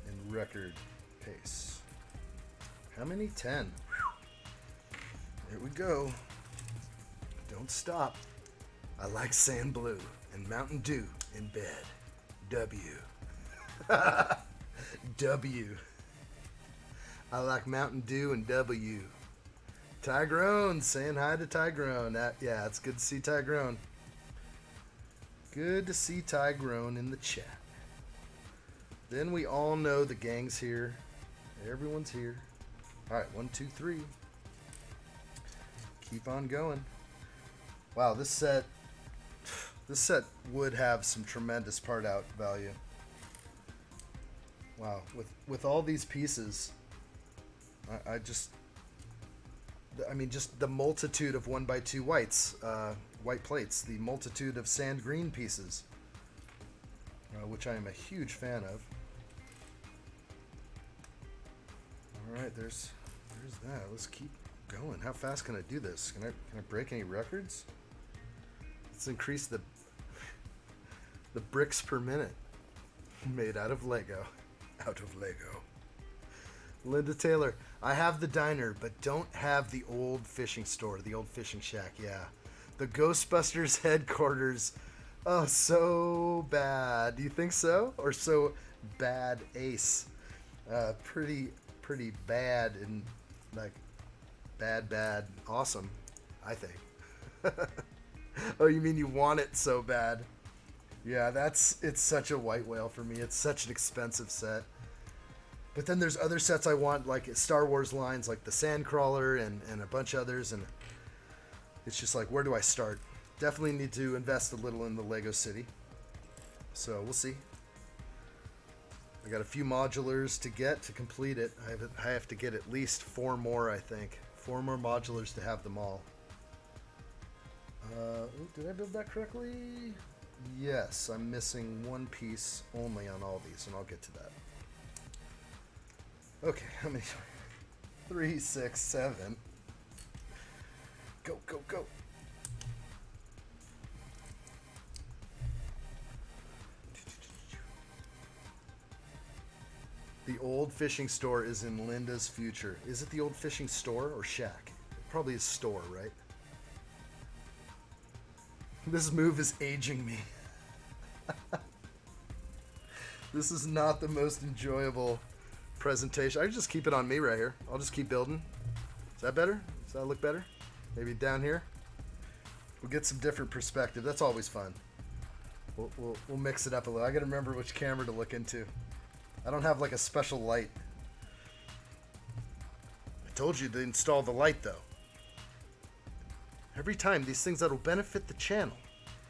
in record pace. How many? 10. There we go. Don't stop. I like sand blue and Mountain Dew in bed. W. W. I like Mountain Dew and W. Tyrone, saying hi to Tyrone. Yeah, it's good to see Tyrone. Good to see Tyrone in the chat. Then we all know the gang's here. Everyone's here. All right, 1, 2, 3. Keep on going. Wow, this set would have some tremendous part out value. Wow, with all these pieces, just the multitude of 1x2 whites, white plates, the multitude of sand green pieces, which I am a huge fan of. All right, there's that. Let's keep going. How fast can I do this? Can I break any records? Let's increase the bricks per minute made out of Lego. Out of Lego. Linda Taylor, I have the diner, but don't have the old fishing store, the old fishing shack. Yeah, the Ghostbusters headquarters. Oh, so bad. Do you think so? Or so bad, Ace? Pretty bad and like bad, awesome, I think. Oh, you mean you want it so bad? Yeah, it's such a white whale for me. It's such an expensive set. But then there's other sets I want, like Star Wars lines, like the Sandcrawler and a bunch of others, and it's just like, where do I start? Definitely need to invest a little in the Lego City. So we'll see. I got a few modulars to get to complete it. I have to get at least 4 more, I think. 4 more modulars to have them all. Did I build that correctly? Yes, I'm missing 1 piece only on all these, and I'll get to that. Okay, how many? 3, 6, 7. Go, go, go. The old fishing store is in Linda's future. Is it the old fishing store or shack? It probably is store, right? This move is aging me. This is not the most enjoyable presentation. I can just keep it on me right here. I'll just keep building. Is that better? Does that look better? Maybe down here? We'll get some different perspective. That's always fun. We'll mix it up a little. I gotta remember which camera to look into. I don't have like a special light. I told you to install the light though. Every time, these things that'll benefit the channel.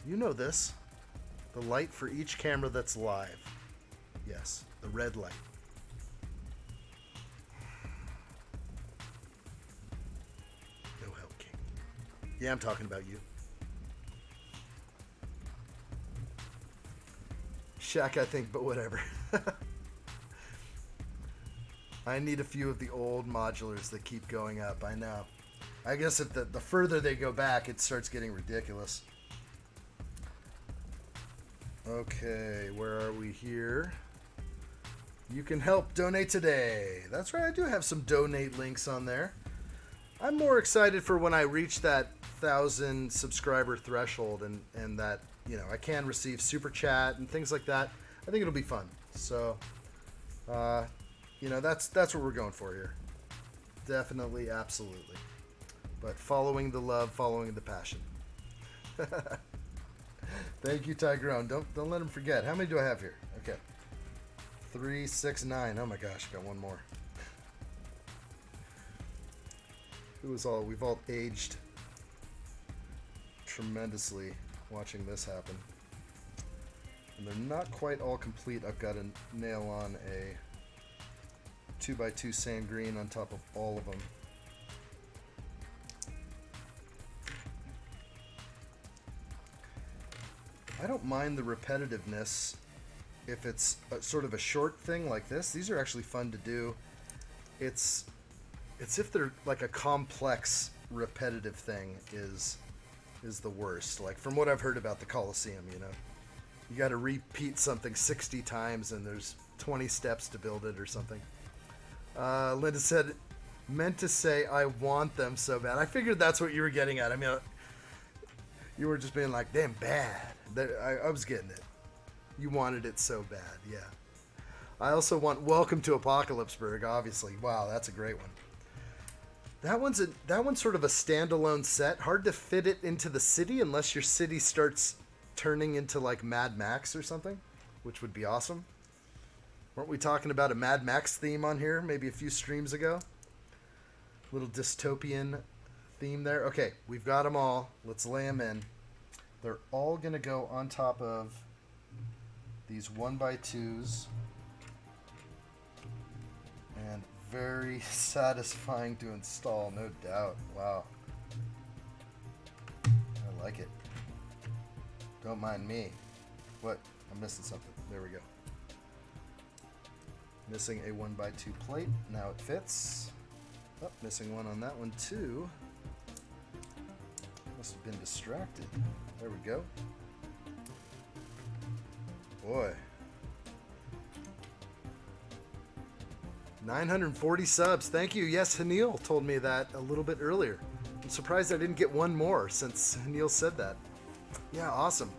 You know this. The light for each camera that's live. Yes, the red light. No help, King. Yeah, I'm talking about you. Shaq, I think, but whatever. I need a few of the old modulars that keep going up. I know. I guess if the further they go back, it starts getting ridiculous. Okay, where are we here? You can help donate today. That's right, I do have some donate links on there. I'm more excited for when I reach that 1,000 subscriber threshold and that, you know, I can receive super chat and things like that. I think it'll be fun. So, you know, that's what we're going for here. Definitely, absolutely. But following the love, following the passion. Thank you, Tigrone. Don't let him forget. How many do I have here? Okay. 3, 6, 9. Oh my gosh, got one more. We've all aged tremendously watching this happen. And they're not quite all complete. I've got to nail on a 2x2 sand green on top of all of them. I don't mind the repetitiveness if it's sort of a short thing like this. These are actually fun to do. It's if they're like a complex repetitive thing is the worst. Like from what I've heard about the Colosseum, you know, you got to repeat something 60 times and there's 20 steps to build it or something. Linda said, meant to say I want them so bad. I figured that's what you were getting at. I mean, you were just being like, damn bad. I was getting it. You wanted it so bad, yeah. I also want Welcome to Apocalypseburg, obviously. Wow, that's a great one. That one's sort of a standalone set. Hard to fit it into the city unless your city starts turning into like Mad Max or something, which would be awesome. Weren't we talking about a Mad Max theme on here maybe a few streams ago? Little dystopian theme there. Okay, we've got them all. Let's lay them in. They're all going to go on top of these 1x2s. And very satisfying to install, no doubt. Wow. I like it. Don't mind me. What? I'm missing something. There we go. Missing a 1x2 plate. Now it fits. Oh, missing one on that one too. Must have been distracted. There we go. Boy. 940 subs. Thank you. Yes, Hanil told me that a little bit earlier. I'm surprised I didn't get one more since Hanil said that. Yeah, awesome.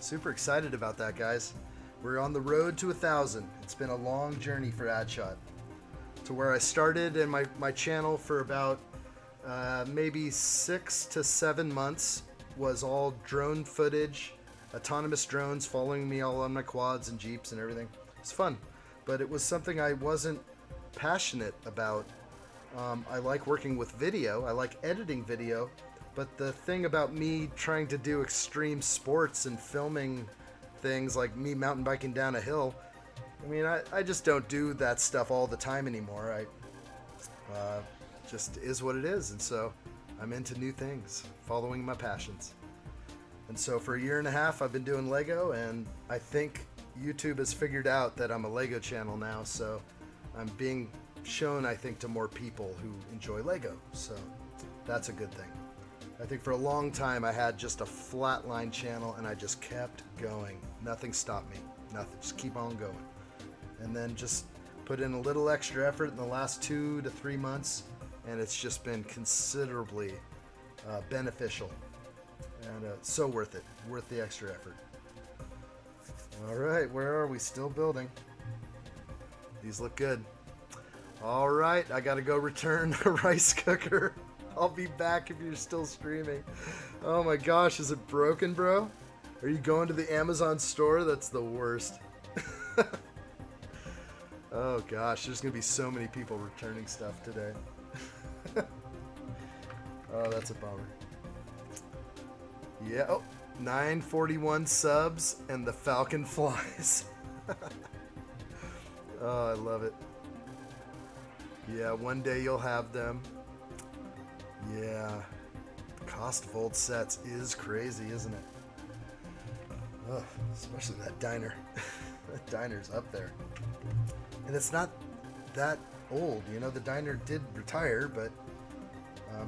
Super excited about that, guys. We're on the road to 1,000. It's been a long journey for addshot. To where I started in my channel for about maybe 6 to 7 months was all drone footage, autonomous drones following me all on my quads and jeeps and everything. It's fun, but it was something I wasn't passionate about. I like working with video. I like editing video, but the thing about me trying to do extreme sports and filming things like me mountain biking down a hill, I mean, I just don't do that stuff all the time anymore. I just is what it is, and so I'm into new things, following my passions. And so for a year and a half, I've been doing Lego, and I think YouTube has figured out that I'm a Lego channel now, so I'm being shown, I think, to more people who enjoy Lego, so that's a good thing. I think for a long time I had just a flatline channel, and I just kept going. Nothing stopped me. Nothing. Just keep on going. And then just put in a little extra effort in the last 2 to 3 months, and it's just been considerably beneficial. And so worth it. Worth the extra effort. All right, where are we? Still building. These look good. All right, I got to go return a rice cooker. I'll be back if you're still streaming. Oh my gosh, is it broken, bro? Are you going to the Amazon store? That's the worst. Oh gosh, there's going to be so many people returning stuff today. Oh, that's a bummer. Yeah, oh, 941 subs and the Falcon flies. Oh, I love it. Yeah, one day you'll have them. Yeah, the cost of old sets is crazy, isn't it? Ugh, especially that diner. That diner's up there. And it's not that old. You know, the diner did retire, but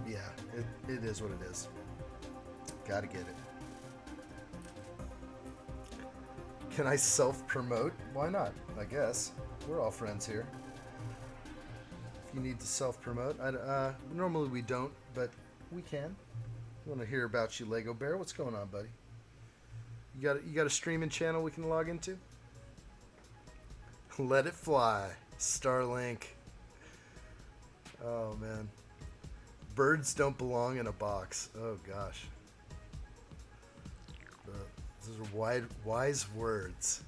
yeah, it is what it is. Gotta get it. Can I self-promote? Why not? I guess. We're all friends here. If you need to self-promote, normally we don't, but we can. I want to hear about you, Lego Bear. What's going on, buddy? You got a streaming channel we can log into? Let it fly. Starlink. Oh, man. Birds don't belong in a box. Oh, gosh. Those are wise words.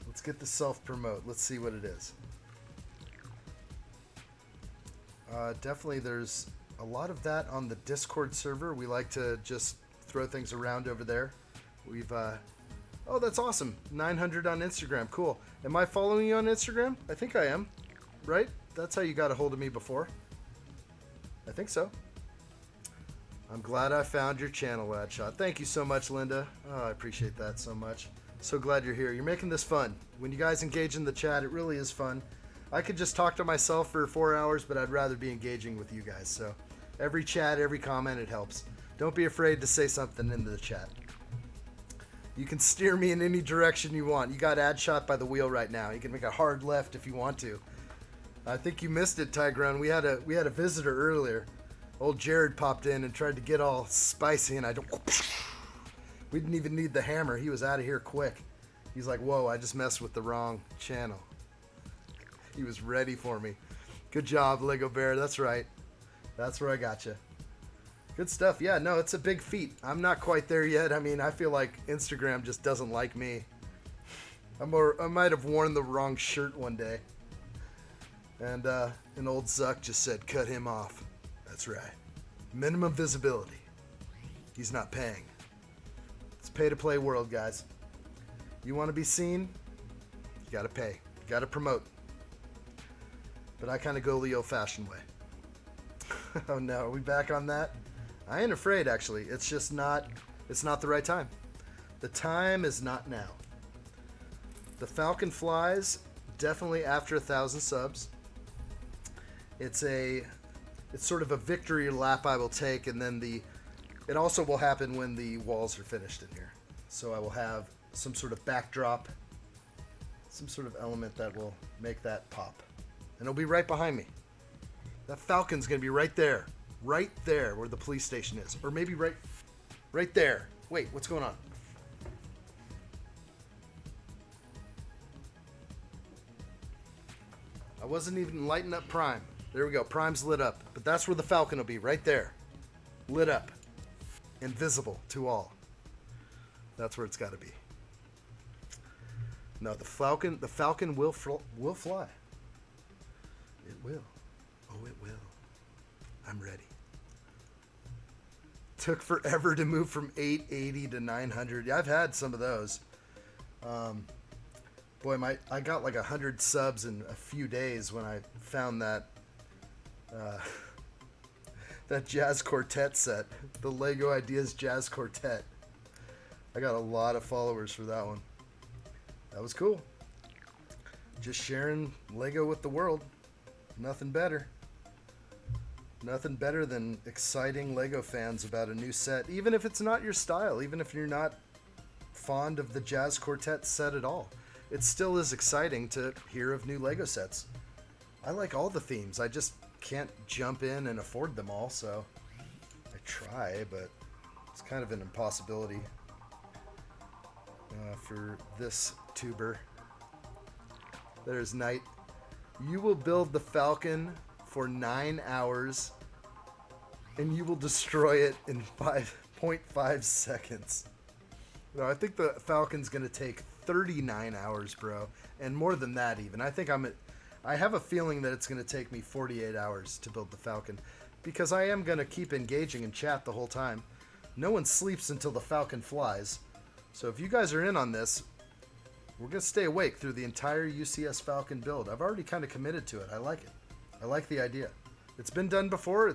Let's get the self-promote. Let's see what it is. Definitely there's a lot of that on the Discord server. We like to just throw things around over there. We've, oh, that's awesome. 900 on Instagram. Cool. Am I following you on Instagram? I think I am. Right? That's how you got a hold of me before. I think so. I'm glad I found your channel, addshot. Thank you so much, Linda. Oh, I appreciate that so much. So glad you're here. You're making this fun. When you guys engage in the chat, it really is fun. I could just talk to myself for 4 hours, but I'd rather be engaging with you guys. So every chat, every comment, it helps. Don't be afraid to say something in the chat. You can steer me in any direction you want. You got addshot by the wheel right now. You can make a hard left if you want to. I think you missed it, Tigrone. We had a visitor earlier. Old Jared popped in and tried to get all spicy, and we didn't even need the hammer. He was out of here quick. He's like, whoa, I just messed with the wrong channel. He was ready for me. Good job, Lego Bear. That's right. That's where I got you. Good stuff. Yeah, no, it's a big feat. I'm not quite there yet. I mean, I feel like Instagram just doesn't like me. I might have worn the wrong shirt one day. And an old Zuck just said, cut him off. That's right. Minimum visibility. He's not paying. It's pay-to-play world, guys. You want to be seen? You got to pay. You got to promote. But I kind of go the old-fashioned way. Oh no, are we back on that? I ain't afraid, actually. It's just not, it's not the right time. The time is not now. The Falcon flies definitely after 1,000 subs. It's sort of a victory lap I will take, and then it also will happen when the walls are finished in here. So I will have some sort of backdrop, some sort of element that will make that pop. And it'll be right behind me. That Falcon's gonna be right there where the police station is. Or maybe right there. Wait, what's going on? I wasn't even lighting up Prime. There we go, Prime's lit up. But that's where the Falcon will be, right there. Lit up. Invisible to all. That's where it's gotta be. No, the Falcon will fly. It will. Oh, it will. I'm ready. Took forever to move from 880 to 900. Yeah, I've had some of those. Boy, I got like 100 subs in a few days when I found that that Jazz Quartet set, the Lego Ideas Jazz Quartet. I got a lot of followers for that one. That was cool. Just sharing Lego with the world. Nothing better. Nothing better than exciting Lego fans about a new set, even if it's not your style, even if you're not fond of the Jazz Quartet set at all. It still is exciting to hear of new Lego sets. I like all the themes. I just can't jump in and afford them all, so I try, but it's kind of an impossibility for this tuber. There's Knight. You will build the Falcon for 9 hours and you will destroy it in 5.5 seconds. No, I think the Falcon's gonna take 39 hours, bro, and more than that even. I have a feeling that it's gonna take me 48 hours to build the Falcon, because I am gonna keep engaging in chat the whole time. No one sleeps until the Falcon flies. So if you guys are in on this, we're gonna stay awake through the entire UCS Falcon build. I've already kind of committed to it. I like it. I like the idea. It's been done before.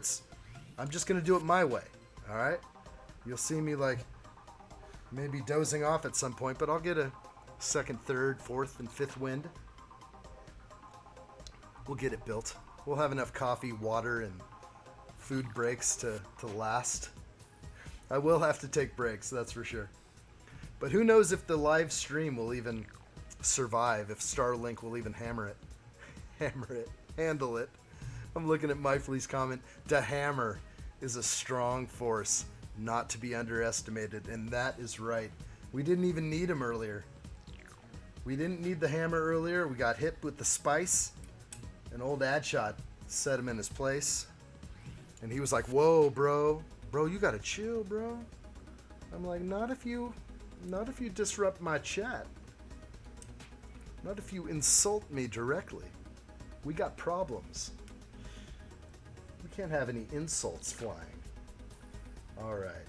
I'm just gonna do it my way. All right. You'll see me like maybe dozing off at some point, but I'll get a second, third, fourth, and fifth wind. We'll get it built. We'll have enough coffee, water, and food breaks to last. I will have to take breaks, that's for sure. But who knows if the live stream will even survive, if Starlink will even handle it. I'm looking at Myflee's comment. The hammer is a strong force, not to be underestimated, and that is right. We didn't even need him earlier. We didn't need the hammer earlier. We got hit with the spice. An old addshot set him in his place. And he was like, whoa, bro. Bro, you gotta chill, bro. I'm like, not if you disrupt my chat. Not if you insult me directly. We got problems. We can't have any insults flying. Alright.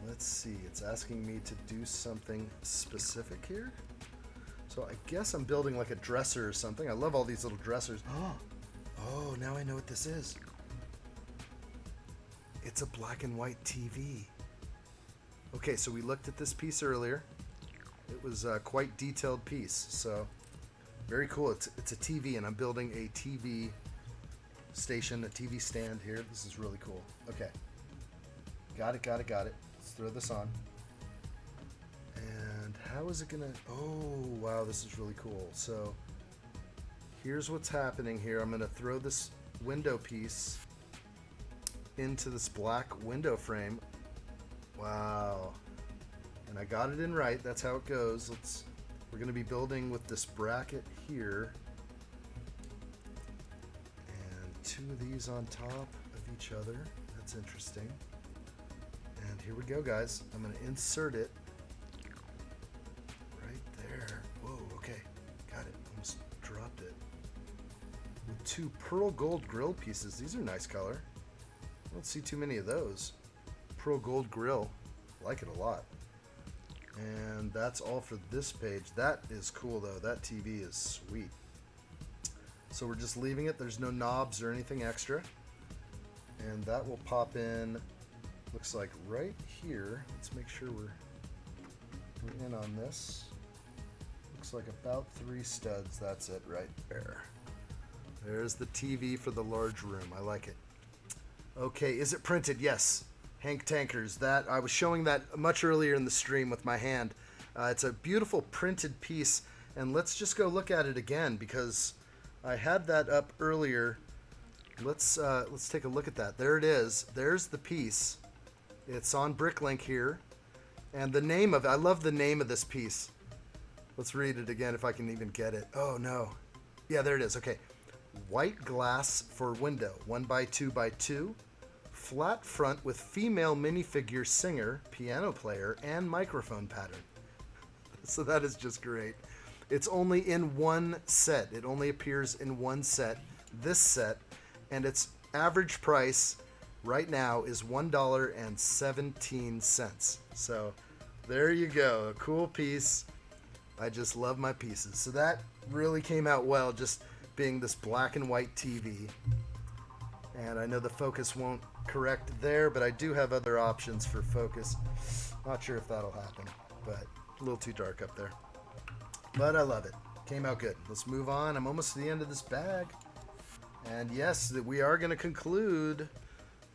Let's see. It's asking me to do something specific here. So I guess I'm building like a dresser or something. I love all these little dressers. Oh, now I know what this is. It's a black and white TV. Okay, so we looked at this piece earlier. It was a quite detailed piece, so very cool. It's a TV, and I'm building a TV station, a TV stand here. This is really cool. Okay, got it. Let's throw this on. And how is it gonna? Oh, wow, this is really cool. So here's what's happening here. I'm gonna throw this window piece into this black window frame. Wow. And I got it in right. That's how it goes. We're going to be building with this bracket here. And two of these on top of each other. That's interesting. And here we go, guys. I'm going to insert it right there. Whoa, okay. Got it. Almost dropped it. With two pearl gold grill pieces. These are nice color. I don't see too many of those. Pearl gold grill. Like it a lot. And that's all for this page. That is cool though. That TV is sweet. So we're just leaving it. There's no knobs or anything extra. And that will pop in, looks like right here. Let's make sure we're in on this. Looks like about 3 studs. That's it right there. There's the TV for the large room. I like it. Okay, is it printed? Yes. Hank Tankers. That I was showing that much earlier in the stream with my hand. It's a beautiful printed piece, and let's just go look at it again because I had that up earlier. Let's take a look at that. There it is. There's the piece. It's on Bricklink here, and the name of it. I love the name of this piece. Let's read it again if I can even get it. Oh no, yeah, there it is. Okay, white glass for window, 1x2x2. Flat front with female minifigure singer, piano player, and microphone pattern. So that is just great. It's only in one set. It only appears in one set, this set, and its average price right now is $1.17. So there you go, a cool piece. I just love my pieces. So that really came out well, just being this black and white TV. And I know the focus won't correct there, but I do have other options for focus. Not sure if that'll happen, but a little too dark up there. But I love it. Came out good. Let's move on. I'm almost to the end of this bag. And yes, we are going to conclude.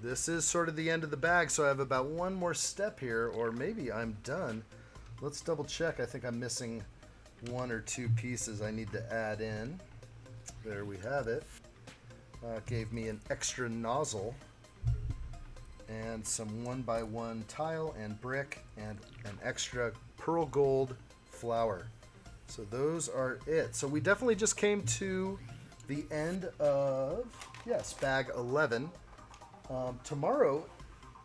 This is sort of the end of the bag, so I have about one more step here, or maybe I'm done. Let's double check. I think I'm missing 1 or 2 pieces I need to add in. There we have it. Gave me an extra nozzle and some 1x1 tile and brick and an extra pearl gold flower. So those are it. So we definitely just came to the end of, yes, bag 11. Tomorrow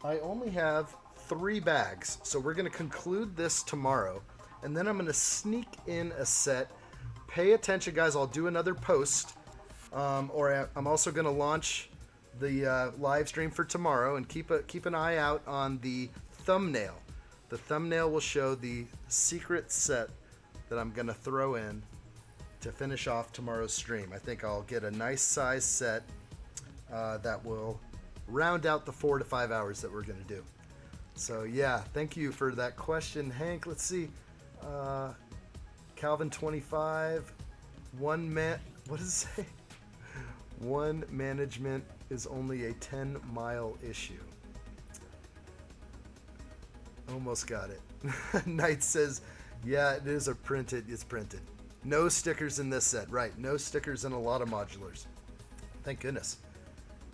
I only have 3 bags, so we're going to conclude this tomorrow, and then I'm going to sneak in a set. Pay attention, guys. I'll do another post. Or I'm also going to launch the live stream for tomorrow, and keep an eye out on the thumbnail. The thumbnail will show the secret set that I'm going to throw in to finish off tomorrow's stream. I think I'll get a nice size set that will round out the 4 to 5 hours that we're going to do. So yeah, thank you for that question, Hank. Let's see. Calvin 25, What does it say? One management is only a 10-mile issue. Almost got it. Knight says, yeah, it is it's printed. No stickers in this set. Right, no stickers in a lot of modulars. Thank goodness.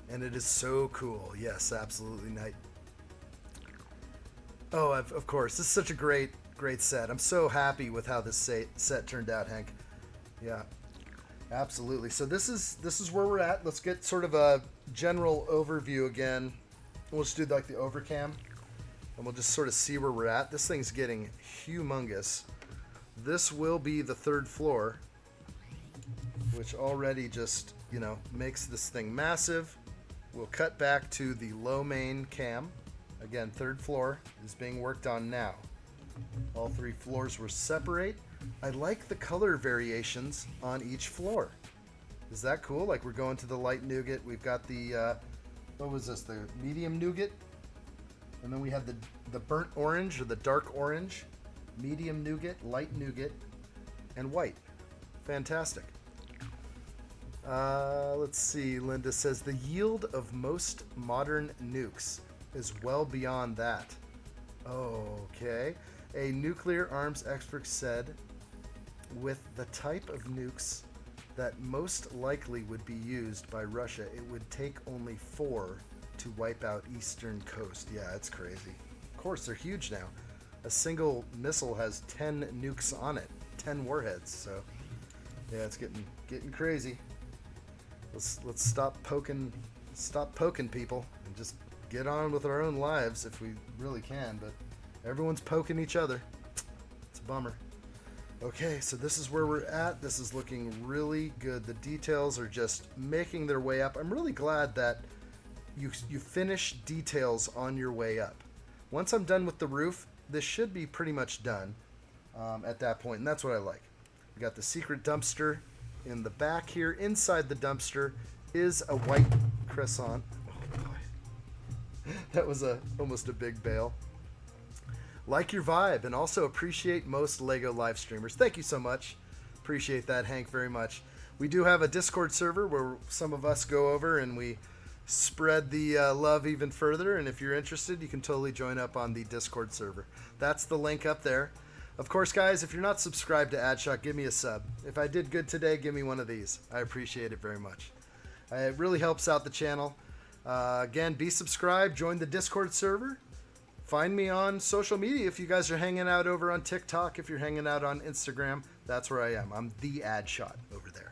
And it is so cool. Yes, absolutely, Knight. Oh, of course. This is such a great set. I'm so happy with how this set turned out, Hank. Yeah, absolutely. So this is where we're at. Let's get sort of a general overview again. We'll just do like the overcam, and we'll just sort of see where we're at. This thing's getting humongous. This will be the 3rd floor, which already just, you know, makes this thing massive. We'll cut back to the low main cam. Again, 3rd floor is being worked on now. All 3 floors will separate. I like the color variations on each floor. Is that cool? Like we're going to the light nougat. We've got the, what was this? The medium nougat. And then we have the burnt orange or the dark orange, medium nougat, light nougat, and white. Fantastic. Let's see. Linda says the yield of most modern nukes is well beyond that. Okay. A nuclear arms expert said, with the type of nukes that most likely would be used by Russia, it would take only 4 to wipe out eastern coast. Yeah, it's crazy. Of course, they're huge now. A single missile has 10 nukes on it, 10 warheads. So, yeah, it's getting crazy. Let's stop poking people and just get on with our own lives if we really can. But everyone's poking each other. It's a bummer. Okay, so this is where we're at. This is looking really good. The details are just making their way up. I'm really glad that you finish details on your way up. Once I'm done with the roof, this should be pretty much done at that point, and that's what I like. We got the secret dumpster in the back here. Inside the dumpster is a white crescent. Oh boy, that was almost a big bail. Like your vibe, and also appreciate most LEGO live streamers. Thank you so much. Appreciate that, Hank, very much. We do have a Discord server where some of us go over and we spread the love even further. And if you're interested, you can totally join up on the Discord server. That's the link up there. Of course, guys, if you're not subscribed to addshot, give me a sub. If I did good today, give me one of these. I appreciate it very much. It really helps out the channel. Again, be subscribed, join the Discord server. Find me on social media if you guys are hanging out over on TikTok, if you're hanging out on Instagram. That's where I am. I'm the addshot over there.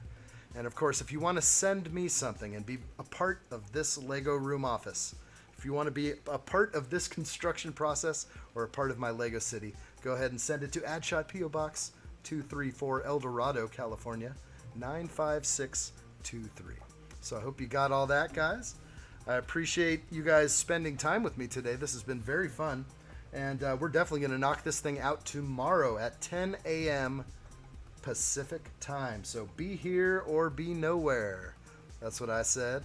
And of course, if you want to send me something and be a part of this LEGO room office, if you want to be a part of this construction process or a part of my LEGO city, go ahead and send it to addshot PO Box 234 El Dorado, California 95623. So I hope you got all that, guys. I appreciate you guys spending time with me today. This has been very fun. And we're definitely going to knock this thing out tomorrow at 10 a.m. Pacific time. So be here or be nowhere. That's what I said.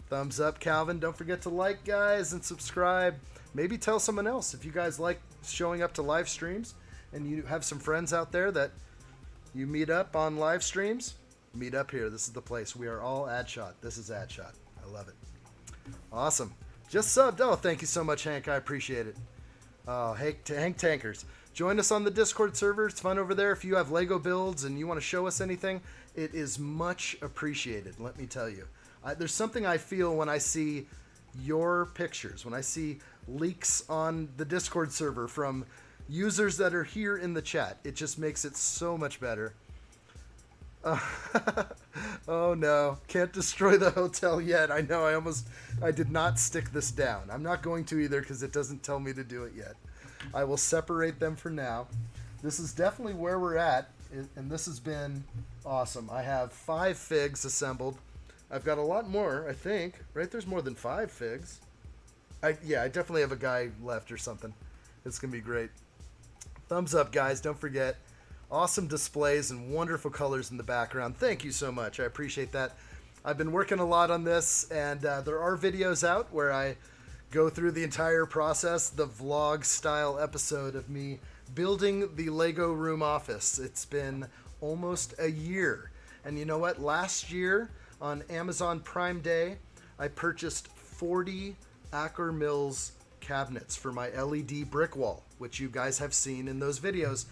Thumbs up, Calvin. Don't forget to like, guys, and subscribe. Maybe tell someone else if you guys like showing up to live streams and you have some friends out there that you meet up on live streams. Meet up here. This is the place. We are all addshot. This is addshot. I love it. Awesome. Just subbed. Oh, thank you so much, Hank. I appreciate it. Hank Tankers. Join us on the Discord server. It's fun over there. If you have LEGO builds and you want to show us anything, it is much appreciated, let me tell you. There's something I feel when I see your pictures, when I see leaks on the Discord server from users that are here in the chat. It just makes it so much better. Oh no, can't destroy the hotel yet. I know, I did not stick this down. I'm not going to either because it doesn't tell me to do it yet. I will separate them for now. This is definitely where we're at, and this has been awesome. I have 5 figs assembled. I've got a lot more, I think. Right, there's more than 5 figs. Yeah, I definitely have a guy left or something. It's going to be great. Thumbs up, guys. Don't forget. Awesome displays and wonderful colors in the background. Thank you so much. I appreciate that. I've been working a lot on this, and there are videos out where I go through the entire process, the vlog style episode of me building the LEGO room office. It's been almost a year, And you know what? Last year on Amazon Prime Day, I purchased 40 Acker Mills cabinets for my LED brick wall, which you guys have seen in those videos.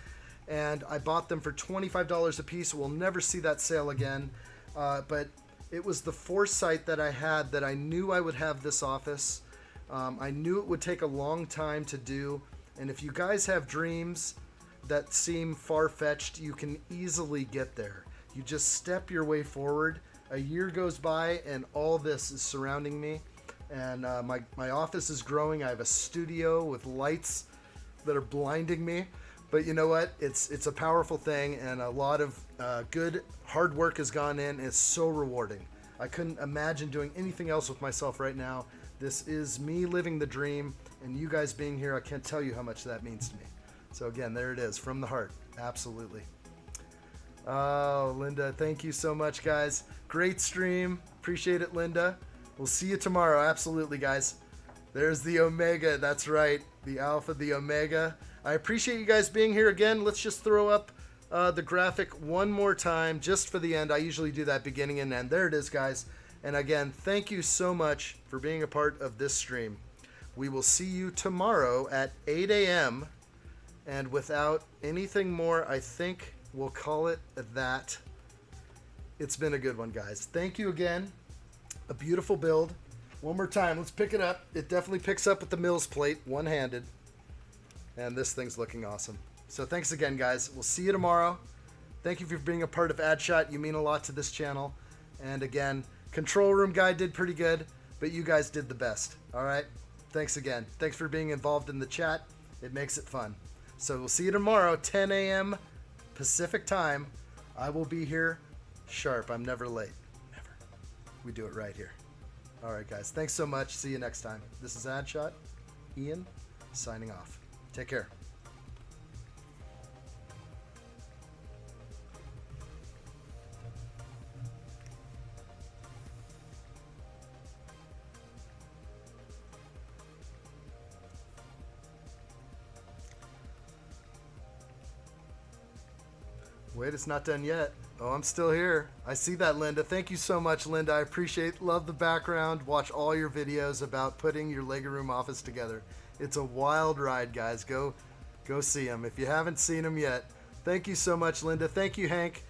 And I bought them for $25 a piece. We'll never see that sale again. But it was the foresight that I had that I knew I would have this office. I knew it would take a long time to do. And if you guys have dreams that seem far-fetched, you can easily get there. You just step your way forward. A year goes by and all this is surrounding me. And my office is growing. I have a studio with lights that are blinding me. But you know what? It's a powerful thing, and a lot of good hard work has gone in. It's so rewarding. I couldn't imagine doing anything else with myself right now. This is me living the dream, and you guys being here, I can't tell you how much that means to me. So again, there it is, from the heart. Absolutely. Oh, Linda, thank you so much, guys. Great stream. Appreciate it, Linda. We'll see you tomorrow. Absolutely, guys. There's the Omega. That's right. The Alpha, the Omega. I appreciate you guys being here again. Let's just throw up the graphic one more time just for the end. I usually do that beginning and end. There it is, guys. And again, thank you so much for being a part of this stream. We will see you tomorrow at 8 a.m. And without anything more, I think we'll call it that. It's been a good one, guys. Thank you again. A beautiful build. One more time. Let's pick it up. It definitely picks up with the Mills plate, one-handed. And this thing's looking awesome. So thanks again, guys. We'll see you tomorrow. Thank you for being a part of addshot. You mean a lot to this channel. And again, Control Room guy did pretty good, but you guys did the best. All right? Thanks again. Thanks for being involved in the chat. It makes it fun. So we'll see you tomorrow, 10 a.m. Pacific time. I will be here sharp. I'm never late. Never. We do it right here. All right, guys. Thanks so much. See you next time. This is addshot. Ian signing off. Take care. Wait, it's not done yet. Oh, I'm still here. I see that, Linda. Thank you so much, Linda. I appreciate, love the background. Watch all your videos about putting your Lego room office together. It's a wild ride, guys. Go see them if you haven't seen them yet. Thank you so much, Linda. Thank you, Hank.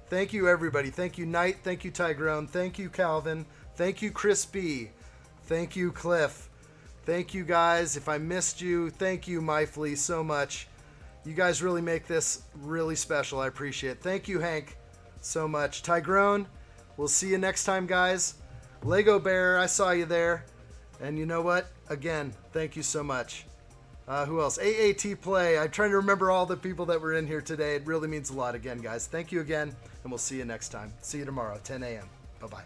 Thank you, everybody. Thank you, Knight. Thank you, Tyrone. Thank you, Calvin. Thank you, Chris B. Thank you, Cliff. Thank you, guys. If I missed you, thank you, Myfley, so much. You guys really make this really special. I appreciate it. Thank you, Hank, so much. Tygrone, we'll see you next time, guys. Lego Bear, I saw you there. And you know what? Again, thank you so much. Who else? AAT Play. I'm trying to remember all the people that were in here today. It really means a lot again, guys. Thank you again, and we'll see you next time. See you tomorrow, 10 a.m. Bye-bye.